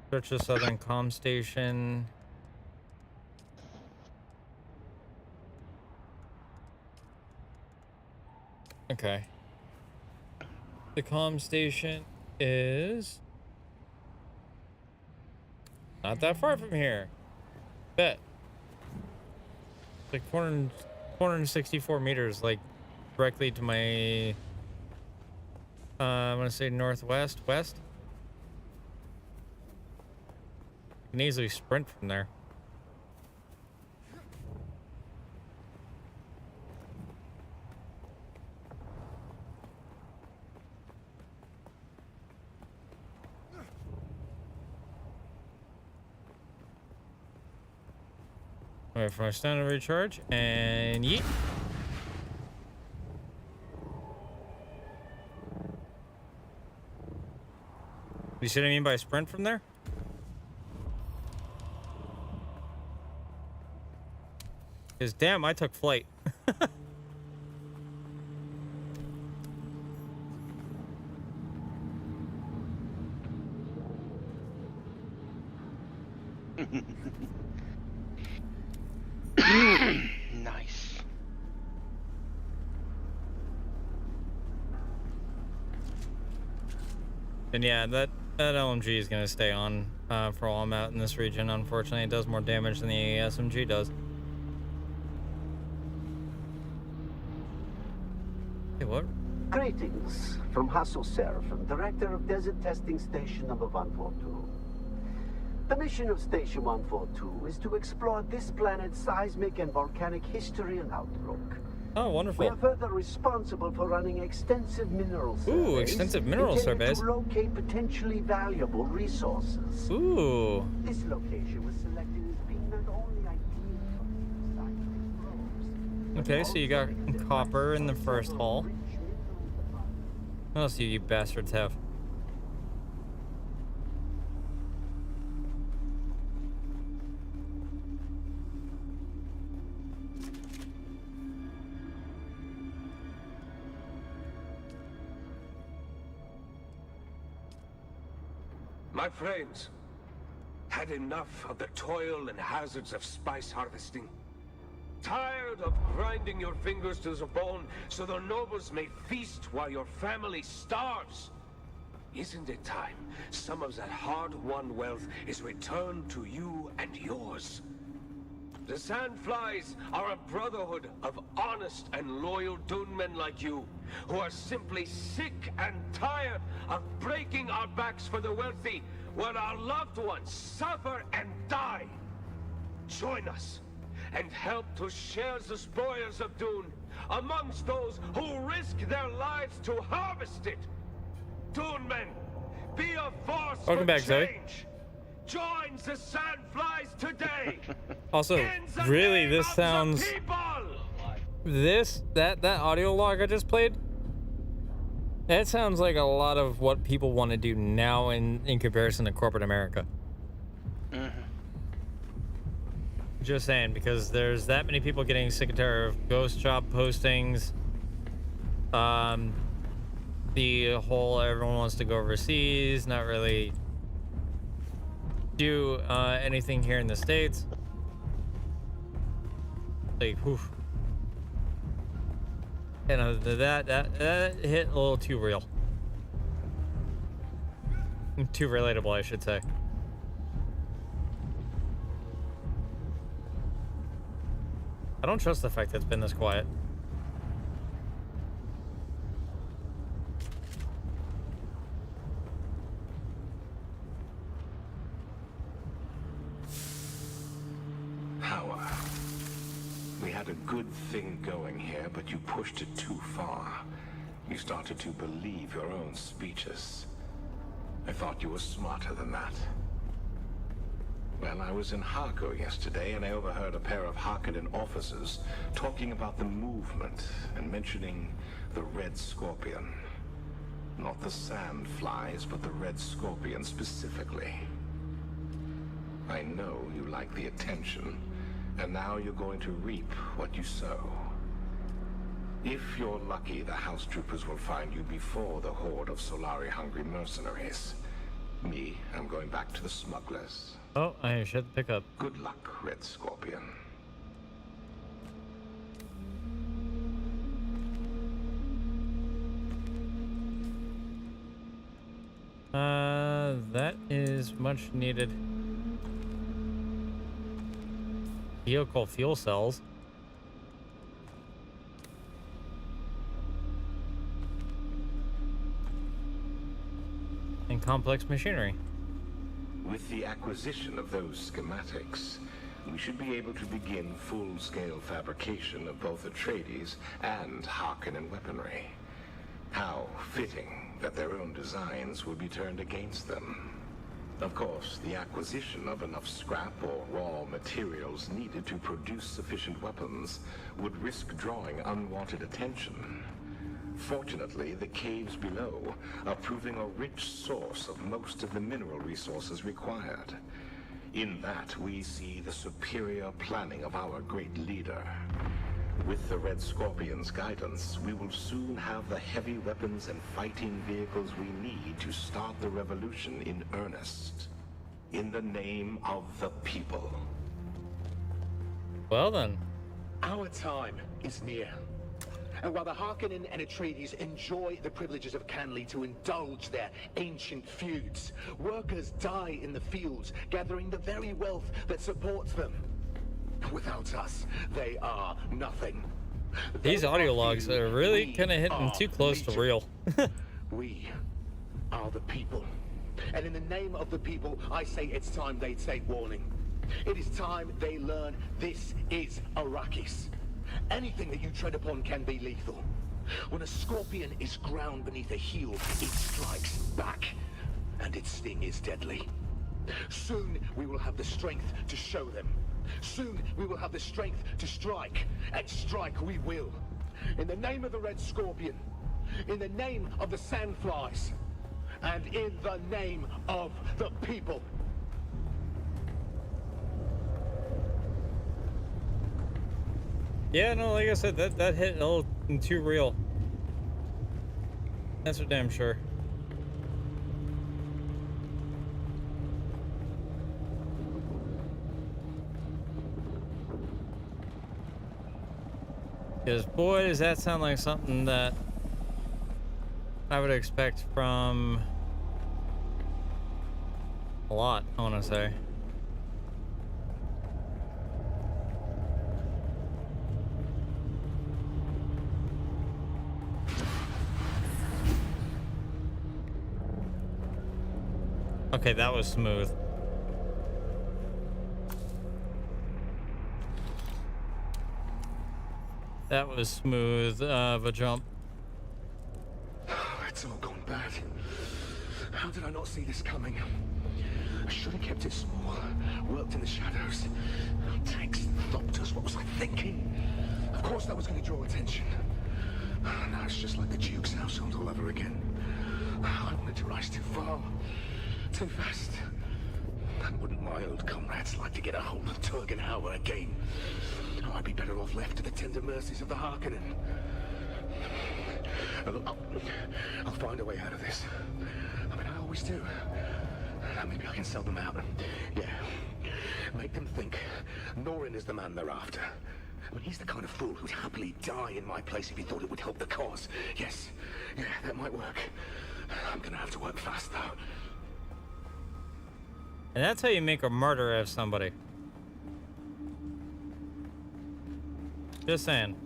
Search the southern comm station. Okay. The comm station is not that far from here. Bet. Like 464 meters, like directly to my I'm gonna say northwest, west. You can easily sprint from there. Wait for my standard recharge and yeet. You see what I mean by sprint from there? Because damn, I took flight. Nice. And yeah, that LMG is gonna stay on for while I'm out in this region. Unfortunately, it does more damage than the SMG does. Hey, what? Greetings from Hassel Seraphim, director of Desert Testing Station number 142. The mission of Station 142 is to explore this planet's seismic and volcanic history and outlook. Oh, wonderful. We are further responsible for running extensive mineral surveys. Ooh, extensive mineral surveys. To locate potentially valuable resources. Ooh. This location was selected as being not only ideal for seismic probes. Okay, so you got copper in the first hole. What else do you bastards have? My friends, had enough of the toil and hazards of spice harvesting? Tired of grinding your fingers to the bone so the nobles may feast while your family starves? Isn't it time some of that hard-won wealth is returned to you and yours? The Sandflies are a brotherhood of honest and loyal Dunemen like you, who are simply sick and tired of breaking our backs for the wealthy, while our loved ones suffer and die. Join us, and help to share the spoils of Dune amongst those who risk their lives to harvest it. Dunemen, be a force Welcome for back, change. Zoe. Join the Sandflies today. Also, really, this sounds... That audio log I just played, that sounds like a lot of what people want to do now in comparison to corporate America. Just saying, because there's that many people getting sick and tired of ghost job postings. The whole everyone wants to go overseas, not really do anything here in the States. Like, whew. And that hit a little too real. Too relatable, I should say. I don't trust the fact that it's been this quiet. Power. We had a good thing going here, but you pushed it too far. You started to believe your own speeches. I thought you were smarter than that. Well, I was in Harko yesterday, and I overheard a pair of Harkonnen officers talking about the movement and mentioning the Red Scorpion. Not the Sandflies, but the Red Scorpion specifically. I know you like the attention, and now you're going to reap what you sow. If you're lucky, the house troopers will find you before the horde of Solari-hungry mercenaries. Me, I'm going back to the smugglers. Oh, I should pick up. Good luck, Red Scorpion. That is much needed. Vehicle fuel cells. And complex machinery. With the acquisition of those schematics, we should be able to begin full-scale fabrication of both Atreides and Harkonnen weaponry. How fitting that their own designs will be turned against them. Of course, the acquisition of enough scrap or raw materials needed to produce sufficient weapons would risk drawing unwanted attention. Fortunately, the caves below are proving a rich source of most of the mineral resources required. In that, we see the superior planning of our great leader. With the Red Scorpion's guidance, we will soon have the heavy weapons and fighting vehicles we need to start the revolution in earnest. In the name of the people. Well then. Our time is near. And while the Harkonnen and Atreides enjoy the privileges of Canley to indulge their ancient feuds, workers die in the fields, gathering the very wealth that supports them. Without us, they are nothing. These audio logs are really kind of hitting too close to real. We are the people. And in the name of the people, I say it's time they take warning. It is time they learn this is Arrakis. Anything that you tread upon can be lethal. When a scorpion is ground beneath a heel, it strikes back. And its sting is deadly. Soon we will have the strength to show them. Soon we will have the strength to strike, and strike we will. In the name of the Red Scorpion, in the name of the Sandflies, and in the name of the people. Yeah, no, like I said, that hit a little too real. That's for damn sure. Because boy, does that sound like something that I would expect from a lot, I want to say. Okay, that was smooth. That was smooth of a jump. It's all gone bad. How did I not see this coming? I should have kept it small, worked in the shadows. Tanks, doctors, what was I thinking? Of course that was going to draw attention. Now it's just like the Duke's household all over again. I wanted to rise too far, too fast. And wouldn't my old comrades like to get a hold of Turgenhauer again? Oh, I'd be better off left to the tender mercies of the Harkonnen. I'll find a way out of this. I mean, I always do. Maybe I can sell them out. Yeah. Make them think Norin is the man they're after. I mean, he's the kind of fool who'd happily die in my place if he thought it would help the cause. Yes. Yeah, that might work. I'm gonna have to work fast, though. And that's how you make a martyr of somebody. Just saying.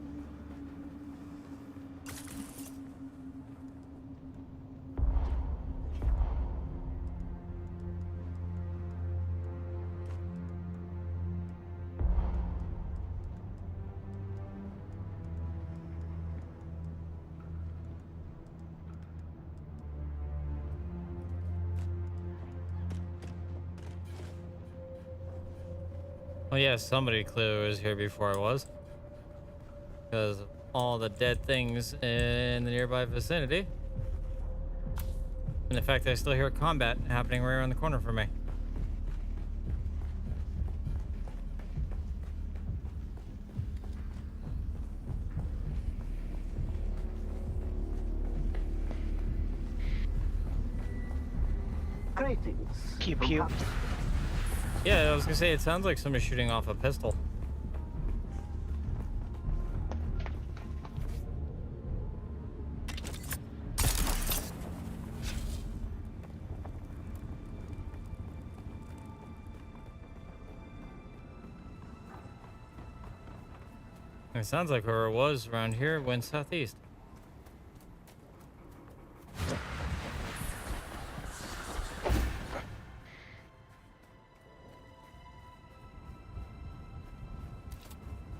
Well, yeah, somebody clearly was here before I was. Because of all the dead things in the nearby vicinity. And the fact that I still hear combat happening right around the corner from me. Greetings. Pew pew. Yeah, I was gonna say, it sounds like somebody's shooting off a pistol. It sounds like whoever it was around here went southeast.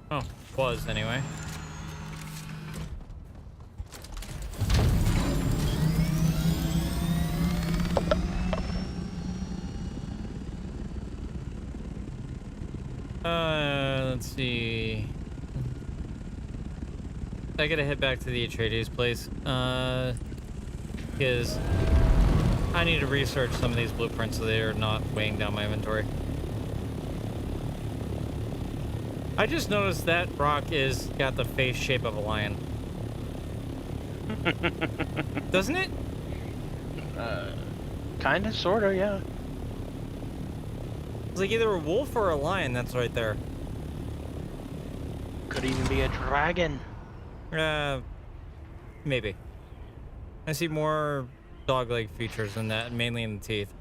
Oh, was anyway. Let's see. I gotta head back to the Atreides place, because I need to research some of these blueprints so they're not weighing down my inventory. I just noticed that rock is got the face shape of a lion. Doesn't it? Kinda, sorta, yeah. It's like either a wolf or a lion that's right there. Could even be a dragon. Maybe. I see more dog-like features than that, mainly in the teeth.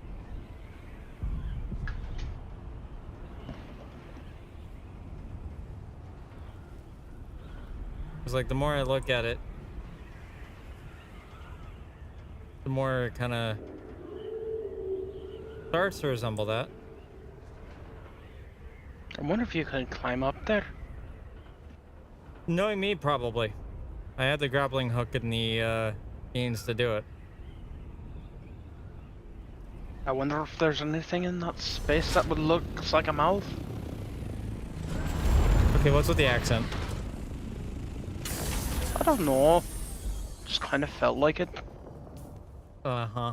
It's like the more I look at it, the more it kind of starts to resemble that. I wonder if you could climb up there. Knowing me, probably. I had the grappling hook and the means to do it. I wonder if there's anything in that space that would look like a mouth. Okay, what's with the accent? I don't know. Just kind of felt like it. Uh-huh.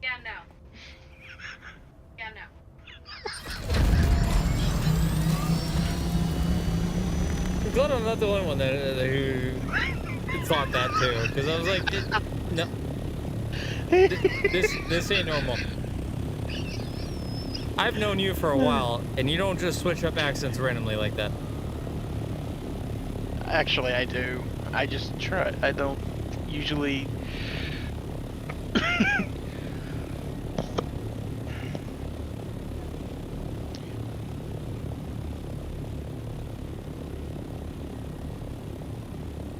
Yeah, no. Yeah, no. I'm glad I'm not the only one who thought that too, because I was like, no, this ain't normal. I've known you for a while, and you don't just switch up accents randomly like that. Actually, I do. I just try. I don't usually.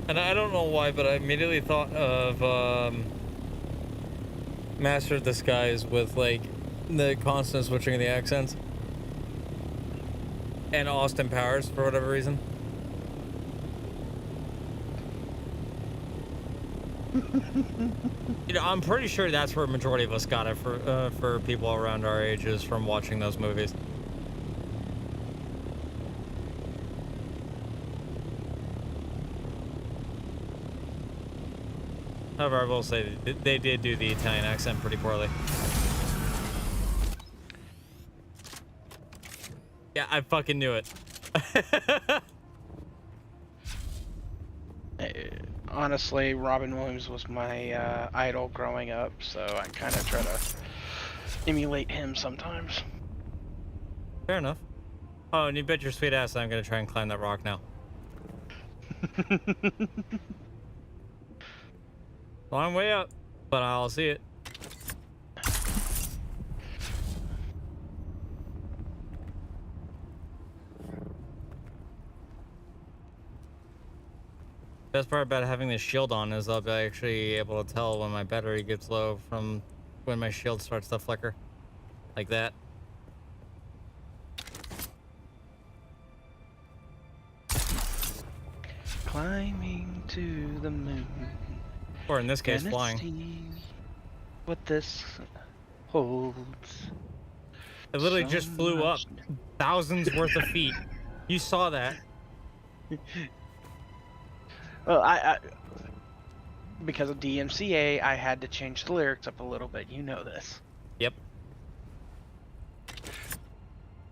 And I don't know why, but I immediately thought of Master of Disguise with like the constant switching of the accents, and Austin Powers for whatever reason. You know, I'm pretty sure that's where a majority of us got it for people around our ages from watching those movies. However, I will say they did do the Italian accent pretty poorly. Yeah, I fucking knew it. Honestly, Robin Williams was my idol growing up, so I kind of try to emulate him sometimes. Fair enough. Oh, and you bet your sweet ass I'm gonna try and climb that rock now. Long way up, but I'll see it. Best part about having this shield on is I'll be actually able to tell when my battery gets low from when my shield starts to flicker. Like that. Climbing to the moon. Or in this case, Gonna flying. see what this holds. It literally just flew up thousands worth of feet. You saw that. Well, I because of DMCA, I had to change the lyrics up a little bit. You know this. Yep.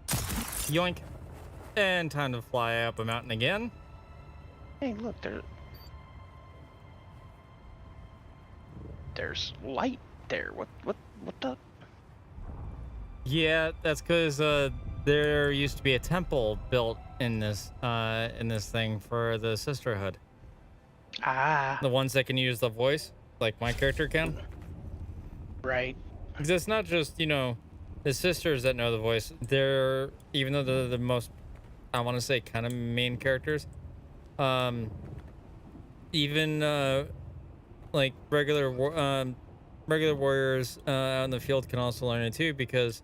Yoink. And time to fly up a mountain again. Hey, look, there's light there. What the? Yeah, that's because there used to be a temple built in this thing for the sisterhood. Ah. The ones that can use the voice, like my character can. Right. Because it's not just, you know, the sisters that know the voice. They're, even though they're the most, I want to say, kind of main characters. Even like regular warriors out in the field can also learn it too, because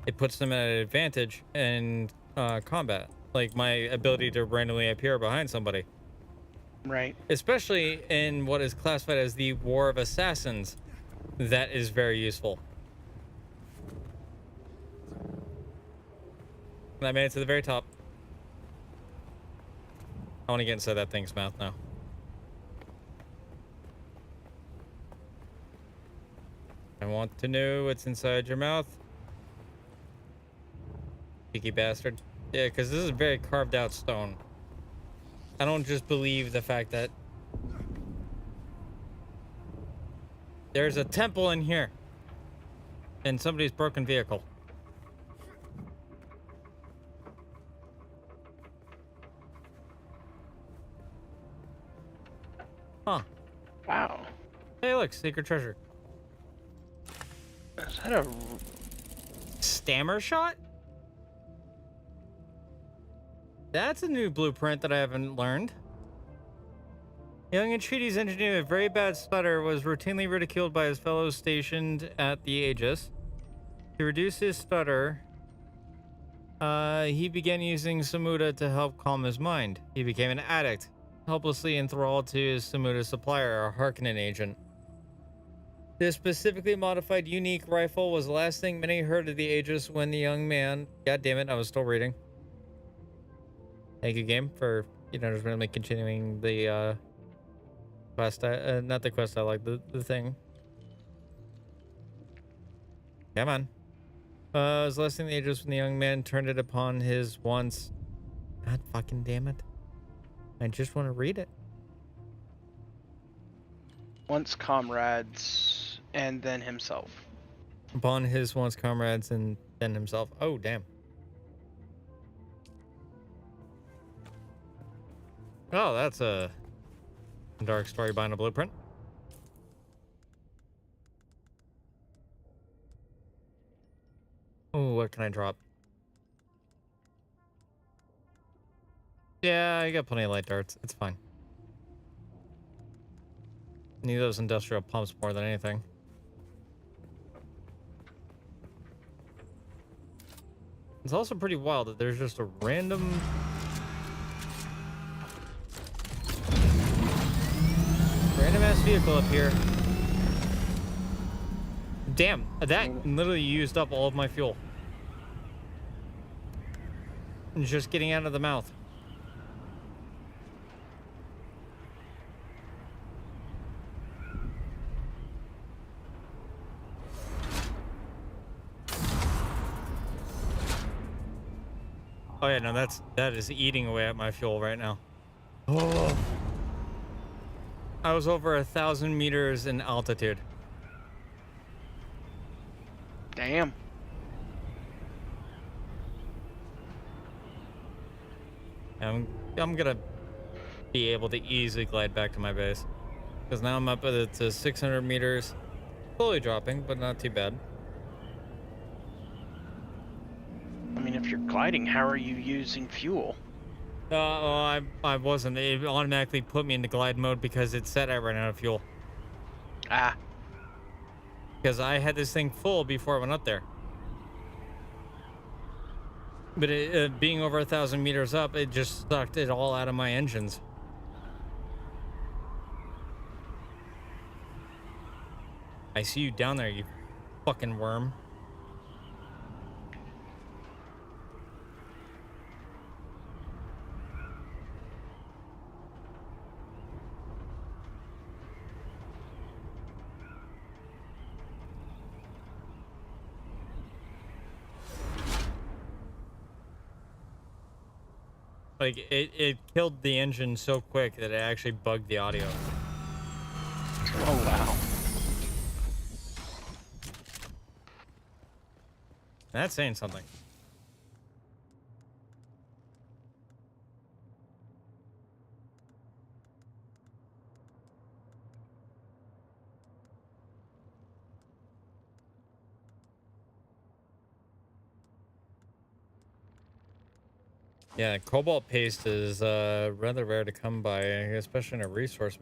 it puts them at an advantage in combat. Like my ability to randomly appear behind somebody. Right. Especially in what is classified as the War of Assassins. That is very useful. And I made it to the very top. I want to get inside that thing's mouth now. I want to know what's inside your mouth. Cheeky bastard. Yeah, because this is very carved out stone. I don't just believe the fact that there's a temple in here. In somebody's broken vehicle. Huh. Wow. Hey, look, secret treasure. Is that a stammer shot? That's a new blueprint that I haven't learned. Young Entreaties engineer with a very bad stutter was routinely ridiculed by his fellows stationed at the Aegis. To reduce his stutter, he began using Samuda to help calm his mind. He became an addict, helplessly enthralled to his Samuda supplier, a Harkonnen agent. This specifically modified unique rifle was the last thing many heard of the Aegis when the young man... God damn it, I was still reading. Thank you, game, for, just randomly continuing the, quest. Not the quest, I like the thing. Come on. It was less than the Aegis when the young man turned it upon his once... God fucking damn it. I just want to read it. once comrades and then himself. Upon his once comrades and then himself. Oh, damn. Oh, that's a dark story behind a blueprint. Oh, what can I drop? Yeah, I got plenty of light darts. It's fine. Need those industrial pumps more than anything. It's also pretty wild that there's just a random... ass vehicle up here. Damn, that literally used up all of my fuel. And just getting out of the mouth. Oh yeah, no, that is eating away at my fuel right now. Oh. I was over 1,000 meters in altitude. Damn. I'm gonna be able to easily glide back to my base. Because now I'm up to 600 meters. Slowly dropping, but not too bad. I mean, if you're gliding, how are you using fuel? I wasn't. It automatically put me into glide mode because it said I ran out of fuel. Ah. Because I had this thing full before I went up there. But it, being over 1,000 meters up, it just sucked it all out of my engines. I see you down there, you fucking worm. Like, it killed the engine so quick that it actually bugged the audio. Oh, wow. That's saying something. Yeah, cobalt paste is rather rare to come by, especially in a resource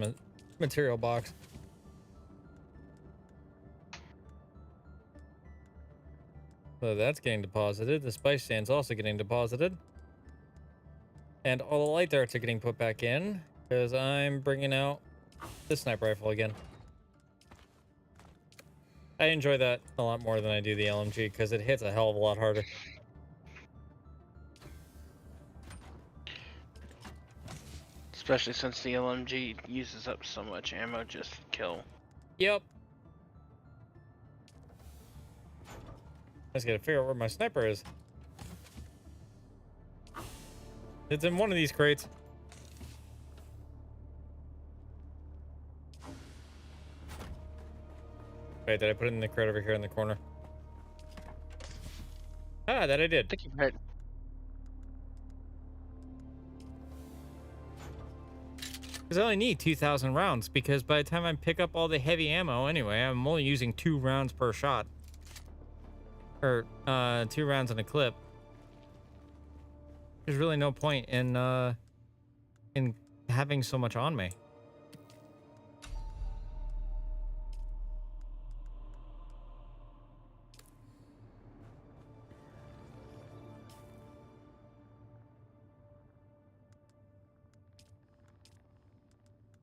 material box. So that's getting deposited. The spice sand's also getting deposited. And all the light darts are getting put back in. Because I'm bringing out the sniper rifle again. I enjoy that a lot more than I do the LMG because it hits a hell of a lot harder. Especially since the LMG uses up so much ammo just to kill. Yep. I just gotta figure out where my sniper is. It's in one of these crates. Wait, did I put it in the crate over here in the corner? Ah, that I did. I think you've had. Because I only need 2,000 rounds, because by the time I pick up all the heavy ammo anyway, I'm only using 2 rounds per shot. Or, 2 rounds in a clip. There's really no point in having so much on me.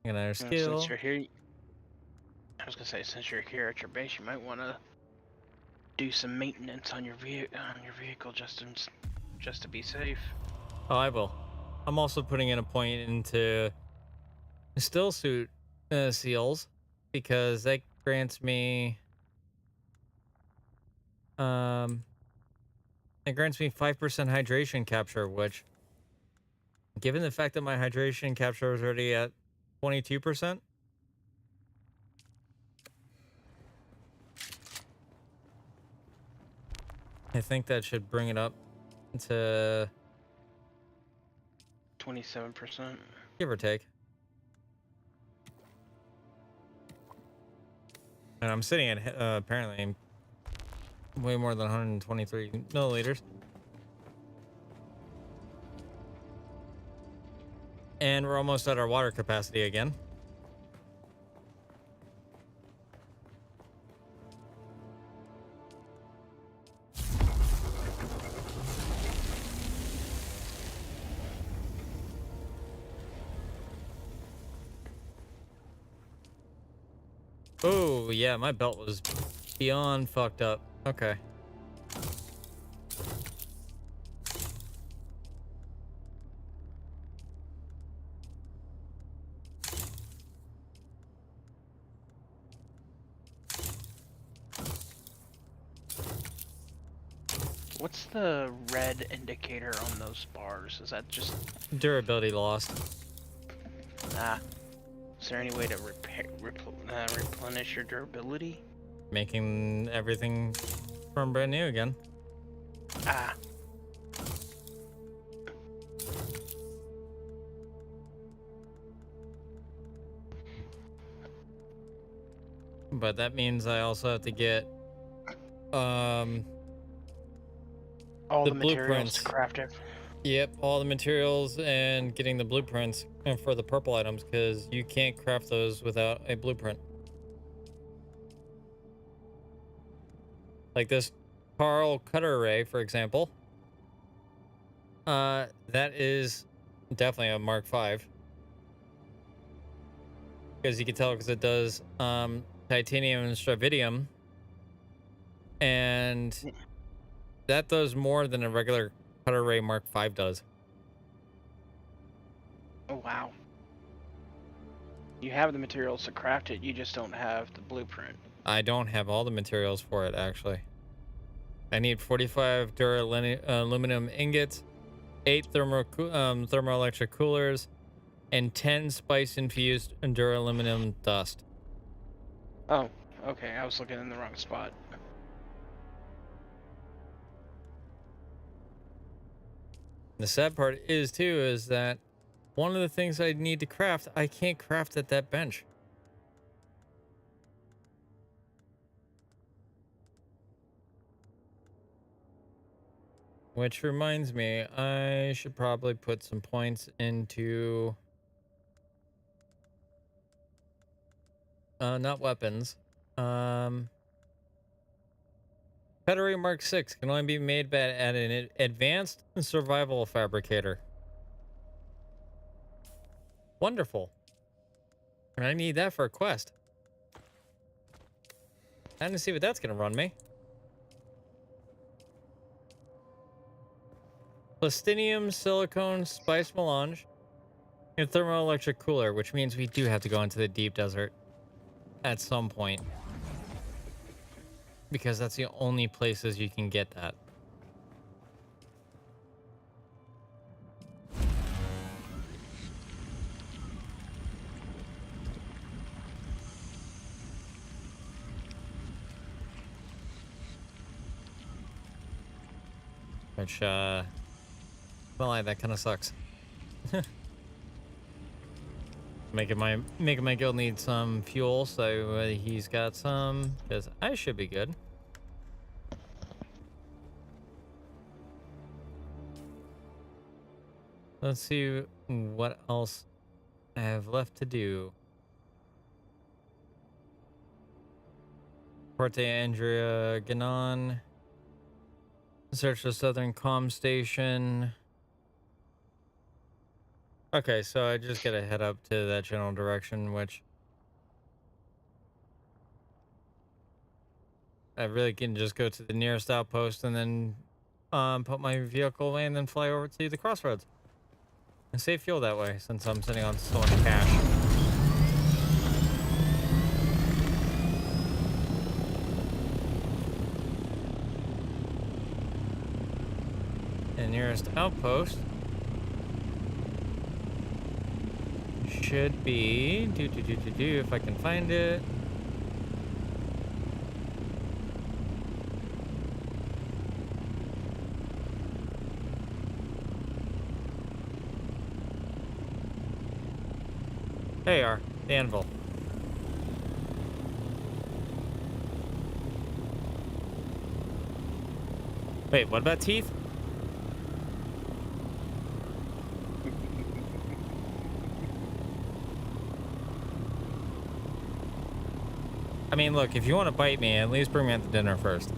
Another skill. Since you're here, I was gonna say, since you're here at your base, you might want to do some maintenance on your vehicle just to be safe. Oh, I will. I'm also putting in a point into still suit seals because that grants me it grants me 5% hydration capture, which, given the fact that my hydration capture is already at 22%, I think that should bring it up to 27%, give or take. And I'm sitting at apparently way more than 123 milliliters. And we're almost at our water capacity again. Oh, yeah, my belt was beyond fucked up. Okay. What's the red indicator on those bars? Is that just durability lost? Ah. Is there any way to replenish your durability? Making everything from brand new again. Ah. But that means I also have to get all the materials to craft it. Yep, all the materials and getting the blueprints for the purple items, because you can't craft those without a blueprint. Like this Carl cutter array, for example. That is definitely a Mark V. Because you can tell, because it does titanium and stravidium. And that does more than a regular cutter array Mark V does. Oh, wow. You have the materials to craft it, you just don't have the blueprint. I don't have all the materials for it, actually. I need 45 aluminum ingots, 8 thermoelectric coolers, and 10 spice-infused duraluminum dust. Oh, okay. I was looking in the wrong spot. The sad part is, too, is that one of the things I need to craft, I can't craft at that bench. Which reminds me, I should probably put some points into... not weapons. Battery Mark 6 can only be made at an advanced survival fabricator. Wonderful. And I need that for a quest. Time to see what that's going to run me. Plastinium, silicone, spice melange, and thermoelectric cooler, which means we do have to go into the deep desert at some point. Because that's the only places you can get that. Which, well, that kind of sucks. making my guild need some fuel, so he's got some, because I should be good. Let's see what else I have left to do. Porte Andrea Ganon. Search the southern comm station. Okay, so I just gotta head up to that general direction, which I really can just go to the nearest outpost and then put my vehicle away and then fly over to the crossroads. And save fuel that way, since I'm sitting on so much cash. The nearest outpost should be if I can find it. There you are, the anvil. Wait, what about teeth? I mean, look, if you want to bite me, at least bring me out to dinner first.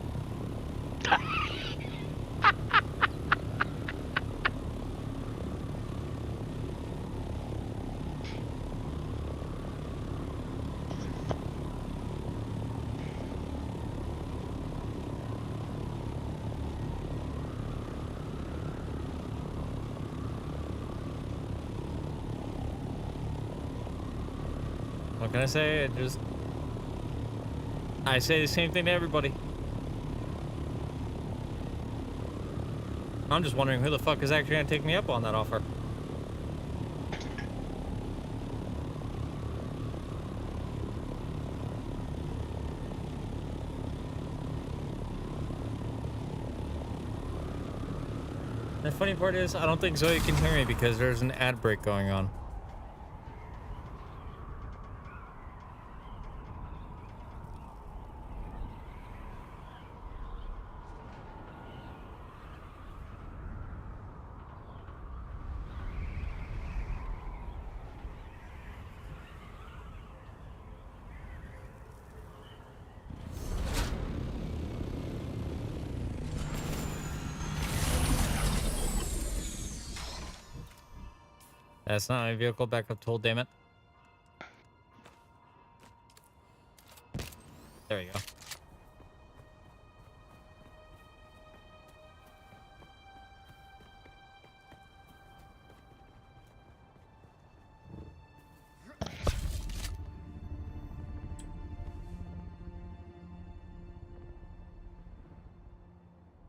What can I say? I say the same thing to everybody. I'm just wondering who the fuck is actually gonna take me up on that offer. The funny part is, I don't think Zoe can hear me because there's an ad break going on. That's not my vehicle backup tool, damn it. There you go.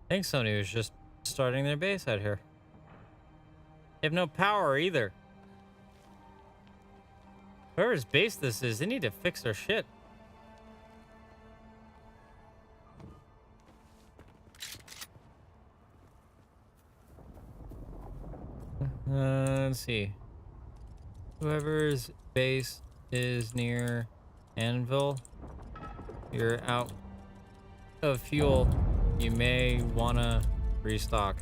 I think somebody was just starting their base out here. They have no power either. Whoever's base this is, they need to fix their shit. Let's see. Whoever's base is near Anvil, you're out of fuel. You may wanna restock.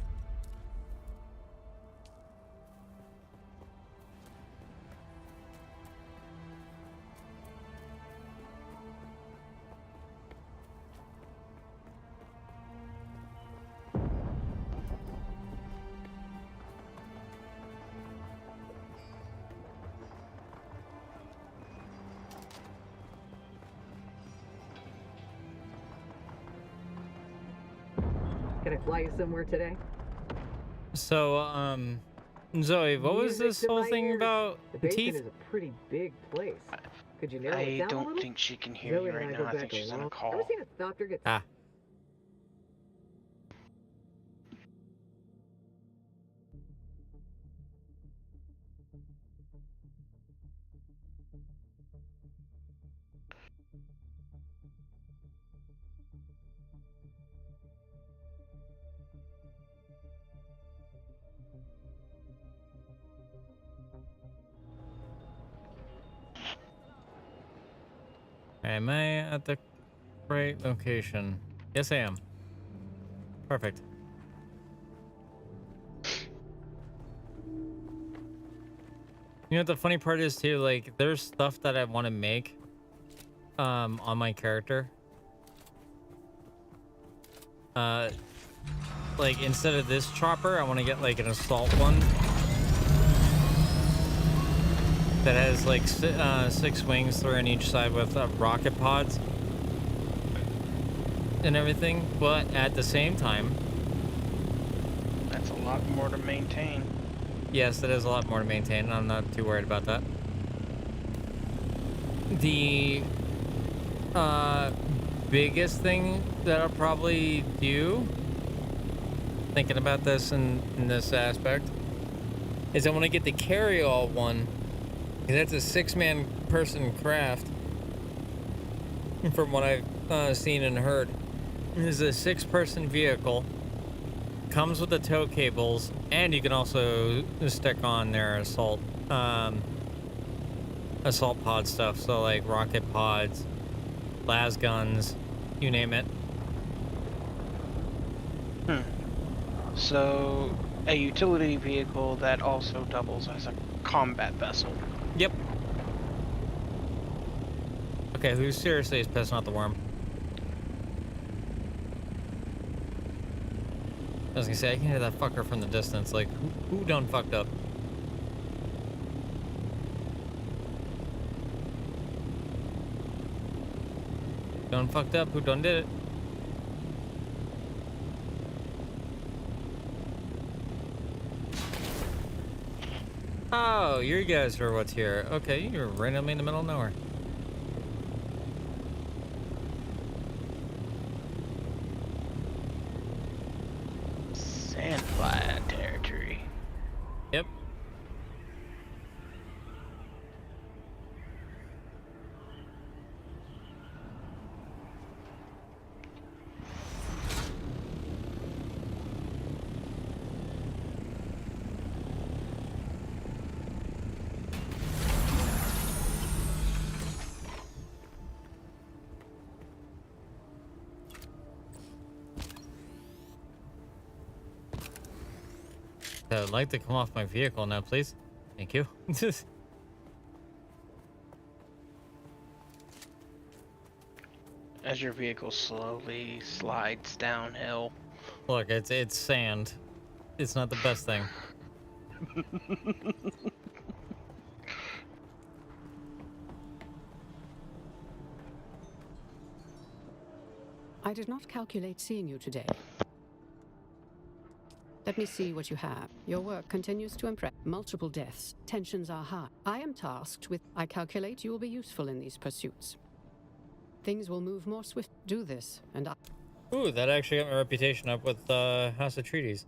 Can I fly you somewhere today? So, Zoe, what was this whole thing about The basement teeth? is a pretty big place. Could you narrow it I down a don't little? think she can hear Zoe you and right I go now. I back think a she's on a long- call. Ever seen a doctor get... Ah. Am I at the right location? Yes, I am. Perfect. You know what the funny part is too? Like, there's stuff that I want to make, on my character. Like instead of this chopper, I want to get like an assault one that has like 6 wings, 3 on each side with rocket pods and everything. But at the same time, That's a lot more to maintain. yes, it is a lot more to maintain, and I'm not too worried about that. The biggest thing that I'll probably do, thinking about this in this aspect, is I want to get the carry-all one, because that's a 6-man person craft from what I've seen and heard. It is a 6-person vehicle, comes with the tow cables, and you can also stick on their assault pod stuff, so like rocket pods, las guns, you name it. So, a utility vehicle that also doubles as a combat vessel. Yep. Okay, who seriously is pissing off the worm? I was gonna say, I can hear that fucker from the distance. Like, who done fucked up? Done fucked up? Who done did it? Oh, you guys are what's here. Okay, you're randomly in the middle of nowhere. Sandfly territory. Yep. I'd like to come off my vehicle now, please. Thank you. As your vehicle slowly slides downhill. Look, it's sand. It's not the best thing. I did not calculate seeing you today. Let me see what you have. Your work continues to impress. Multiple deaths. Tensions are high. I am tasked with... I calculate you will be useful in these pursuits. Things will move more swift. Do this, and I... Ooh, that actually got my reputation up with House of Treaties.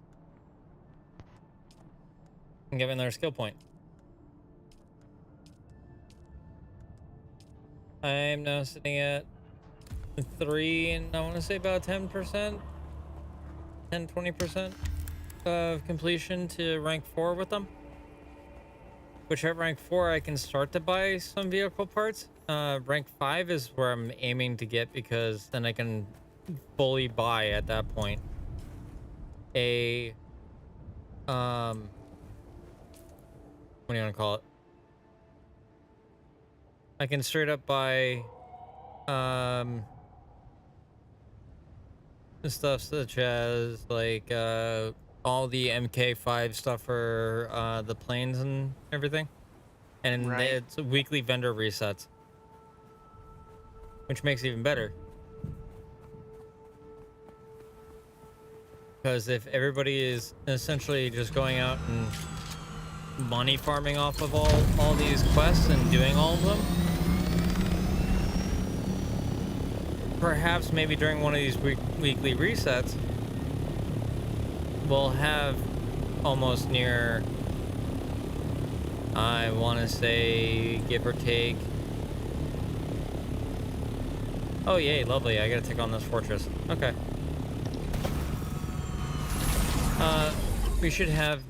I'm giving their skill point. I'm now sitting at 3, and I want to say about 10%, 10-20% of completion to rank 4 with them. Which at rank 4 I can start to buy some vehicle parts. Rank 5 is where I'm aiming to get, because then I can fully buy at that point a what do you want to call it? I can straight up buy stuff such as like all the MK5 stuff for the planes and everything, and Right. it's weekly vendor resets, which makes it even better. Because if everybody is essentially just going out and money farming off of all these quests and doing all of them, perhaps maybe during one of these weekly resets, we'll have almost near, I want to say, give or take. Oh, yay, lovely. I gotta take on this fortress. Okay. We should have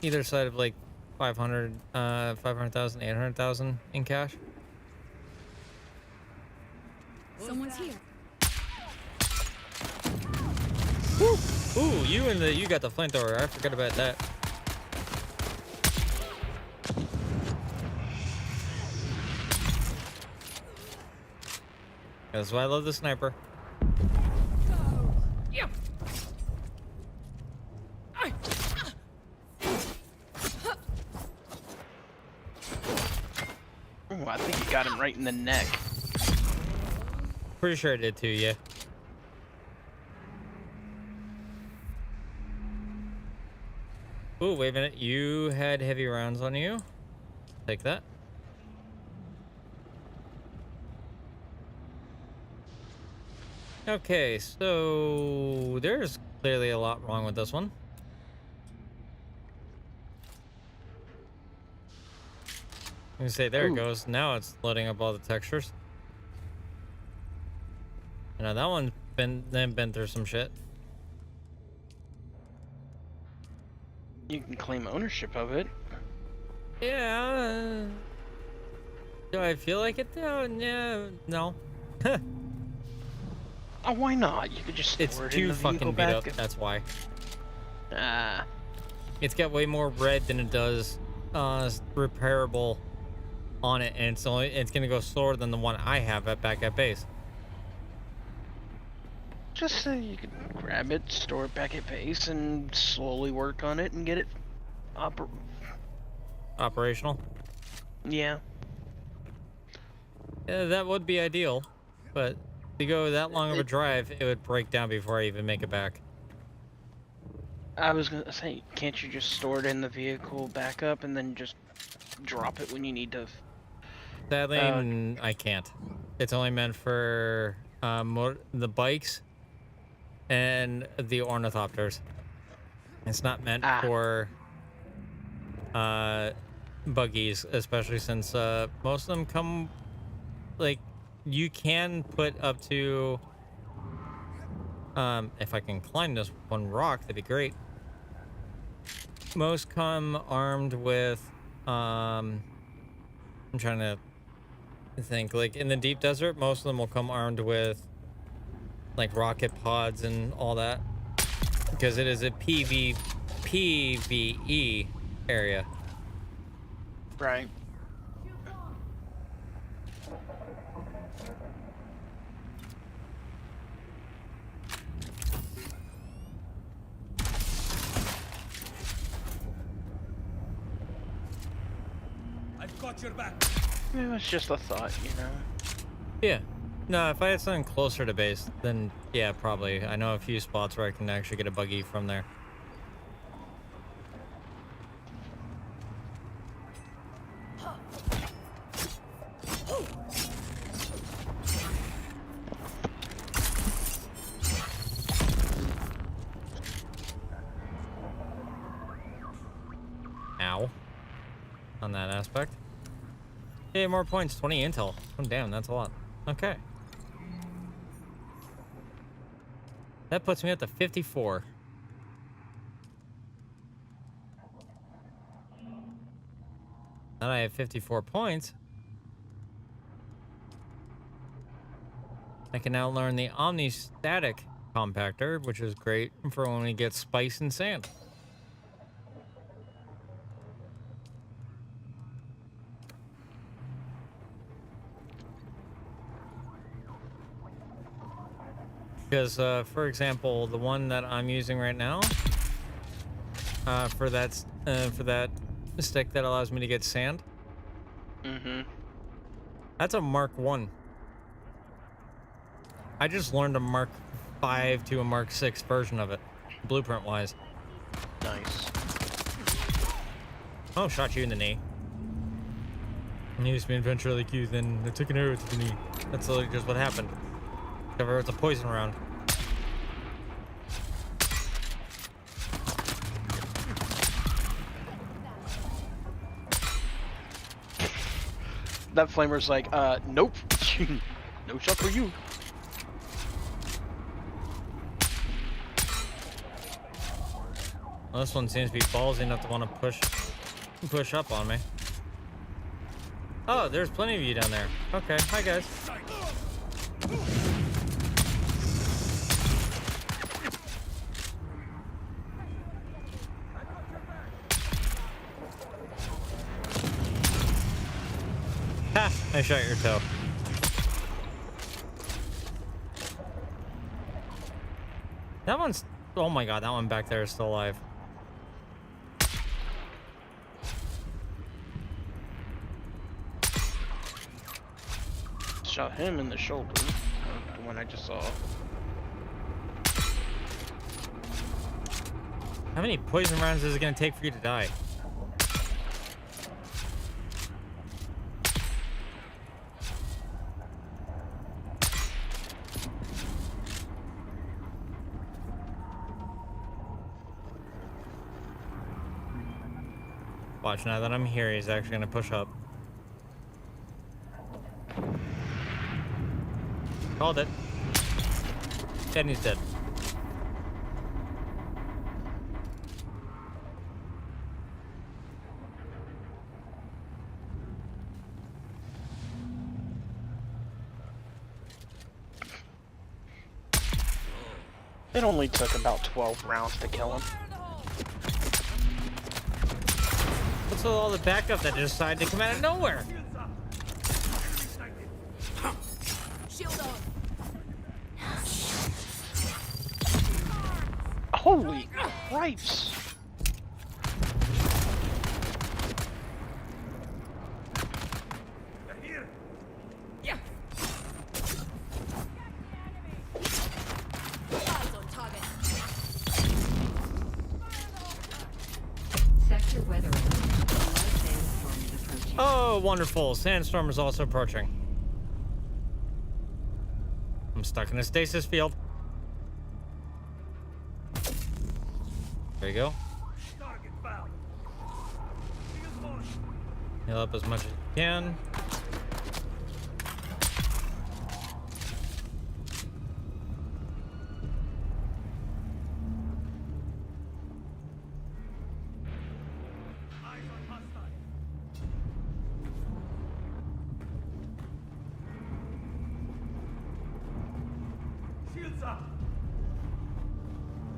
either side of like 500,000, 800,000 in cash. Someone's here. Woo! Ooh, you got the flamethrower. I forgot about that. That's why I love the sniper. Yeah. Ooh, I think you got him right in the neck. Pretty sure I did too, yeah. Ooh, wait a minute. You had heavy rounds on you. Take that. Okay, so there's clearly a lot wrong with this one. You say there it goes. Now it's loading up all the textures. Now that one's been through some shit. You can claim ownership of it. Yeah. Do I feel like it though? Yeah, no. Oh, why not? You could just store It's it in too the fucking vehicle beat back. up. That's why. Ah. It's got way more red than it does repairable on it, and it's gonna go slower than the one I have back at base. Just so you can grab it, store it back at base, and slowly work on it and get it Operational. Yeah. Yeah, that would be ideal, but to go that long of a drive, it would break down before I even make it back. I was gonna say, can't you just store it in the vehicle backup and then just drop it when you need to? Sadly, I can't. It's only meant for the bikes and the ornithopters. It's not meant for buggies, especially since most of them come, like, you can put up to, if I can climb this one rock, that'd be great. Most come armed with, I'm trying to think, like in the deep desert, most of them will come armed with like rocket pods and all that, because it is a PvE area. Right. I've got your back. It was just a thought, you know. Yeah. No, if I had something closer to base, then yeah, probably. I know a few spots where I can actually get a buggy from there. Ow. On that aspect. Yeah, more points, 20 intel. Oh, damn, that's a lot. Okay. That puts me up to 54. Now I have 54 points. I can now learn the Omni-Static Compactor, which is great for when we get spice and sand. Because, for example, the one that I'm using right now, for that stick that allows me to get sand, that's a Mark 1. I just learned a Mark 5 to a Mark 6 version of it. blueprint wise. Nice. Oh, shot you in the knee. And he used to be an adventure like you, then I took an arrow to the knee. That's literally just what happened. However, it's a poison round. That flamer's like, nope. No shot for you. Well, this one seems to be ballsy enough to want to push up on me. Oh, there's plenty of you down there. Okay, hi guys. Ha! I shot your toe. That one's... Oh my god, that one back there is still alive. Shot him in the shoulder. The one I just saw. How many poison rounds is it going to take for you to die? Watch, now that I'm here, he's actually going to push up. Called it. And he's dead. It only took about 12 rounds to kill him. What's with all the backup that decided to come out of nowhere? Holy cripes! Oh, wonderful. Sandstorm is also approaching. I'm stuck in a stasis field. There you go. Heal up as much as you can.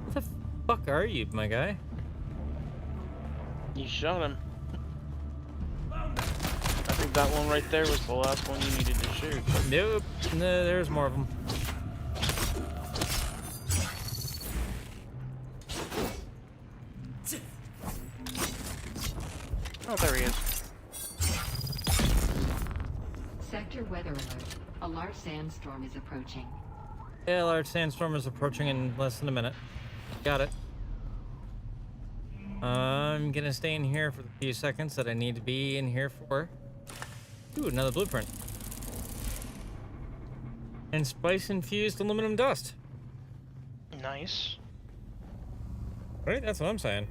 What the fuck are you, my guy? You shot him. I think that one right there was the last one you needed to shoot. Nope. No, there's more of them. Oh, there he is. Sector weather alert. A large sandstorm is approaching. Yeah, a large sandstorm is approaching in less than a minute. Got it. I'm gonna stay in here for the few seconds that I need to be in here for. Ooh, another blueprint. And spice-infused aluminum dust. Nice. Right? That's what I'm saying.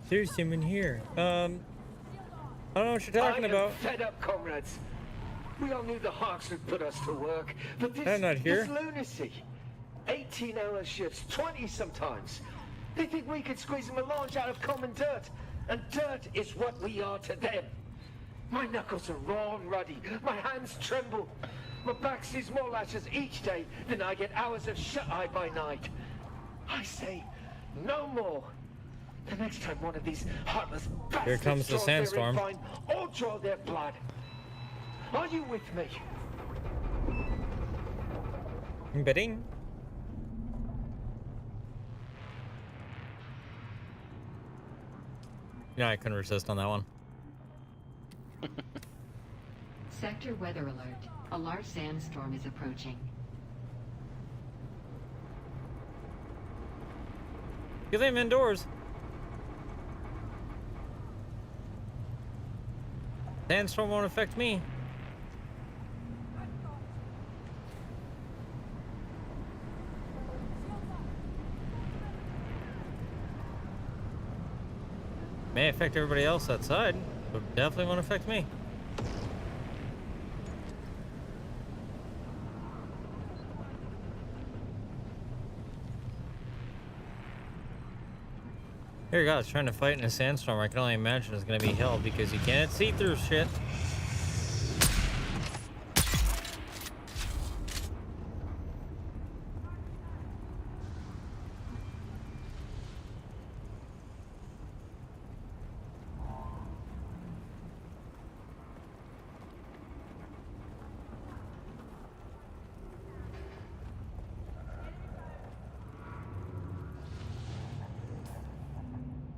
There's someone here. I don't know what you're talking about. Fed up, comrades. We all knew the Hawks would put us to work, but I'm not here. this lunacy. 18-hour shifts, 20 sometimes. They think we could squeeze them a launch out of common dirt, and dirt is what we are to them. My knuckles are raw and ruddy. My hands tremble. My back sees more lashes each day than I get hours of shut-eye by night. I say, no more. The next time one of these heartless bastards Here comes the draws their sandstorm. red vine, or draw their blood. Are you with me? Bidding. Yeah, I couldn't resist on that one. Sector weather alert. A large sandstorm is approaching. You leave him indoors. Sandstorm won't affect me. May affect everybody else outside, but definitely won't affect me. Dear God, trying to fight in a sandstorm, I can only imagine it's going to be hell because you can't see through shit.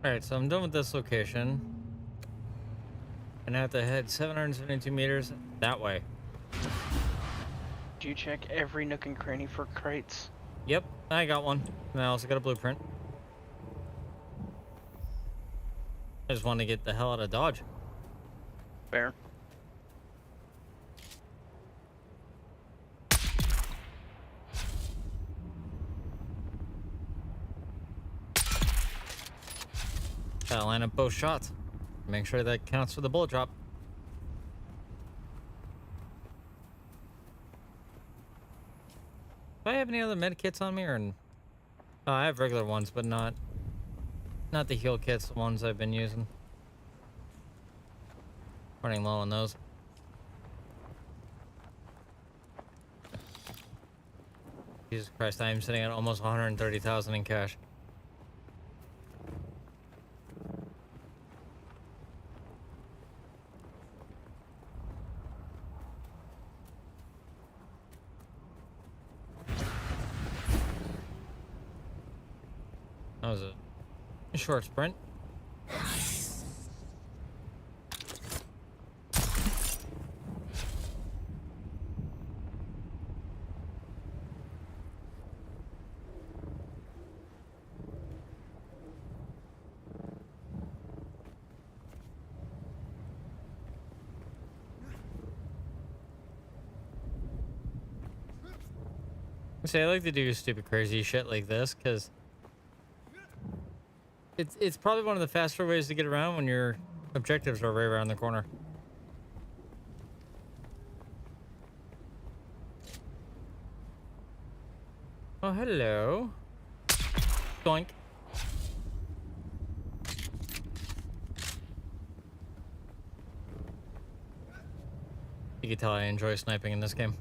Alright, so I'm done with this location. And I have to head 772 meters that way. Do you check every nook and cranny for crates? Yep, I got one. And I also got a blueprint. I just want to get the hell out of Dodge. Fair. Gotta line up both shots. Make sure that counts for the bullet drop. Do I have any other med kits on me, or I have regular ones, but not the heal kits, the ones I've been using. Running low on those. Jesus Christ, I am sitting at almost 130,000 in cash. That was a short sprint. See, I like to do stupid, crazy shit like this because it's probably one of the faster ways to get around when your objectives are right around the corner. Oh, hello. Doink. You can tell I enjoy sniping in this game.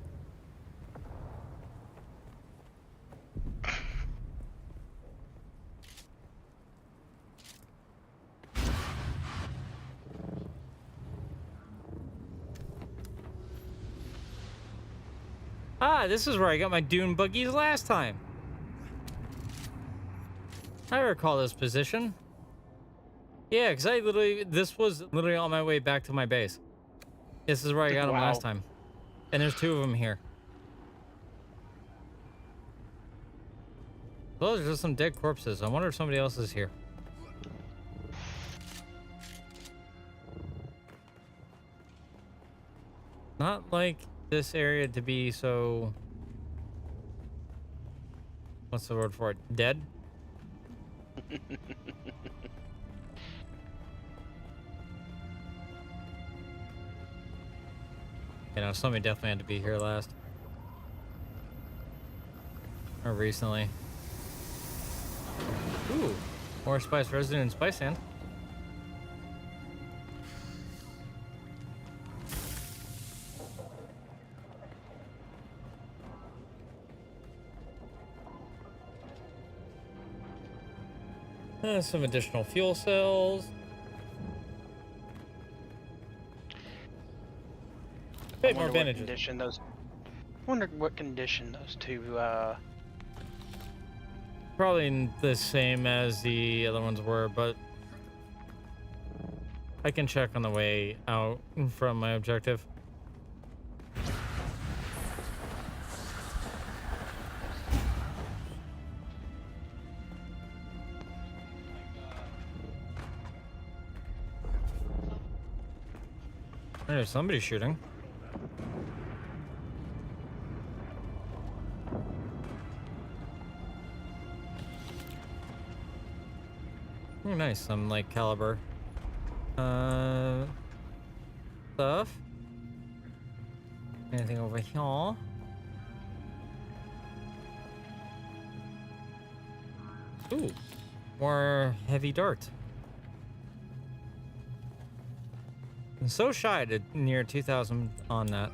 Ah, this is where I got my dune buggies last time. I recall this position. Yeah, because this was literally on my way back to my base. This is where I got them last time. And there's two of them here. Those are just some dead corpses. I wonder if somebody else is here. Not like this area to be so... What's the word for it? Dead? You know, somebody definitely had to be here last. Or recently. Ooh, more spice residue and spice sand. Some additional fuel cells. Bit more bandages. Condition those. I wonder what condition those two. Probably the same as the other ones were, but I can check on the way out from my objective. There's somebody shooting. Oh, nice. Some like caliber stuff. Anything over here? Ooh, more heavy dart. I'm so shy to near 2,000 on that.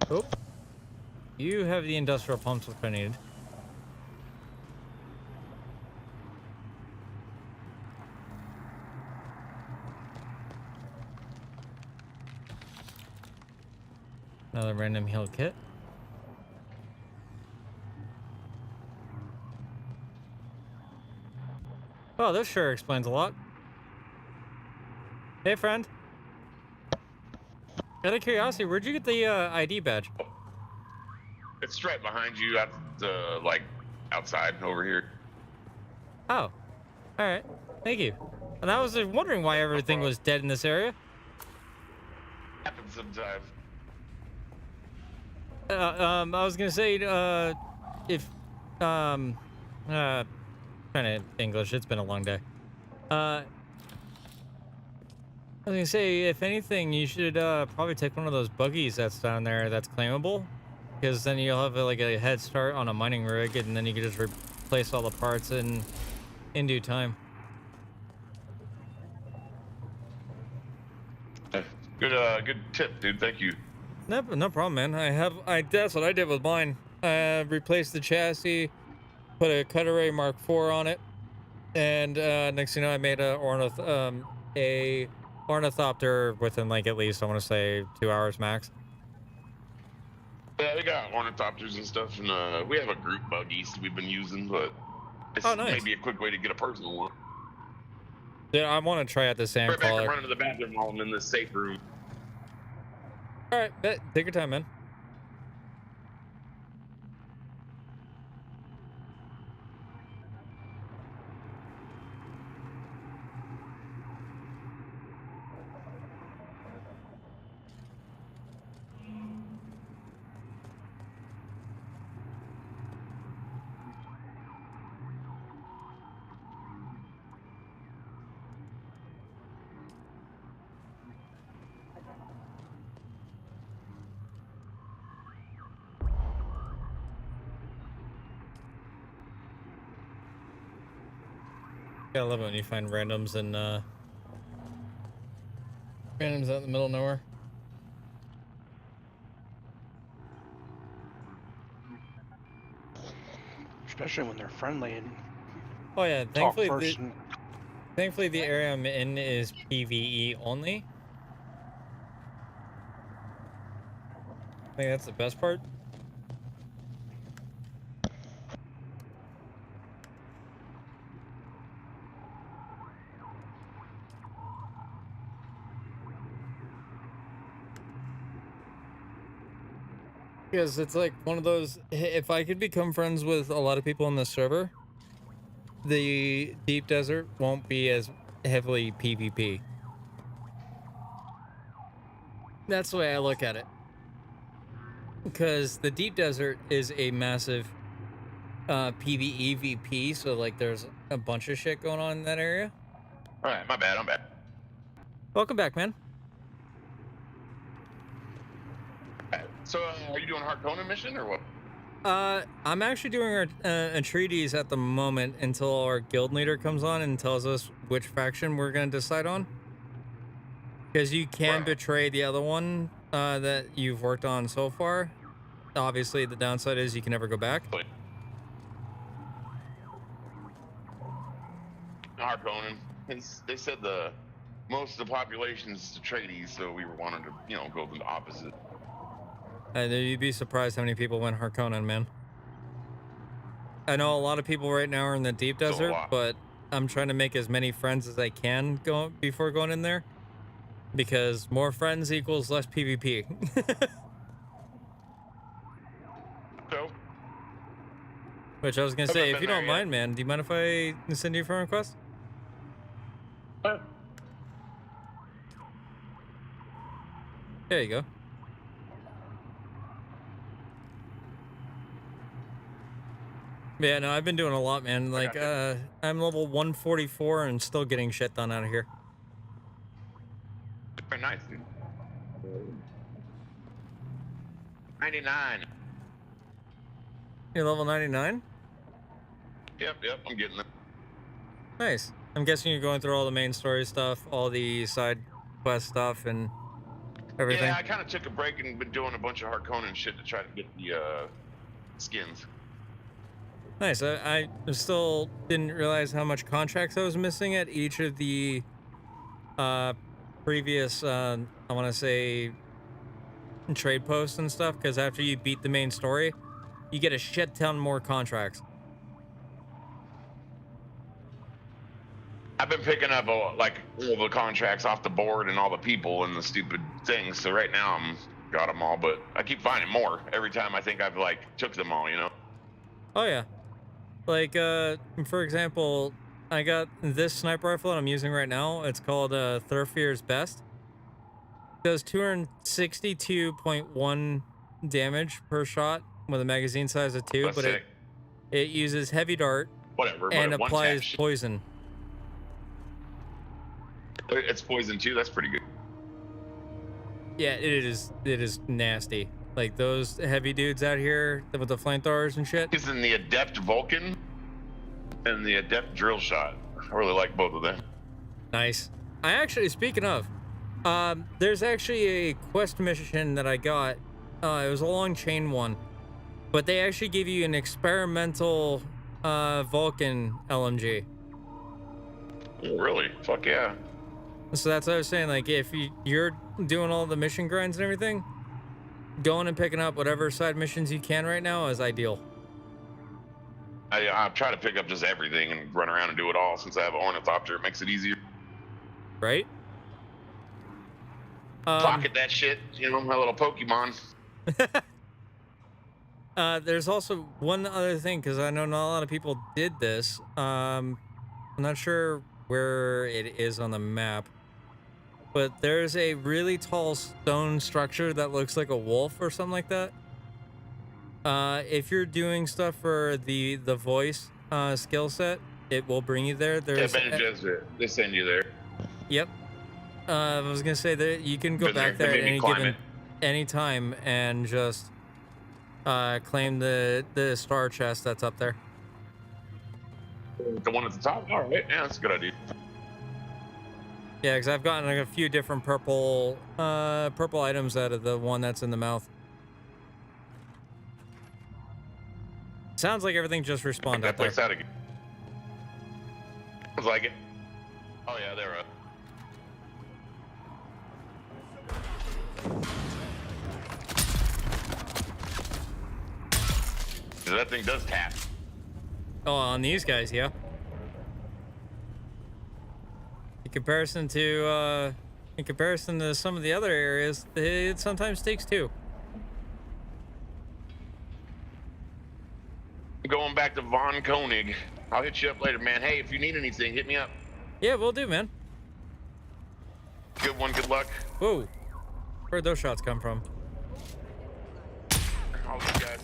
Oh, you have the industrial pumps which I needed. Another random heal kit. Oh, this sure explains a lot. Hey, friend. Out of curiosity, where'd you get the ID badge? It's right behind you, at the like outside over here. Oh, all right. Thank you. And I was wondering why everything was dead in this area. Happens sometimes. I was gonna say, if, trying to English, it's been a long day. I was gonna say, if anything, you should, probably take one of those buggies that's down there that's claimable. Because then you'll have, like, a head start on a mining rig, and then you can just replace all the parts in due time. Good tip, dude. Thank you. No problem, man. That's what I did with mine. I replaced the chassis, put a Cutaway Mark IV on it, and next thing you know, I made a ornithopter within like at least I want to say 2 hours max. Yeah, they got ornithopters and stuff, and we have a group buggies we've been using, but it's nice. maybe a quick way to get a personal one. Dude, I want to try out the sand Right back collar. and run to the bathroom while I'm in this safe room. All right, bet. Take your time, man. Yeah, I love it when you find randoms and randoms out in the middle of nowhere. Especially when they're friendly and Oh yeah, talk thankfully first. thankfully the area I'm in is PvE only. I think that's the best part. Because it's like one of those, if I could become friends with a lot of people on the server, the deep desert won't be as heavily PvP. That's the way I look at it. Because the deep desert is a massive PvE VP, so like there's a bunch of shit going on in that area. All right, my bad. I'm back. Welcome back, man. So, are you doing a Harkonnen mission or what? I'm actually doing our entreaties at the moment until our guild leader comes on and tells us which faction we're going to decide on. Because you can betray the other one that you've worked on so far. Obviously, the downside is you can never go back. Harkonnen. They said most of the population is Atreides, so we were wanting to, go the opposite. You'd be surprised how many people went Harkonnen, man. I know a lot of people right now are in the deep desert, but I'm trying to make as many friends as I can before going in there. Because more friends equals less PvP. Which I was gonna say, if you don't mind, man, do you mind if I send you a friend request? There you go. Yeah, no, I've been doing a lot, man. Like, I'm level 144 and still getting shit done out of here. Very nice, dude. 99. You're level 99? Yep, I'm getting it. Nice. I'm guessing you're going through all the main story stuff, all the side quest stuff, and everything. Yeah, I kind of took a break and been doing a bunch of Harkonnen shit to try to get the skins. Nice. I still didn't realize how much contracts I was missing at each of the previous, I want to say, trade posts and stuff, because after you beat the main story, you get a shit ton more contracts. I've been picking up like all the contracts off the board and all the people and the stupid things. So right now I'm got them all, but I keep finding more every time I think I've like took them all, you know? Oh yeah. Like, for example, I got this sniper rifle that I'm using right now. It's called Thurfear's Best. It does 262.1 damage per shot with a magazine size of 2, but it uses heavy dart and applies poison. It's poison too. That's pretty good. Yeah, it is nasty. Like those heavy dudes out here with the flamethrowers and shit. He's in the Adept Vulcan and the Adept Drill Shot. I really like both of them. Nice. I actually, speaking of, there's actually a quest mission that I got. It was a long chain one, but they actually give you an experimental Vulcan LMG. Oh, really? Fuck yeah. So that's what I was saying. Like, if you're doing all the mission grinds and everything, going and picking up whatever side missions you can right now is ideal. I try to pick up just everything and run around and do it all. Since I have an ornithopter, it makes it easier. Right? Pocket that shit, you know, my little Pokemon. There's also one other thing, because I know not a lot of people did this. I'm not sure where it is on the map, but there's a really tall stone structure that looks like a wolf or something like that. If you're doing stuff for the voice skill set, it will bring you there. There's they send you there. Yep. I was gonna say that you can go back there at any time and just claim the star chest that's up there. The one at the top? All right, yeah, that's a good idea. Yeah, because I've gotten like a few different purple items out of the one that's in the mouth. Sounds like everything just respawned up there. Out again. Sounds like it. Oh yeah, they're up. That thing does tap. Oh, on these guys, yeah. In comparison to some of the other areas, it sometimes takes two. Going back to Von Koenig. I'll hit you up later, man. Hey, if you need anything, hit me up. Yeah, we'll do, man. Good one, good luck. Whoa. Where'd those shots come from? All you guys.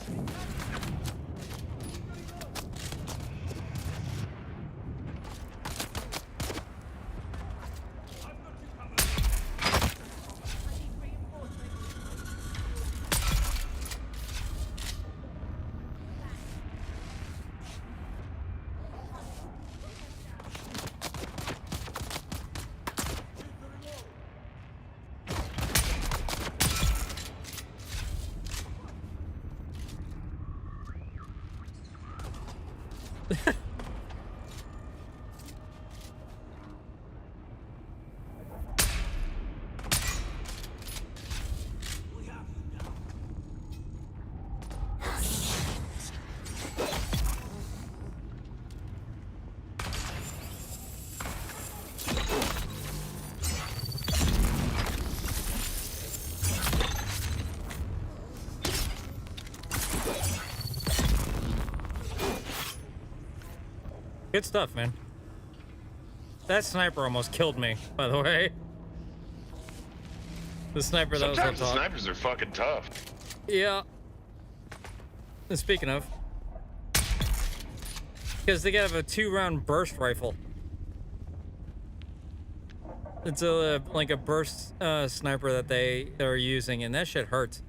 Good stuff, man. That sniper almost killed me, by the way. The sniper that was up Sometimes the top. snipers are fucking tough. Yeah. And speaking of, because they have a 2-round burst rifle. It's a like a burst sniper that they are using, and that shit hurts.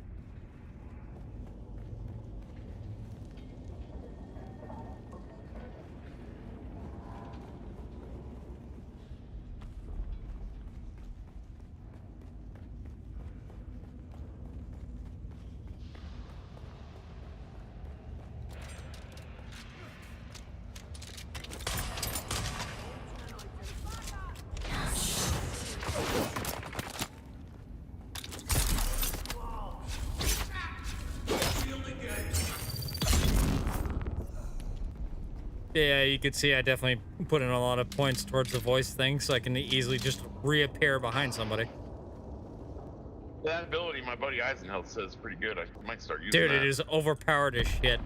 Yeah, you could see I definitely put in a lot of points towards the voice thing, so I can easily just reappear behind somebody. That ability, my buddy Eisenhealth says, is pretty good. I might start using Dude, that. it is overpowered as shit.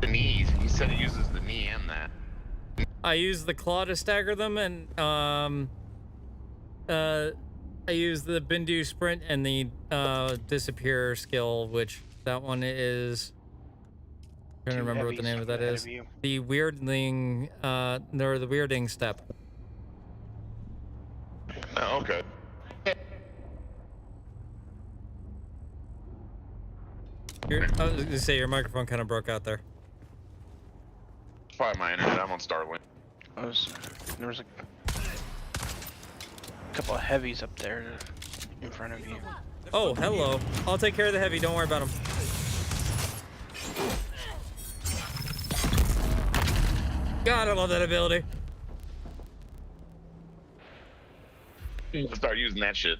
The knees. He said he uses the knee and that. I use the claw to stagger them, and I use the Bindu sprint and the disappear skill, which that one is. I'm trying to remember what the name of that is. The weirdling, or the weirding step. Oh, okay. I was gonna say your microphone kind of broke out there. It's probably my internet. I'm on Starlink. There was a couple of heavies up there in front of you. Oh, hello. I'll take care of the heavy. Don't worry about him. God, I love that ability. Start using that shit.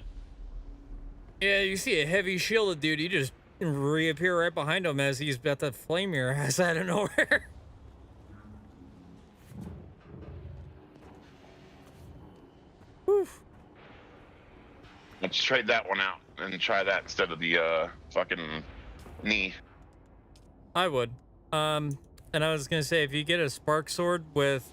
Yeah, you see a heavy shielded dude, you just reappear right behind him as he's about to flame your ass out of nowhere. Oof. Let's trade that one out and try that instead of the fucking knee. I would. And I was gonna say, if you get a spark sword with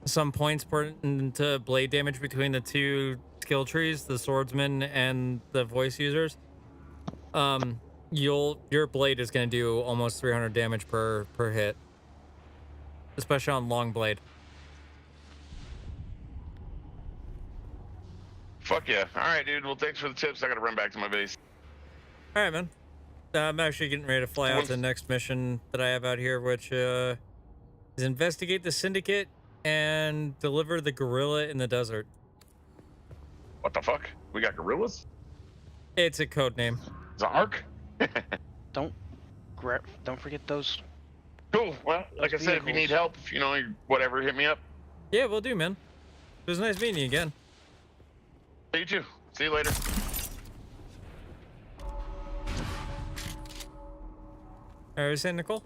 some points put into blade damage between the two skill trees, the swordsman and the voice users, your blade is gonna do almost 300 damage per hit, especially on long blade. Fuck yeah. All right, dude. Well, thanks for the tips. I gotta run back to my base. All right, man. I'm actually getting ready to fly out to the next mission that I have out here, which is investigate the syndicate and deliver the gorilla in the desert. What the fuck? We got gorillas? It's a code name. It's an arc? Don't forget those. Cool. Well, like I said, if you need help, if you know, whatever, hit me up. Yeah, we'll do, man. It was nice meeting you again. You too. See you later. Are you saying, Nicole?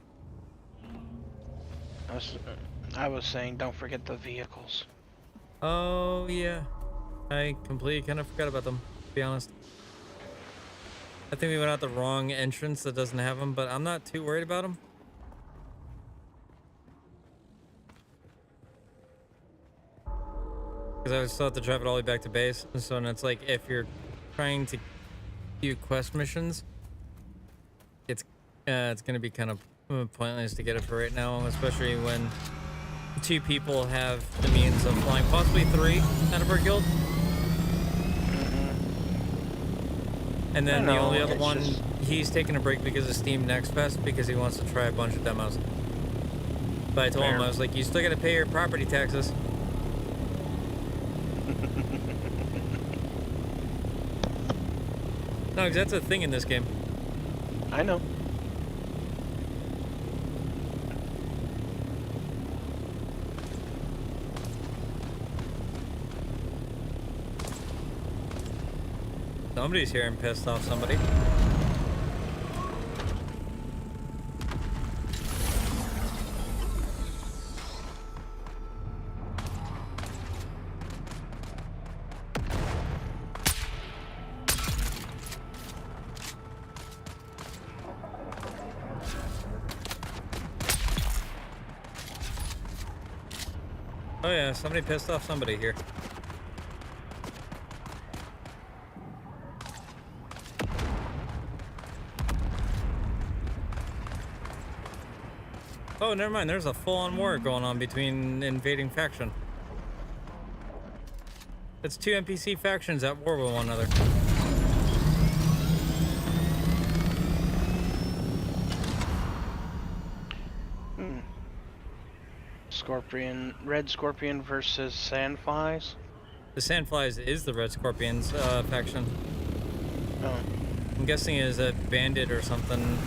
I was saying, don't forget the vehicles. Oh, yeah. I completely kind of forgot about them, to be honest. I think we went out the wrong entrance that doesn't have them, but I'm not too worried about them. Because I still have to drive it all the way back to base. And so it's like, if you're trying to do quest missions, it's going to be kind of pointless to get it for right now, especially when 2 people have the means of flying, possibly 3 out of our guild. And then the only other one, he's taking a break because of Steam Next Fest because he wants to try a bunch of demos. But I told him, I was like, you still got to pay your property taxes. No, because that's a thing in this game. I know. Somebody's here and pissed off somebody. yeah, somebody pissed off somebody here. Oh, never mind. There's a full-on war going on between invading faction. It's two NPC factions at war with one another. Red Scorpion versus Sandflies. The Sandflies is the Red Scorpions faction. Oh. I'm guessing it is a bandit or something.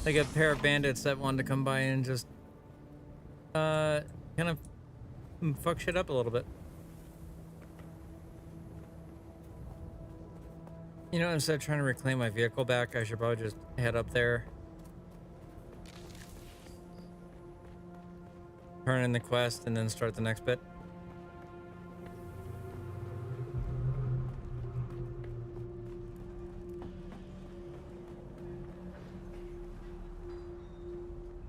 Like a pair of bandits that wanted to come by and just kind of fuck shit up a little bit. You know, instead of trying to reclaim my vehicle back, I should probably just head up there. Turn in the quest and then start the next bit.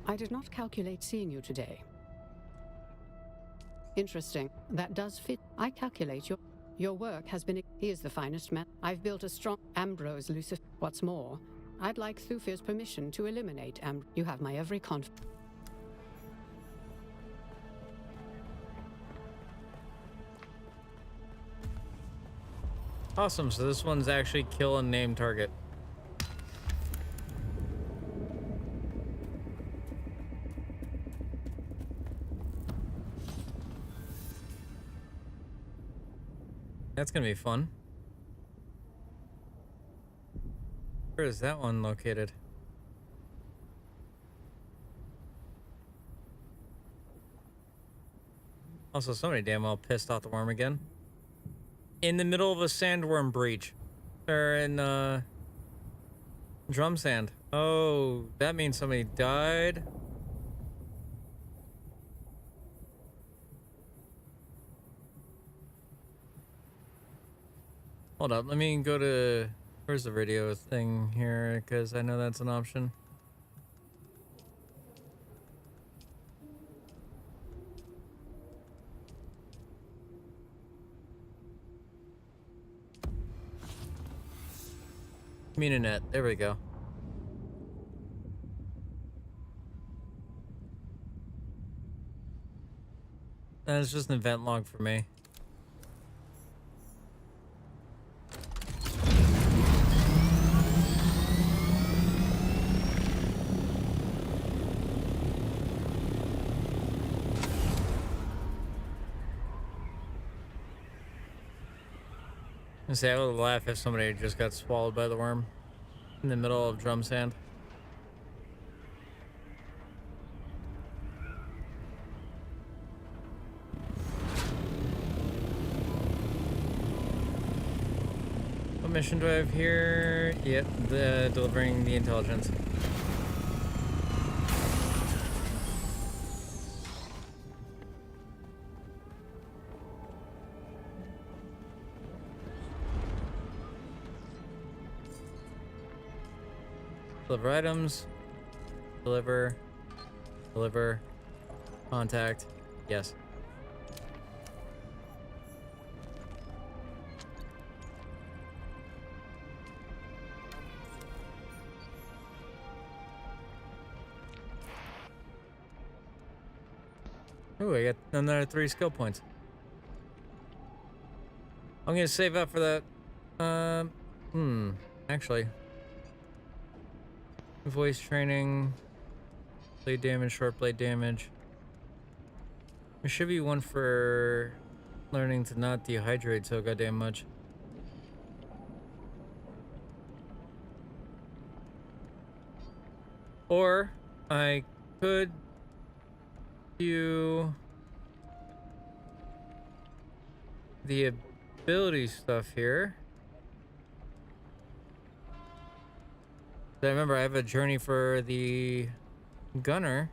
I did not calculate seeing you today. Interesting. That does fit. I calculate your work has been... He is the finest man. I've built a strong... Ambrose Lucifer. What's more, I'd like Thufir's permission to eliminate You have my every confidence. Awesome, so this one's actually kill and name target. That's gonna be fun. Where is that one located? Also, somebody damn well pissed off the worm again. In the middle of a sandworm breach. Or in, drum sand. Oh, that means somebody died. Hold up, let me go to... Where's the radio thing here? Because I know that's an option. Communinet, there we go. That's just an event log for me. I would laugh if somebody just got swallowed by the worm in the middle of drum sand. What mission do I have here? Yep, delivering the intelligence. Deliver items. Deliver. Deliver. Contact. Yes. Ooh, I got another 3 skill points. I'm gonna save up for that. Actually. Voice training, blade damage, short blade damage. There should be one for learning to not dehydrate so goddamn much. Or I could do the ability stuff here. I remember I have a journey for the gunner.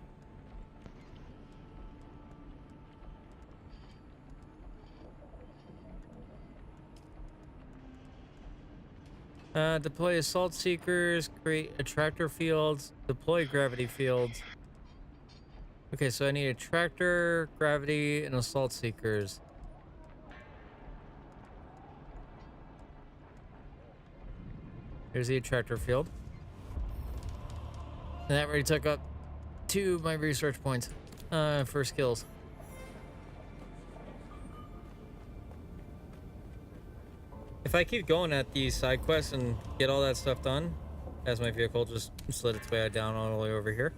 Deploy assault seekers, create attractor fields, deploy gravity fields. Okay, so I need a tractor, gravity, and assault seekers. Here's the attractor field. And that already took up 2 of my research points for skills. If I keep going at these side quests and get all that stuff done, as my vehicle just slid its way down all the way over here,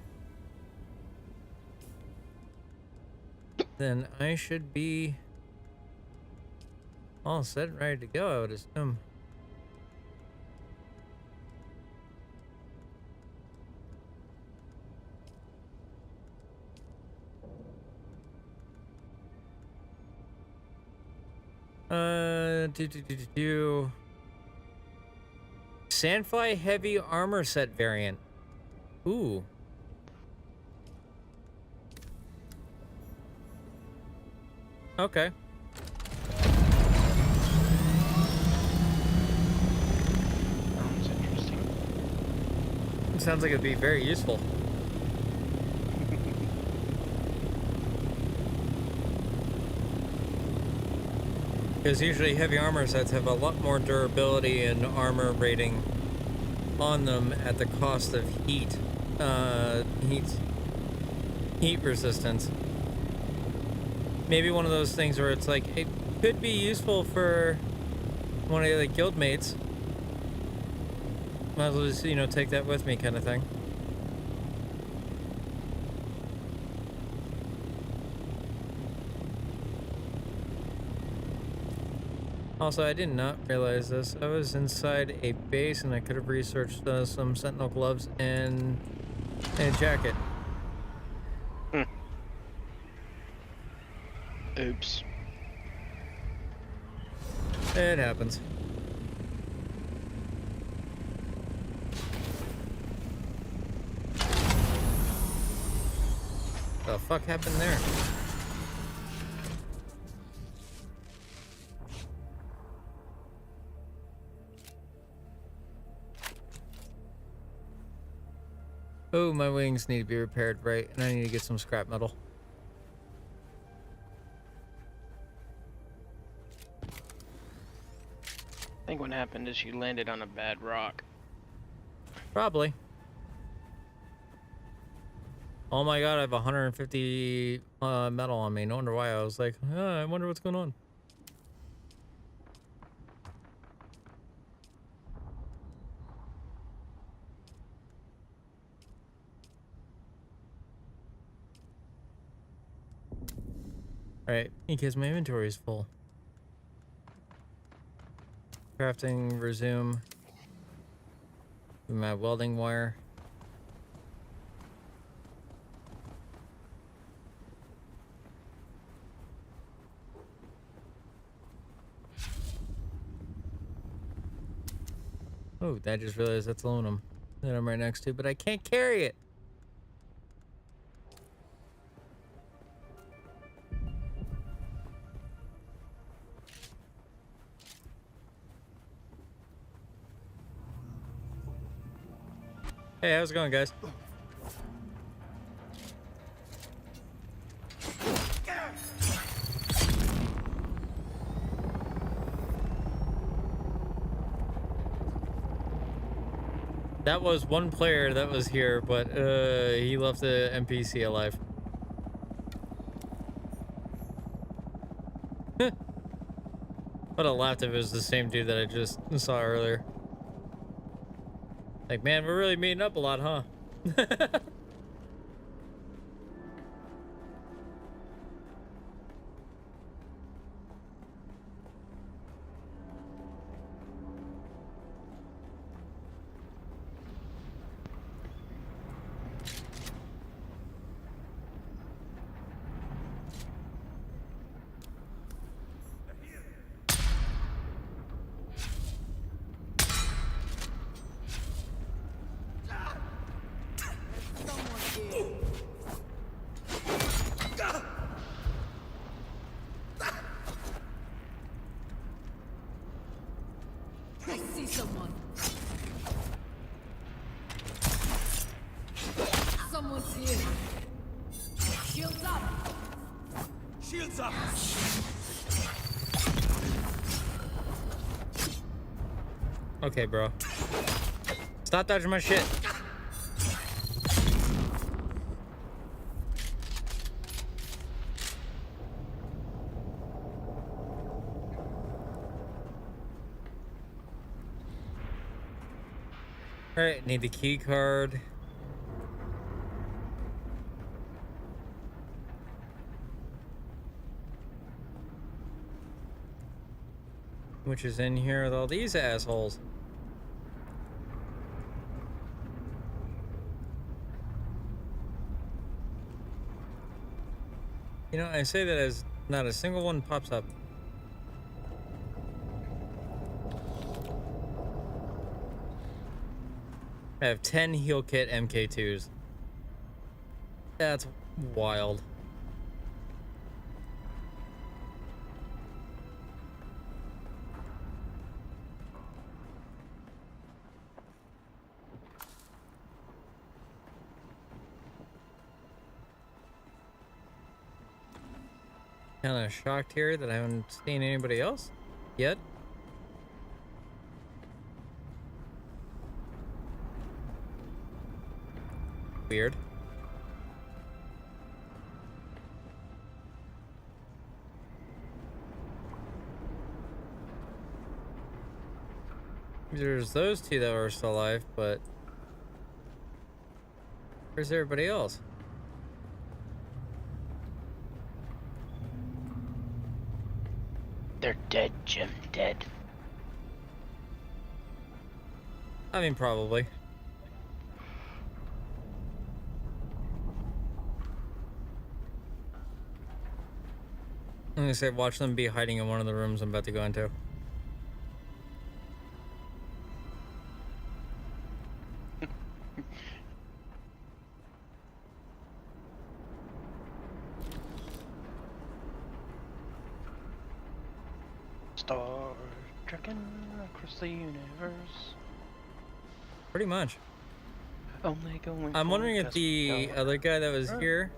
then I should be all set and ready to go, I would assume. Sandfly heavy armor set variant. Ooh. Okay. Sounds interesting. It sounds like it'd be very useful. Because usually heavy armor sets have a lot more durability and armor rating on them at the cost of heat resistance. Maybe one of those things where it's like, it could be useful for one of the guild mates. Might as well just, you know, take that with me kind of thing. Also, I did not realize this. I was inside a base and I could have researched some sentinel gloves and a jacket. Oops. It happens. The fuck happened there? Oh, my wings need to be repaired, right? And I need to get some scrap metal. I think what happened is you landed on a bad rock. Probably. Oh my god, I have 150 metal on me. No wonder why I was like, I wonder what's going on. Alright, because my inventory is full. Crafting, resume. My welding wire. Oh, I just realized that's aluminum that I'm right next to, but I can't carry it. Hey, how's it going, guys? That was one player that was here, but he left the NPC alive. But I laughed if it was the same dude that I just saw earlier. Like, man, we're really meeting up a lot, huh? I see someone. Someone's here. Shields up! Shields up! Okay, bro. Stop dodging my shit. Alright, need the key card. Which is in here with all these assholes. You know, I say that as not a single one pops up. I have 10 heal kit MK2s. That's wild. Kind of shocked here that I haven't seen anybody else yet. Weird. There's those two that were still alive, but where's everybody else? They're dead, Jim. Dead. I mean, probably. I'm gonna say watch them be hiding in one of the rooms I'm about to go into. Stars trekking across the universe. Pretty much. Only going. I'm wondering if the other guy that was here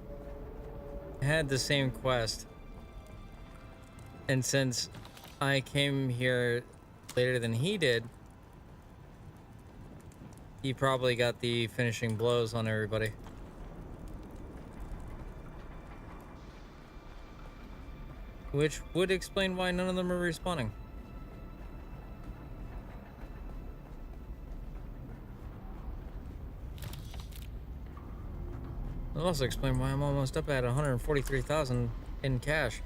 had the same quest. And since I came here later than he did, he probably got the finishing blows on everybody. Which would explain why none of them are respawning. It'll also explain why I'm almost up at 143,000 in cash.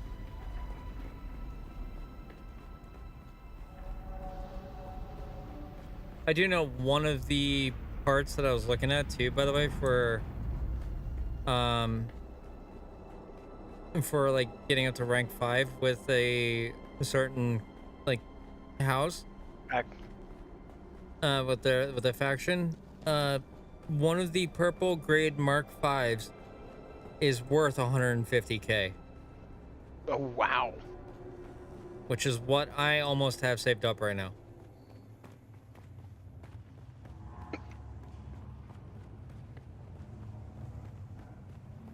I do know one of the parts that I was looking at too, by the way, for like getting up to rank 5 with a certain like house with the faction, one of the purple grade Mark 5s is worth 150k. Oh wow. Which is what I almost have saved up right now.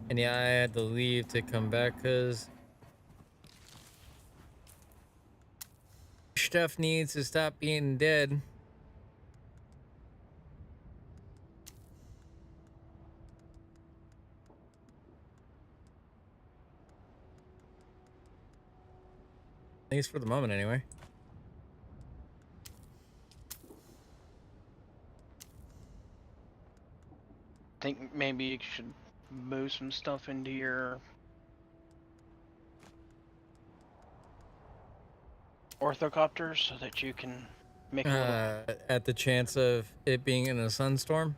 And yeah, I had to leave to come back because stuff needs to stop being dead. At least for the moment, anyway. I think maybe you should move some stuff into your orthocopter so that you can make a little... At the chance of it being in a sunstorm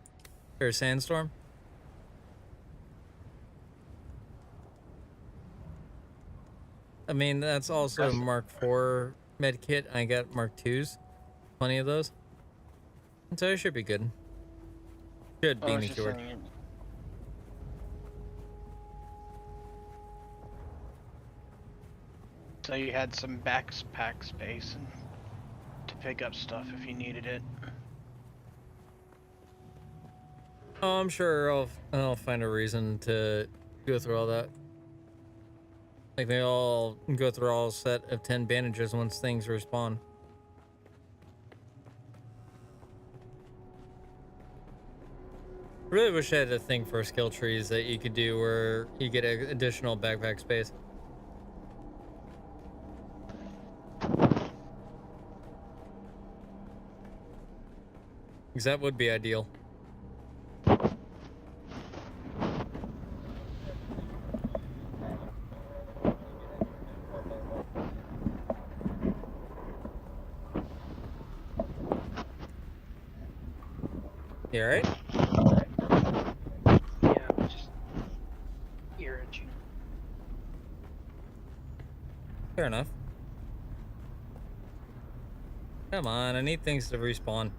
or sandstorm. I mean, that's also Mark 4 med kit. I got Mark 2s, plenty of those, and so it should be good. Should be me cured. So you had some backpack space and to pick up stuff if you needed it. Oh, I'm sure I'll find a reason to go through all that. Like they all go through all set of 10 bandages once things respawn. Really wish I had a thing for skill trees that you could do where you get additional backpack space. Because that would be ideal. You alright? Yeah, just ear itching. Fair enough. Come on, I need things to respawn.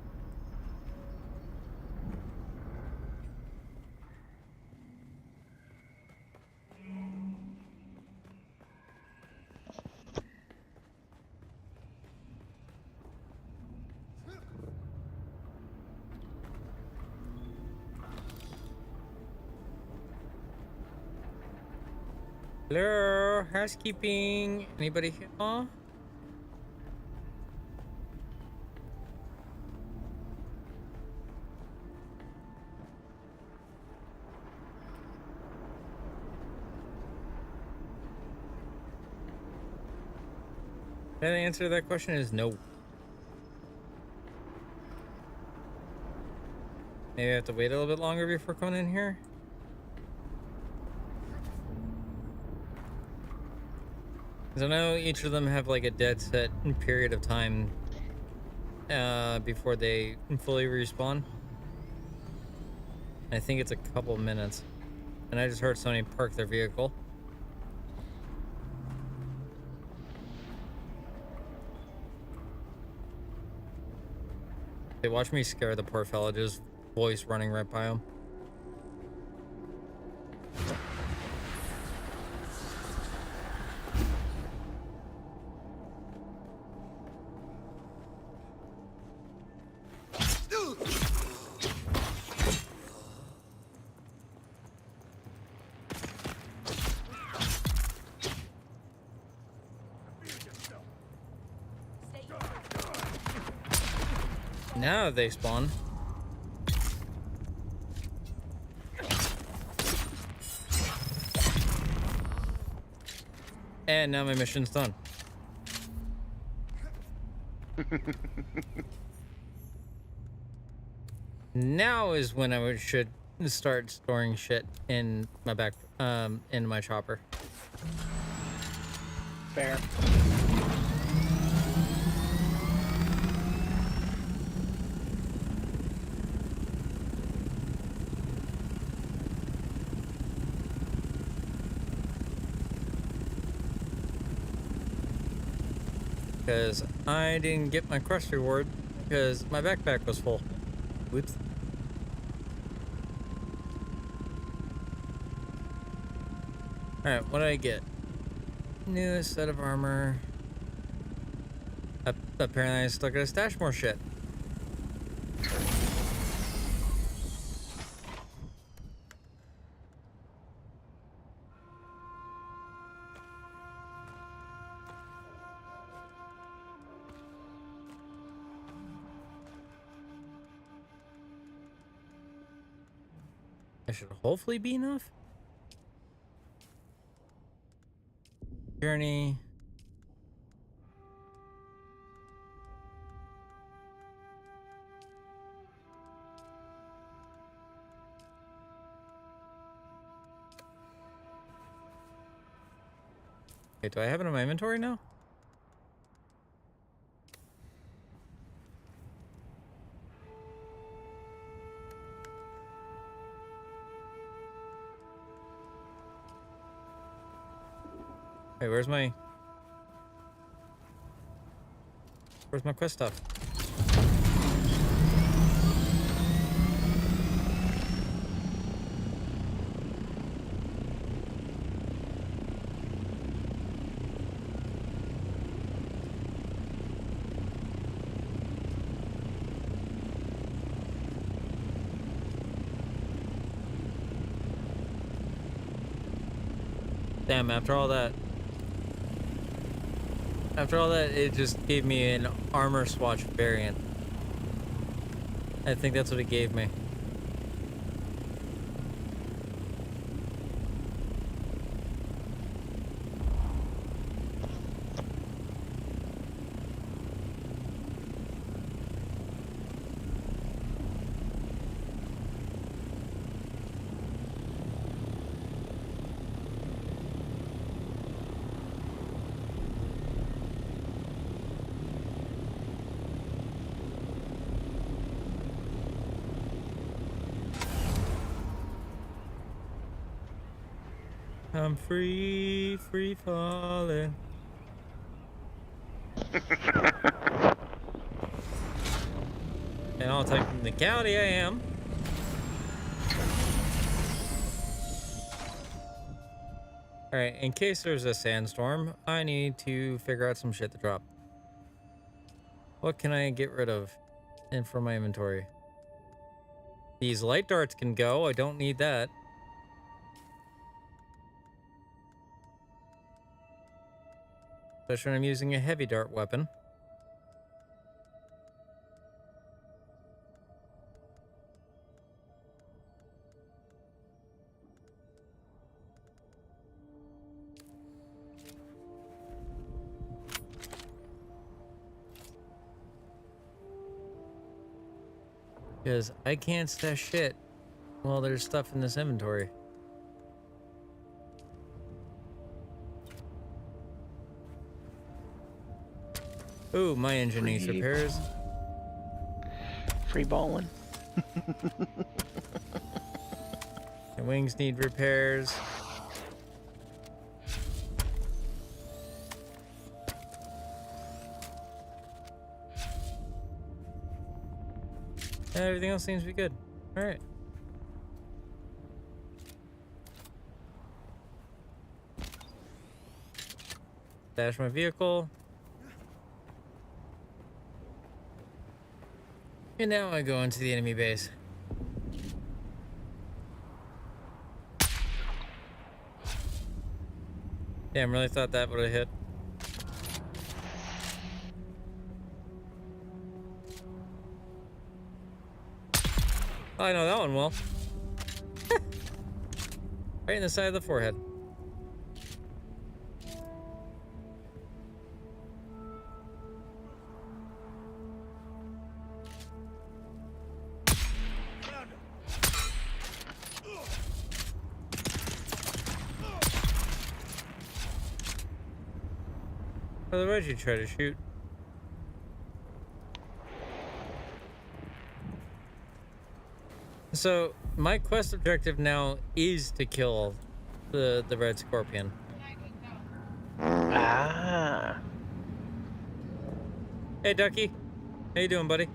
Hello, housekeeping. Anybody here? Oh. The answer to that question is no. Maybe I have to wait a little bit longer before coming in here. Because I know each of them have like a dead set period of time before they fully respawn. I think it's a couple minutes. And I just heard somebody park their vehicle. They watch me scare the poor fella, just voice running right by him. Now they spawn. And now my mission's done. Now is when I should start storing shit in my in my chopper. Fair. Because I didn't get my quest reward because my backpack was full. Whoops. Alright, what did I get? Newest set of armor. Apparently I still gotta stash more shit. That should hopefully be enough. Journey. Okay, do I have it in my inventory now? Hey, where's my quest stuff? Damn, after all that, it just gave me an armor swatch variant. I think that's what it gave me. I'm free, free falling. And all technicality I am. Alright, in case there's a sandstorm, I need to figure out some shit to drop. What can I get rid of and from my inventory? These light darts can go, I don't need that. Especially when I'm using a heavy dart weapon. Because I can't stash shit while there's stuff in this inventory. Ooh, my engine needs repairs. Free balling. The wings need repairs. Everything else seems to be good. All right. Dash my vehicle. And now I go into the enemy base. Damn, really thought that would have hit. I know that one well. Right in the side of the forehead. Otherwise, you try to shoot. So my quest objective now is to kill the red scorpion. Ah. Hey, Ducky. How you doing, buddy?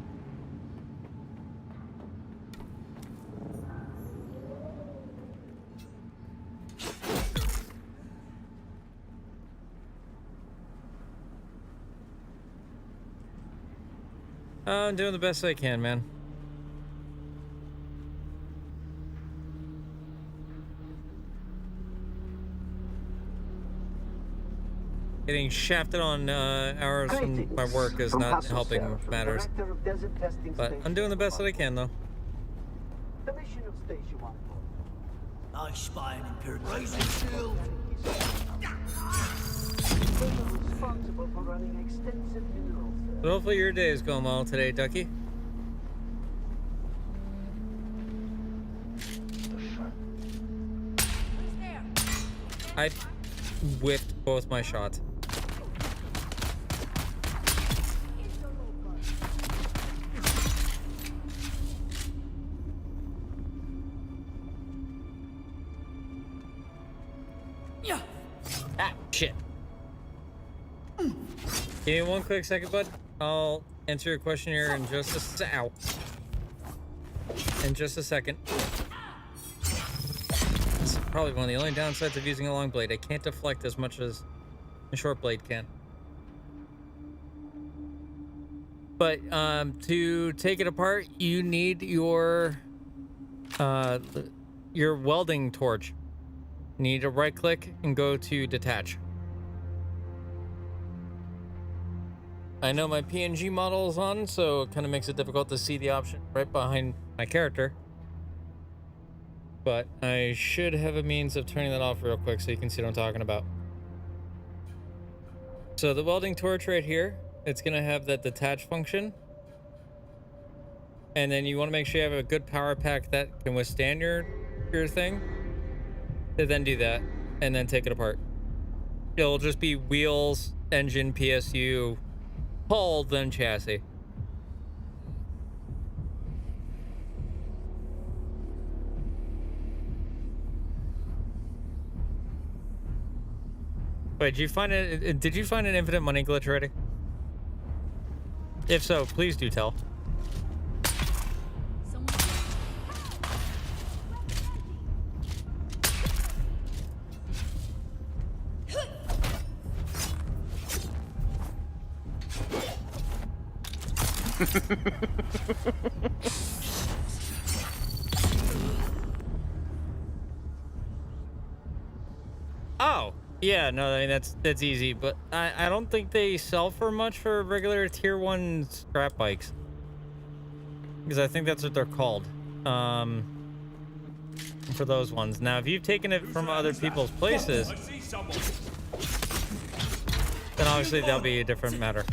I'm doing the best I can, man. Getting shafted on hours from my work is not helping matters. But I'm doing the best that I can, though. The mission of Station 1. I spy an Imperial Rising Shield. Responsible for running extensive mineral search. But hopefully your day is going well today, Ducky. I whiffed both my shots. Yeah. Ah, shit. Give me one quick second, bud. I'll answer your question here in just a ow. In just a second. This is probably one of the only downsides of using a long blade. I can't deflect as much as a short blade can. But to take it apart, you need your welding torch. need to right click and go to detach. I know my PNG model is on, so it kind of makes it difficult to see the option right behind my character. But I should have a means of turning that off real quick so you can see what I'm talking about. So the welding torch right here, it's going to have that detach function. And then you want to make sure you have a good power pack that can withstand your thing. To then do that and then take it apart. It'll just be wheels, engine, PSU, hull, then chassis. Wait, did you find it? Did you find an infinite money glitch already? If so, please do tell. Oh, yeah, no, I mean, that's easy, but I don't think they sell for much for regular tier 1 scrap bikes. Because I think that's what they're called. For those ones. Now, if you've taken it from other people's places, then obviously that'll be a different matter.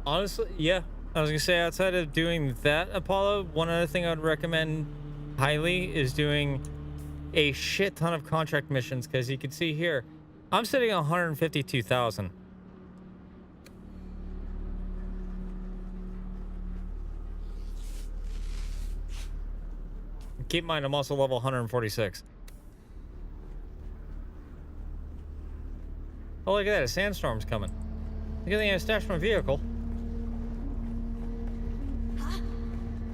Honestly, yeah. I was gonna say, outside of doing that, Apollo, one other thing I would recommend highly is doing a shit ton of contract missions, because you can see here, I'm sitting at 152,000. Keep in mind, I'm also level 146. Oh, look at that, a sandstorm's coming. Look at the I stashed my vehicle.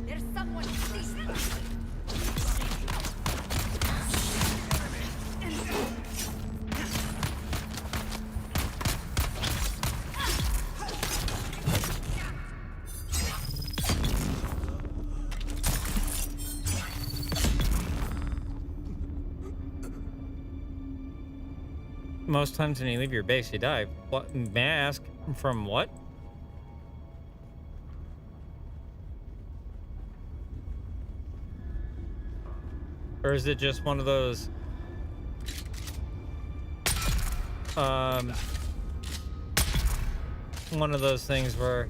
There's someone. Most times when you leave your base, you die. What? May I ask from what? Or is it just one of those things where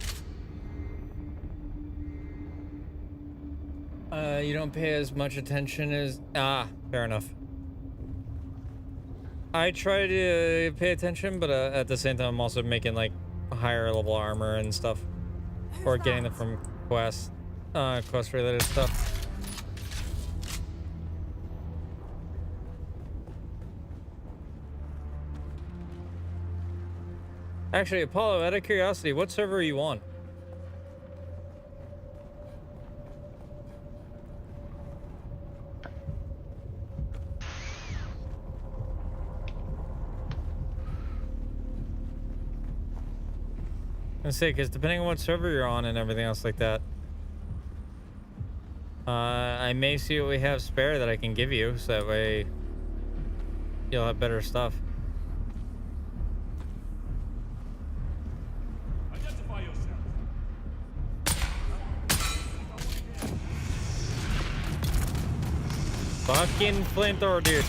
you don't pay as much attention as fair enough. I try to pay attention, but at the same time I'm also making like higher level armor and stuff, or getting them from quest related stuff. Actually, Apollo, out of curiosity, what server are you on? I say, because depending on what server you're on and everything else like that, I may see what we have spare that I can give you, so that way you'll have better stuff. Identify yourself. Fucking flamethrower, dude.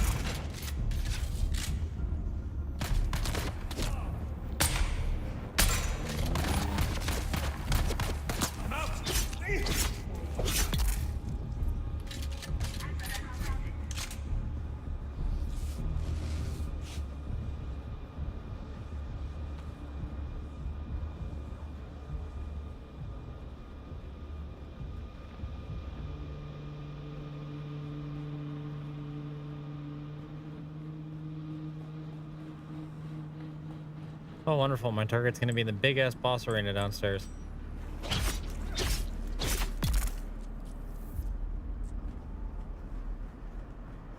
Oh, wonderful. My target's going to be the big-ass boss arena downstairs.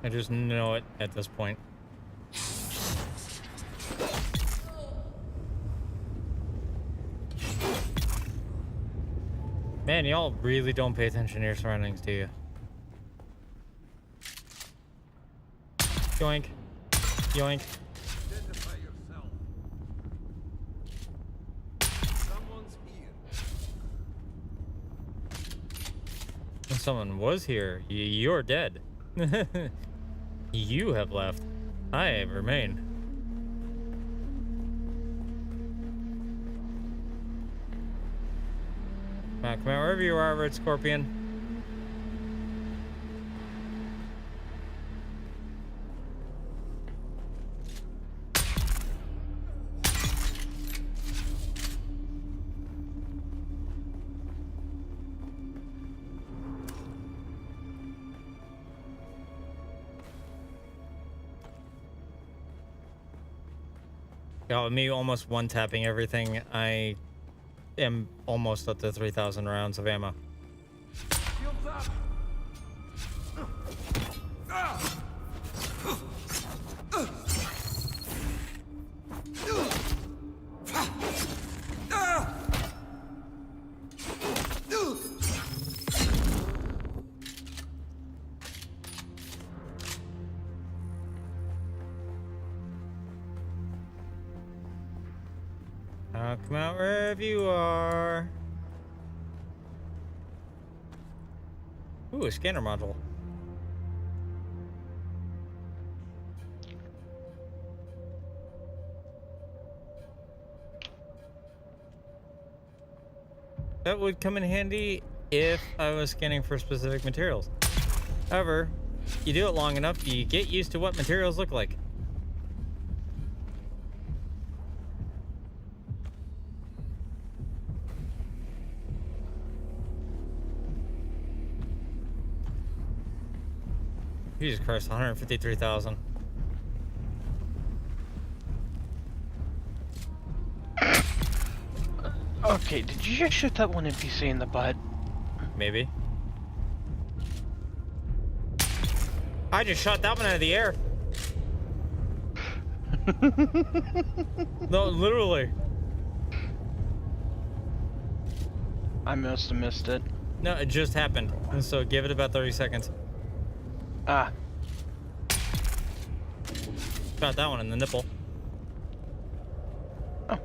I just know it at this point. Man, y'all really don't pay attention to your surroundings, do you? Yoink. Yoink. If someone was here, you're dead. You have left. I have remained. Come on, wherever you are, Red Scorpion. Yeah, me almost one-tapping everything. I am almost up to 3,000 rounds of ammo. Come out wherever you are. Ooh, a scanner module. That would come in handy if I was scanning for specific materials. However, you do it long enough, you get used to what materials look like. Jesus Christ, 153,000. Okay, did you just shoot that one NPC in the butt? Maybe. I just shot that one out of the air. No, literally. I must have missed it. No, it just happened. And so give it about 30 seconds. Ah. Shot that one in the nipple. Oh.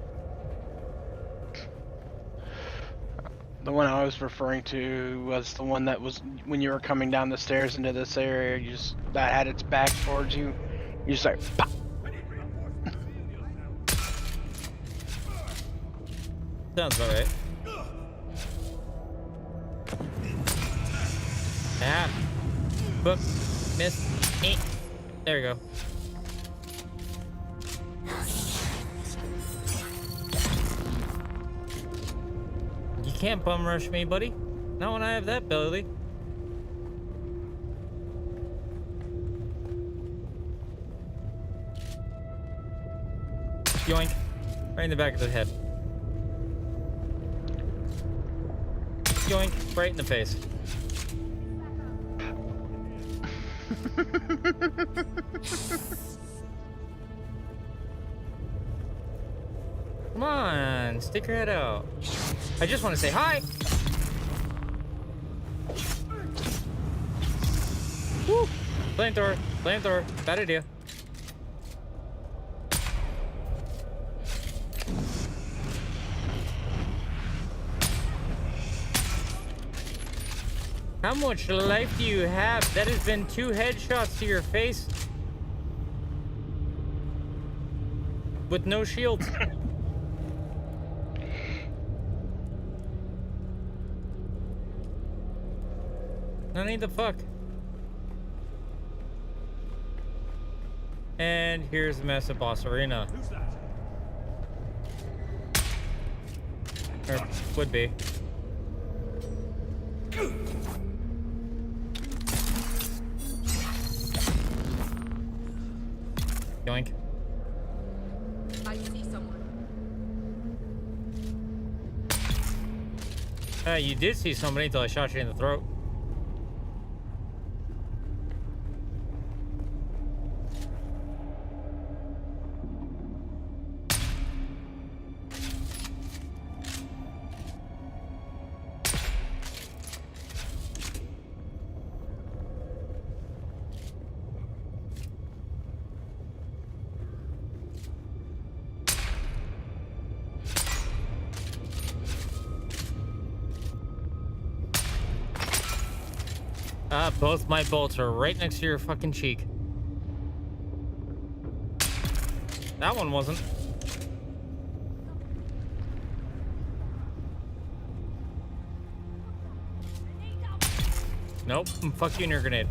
The one I was referring to was the one that was when you were coming down the stairs into this area, you just that had its back towards you. You just like pop. Sounds about right. Ah. Boop. Miss. There we go. You can't bum rush me, buddy. Not when I have that ability. Yoink. Right in the back of the head. Yoink. Right in the face. Come on, stick your head out. I just want to say hi. Woo! Flamethrower, flamethrower, bad idea. How much life do you have? That has been 2 headshots to your face. With no shields. I need the fuck. And here's the massive boss arena. Who's that? Or would be. Yoink. I see someone. You did see somebody until I shot you in the throat. Both my bolts are right next to your fucking cheek. That one wasn't. Nope. Fuck you and your grenade.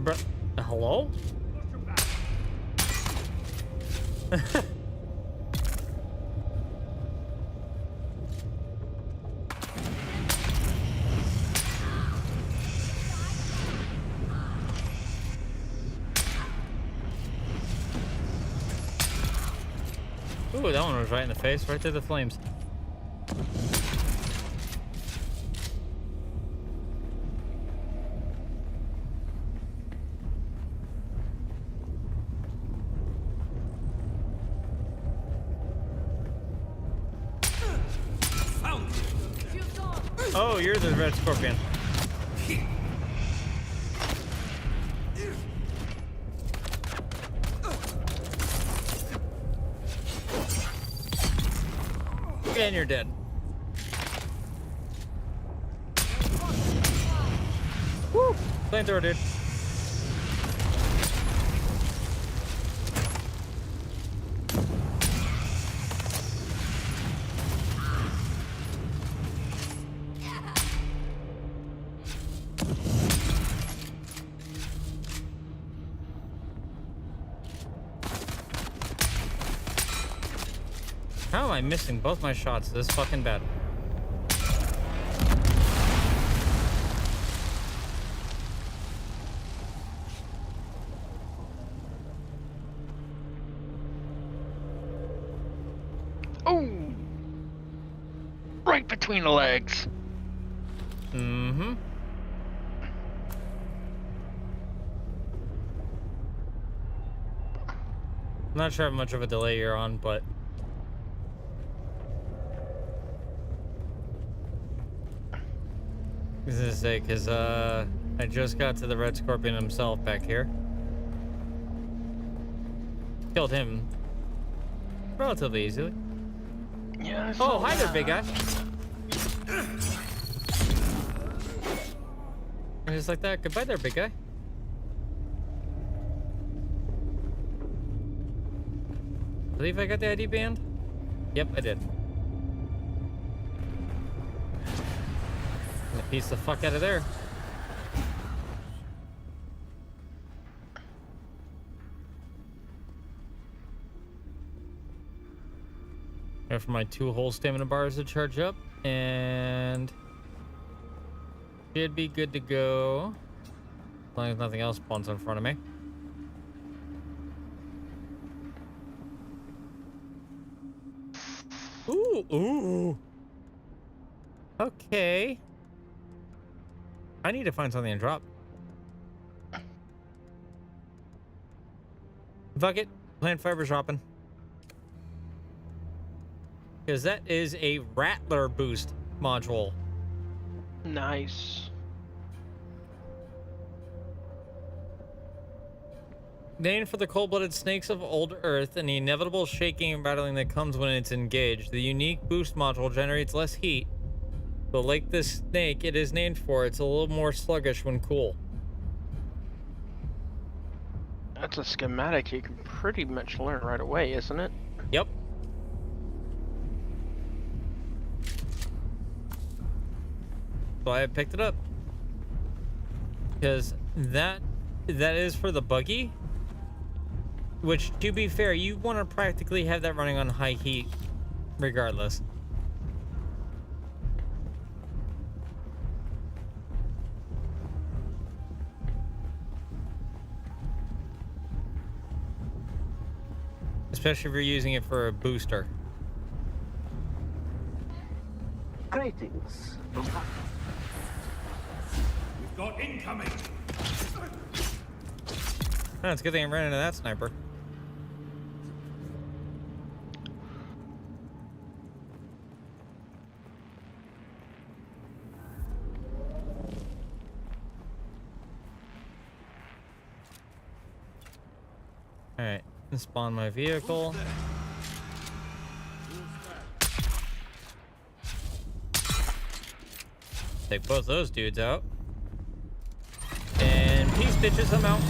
Bruh. Hello? Ooh, that one was right in the face, right through the flames. Oh, you're the red scorpion. And you're dead. Woo! Flamethrower, dude. How am I missing both my shots this fucking bad? Oh! Right between the legs. Mm-hmm. Not sure how much of a delay you're on, but I was gonna say, because I just got to the Red Scorpion himself back here. Killed him relatively easily. Yeah. Oh, hi there, big guy. And just like that. Goodbye there, big guy. I believe I got the ID band. Yep, I did. Piece the fuck out of there. Wait for my 2 whole stamina bars to charge up, and should be good to go. As long as nothing else spawns in front of me. Ooh, ooh. Okay. I need to find something to drop. Fuck it. Plant fiber dropping. Because that is a Rattler boost module. Nice. Named for the cold-blooded snakes of old Earth and the inevitable shaking and rattling that comes when it's engaged, the unique boost module generates less heat. But like this snake it is named for, it's a little more sluggish when cool. That's a schematic you can pretty much learn right away, isn't it? Yep. So I picked it up. Because that is for the buggy. Which, to be fair, you want to practically have that running on high heat regardless. Especially if you're using it for a booster. Greetings. We've got incoming. Oh, it's a good thing I ran into that sniper. Alright. And spawn my vehicle. Take both those dudes out. And peace, bitches, I'm out.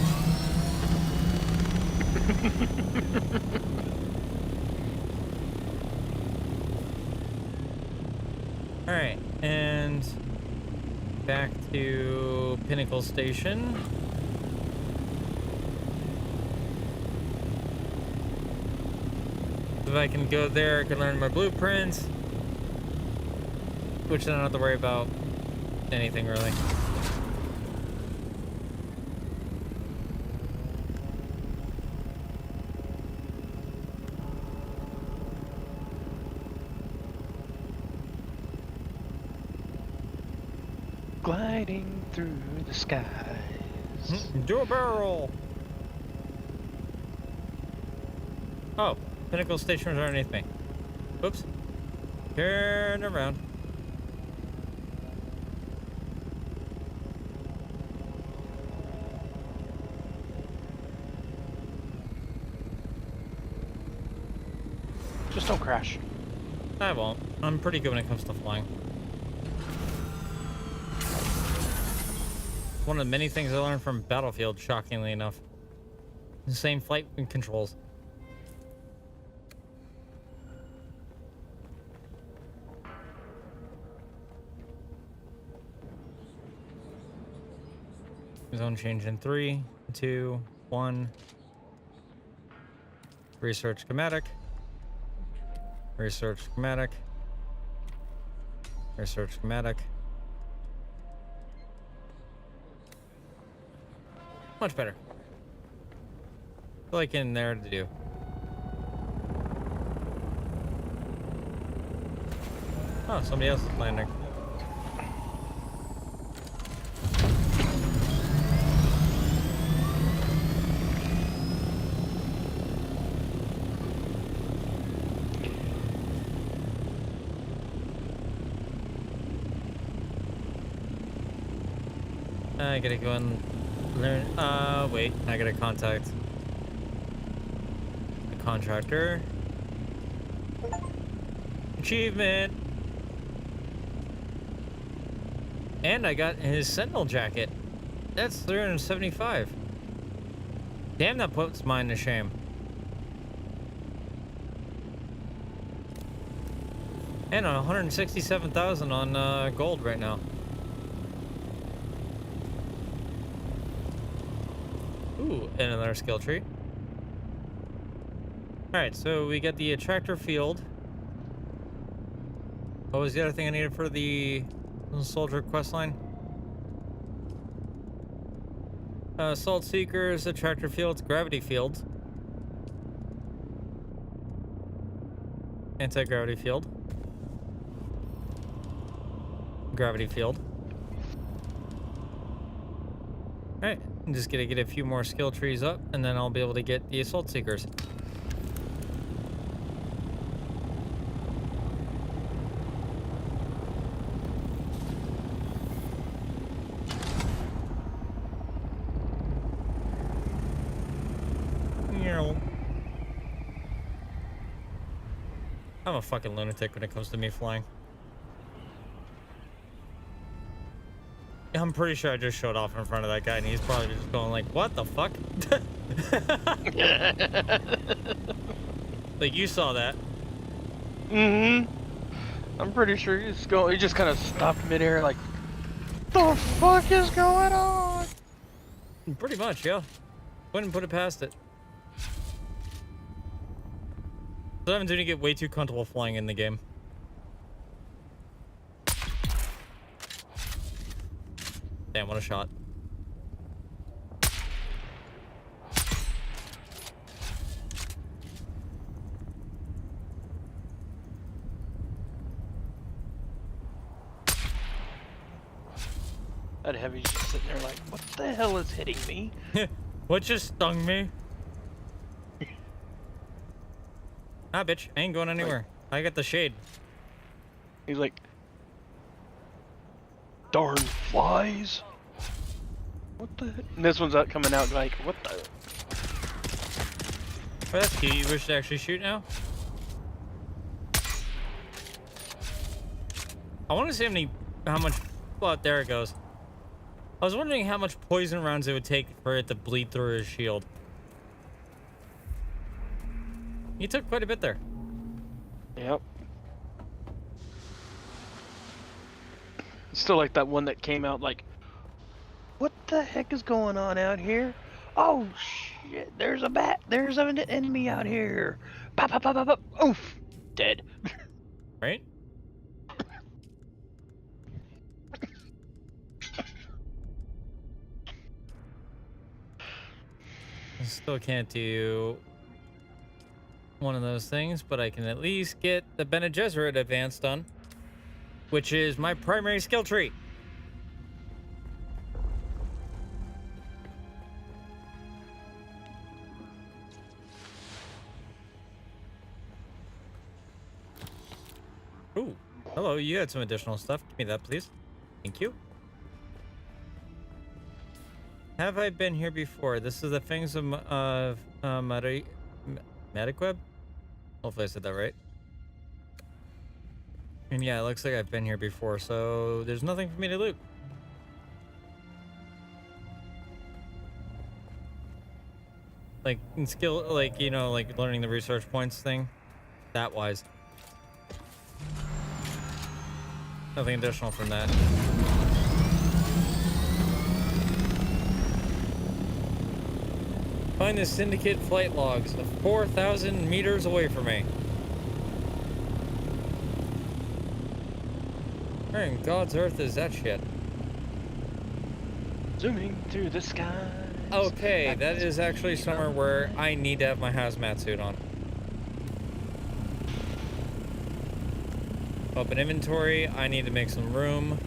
Alright, and back to Pinnacle Station. If I can go there, I can learn my blueprints. Which I don't have to worry about anything really. Gliding through the skies. Do a barrel! Oh, Pinnacle Station was underneath me. Whoops. Turn around. Just don't crash. I won't. I'm pretty good when it comes to flying. One of the many things I learned from Battlefield, shockingly enough. The same flight controls. Zone change in 3, 2, 1. Research schematic. Research schematic. Research schematic. Much better. Feel like in there to do. Oh, somebody else is landing. I gotta go and learn. Wait, I gotta contact the contractor. Achievement! And I got his Sentinel jacket. That's 375. Damn, that puts mine to shame. And on 167,000 on gold right now. Ooh, and another skill tree. Alright, so we get the attractor field. What was the other thing I needed for the soldier questline? Salt seekers, attractor fields, gravity fields. Anti-gravity field. Gravity field. Alright, I'm just gonna get a few more skill trees up, and then I'll be able to get the assault seekers. I'm a fucking lunatic when it comes to me flying. I'm pretty sure I just showed off in front of that guy, and he's probably just going like, what the fuck? Like, you saw that. Mm-hmm. I'm pretty sure he just kind of stopped midair like, the fuck is going on? Pretty much, yeah. Wouldn't put it past it. So I'm doing to get way too comfortable flying in the game. Damn, what a shot. That heavy's just sitting there like, what the hell is hitting me? What just stung me? Ah, bitch, I ain't going anywhere. I got the shade. He's like, darn flies. What the heck? And this one's out coming out like, what the? Oh, that's cute. You wish to actually shoot now? I want to see how much... Well, there it goes. I was wondering how much poison rounds it would take for it to bleed through his shield. He took quite a bit there. Yep. Still like that one that came out like, what the heck is going on out here? Oh shit, there's a bat, there's an enemy out here. Pop, pop, pop, pop, pop. Oof, dead. Right? I still can't do one of those things, but I can at least get the Bene Gesserit advance done, which is my primary skill tree. Ooh, hello, you had some additional stuff. Give me that, please. Thank you. Have I been here before? This is the Fangs of Mediqueb? Hopefully I said that right. And yeah, it looks like I've been here before, so there's nothing for me to loot. Like, in skill, like, you know, like learning the research points thing. That wise. Nothing additional from that. Find the Syndicate flight logs of 4,000 meters away from me. Where in God's earth is that shit? Zooming through the sky. Okay, that is actually somewhere where I need to have my hazmat suit on. Open inventory. I need to make some room.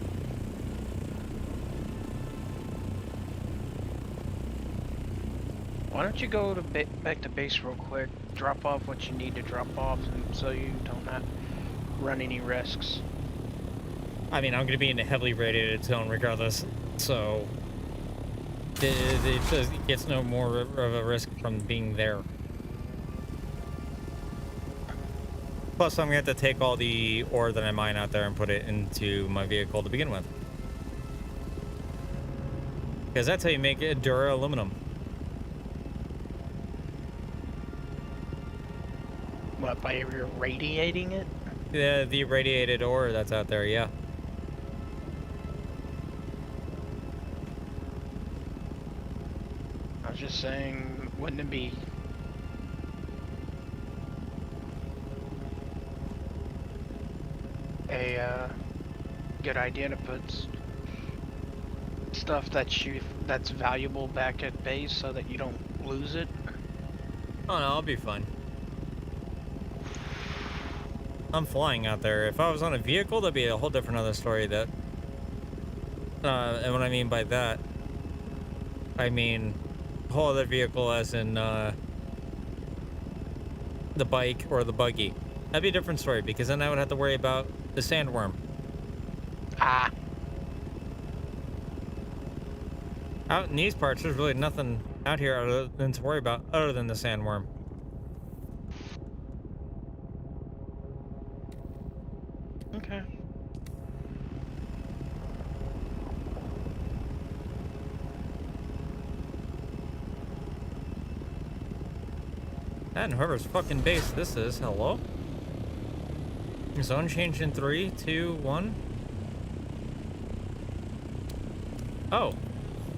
Why don't you go to back to base real quick, drop off what you need to drop off, and so you don't have run any risks. I mean, I'm going to be in a heavily radiated zone regardless, so it gets no more of a risk from being there. Plus, I'm going to have to take all the ore that I mine out there and put it into my vehicle to begin with. Because that's how you make it dura aluminum. What, by irradiating it? Yeah, the irradiated ore that's out there, yeah. I was just saying, wouldn't it be a good idea to put stuff that's valuable back at base so that you don't lose it? Oh no, I'll be fine. I'm flying out there. If I was on a vehicle, that'd be a whole different other story. That, and what I mean by that, I mean a whole other vehicle, as in the bike or the buggy. That'd be a different story, because then I would have to worry about the Sandworm. Ah. Out in these parts, there's really nothing out here other than to worry about, other than the Sandworm. Okay. And whoever's fucking base this is, hello? Zone change in 3, 2, 1. Oh,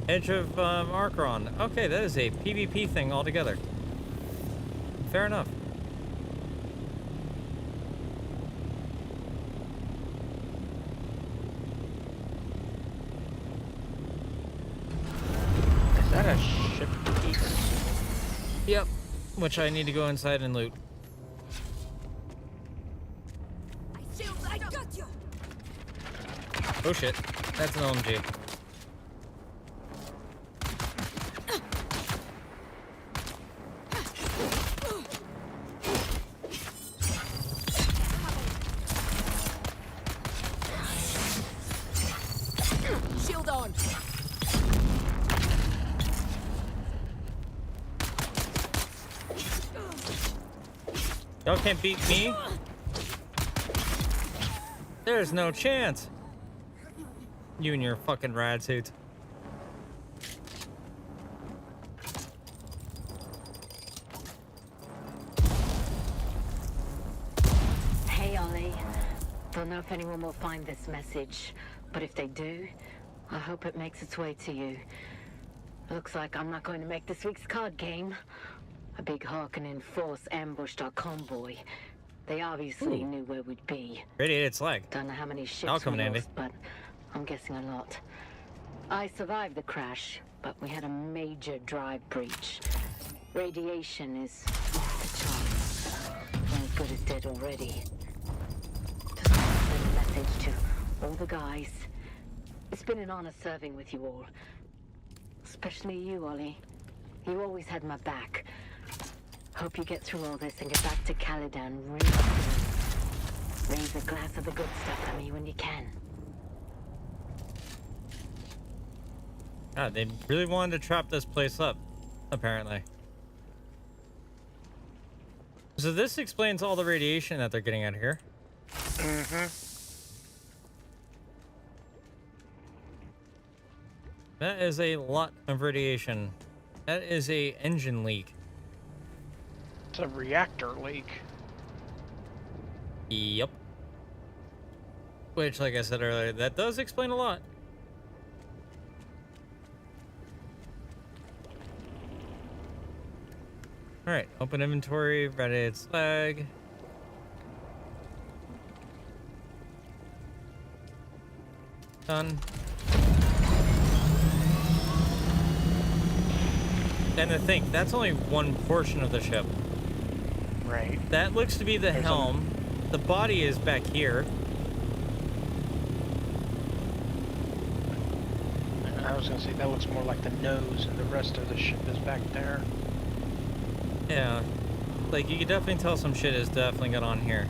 Edge of Archon. Okay, that is a PvP thing altogether. Fair enough. Is that a ship key? Yep, which I need to go inside and loot. I got you. Oh shit, that's an LMG. Shield on. Y'all can't beat me. There's no chance. You and your fucking rad suits. Hey, Ollie. Don't know if anyone will find this message, but if they do, I hope it makes its way to you. Looks like I'm not going to make this week's card game. A big Harkonnen force ambushed our convoy. They obviously knew where we'd be. Radiated slag. Don't know how many I'll ships come we in handy. lost, but I'm guessing a lot. I survived the crash, but we had a major drive breach. Radiation is off the charts. One as good as dead already. Just want to send a message to all the guys. It's been an honor serving with you all. Especially you, Ollie. You always had my back. Hope you get through all this and get back to Caladan real soon. Raise a glass of the good stuff for me when you can. God, they really wanted to trap this place up, apparently. So this explains all the radiation that they're getting out here. Mm-hmm. That is a lot of radiation. That is a engine leak. It's a reactor leak. Yep. Which, like I said earlier, that does explain a lot. Alright, open inventory, radiated slag. Done. And to think, that's only one portion of the ship. Right. That looks to be the helm. The body is back here. I was gonna say that looks more like the nose, and the rest of the ship is back there. Yeah. Like, you can definitely tell some shit is definitely got on here.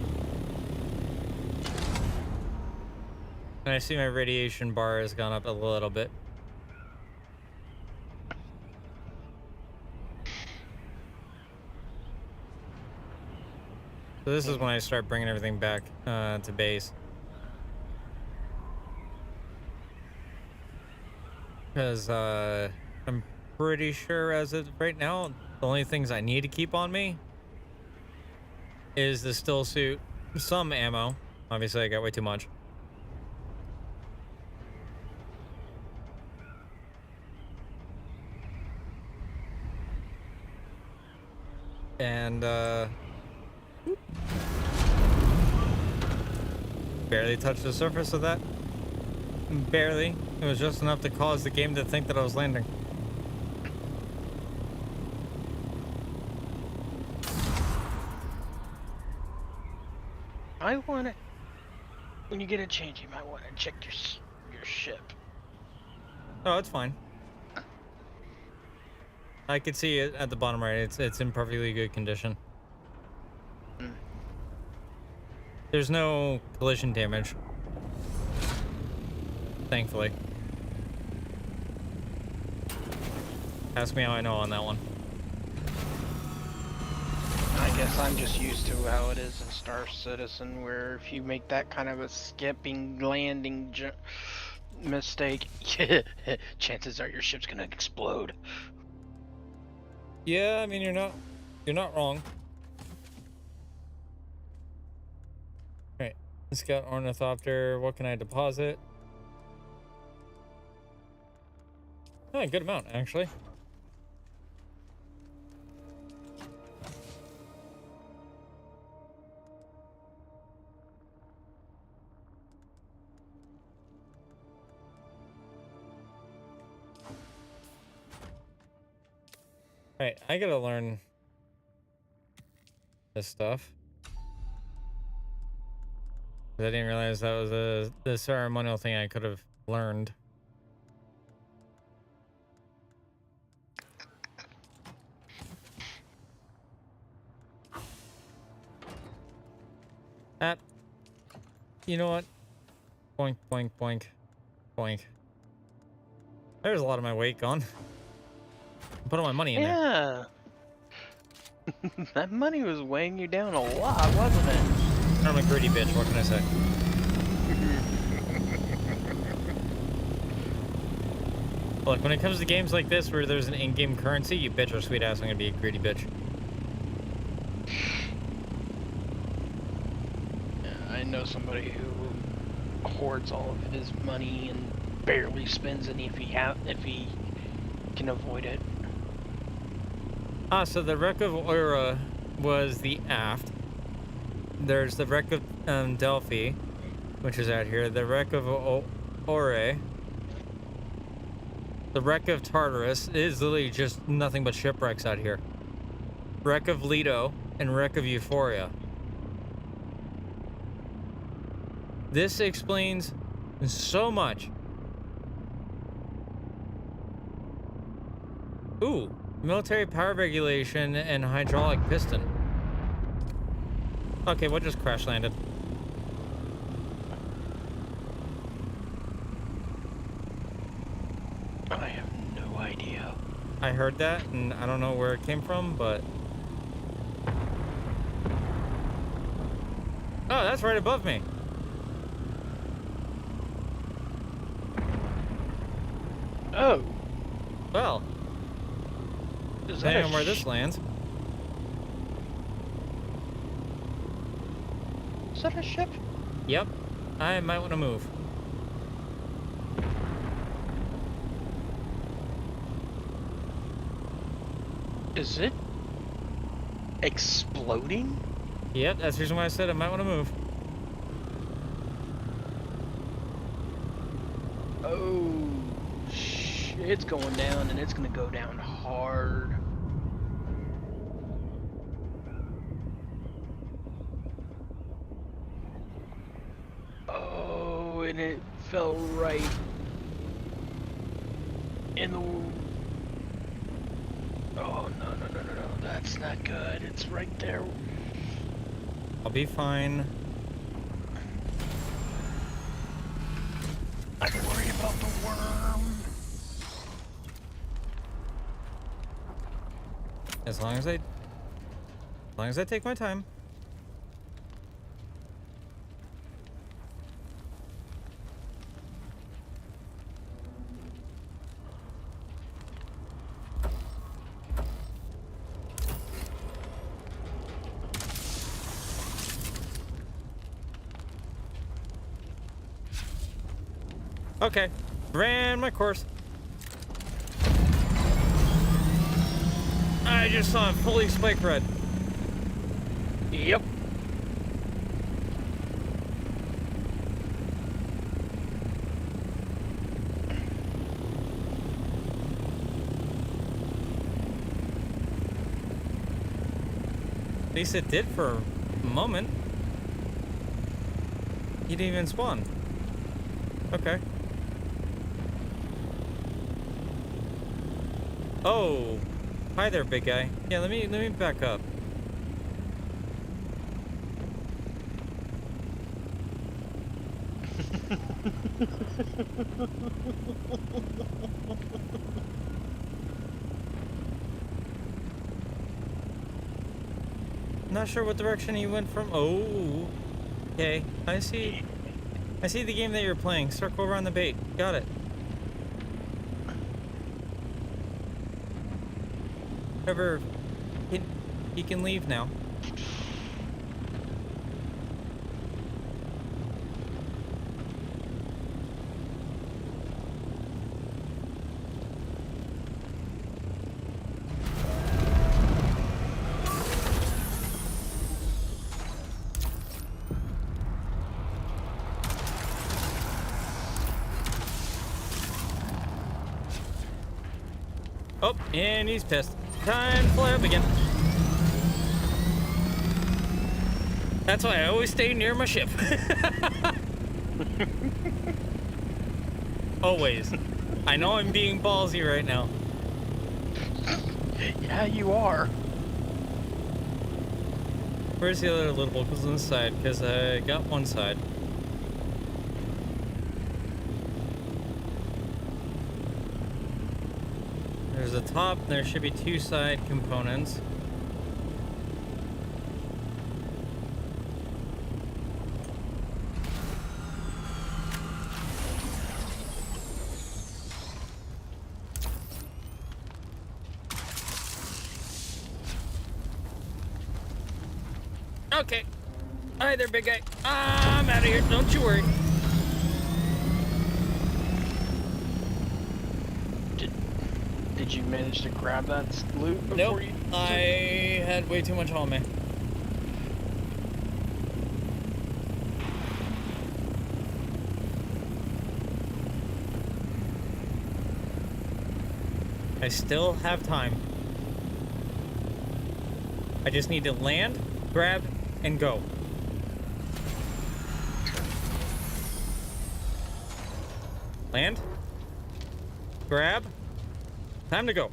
And I see my radiation bar has gone up a little bit. So this is when I start bringing everything back to base. Because I'm pretty sure as of right now, the only things I need to keep on me is the still suit, some ammo. Obviously, I got way too much. And barely touched the surface of that. Barely. It was just enough to cause the game to think that I was landing. I want to. When you get a chance, you might want to check your ship. Oh, it's fine. I can see it at the bottom right. It's in perfectly good condition. There's no collision damage. Thankfully. Ask me how I know on that one. I guess I'm just used to how it is in Star Citizen, where if you make that kind of a skipping landing mistake, chances are your ship's gonna explode. Yeah, I mean, you're not wrong. Alright, let's get Ornithopter. What can I deposit? Oh, a good amount, actually. Alright, I gotta learn this stuff. I didn't realize that was the ceremonial thing I could have learned. You know what? Boink, boink, boink, boink. There's a lot of my weight gone. Put all my money in there. Yeah. That money was weighing you down a lot, wasn't it? I'm a greedy bitch, what can I say? Look, when it comes to games like this where there's an in-game currency, you bitch or sweet ass, I'm gonna be a greedy bitch. Yeah, I know somebody who hoards all of his money and barely spends any if he can avoid it. Ah, so the wreck of Oira was the aft. There's the wreck of Delphi, which is out here. The wreck of Ore. The wreck of Tartarus is literally just nothing but shipwrecks out here. Wreck of Leto and wreck of Euphoria. This explains so much. Ooh, military power regulation and hydraulic piston. Okay, what just crash landed? I have no idea. I heard that, and I don't know where it came from, but... Oh, that's right above me. Oh. Well. Depending on where this lands. Is that a ship? Yep. I might want to move. Is it exploding? Yep, that's the reason why I said I might want to move. Oh, it's going down, and it's going to go down hard. Oh, and it fell right in the... Oh, no, that's not good. It's right there. I'll be fine. I worry about the worm. As long as I take my time. Okay, ran my course. I just saw it fully spike red. Yep. At least it did for a moment. He didn't even spawn. Okay. Oh, hi there, big guy. Yeah, let me back up. Not sure what direction he went from. Oh, okay. I see the game that you're playing. Circle around the bait. Got it. Trevor, he can leave now. Oh, and he's pissed. Time to fly up again. That's why I always stay near my ship. Always. I know I'm being ballsy right now. Yeah, you are. Where's the other little vocals on the side? Because I got one side. There's a top, and there should be two side components. Okay. Hi there, big guy. I'm out of here. Don't you worry. Did you manage to grab that loot before Nope. you? I had way too much on me. I still have time. I just need to land, grab, and go. Land. Grab. Time to go.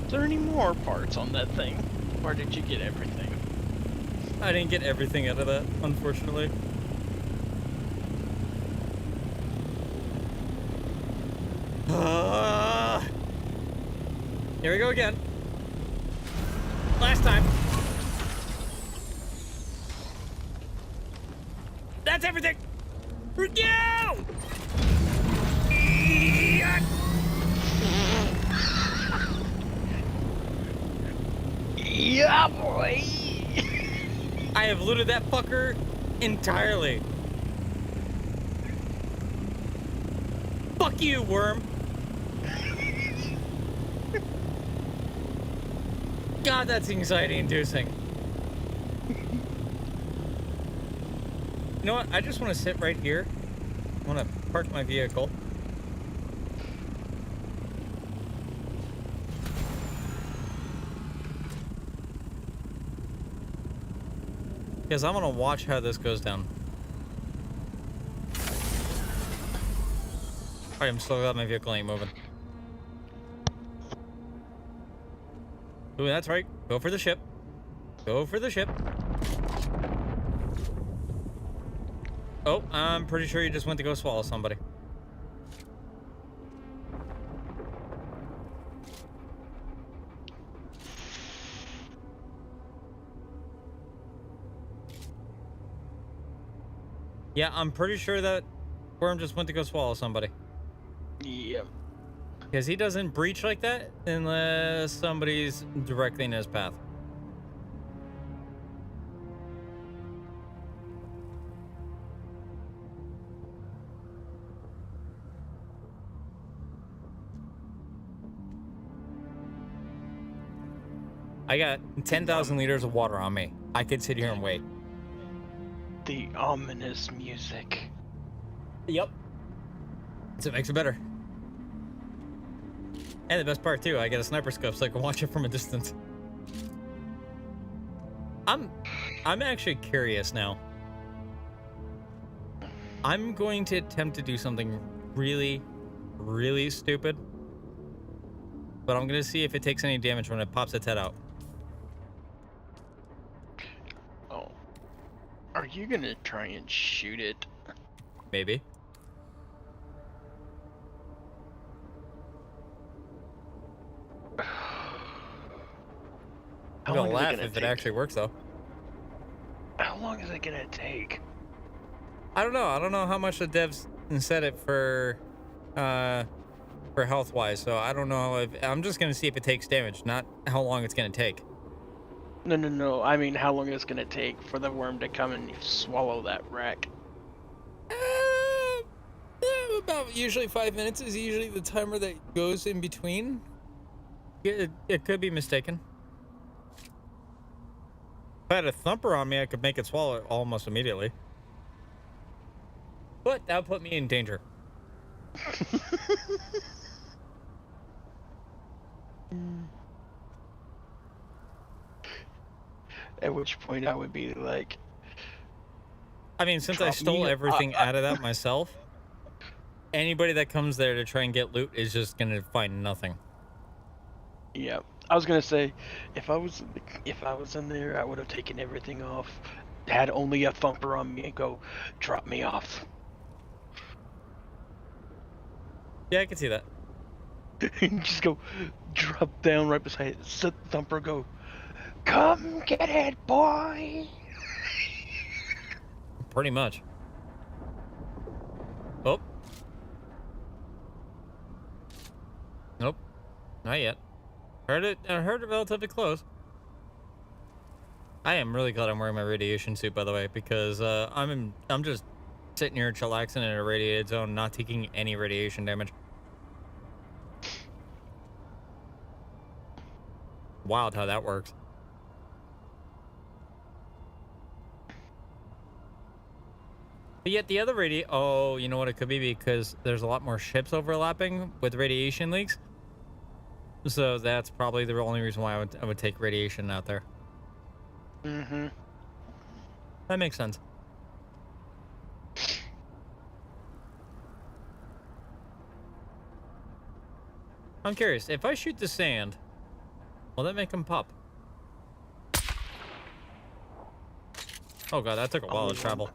Is there any more parts on that thing? Or did you get everything? I didn't get everything out of that, unfortunately. Here we go again. Last time. That's everything. Go! Yeah, boy. I have looted that fucker entirely. Fuck you, worm. God, that's anxiety-inducing. You know what? I just want to sit right here. I want to park my vehicle. Because I want to watch how this goes down. Alright, I'm still got my vehicle ain't moving. Ooh, that's right. Go for the ship. Go for the ship. Oh, I'm pretty sure you just went to go swallow somebody. Yeah, I'm pretty sure that worm just went to go swallow somebody. Yep. Because he doesn't breach like that unless somebody's directly in his path. I got 10,000 liters of water on me. I could sit here and wait. The ominous music. Yep. So it makes it better. And the best part too, I get a sniper scope so I can watch it from a distance. I'm actually curious now. I'm going to attempt to do something really, really stupid. But I'm gonna see if it takes any damage when it pops its head out. Oh. Are you gonna try and shoot it? Maybe. I'm gonna laugh if it actually works, though. How long is it gonna take? I don't know. I don't know how much the devs set it for health-wise. So I don't know if I'm just gonna see if it takes damage, not how long it's gonna take. No. I mean, how long is it gonna take for the worm to come and swallow that wreck? About usually 5 minutes is usually the timer that goes in between. It could be mistaken. If I had a thumper on me, I could make it swallow it almost immediately. But that would put me in danger. At which point I would be like... I mean, since I stole everything out of that myself, anybody that comes there to try and get loot is just gonna find nothing. Yeah, I was gonna say, if I was in there, I would have taken everything off, had only a thumper on me, and go drop me off. Yeah, I can see that. Just go drop down right beside it, set the thumper, go, come get it, boy. Pretty much. Not yet. Heard it. I heard it relatively close. I am really glad I'm wearing my radiation suit, by the way, because I'm just sitting here chillaxing in a radiated zone, not taking any radiation damage. Wild how that works. But yet the other oh, you know what it could be? Because there's a lot more ships overlapping with radiation leaks. So that's probably the only reason why I would take radiation out there. Mm-hmm. That makes sense. I'm curious, if I shoot the sand, will that make them pop? Oh god, that took a while to travel.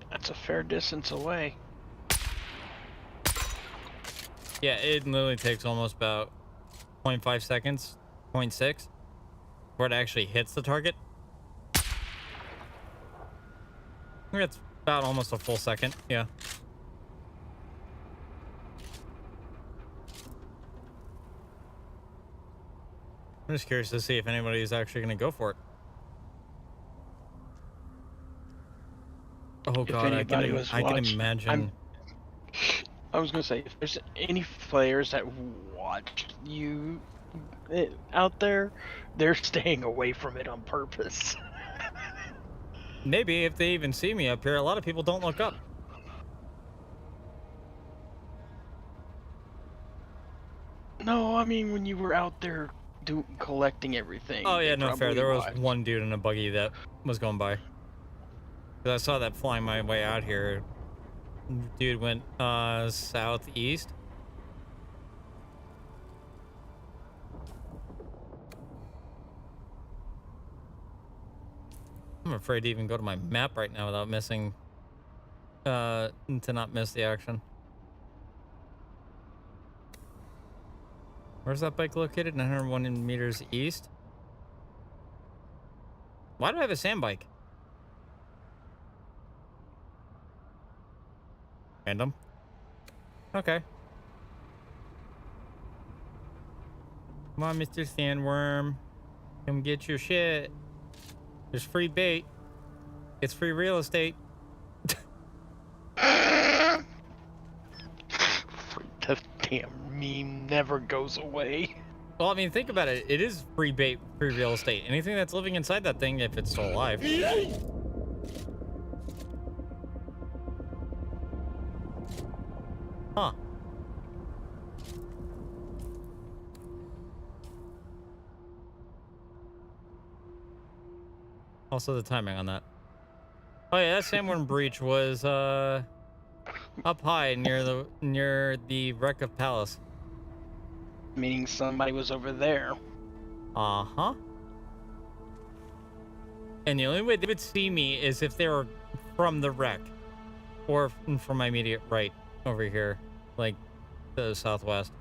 That's a fair distance away. Yeah, it literally takes almost about 0.5 seconds, 0.6, before it actually hits the target. I think it's about almost a full second, yeah. I'm just curious to see if anybody's actually going to go for it. Oh god, I can imagine. I was gonna say, if there's any players that watch you out there, they're staying away from it on purpose. Maybe if they even see me up here, a lot of people don't look up. No, I mean when you were out there collecting everything. Oh yeah, no fair. There was one dude in a buggy that was going by. I saw that flying my way out here. Dude went southeast. I'm afraid to even go to my map right now without missing to not miss the action. Where's that bike located? 901 meters east. Why do I have a sand bike? Random. Okay. Come on, Mr. Sandworm. Come get your shit. There's free bait. It's free real estate. The damn meme never goes away. Well, I mean, think about it. It is free bait, free real estate. Anything that's living inside that thing, if it's still alive. Huh. Also the timing on that. Oh yeah, that Sandworm breach was up high near the wreck of Palace. Meaning somebody was over there. Uh-huh. And the only way they would see me is if they were from the wreck. Or from my immediate right over here. Like the southwest.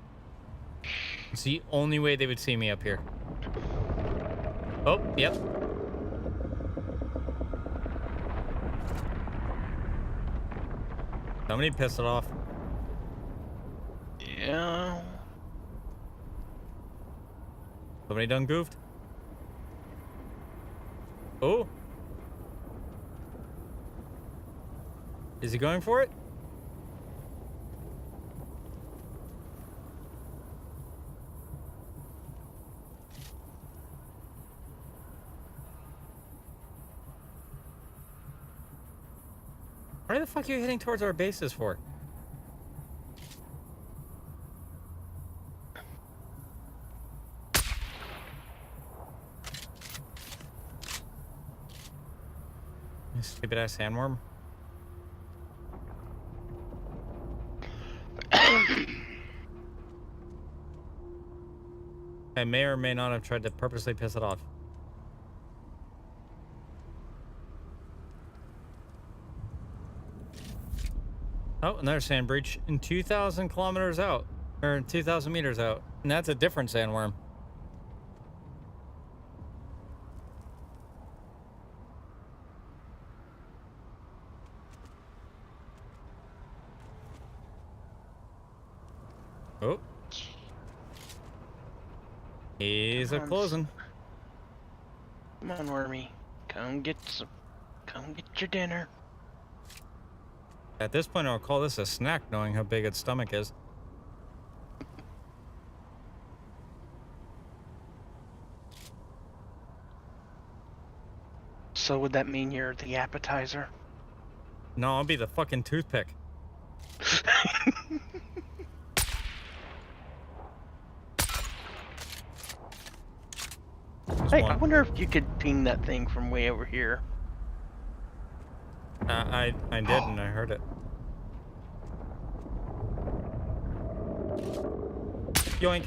It's the only way they would see me up here. Oh, yep. Somebody pissed it off. Yeah. Somebody done goofed. Oh. Is he going for it? Why the fuck are you heading towards our bases for? You stupid ass sandworm. I may or may not have tried to purposely piss it off. Oh, another sand breach in 2,000 kilometers out, or 2,000 meters out. And that's a different sandworm. Oh. He's a closing. Come on, Wormy. Come get your dinner. At this point, I'll call this a snack, knowing how big its stomach is. So would that mean you're the appetizer? No, I'll be the fucking toothpick. Hey, I wonder if you could ping that thing from way over here. I did, and I heard it. Yoink.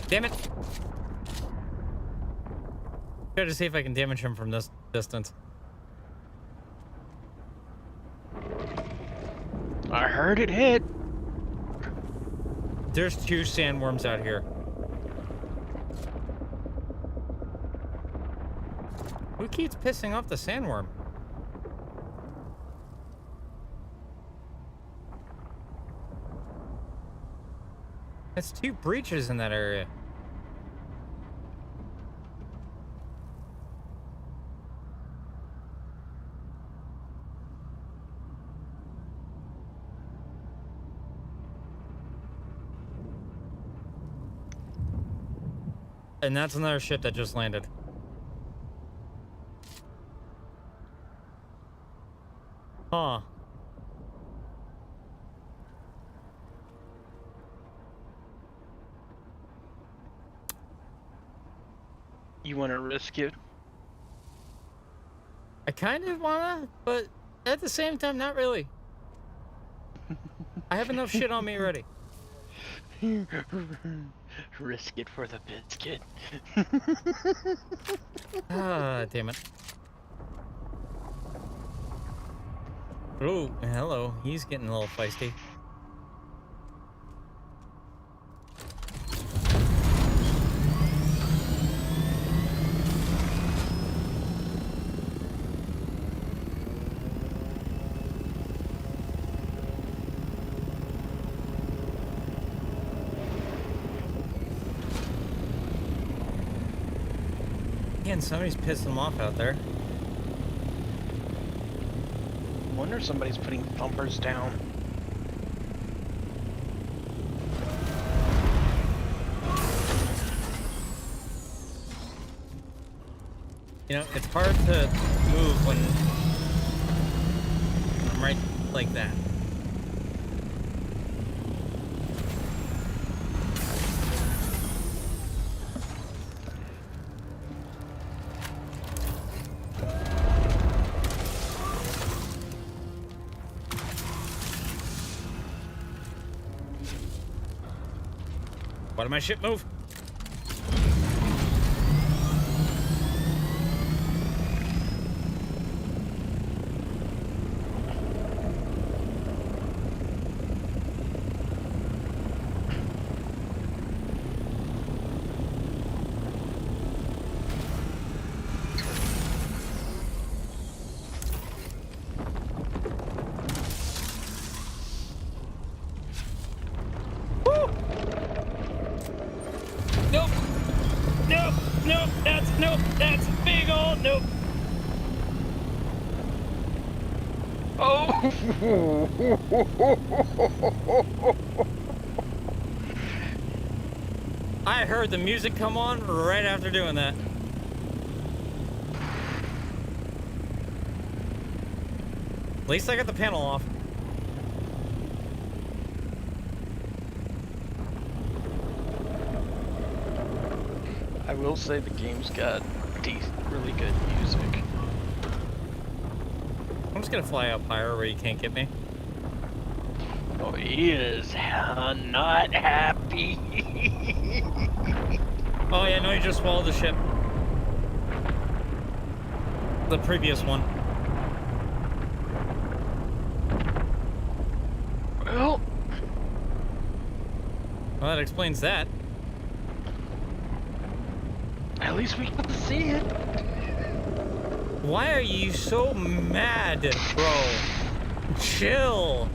Damn it. Try to see if I can damage him from this distance. I heard it hit. There's 2 sandworms out here. Who keeps pissing off the sandworm? That's 2 breaches in that area. And that's another ship that just landed. Huh. You want to risk it? I kind of wanna, but at the same time, not really. I have enough shit on me already. Risk it for the biscuit. Ah, damn it. Oh, hello. He's getting a little feisty. Again, somebody's pissing them off out there. I wonder if somebody's putting thumpers down. You know, it's hard to move when I'm right like that. Why did my ship move? Nope. Nope. Nope. That's big old nope. Oh. I heard the music come on right after doing that. At least I got the panel off. I will say the game's got really good music. I'm just gonna fly up higher where you can't get me. Oh, he is not happy. Oh yeah, no, you just swallowed the ship. The previous one. Well, that explains that. At least we get to see it. Why are you so mad, bro? Chill.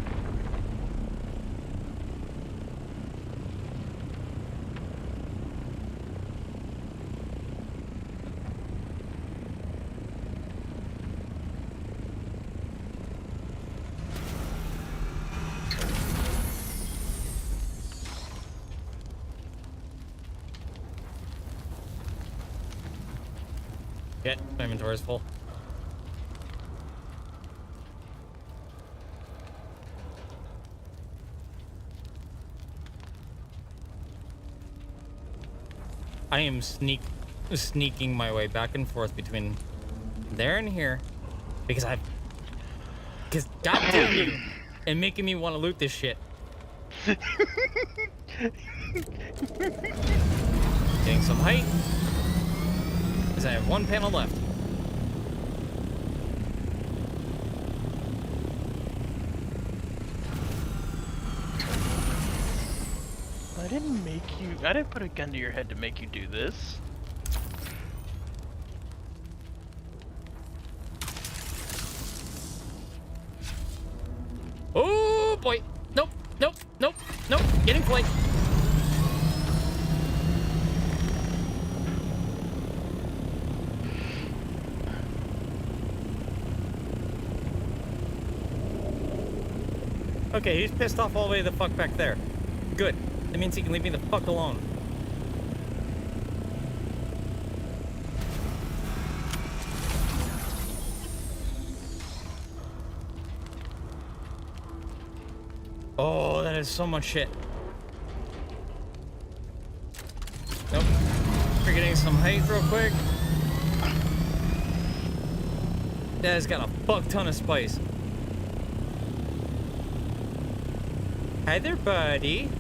Yeah, my inventory is full. I am sneaking my way back and forth between there and here because goddamn you, and making me want to loot this shit. Getting some height, because I have one panel left. I didn't put a gun to your head to make you do this. Oh boy! Nope, nope, nope, nope. Getting flanked. Okay, he's pissed off all the way the fuck back there. Good. That means he can leave me the fuck alone. Oh, that is so much shit. Nope. We're getting some height real quick. That has got a fuck ton of spice. Hi there, buddy.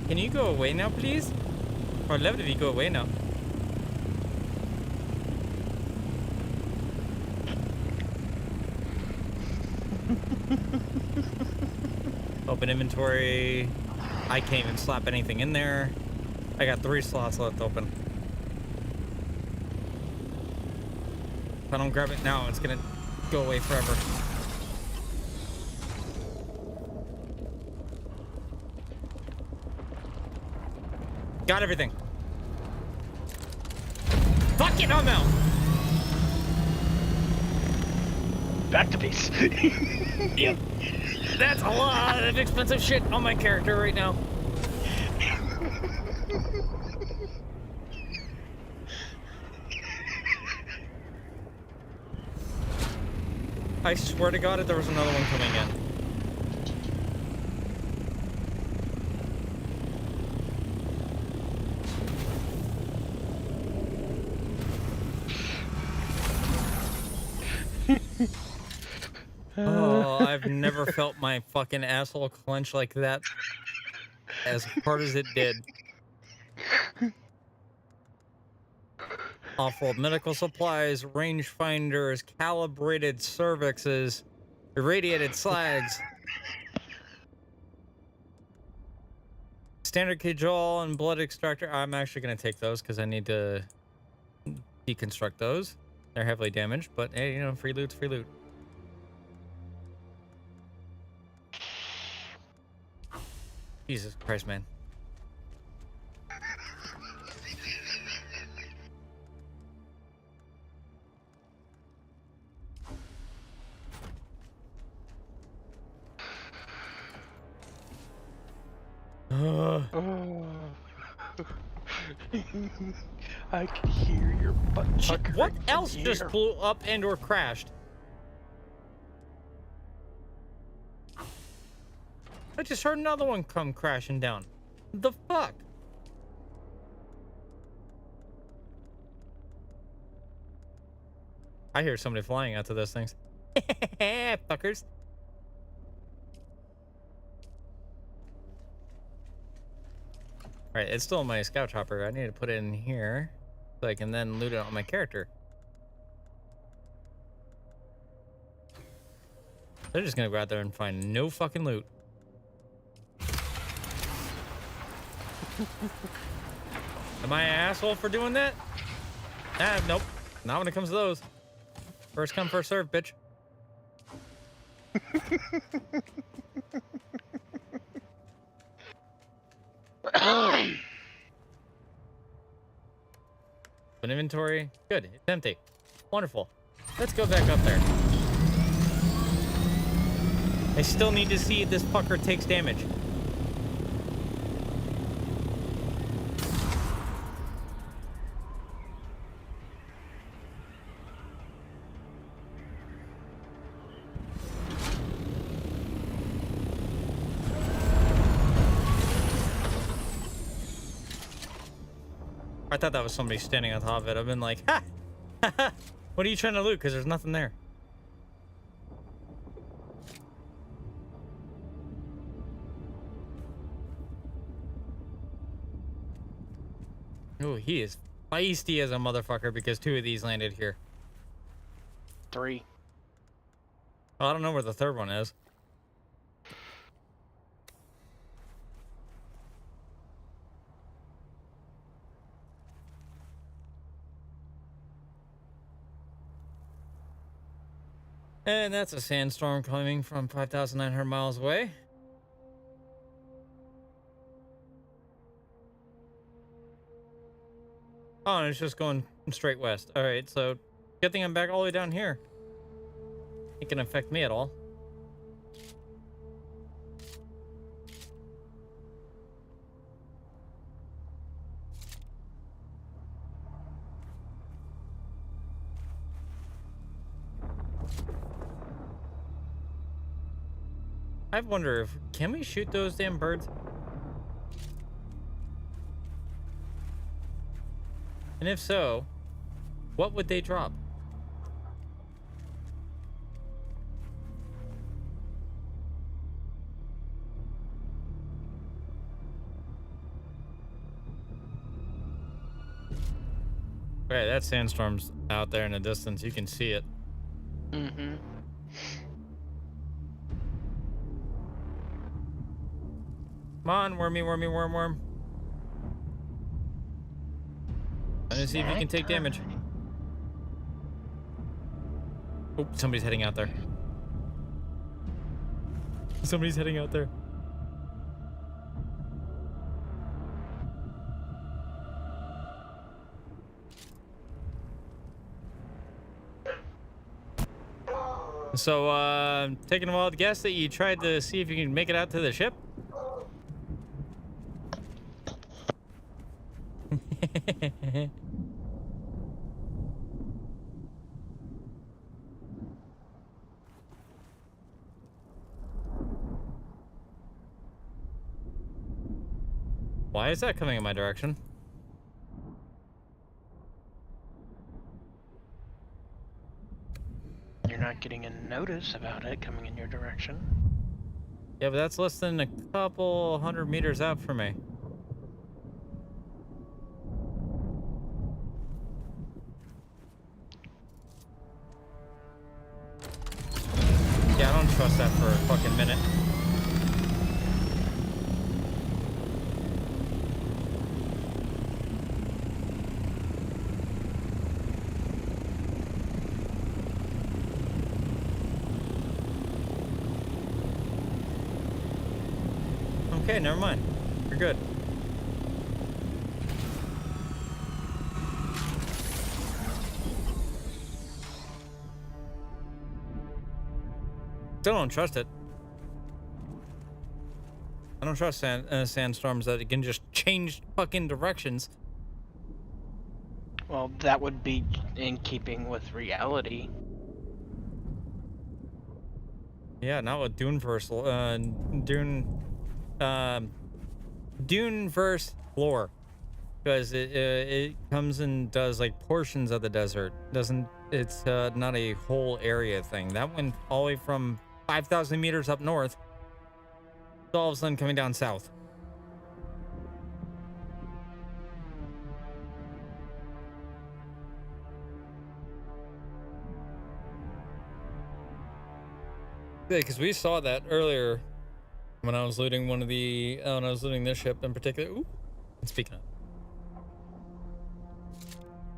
Can you go away now, please? I'd love it if you go away now. Open inventory. I can't even slap anything in there. I got 3 slots left open. If I don't grab it now, it's gonna go away forever. Got everything. Fuck it, I'm out. Back to base. Yep. That's a lot of expensive shit on my character right now. I swear to God, if there was another one coming in. Oh, I've never felt my fucking asshole clench like that as hard as it did. Off-road medical supplies, rangefinders, calibrated cervixes, irradiated slags, standard cajole and blood extractor. I'm actually going to take those because I need to deconstruct those. They're heavily damaged, but hey, you know, free loot's free loot. Jesus Christ, man. I can hear your butt. What else just blew up and or crashed? I just heard another one come crashing down. The fuck? I hear somebody flying out to those things. Fuckers. Alright, it's still in my scout chopper. I need to put it in here so I can then loot it on my character. They're just gonna go out there and find no fucking loot. Am I an asshole for doing that? Ah, nope. Not when it comes to those. First come, first serve, bitch. An inventory. Good. It's empty. Wonderful. Let's go back up there. I still need to see if this fucker takes damage. I thought that was somebody standing on top of it. I've been like, ha! What are you trying to loot? Because there's nothing there. Oh, he is feisty as a motherfucker because 2 of these landed here. 3. Well, I don't know where the 3rd one is. And that's a sandstorm coming from 5,900 miles away. Oh, and it's just going straight west. All right, so good thing I'm back all the way down here. It can affect me at all. I wonder if can we shoot those damn birds? And if so, what would they drop? Right, that sandstorm's out there in the distance. You can see it. Mm-hmm. Come on, wormy, wormy, worm, worm. I'm gonna see if you can take damage. Oh, somebody's heading out there. Somebody's heading out there. So, taking a wild guess that you tried to see if you can make it out to the ship? Why is that coming in my direction? You're not getting a notice about it coming in your direction. Yeah, but that's less than a couple 100 meters out from me. Yeah, I don't trust that for a fucking minute. Okay, never mind. You're good. Still don't trust it. I don't trust sandstorms that it can just change fucking directions. Well, that would be in keeping with reality. Yeah, not with Duneverse, Duneverse lore, because it comes and does like portions of the desert. It's not a whole area thing. That went all the way from 5,000 meters up north, to all of a sudden coming down south. Yeah, because we saw that earlier when I was looting when I was looting this ship in particular. Ooh, speaking of.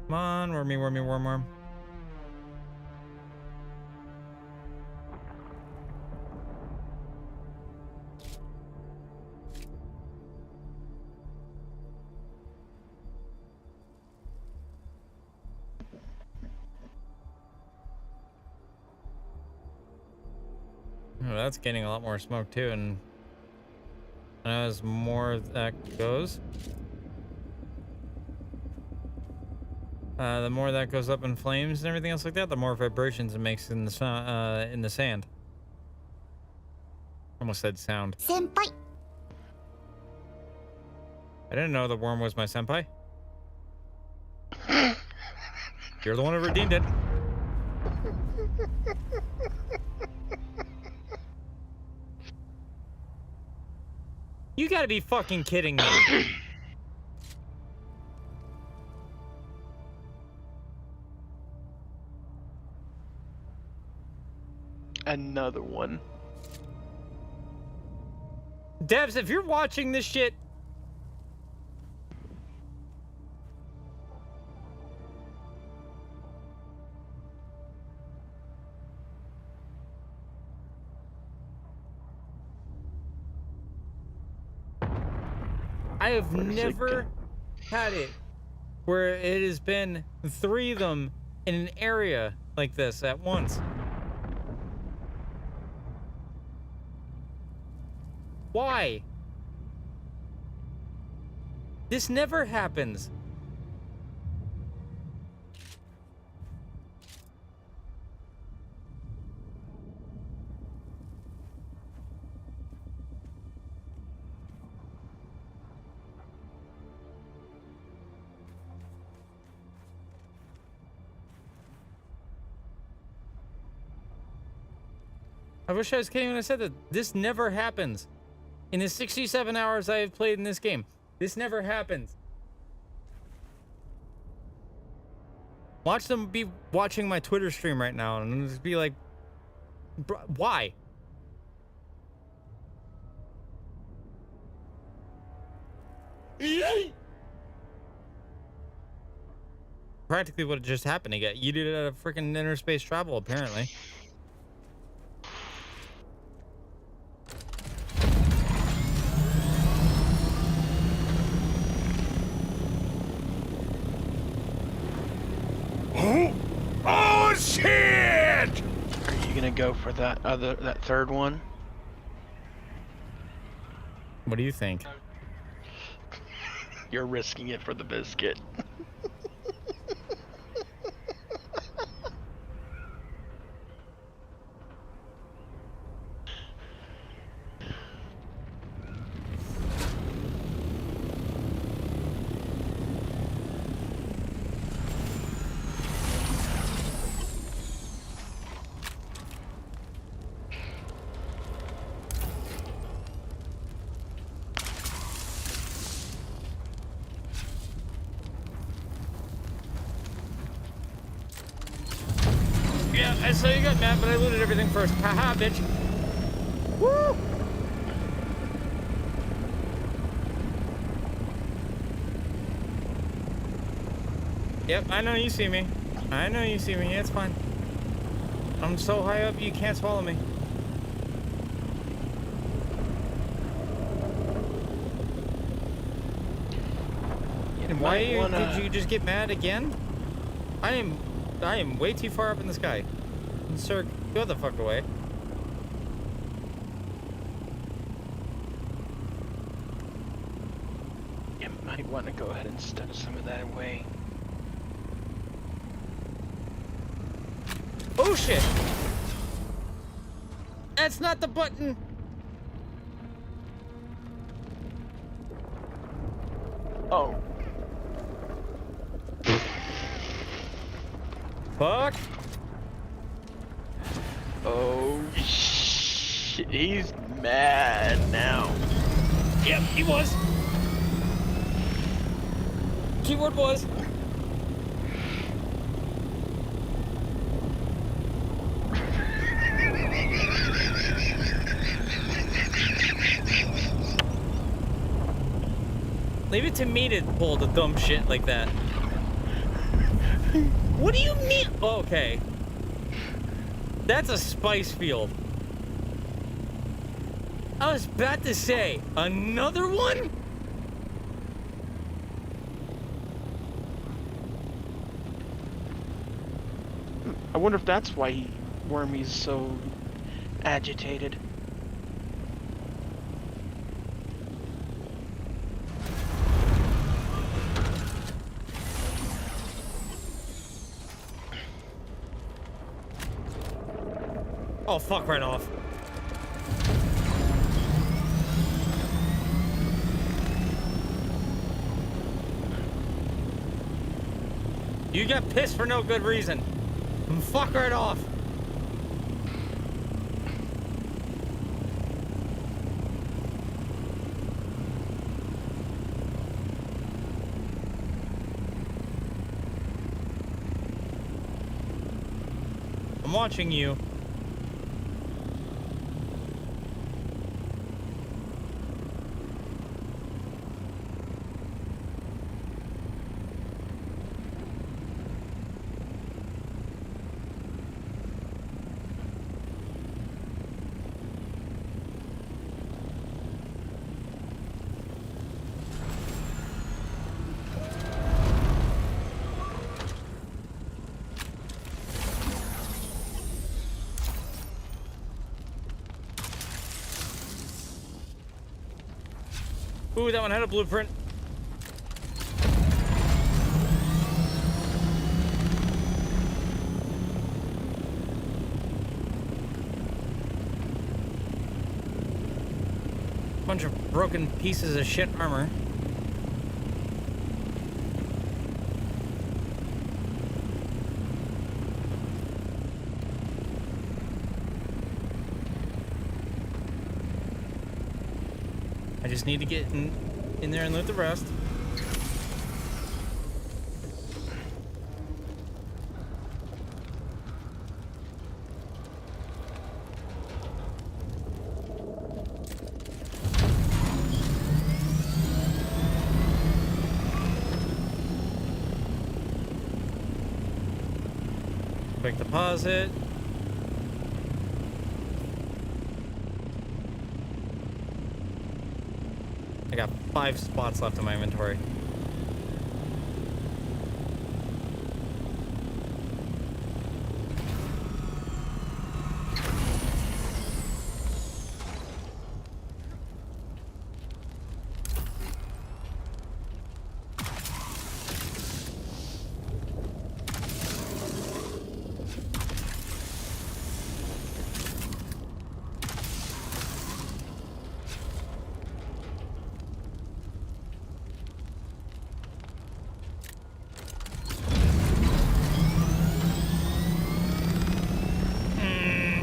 Come on, wormy, wormy, worm, worm. Oh, that's getting a lot more smoke too, and as more that goes, the more that goes up in flames and everything else like that, the more vibrations it makes in the sand. Almost said sound. Senpai. I didn't know the worm was my senpai. You're the one who redeemed it. You gotta be fucking kidding me. Another one. Devs, if you're watching this shit, I have never had it where it has been 3 of them in an area like this at once. Why? This never happens. I wish I was kidding when I said that. This never happens. In the 67 hours I have played in this game, this never happens. Watch them be watching my Twitter stream right now and just be like, why? Practically what just happened to get you did it at a freaking inner space travel, apparently. Oh shit! Are you gonna go for that third one? What do you think? You're risking it for the biscuit. Yeah, I saw you got mad, but I looted everything first. Haha, bitch. Woo! Yep, I know you see me. I know you see me. It's fine. I'm so high up, you can't swallow me. And why did you just get mad again? I am way too far up in the sky. Sir, go the fuck away. You might want to go ahead and stow some of that away. Oh shit! That's not the button! Oh. Fuck! Oh shit, he's mad now. Yep, he was. Keyword was. Leave it to me to pull the dumb shit like that. What do you mean? Oh, okay. That's a spice field. I was about to say, another one? I wonder if that's why Wormy's so agitated. Oh, fuck right off. You got pissed for no good reason. Fuck right off. I'm watching you. Ooh, that one had a blueprint. Bunch of broken pieces of shit armor. I just need to get in there and loot the rest. Quick deposit. I got 5 spots left in my inventory.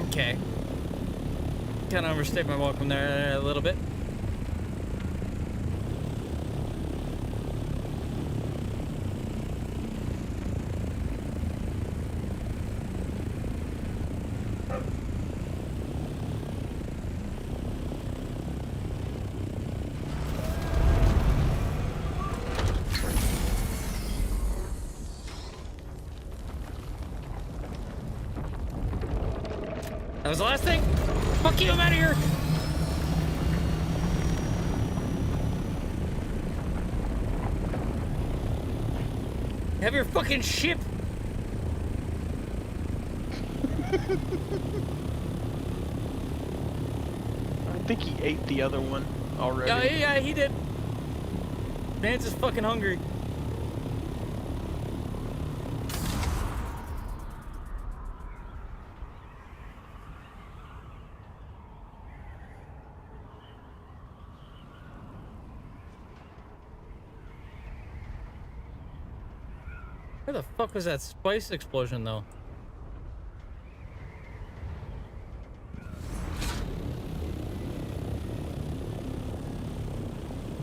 Okay. Kind of overstayed my welcome there a little bit. That was the last thing. Fuck you, I'm out of here. Have your fucking ship. I think he ate the other one already. Yeah, he did. Man's just fucking hungry. Where the fuck was that spice explosion, though?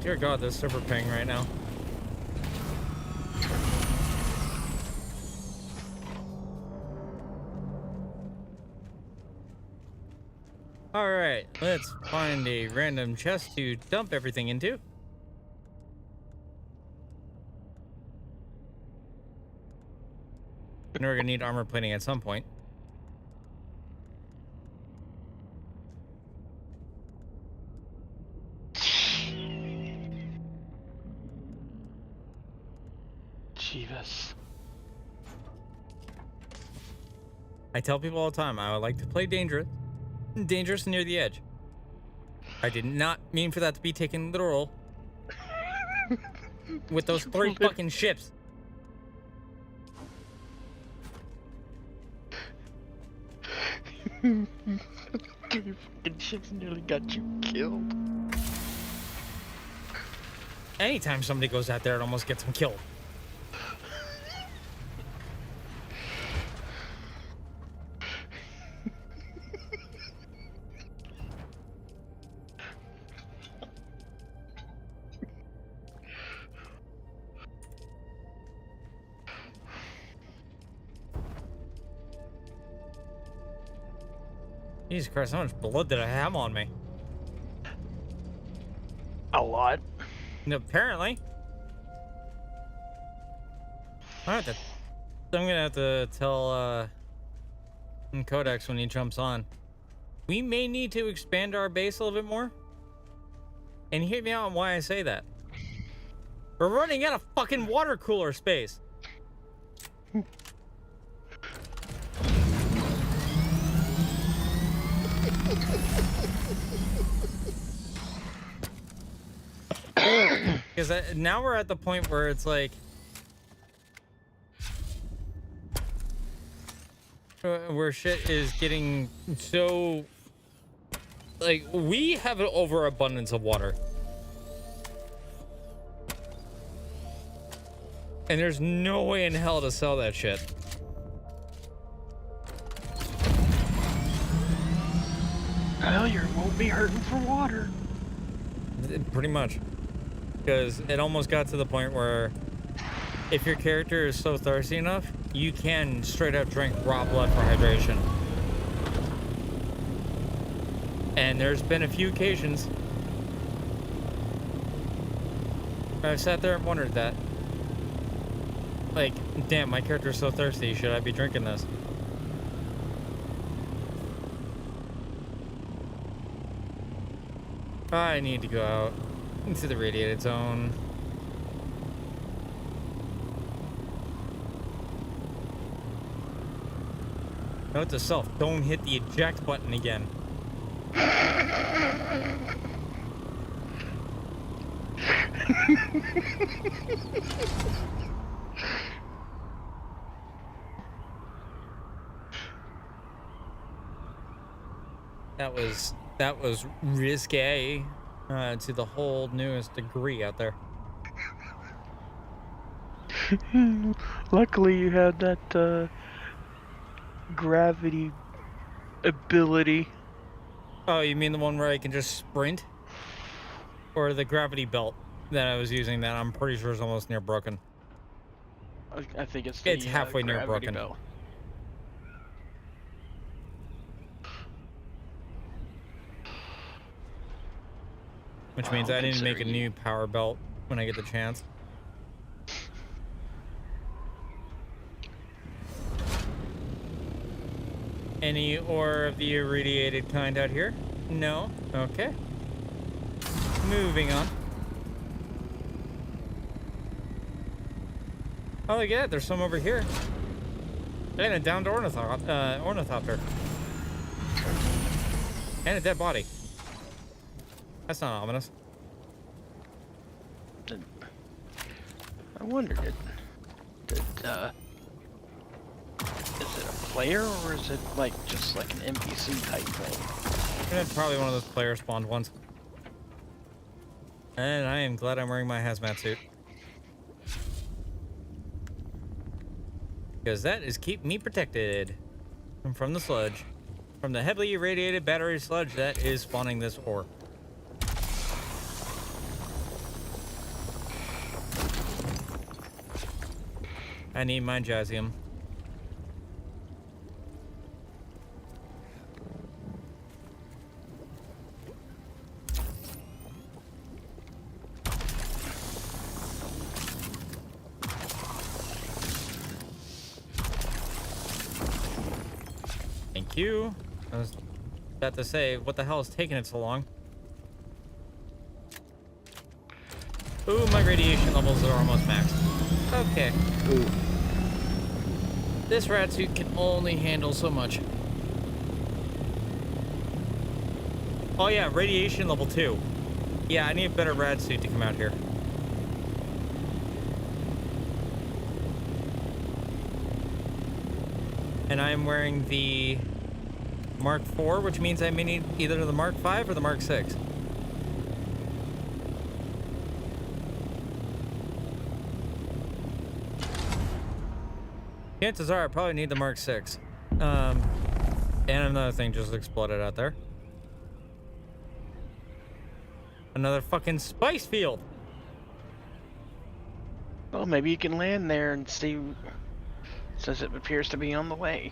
Dear God, this server ping right now. Alright, let's find a random chest to dump everything into. I know we're gonna need armor plating at some point. Jeebus. I tell people all the time, I would like to play dangerous near the edge. I did not mean for that to be taken literal with those 3 fucking ships. Your fucking ships nearly got you killed. Anytime somebody goes out there, it almost gets them killed. Jesus Christ, how much blood did I have on me? A lot. Apparently. I'm gonna have to tell Codex when he jumps on. We may need to expand our base a little bit more. And hear me out on why I say that. We're running out of fucking water cooler space. Because now we're at the point where it's like, where shit is getting so, like, we have an overabundance of water. And there's no way in hell to sell that shit. Well, you won't be hurting for water. Pretty much. Because it almost got to the point where if your character is so thirsty enough, you can straight up drink raw blood for hydration. And there's been a few occasions where I've sat there and wondered that. Like, damn, my character is so thirsty, should I be drinking this? I need to go out into the radiated zone. Note to self, don't hit the eject button again. That was risque to the whole newest degree out there. Luckily, you had that gravity ability. Oh, you mean the one where I can just sprint? Or the gravity belt that I was using that I'm pretty sure is almost near broken. I think it's halfway near broken. Belt. Which means I need to make a new power belt when I get the chance. Any ore of the irradiated kind out here? No? Okay. Moving on. Oh, look at that. There's some over here. And a downed ornithopter. And a dead body. That's not ominous. I wondered, is it a player or is it like just like an NPC type thing? It's probably one of those player spawned ones. And I am glad I'm wearing my hazmat suit. Because that is keeping me protected from the sludge. From the heavily irradiated battery sludge that is spawning this ore. I need my Jazium. Thank you. I was about to say, what the hell is taking it so long? Ooh, my radiation levels are almost maxed. Okay. Ooh. This rat suit can only handle so much. Oh yeah, radiation level 2. Yeah, I need a better rad suit to come out here. And I'm wearing the Mark IV, which means I may need either the Mark V or the Mark VI. Chances are I probably need the Mark VI. And another thing just exploded out there. Another fucking spice field. Well, maybe you can land there and see. Says it appears to be on the way.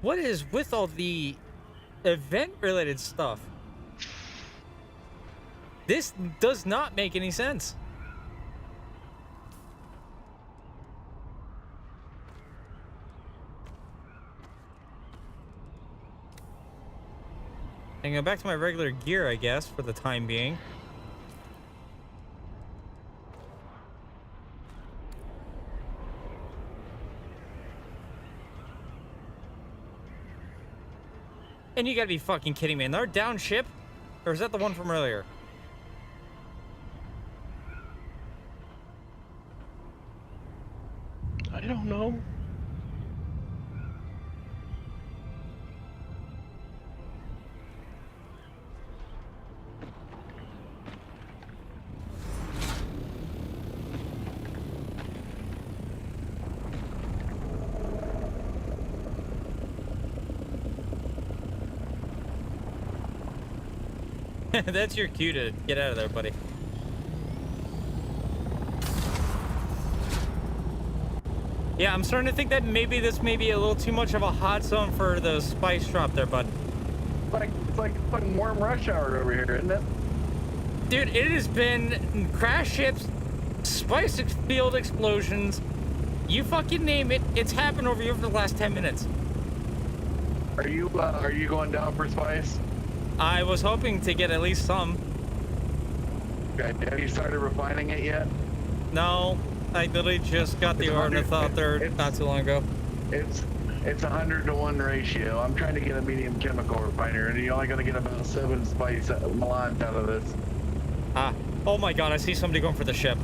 What is with all the event-related stuff? This does not make any sense. I can go back to my regular gear, I guess, for the time being. And you gotta be fucking kidding me. Another down ship? Or is that the one from earlier? I don't know. That's your cue to get out of there, buddy. Yeah, I'm starting to think that maybe this may be a little too much of a hot zone for the spice drop there, bud. It's like fucking warm rush hour over here, isn't it? Dude, it has been crash ships, spice field explosions. You fucking name it, it's happened over here for the last 10 minutes. Are you going down for spice? I was hoping to get at least some. Okay, have you started refining it yet? No, I literally just got the ornithopter not too long ago. It's 100-to-1 ratio. I'm trying to get a medium chemical refiner, and you're only going to get about 7 spice melons out of this. Ah, oh my god, I see somebody going for the ship.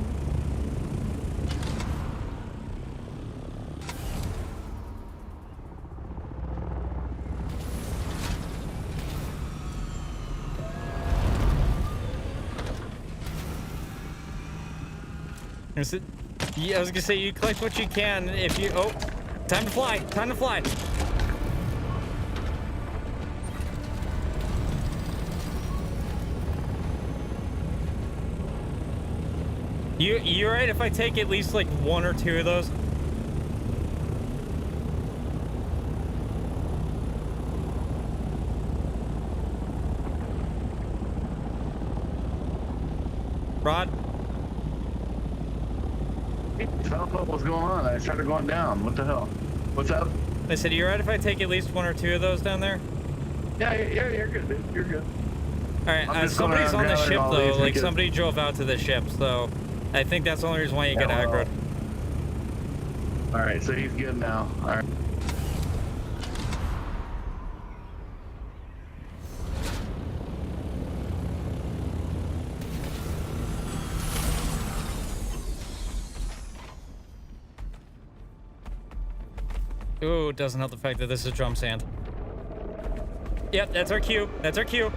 Yeah, I was gonna say, you collect what you can if you... Oh, time to fly, time to fly. You're right if I take at least like 1 or 2 of those? Rod? I don't know what's going on. I started going down. What the hell? What's up? I said, you're right if I take at least 1 or 2 of those down there? Yeah, you're good, dude. You're good. Alright, somebody's on the ship though. Like, somebody drove out to the ship, so I think that's the only reason why you get aggroed. Alright, so he's good now. Alright. Ooh, it doesn't help the fact that this is drum sand. Yep, that's our cue. That's our cue.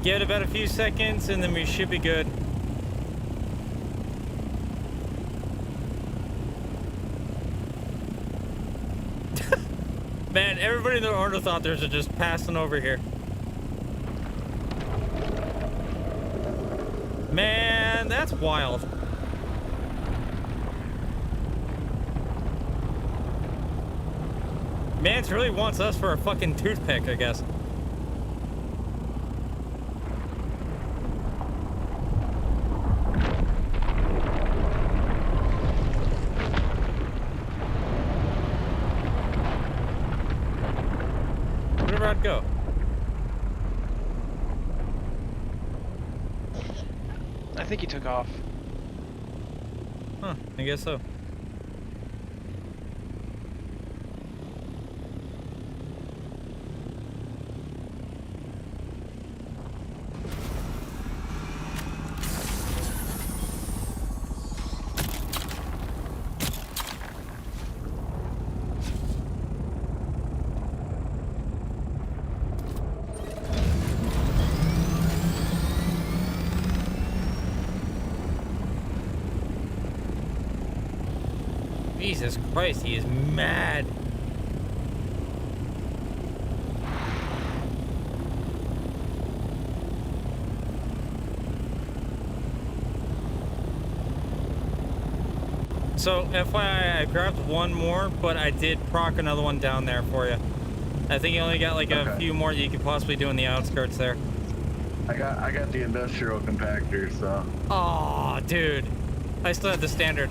Give it about a few seconds and then we should be good. Man, everybody in the ornithopters are just passing over here. Man, that's wild. Mance really wants us for a fucking toothpick, I guess. I'd go. I think he took off. Huh, I guess so. Jesus Christ, he is mad. So, FYI, I grabbed one more, but I did proc another one down there for you. I think you only got like a few more you could possibly do in the outskirts there. I got the industrial compactor, so. Oh, dude. I still have the standard.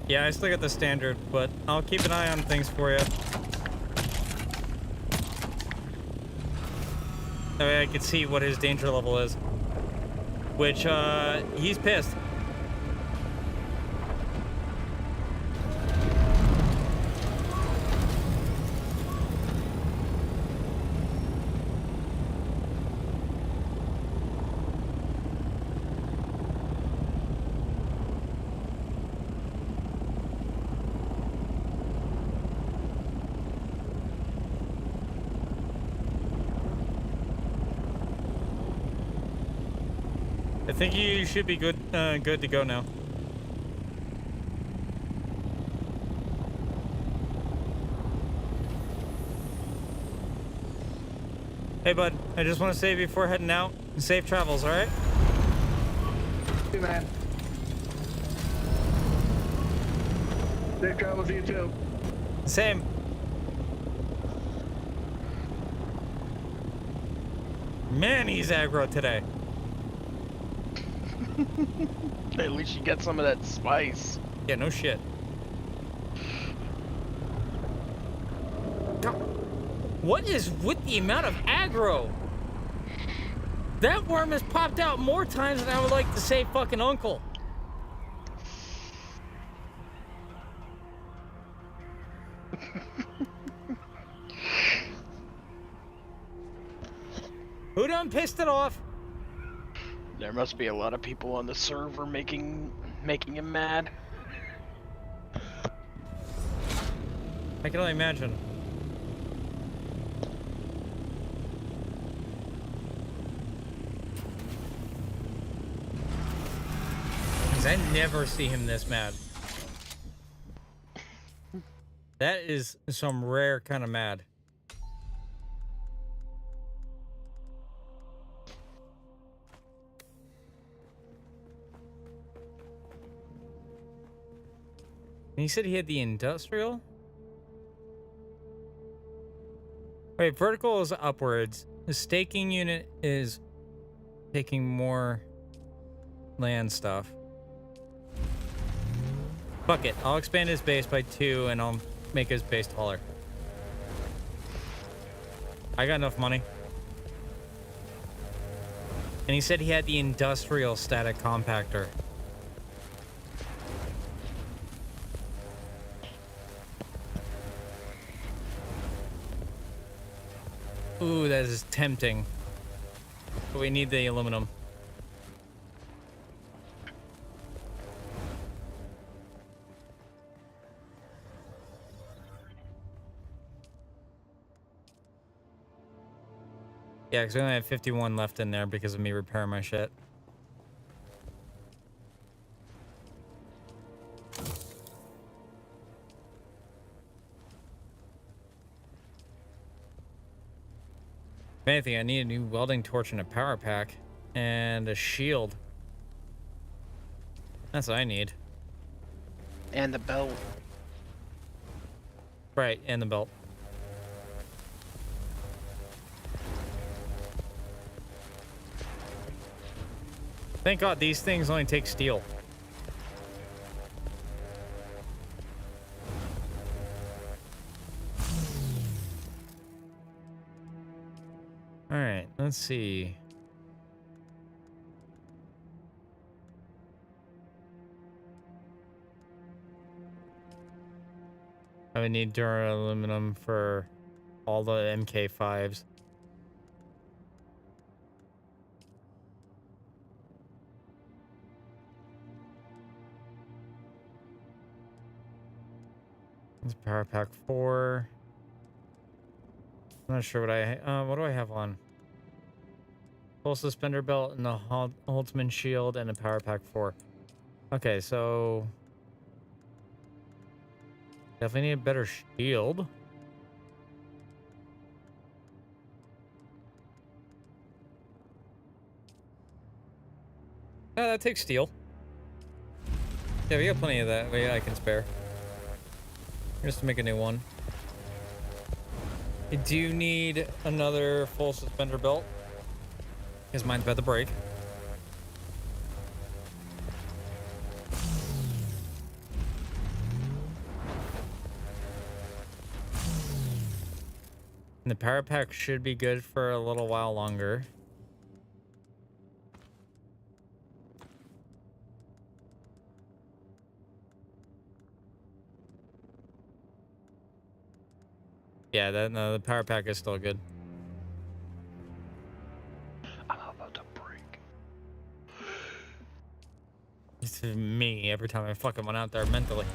Yeah, I still got the standard, but I'll keep an eye on things for you. That way I could see what his danger level is. Which, he's pissed. I think you should be good to go now. Hey, bud. I just want to say before heading out, safe travels, all right? Hey, man. Safe travels to you, too. Same. Man, he's aggro today. At least you get some of that spice. Yeah, no shit. What is with the amount of aggro? That worm has popped out more times than I would like to say fucking uncle. Who done pissed it off? There must be a lot of people on the server making him mad. I can only imagine. Because I never see him this mad. That is some rare kind of mad. And he said he had the industrial? Wait, vertical is upwards. The staking unit is taking more land stuff. Fuck it. I'll expand his base by 2 and I'll make his base taller. I got enough money. And he said he had the industrial static compactor. Ooh, that is tempting. But we need the aluminum. Yeah, because we only have 51 left in there because of me repairing my shit. If anything, I need a new welding torch and a power pack and a shield. That's what I need. And the belt. Right, and the belt. Thank God these things only take steel. All right, let's see. I would need duraluminum for all the MK5s. It's power pack 4. I'm not sure what do I have on? Full suspender belt and the Holtzman shield and a power pack 4. Okay, so definitely need a better shield. take steel. Yeah, we got plenty of that. I can spare. Just to make a new one. I do need another full suspender belt. Because mine's about to break. And the power pack should be good for a little while longer. Yeah, no, the power pack is still good. I'm about to break. It's me every time I fucking went out there mentally.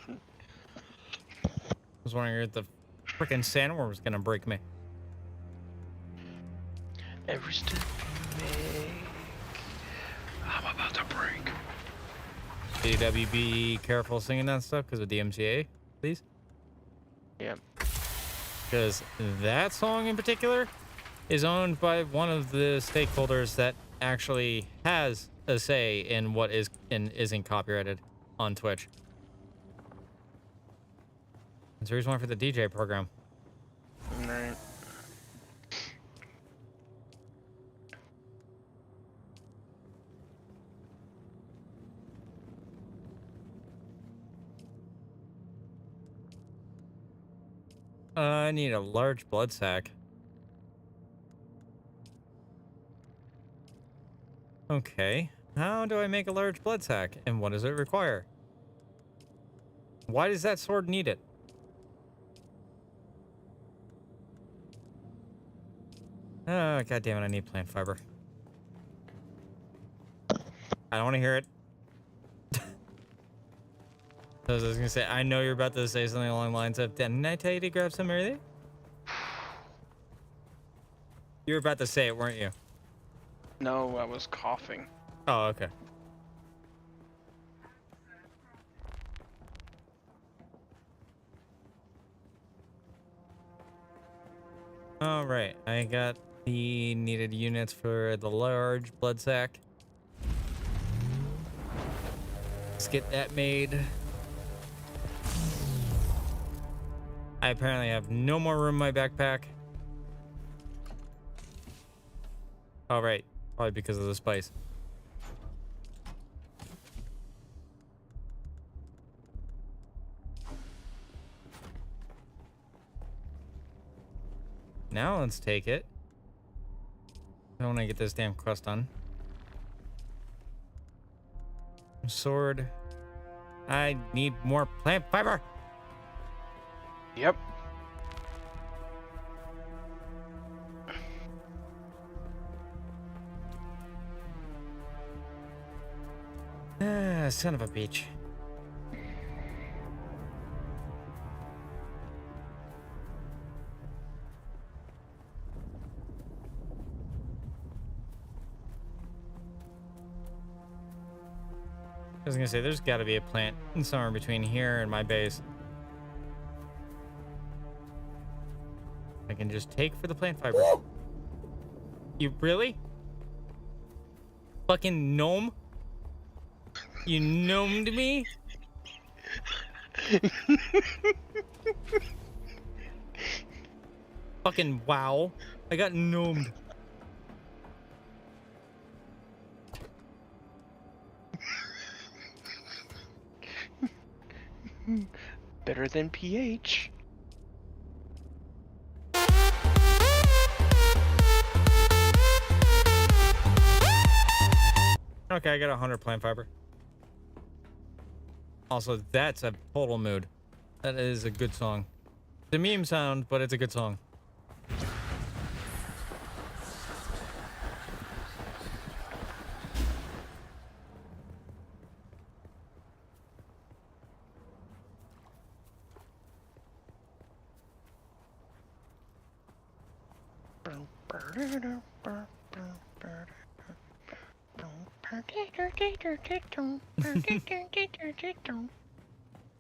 I was wondering if the freaking Sandworm was gonna break me. Every step you make, I'm about to break. DW, be careful singing that stuff because of DMCA, please. Yeah. Because that song in particular is owned by one of the stakeholders that actually has a say in what is and isn't copyrighted on Twitch. That's the reason why for the DJ program. Right. I need a large blood sack. Okay. How do I make a large blood sack? And what does it require? Why does that sword need it? Oh, God damn it, I need plant fiber. I don't want to hear it. I was gonna say, I know you're about to say something along the lines of, didn't I tell you to grab some earlier? You were about to say it, weren't you? No, I was coughing. Oh, okay. All right, I got the needed units for the large blood sack. Let's get that made. I apparently have no more room in my backpack. All right, probably because of the spice. Now let's take it. I want to get this damn quest done. Sword. I need more plant fiber. Yep. Ah, son of a bitch. I was gonna say, there's gotta be a plant somewhere between here and my base. I can just take for the plant fiber. You really? Fucking gnome? You gnomed me? Fucking wow. I got gnomed. Better than pH. Okay, I got 100 plant fiber. Also, that's a total mood. That is a good song. It's a meme sound, but it's a good song.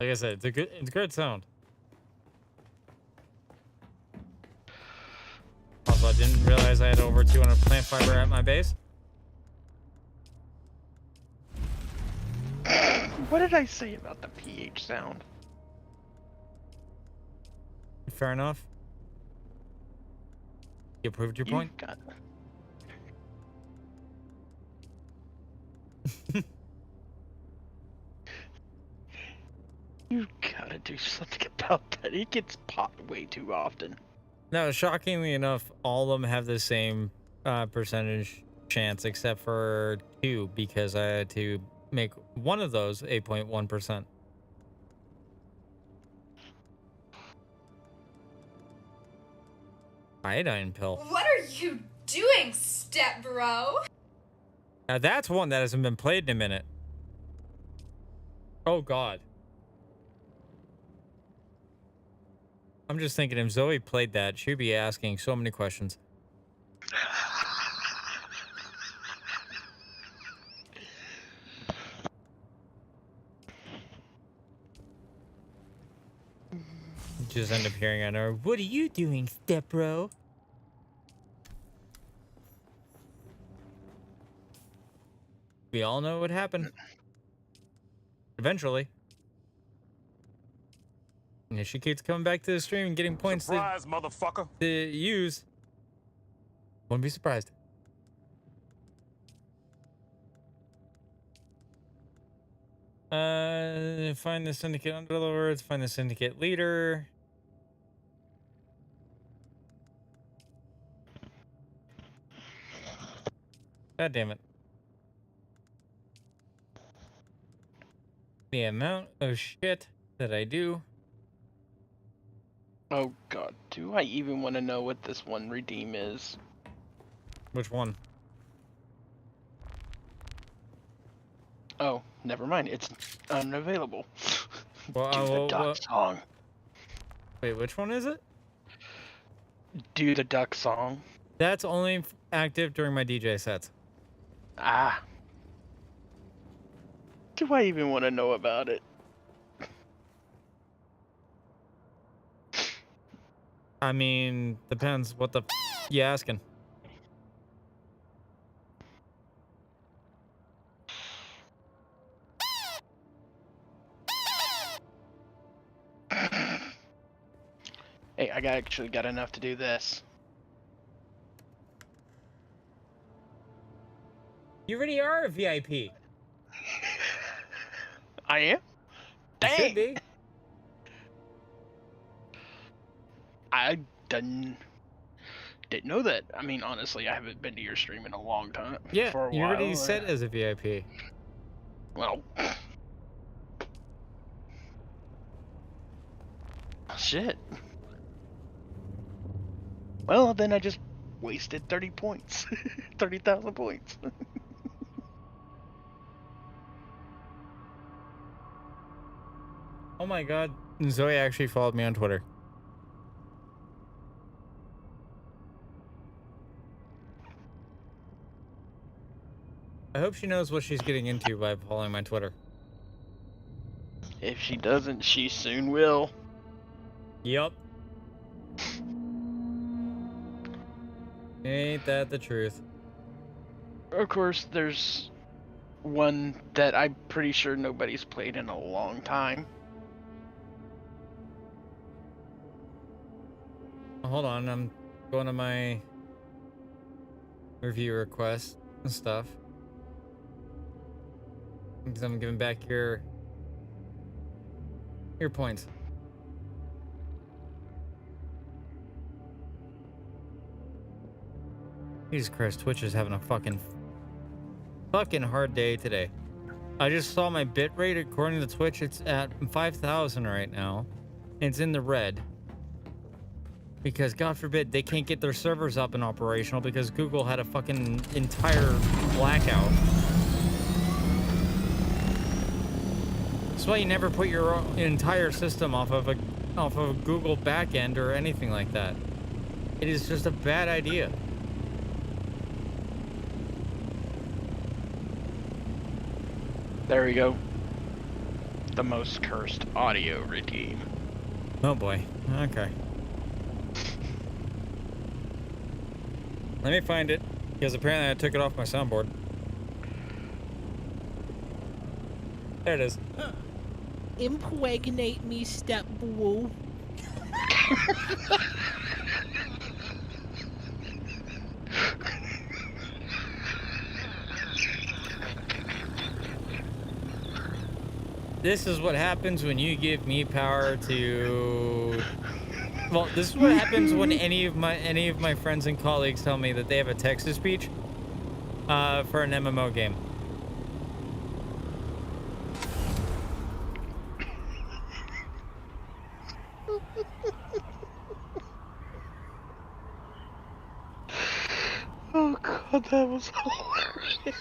Like I said, it's a good sound. Also, I didn't realize I had over 200 plant fiber at my base. What did I say about the PH sound? Fair enough. You proved your point. Got You gotta do something about that. He gets popped way too often. No, shockingly enough, all of them have the same percentage chance except for 2 because I had to make one of those 8.1%. Iodine pill. What are you doing, step bro? Now that's one that hasn't been played in a minute. Oh god. I'm just thinking if Zoe played that, she'd be asking so many questions. Just end up hearing on her, what are you doing, step bro? We all know what happened. Eventually. And if she keeps coming back to the stream and getting points Surprise, motherfucker. to use, wouldn't be surprised. Find the syndicate underlords, find the syndicate leader. God damn it. The amount of shit that I do. Oh god, do I even want to know what this one redeem is? Which one? Oh, never mind. It's unavailable. Well, Do the duck song. Wait, which one is it? Do the duck song. That's only active during my DJ sets. Ah. Do I even want to know about it? I mean, depends what the you asking. Hey, I actually got enough to do this. You already are a VIP. I am? Dang! You should be. I didn't know that. I mean, honestly, I haven't been to your stream in a long time. Yeah, for a you're while. already set as a VIP. Well, shit. Well, then I just wasted 30 points. 30,000 points. Oh my god. Zoe actually followed me on Twitter. I hope she knows what she's getting into by following my Twitter. If she doesn't, she soon will. Yup. Ain't that the truth? Of course, there's one that I'm pretty sure nobody's played in a long time. Hold on, I'm going to my review requests and stuff. Because I'm giving back your points. Jesus Christ, Twitch is having a fucking hard day today. I just saw my bitrate according to Twitch. It's at 5,000 right now. And it's in the red. Because God forbid they can't get their servers up and operational because Google had a fucking entire blackout. That's why you never put your entire system off of a Google backend or anything like that. It is just a bad idea. There we go. The most cursed audio redeem. Oh boy. Okay. Let me find it, because apparently I took it off my soundboard. There it is. Impregnate me, step bro. This is what happens when you give me power to... Well, this is what happens when any of my friends and colleagues tell me that they have a text-to-speech for an MMO game. Oh god, that was hilarious.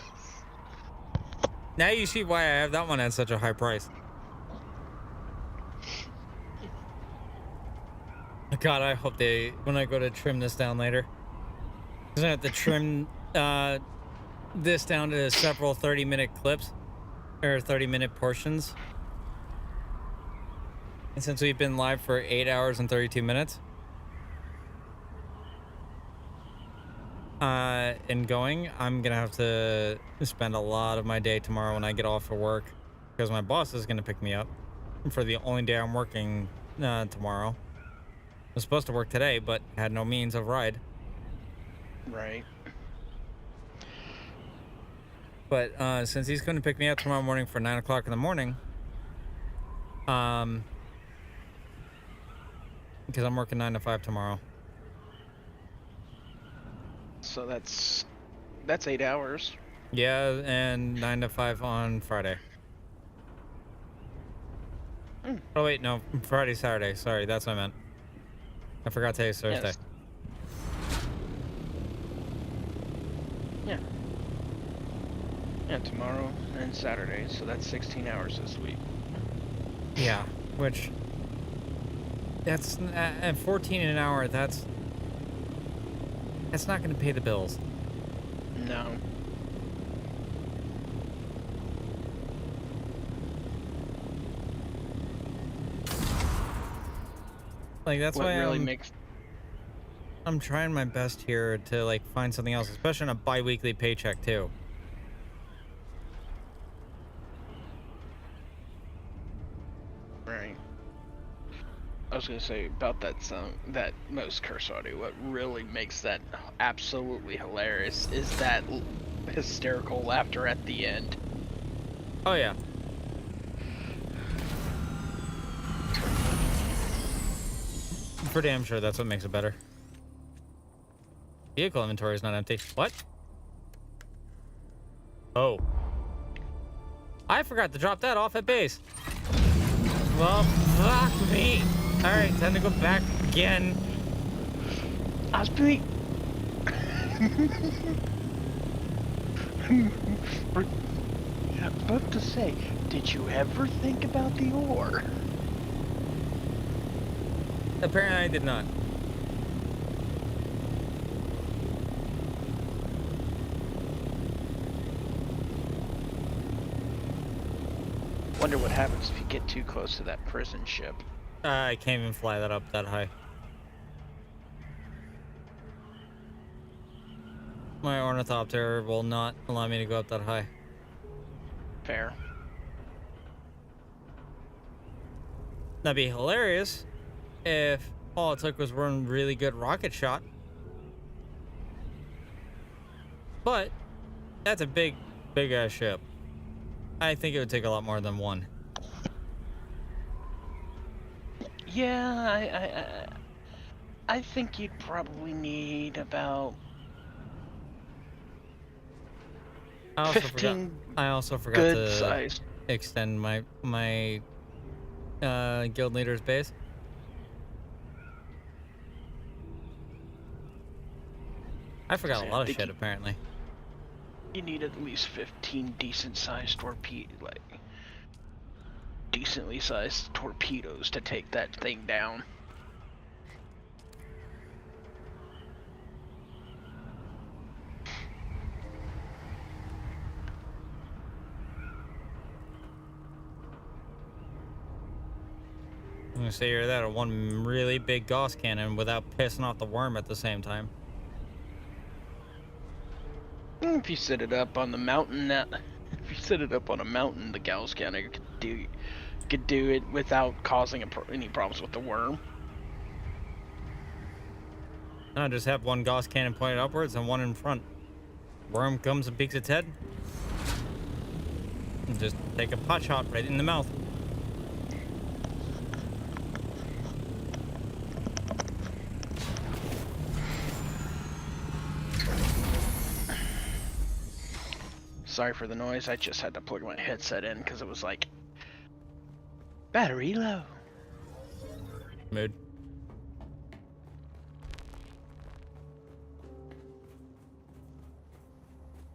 Now you see why I have that one at such a high price. God, I hope they, when I go to trim this down later, because I have to trim this down to several 30-minute clips, or 30-minute portions. And since we've been live for 8 hours and 32 minutes, and going, I'm gonna have to spend a lot of my day tomorrow when I get off of work, because my boss is gonna pick me up for the only day I'm working tomorrow. I was supposed to work today, but had no means of ride. Right. But since he's going to pick me up tomorrow morning for 9 o'clock in the morning, because I'm working 9 to 5 tomorrow. So that's 8 hours. Yeah, and 9 to 5 on Friday. Oh wait, no, Friday, Saturday. Sorry, that's what I meant. I forgot today's Thursday. Yes. Yeah. Yeah, tomorrow and Saturday, so that's 16 hours this week. Yeah, which that's at 14 an hour. That's not going to pay the bills. No. Like that's what why really I'm trying my best here to like find something else, especially on a bi-weekly paycheck too. Right. I was gonna say about that song, that most curse audio. What really makes that absolutely hilarious is that hysterical laughter at the end. Oh yeah. For damn sure, that's what makes it better. Vehicle inventory is not empty. What? Oh. I forgot to drop that off at base. Well, fuck me. Alright, time to go back again. I was pretty... I'm about to say, did you ever think about the ore? Apparently I did not. Wonder what happens if you get too close to that prison ship. I can't even fly that up that high. My ornithopter will not allow me to go up that high. Fair. That'd be hilarious if all it took was one really good rocket shot. But that's a big ass ship. I think it would take a lot more than one. Yeah, I think you'd probably need about I also forgot to size. extend my guild leader's base. I forgot a lot of shit apparently. You need at least 15 decent-sized decently sized torpedoes to take that thing down. I'm gonna say you're that or one really big Gauss cannon without pissing off the worm at the same time. If you set it up on the mountain, if you set it up on a mountain, the Gauss counter could do it without causing any problems with the worm. No, just have one Gauss cannon pointed upwards and one in front. Worm comes and peeks its head. And just take a pot shot right in the mouth. Sorry for the noise, I just had to plug my headset in because it was like, battery low. Mood.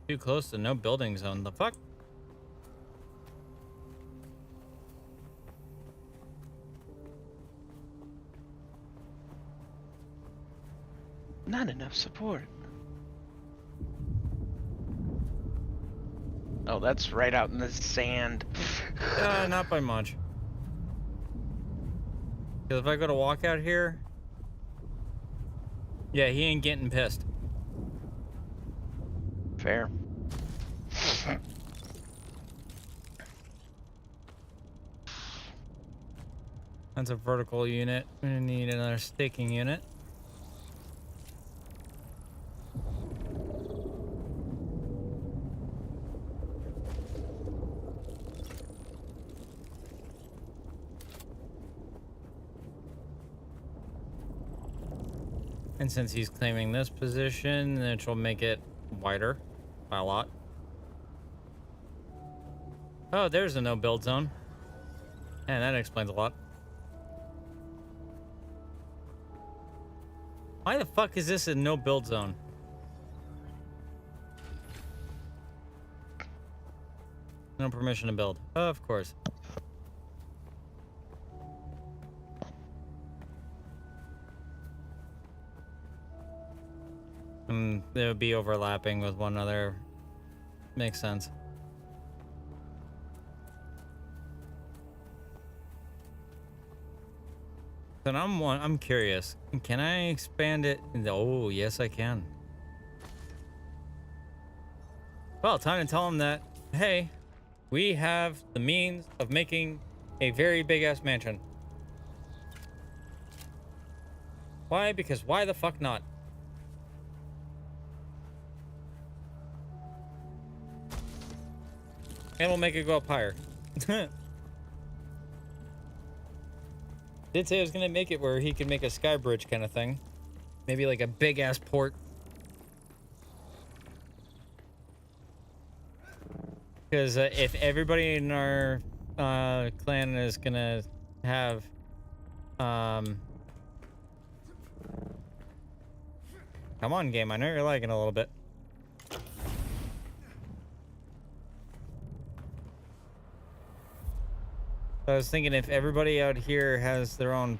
Too close to no building zone. The fuck? Not enough support. Oh, that's right out in the sand. Not by much. Because if I go to walk out here, yeah, he ain't getting pissed. Fair. That's a vertical unit. We need another staking unit. And since he's claiming this position, which will make it wider by a lot. Oh, there's a no build zone. And that explains a lot. Why the fuck is this a no build zone? No permission to build. Of course. They would be overlapping with one another. Makes sense. Then I'm curious. Can I expand it? Oh, yes, I can. Well, time to tell them that, hey, we have the means of making a very big-ass mansion. Why? Because why the fuck not? And we'll make it go up higher. Did say I was gonna make it where he could make a sky bridge kind of thing. Maybe like a big ass port. Because if everybody in our clan is gonna have come on, game, I know you're lagging a little bit. I was thinking if everybody out here has their own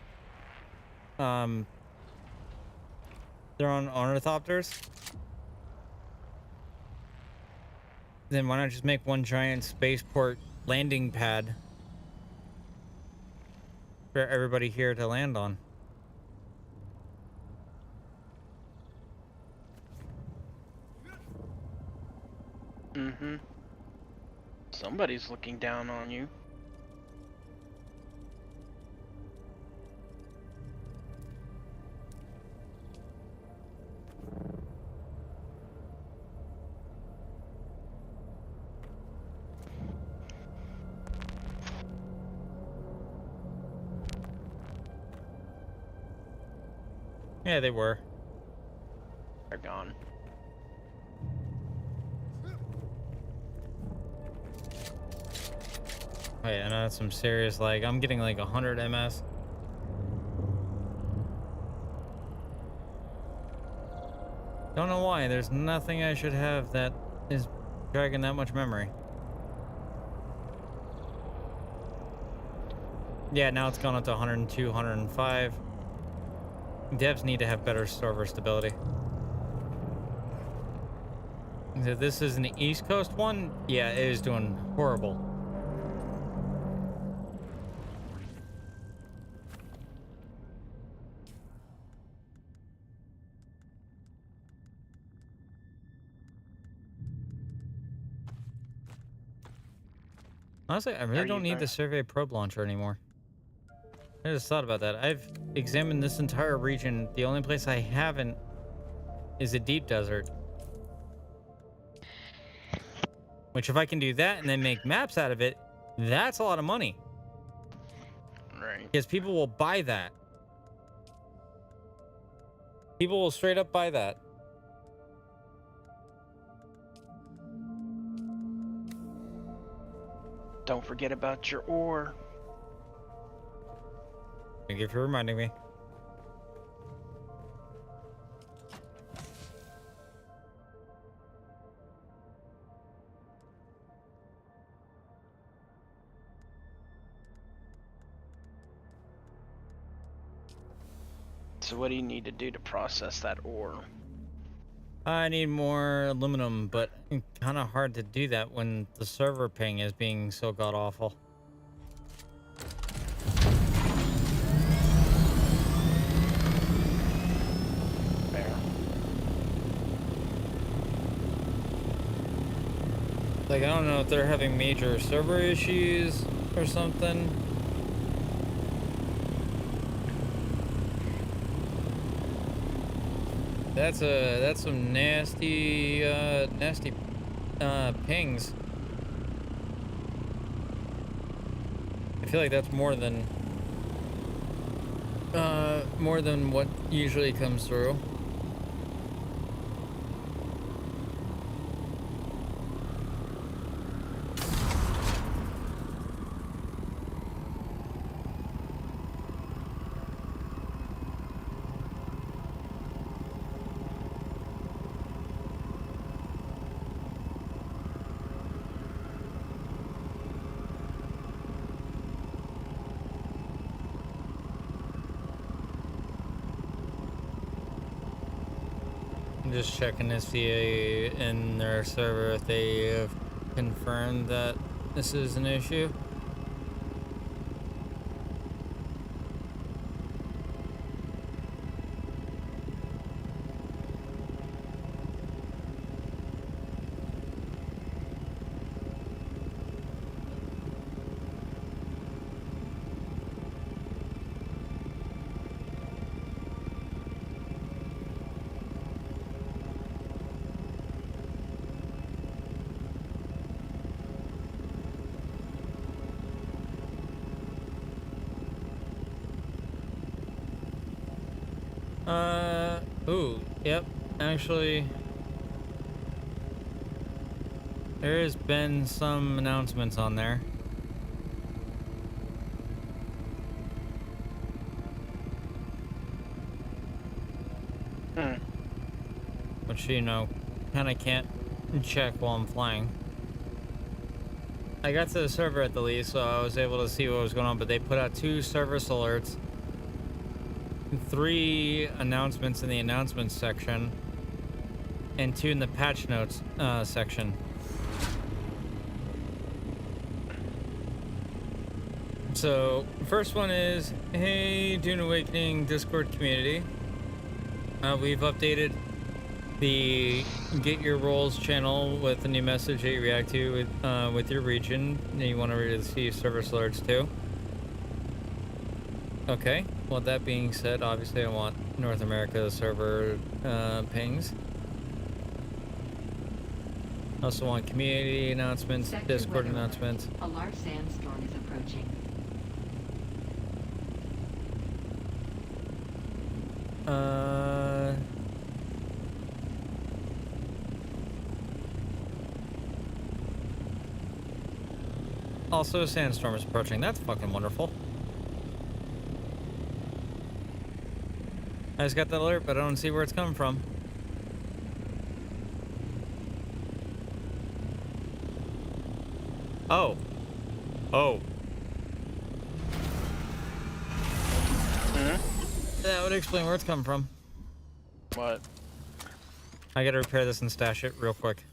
ornithopters, then why not just make one giant spaceport landing pad for everybody here to land on? Mm-hmm. Somebody's looking down on you. Yeah, they were. They're gone. Oh yeah, no, that's some serious lag. I'm getting like 100 ms. Don't know why. There's nothing I should have that is dragging that much memory. Yeah, now it's gone up to 102, 105. Devs need to have better server stability. So this is an East Coast one? Yeah, it is doing horrible. Honestly, I really don't need the survey probe launcher anymore. I just thought about that. I've examined this entire region. The only place I haven't is a deep desert. Which, if I can do that and then make maps out of it, that's a lot of money. Right. Because people will buy that. People will straight up buy that. Don't forget about your ore. Thank you for reminding me. So what do you need to do to process that ore? I need more aluminum, but it's kind of hard to do that when the server ping is being so god-awful. Fair. Like, I don't know if they're having major server issues or something. That's some nasty pings. I feel like that's more than what usually comes through. Just checking to see in their server if they have confirmed that this is an issue. Ooh, yep, actually, there has been some announcements on there. Which, you know, kind of can't check while I'm flying. I got to the server at the least, so I was able to see what was going on, but they put out 2 service alerts, 3 announcements in the announcements section, and 2 in the patch notes section. So, first one is, hey, Dune Awakening Discord community. We've updated the Get Your Roles channel with a new message that you react to with your region. And you want to receive service alerts too. Okay, well, that being said, obviously I want North America server pings. Also want community announcements, Sector Discord weather announcements. alert. A large sandstorm is approaching. Also, a sandstorm is approaching. That's fucking wonderful. I just got that alert, but I don't see where it's coming from. Oh. Oh. That would explain where it's coming from. What? I gotta repair this and stash it real quick.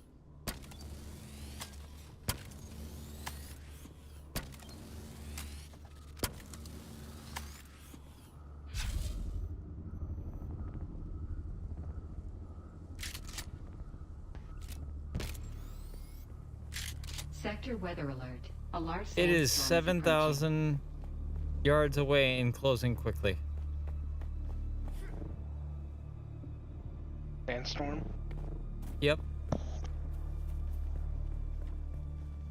Sector weather alert. A large It is sandstorm approaching. 7,000 yards away and closing quickly. Sandstorm? Yep.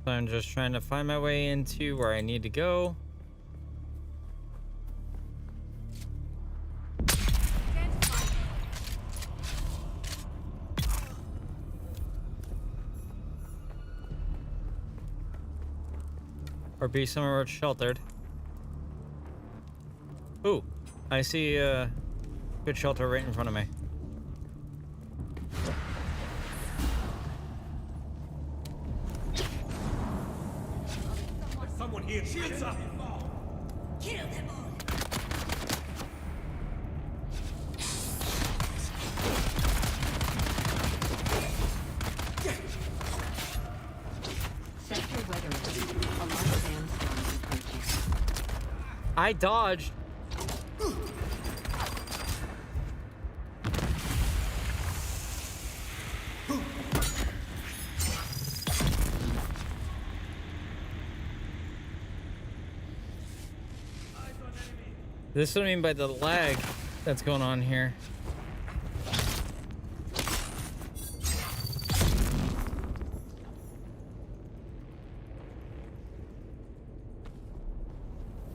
So I'm just trying to find my way into where I need to go. Or be somewhere where it's sheltered. Ooh, I see a good shelter right in front of me. There's someone here. Shields up. Kill them all. Sector weather alert. A large sandstorm is approaching. I dodged. This is what I mean by the lag that's going on here.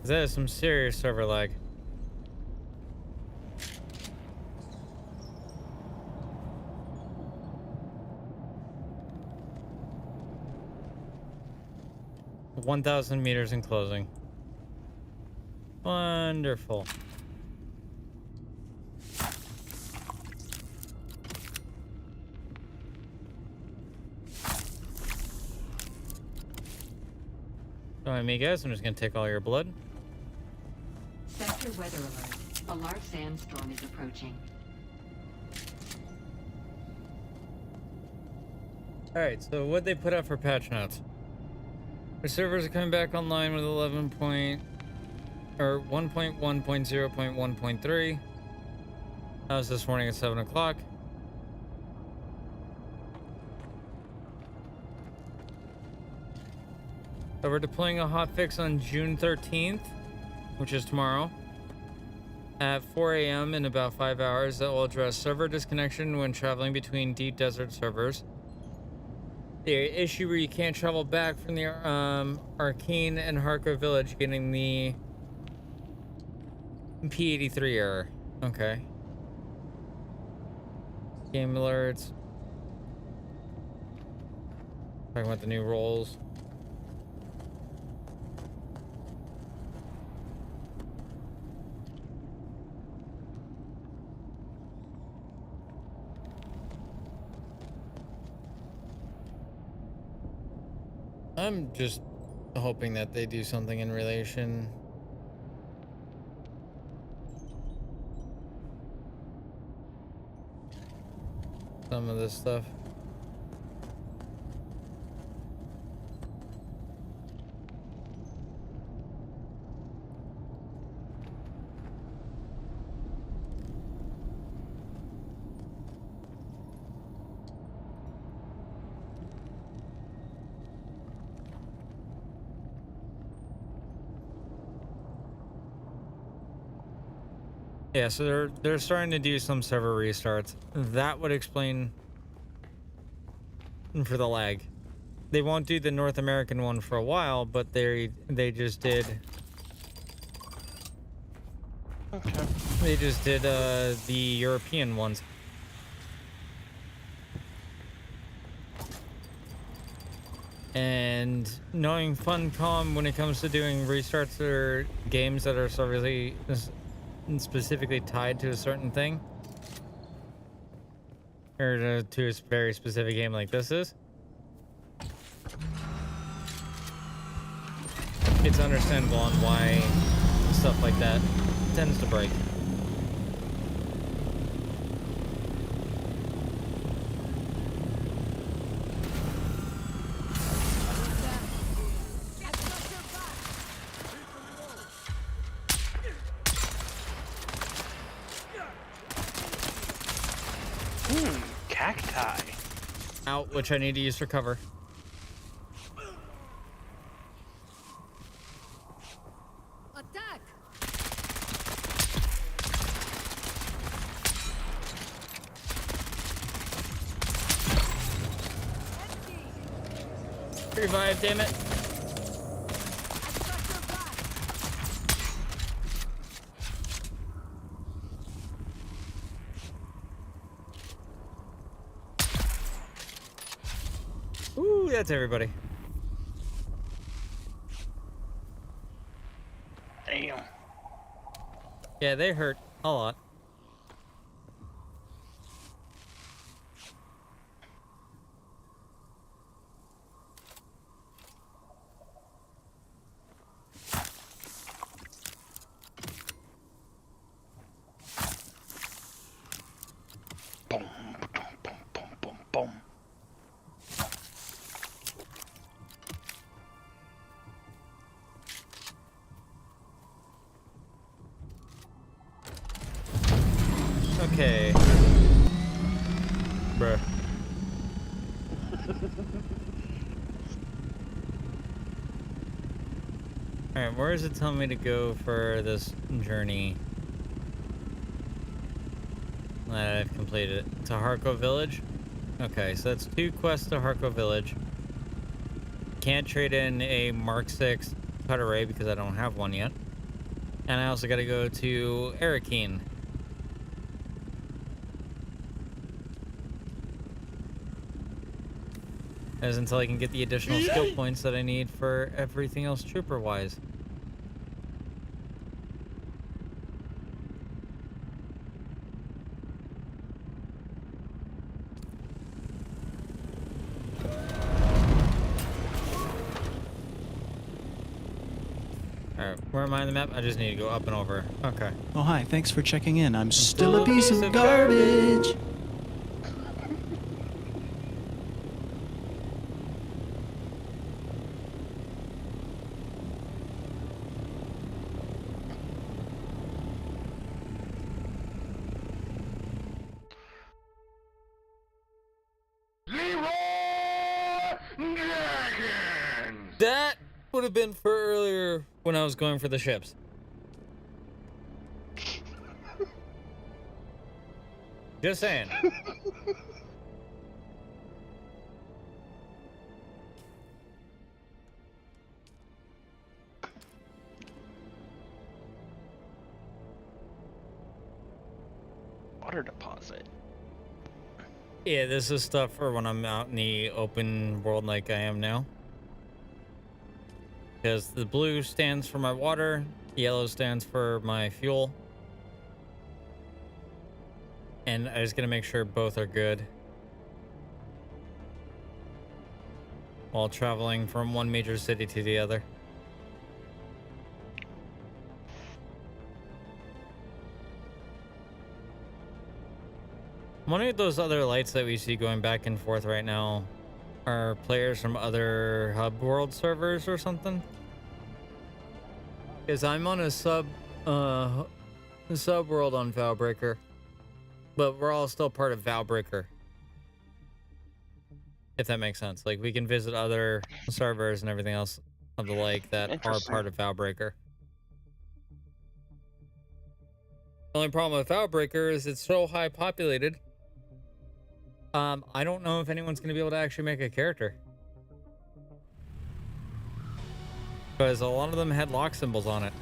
That is some serious server lag. $1,000 meters in closing. Wonderful. Alright, me guys, I'm just gonna take all your blood. Sector weather alert. A large sandstorm is approaching. Alright, so what they put out for patch notes. Our servers are coming back online with 1.1.0.1.3. That was this morning at 7 o'clock. So we're deploying a hotfix on June 13th, which is tomorrow, at 4 a.m. in about 5 hours that will address server disconnection when traveling between deep desert servers. The issue where you can't travel back from the Arcane and Harko village getting the P83 error. Okay. Game alerts. Talking about the new roles. I'm just hoping that they do something in relation. Some of this stuff. Yeah, so they're starting to do some server restarts. That would explain for the lag. They won't do the North American one for a while, but they just did. Okay. They just did the European ones. And knowing Funcom when it comes to doing restarts or games that are so really specifically tied to a certain thing, or to a very specific game like this is, it's understandable on why stuff like that tends to break. Cacti. Out, which I need to use for cover. Revive, damn it. Ooh, that's everybody. Damn. Yeah, they hurt a lot. Boom, boom, boom, boom, boom, boom. Okay. Bruh. Alright, where is it telling me to go for this journey that I've completed it? To Harko Village? Okay, so that's 2 quests to Harko Village. Can't trade in a Mark 6 cutter ray because I don't have one yet. And I also gotta go to Arakeen. As until I can get the additional skill points that I need for everything else trooper-wise. Alright, where am I on the map? I just need to go up and over. Okay. Oh, hi. Thanks for checking in. I'm still a piece of garbage. That would have been for earlier when I was going for the ships. Just saying. Water deposit. Yeah, this is stuff for when I'm out in the open world like I am now. Because the blue stands for my water, yellow stands for my fuel. And I just gotta make sure both are good while traveling from one major city to the other. I'm wondering if those other lights that we see going back and forth right now are players from other hub world servers or something. Because I'm on a sub world on Valbreaker, but we're all still part of Valbreaker. If that makes sense. Like, we can visit other servers and everything else of the like that are part of Valbreaker. The only problem with Valbreaker is it's so high populated. I don't know if anyone's going to be able to actually make a character. Because a lot of them had lock symbols on it.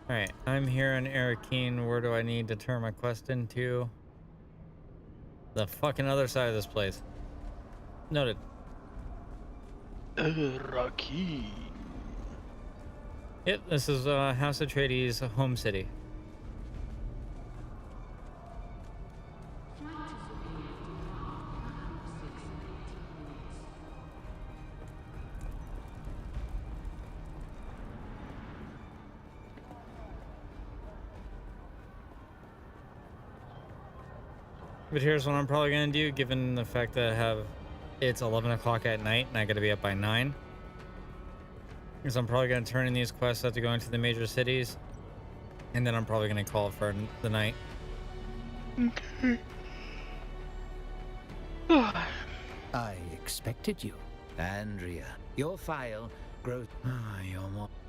Alright, I'm here on Arakeen. Where do I need to turn my quest into? The fucking other side of this place. Noted. Arakeen. Yep, this is House Atreides' home city. But here's what I'm probably gonna do, given the fact that it's 11 o'clock at night and I gotta be up by 9. Because I'm probably gonna turn in these quests after going to the major cities, and then I'm probably gonna call it for the night. Okay. I expected you, Andrea. Your file grows.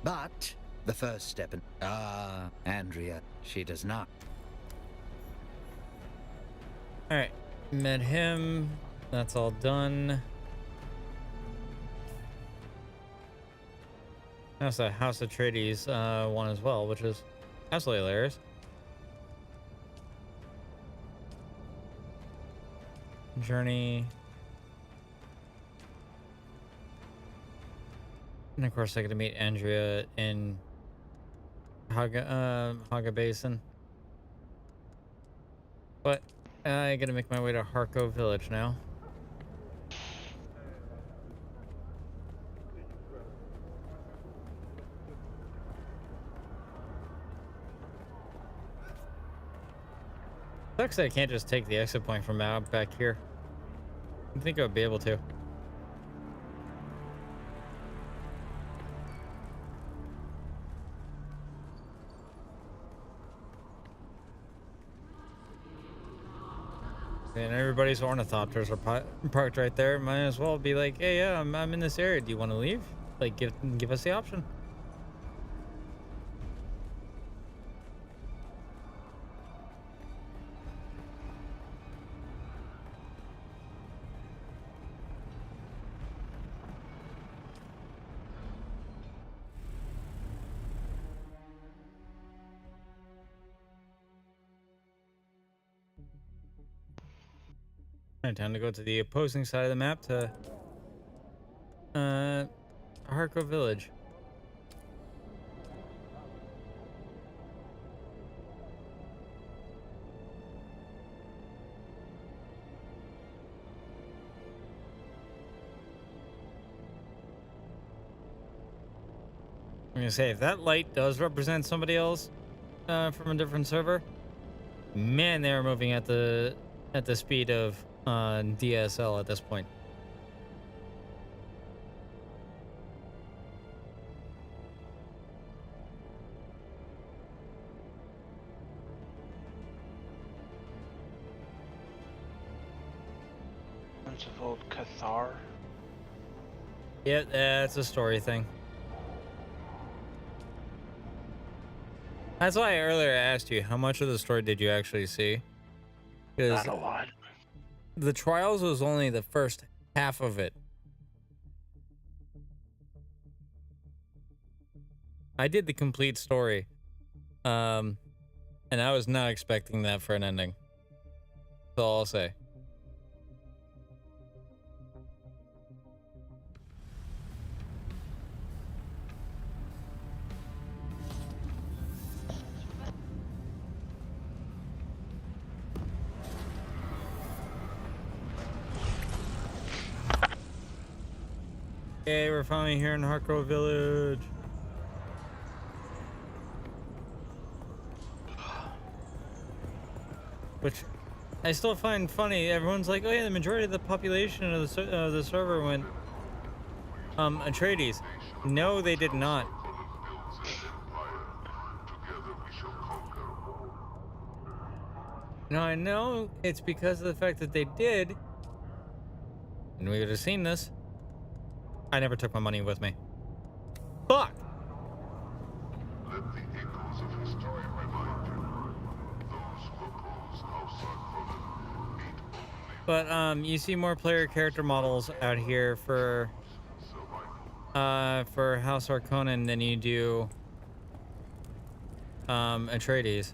But The first step in... Andrea, she does not. Alright, met him. That's all done. That's a House Atreides one as well, which is absolutely hilarious. Journey. And of course I get to meet Andrea in Haga Basin. But I gotta make my way to Harko Village now. Sucks that I can't just take the exit point from out back here. I think I would be able to. And everybody's ornithopters are parked right there. Might as well be like, hey, yeah, I'm in this area. Do you want to leave? Like, give us the option. Alright, time to go to the opposing side of the map to Harko Village. I'm gonna say, if that light does represent somebody else from a different server, man, they are moving at the speed of DSL at this point. Bunch of old Cathar. Yeah, that's a story thing. That's why I earlier asked you, how much of the story did you actually see? Not a lot. The Trials was only the first half of it. I did the complete story. And I was not expecting that for an ending. That's all I'll say. Okay, we're finally here in Harko Village. Which I still find funny. Everyone's like, oh yeah, the majority of the population of the server went Atreides. No, they did not. Now I know it's because of the fact that they did, and we would have seen this. I never took my money with me. Fuck! Let the echoes of history remind you. Those who oppose House Harkonnen meet only. But you see more player character models out here for House Harkonnen than you do Atreides.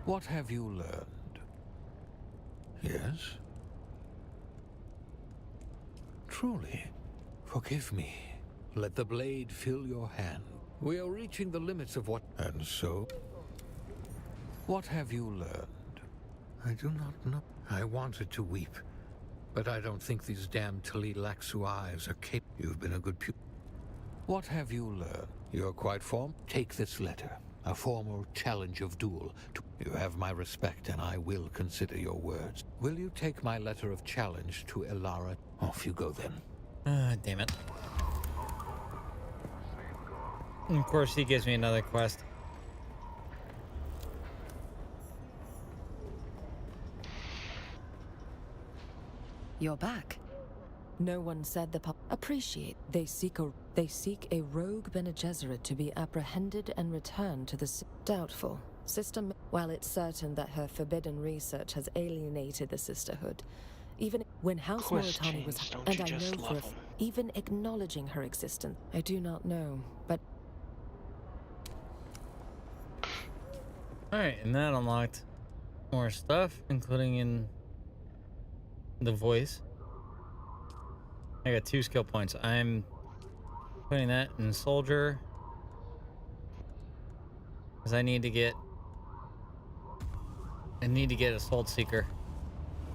What have you learned? Yes? Truly, forgive me. Let the blade fill your hand. We are reaching the limits of what... And so? What have you learned? I do not know. I wanted to weep, but I don't think these damn Tali-Laxu eyes are capable. You've been a good pupil. What have you learned? You're quite formed. Take this letter. A formal challenge of duel. You have my respect, and I will consider your words. Will you take my letter of challenge to Elara? Off you go, then. Damn it. And of course, he gives me another quest. You're back. No one said the appreciate. They They seek a rogue Bene Gesserit to be apprehended and returned to the... Doubtful. System... While it's certain that her forbidden research has alienated the Sisterhood, even when House Moritani was... And I know for even acknowledging her existence, I do not know, but... Alright, and that unlocked more stuff, including in the voice. I got 2 skill points. I'm putting that in soldier, because I need to get Assault Seeker,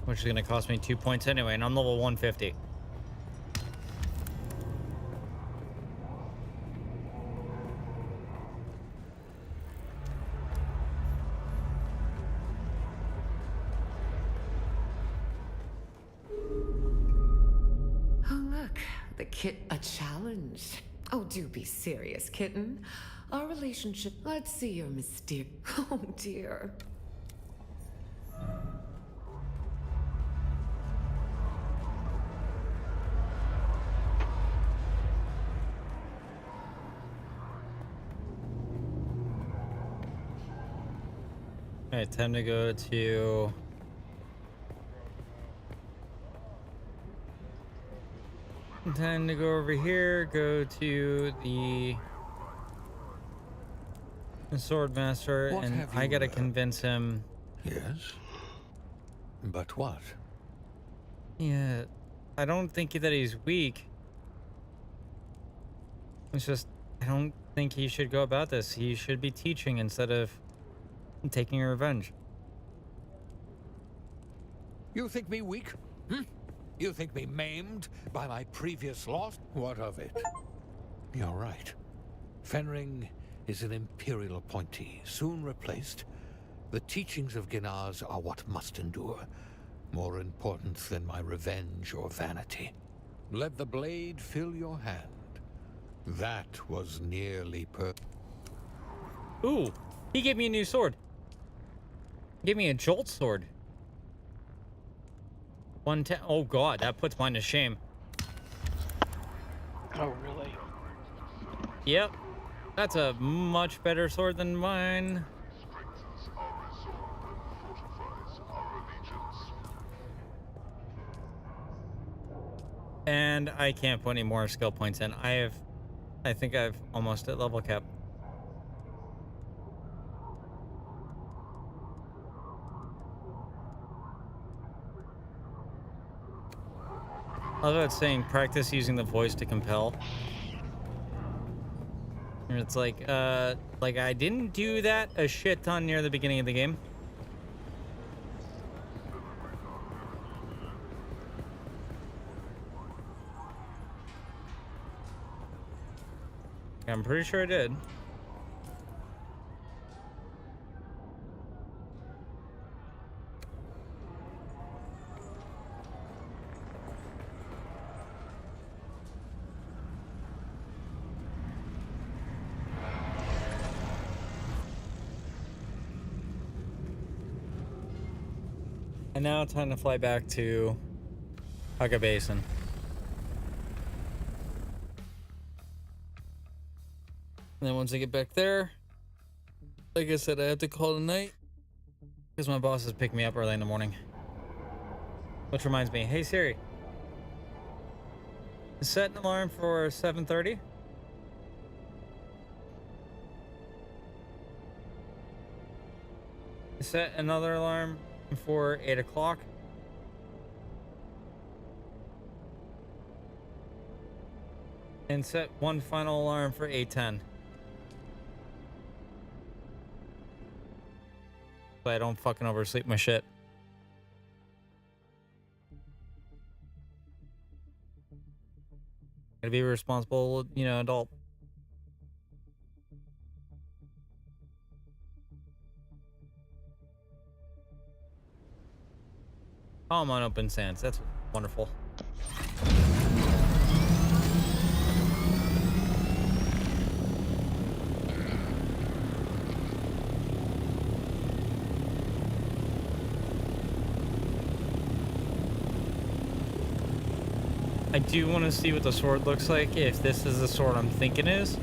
which is going to cost me 2 points anyway, and I'm level 150. Oh, look, the a challenge. Oh, do be serious, kitten. Our relationship... Let's see your mysterious... Oh, dear. Alright, time to go to... Time to go over here, go to the Swordmaster, and I gotta convince him. Yes? But what? Yeah, I don't think that he's weak. It's just, I don't think he should go about this. He should be teaching instead of taking revenge. You think me weak? Hmm? You think me maimed by my previous loss? What of it? You're right. Fenring is an Imperial appointee, soon replaced. The teachings of Ginaz are what must endure, more important than my revenge or vanity. Let the blade fill your hand. That was nearly Ooh, he gave me a new sword. He gave me a Jolt sword. 110. Oh god, that puts mine to shame. Oh, really? Yep. That's a much better sword than mine. And I can't put any more skill points in. I think I've almost at level cap. I love it saying practice using the voice to compel. And it's like I didn't do that a shit ton near the beginning of the game. I'm pretty sure I did. And now it's time to fly back to Hugga Basin. And then once I get back there, like I said, I have to call it a night because my boss is picking me up early in the morning. Which reminds me, hey Siri, set an alarm for 7:30. Set another alarm for 8 o'clock. And set one final alarm for 8:10. So I don't fucking oversleep my shit. Gotta be a responsible, adult. Oh, I'm on open sands. That's wonderful. I do want to see what the sword looks like. If this is the sword I'm thinking is,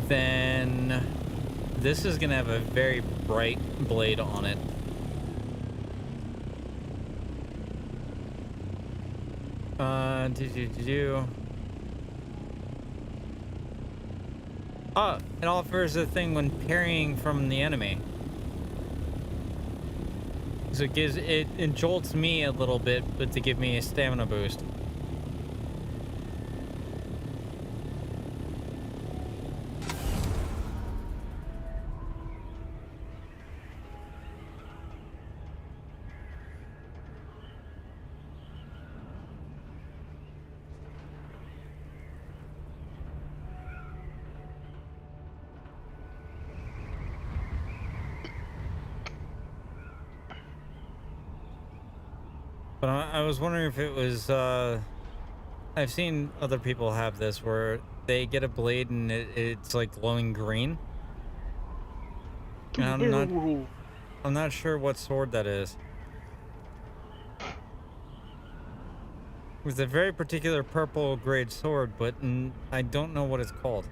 then this is going to have a very bright blade on it. Oh, it offers a thing when parrying from the enemy. So it jolts me a little bit, but to give me a stamina boost. But I was wondering if it was, I've seen other people have this where they get a blade and it's like glowing green. And I'm not sure what sword that is. It's a very particular purple grade sword, but I don't know what it's called.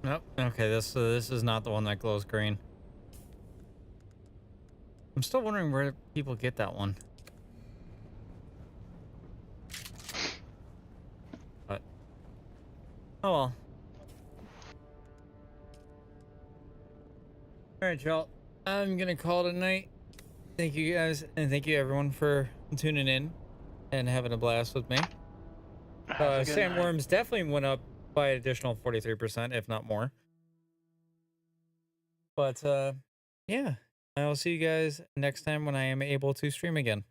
Nope. Okay, this is not the one that glows green. I'm still wondering where people get that one. But oh well. All right, y'all. I'm gonna call it a night. Thank you guys, and thank you everyone for tuning in and having a blast with me. Sandworms definitely went up by an additional 43%, if not more. But yeah, I'll see you guys next time when I am able to stream again.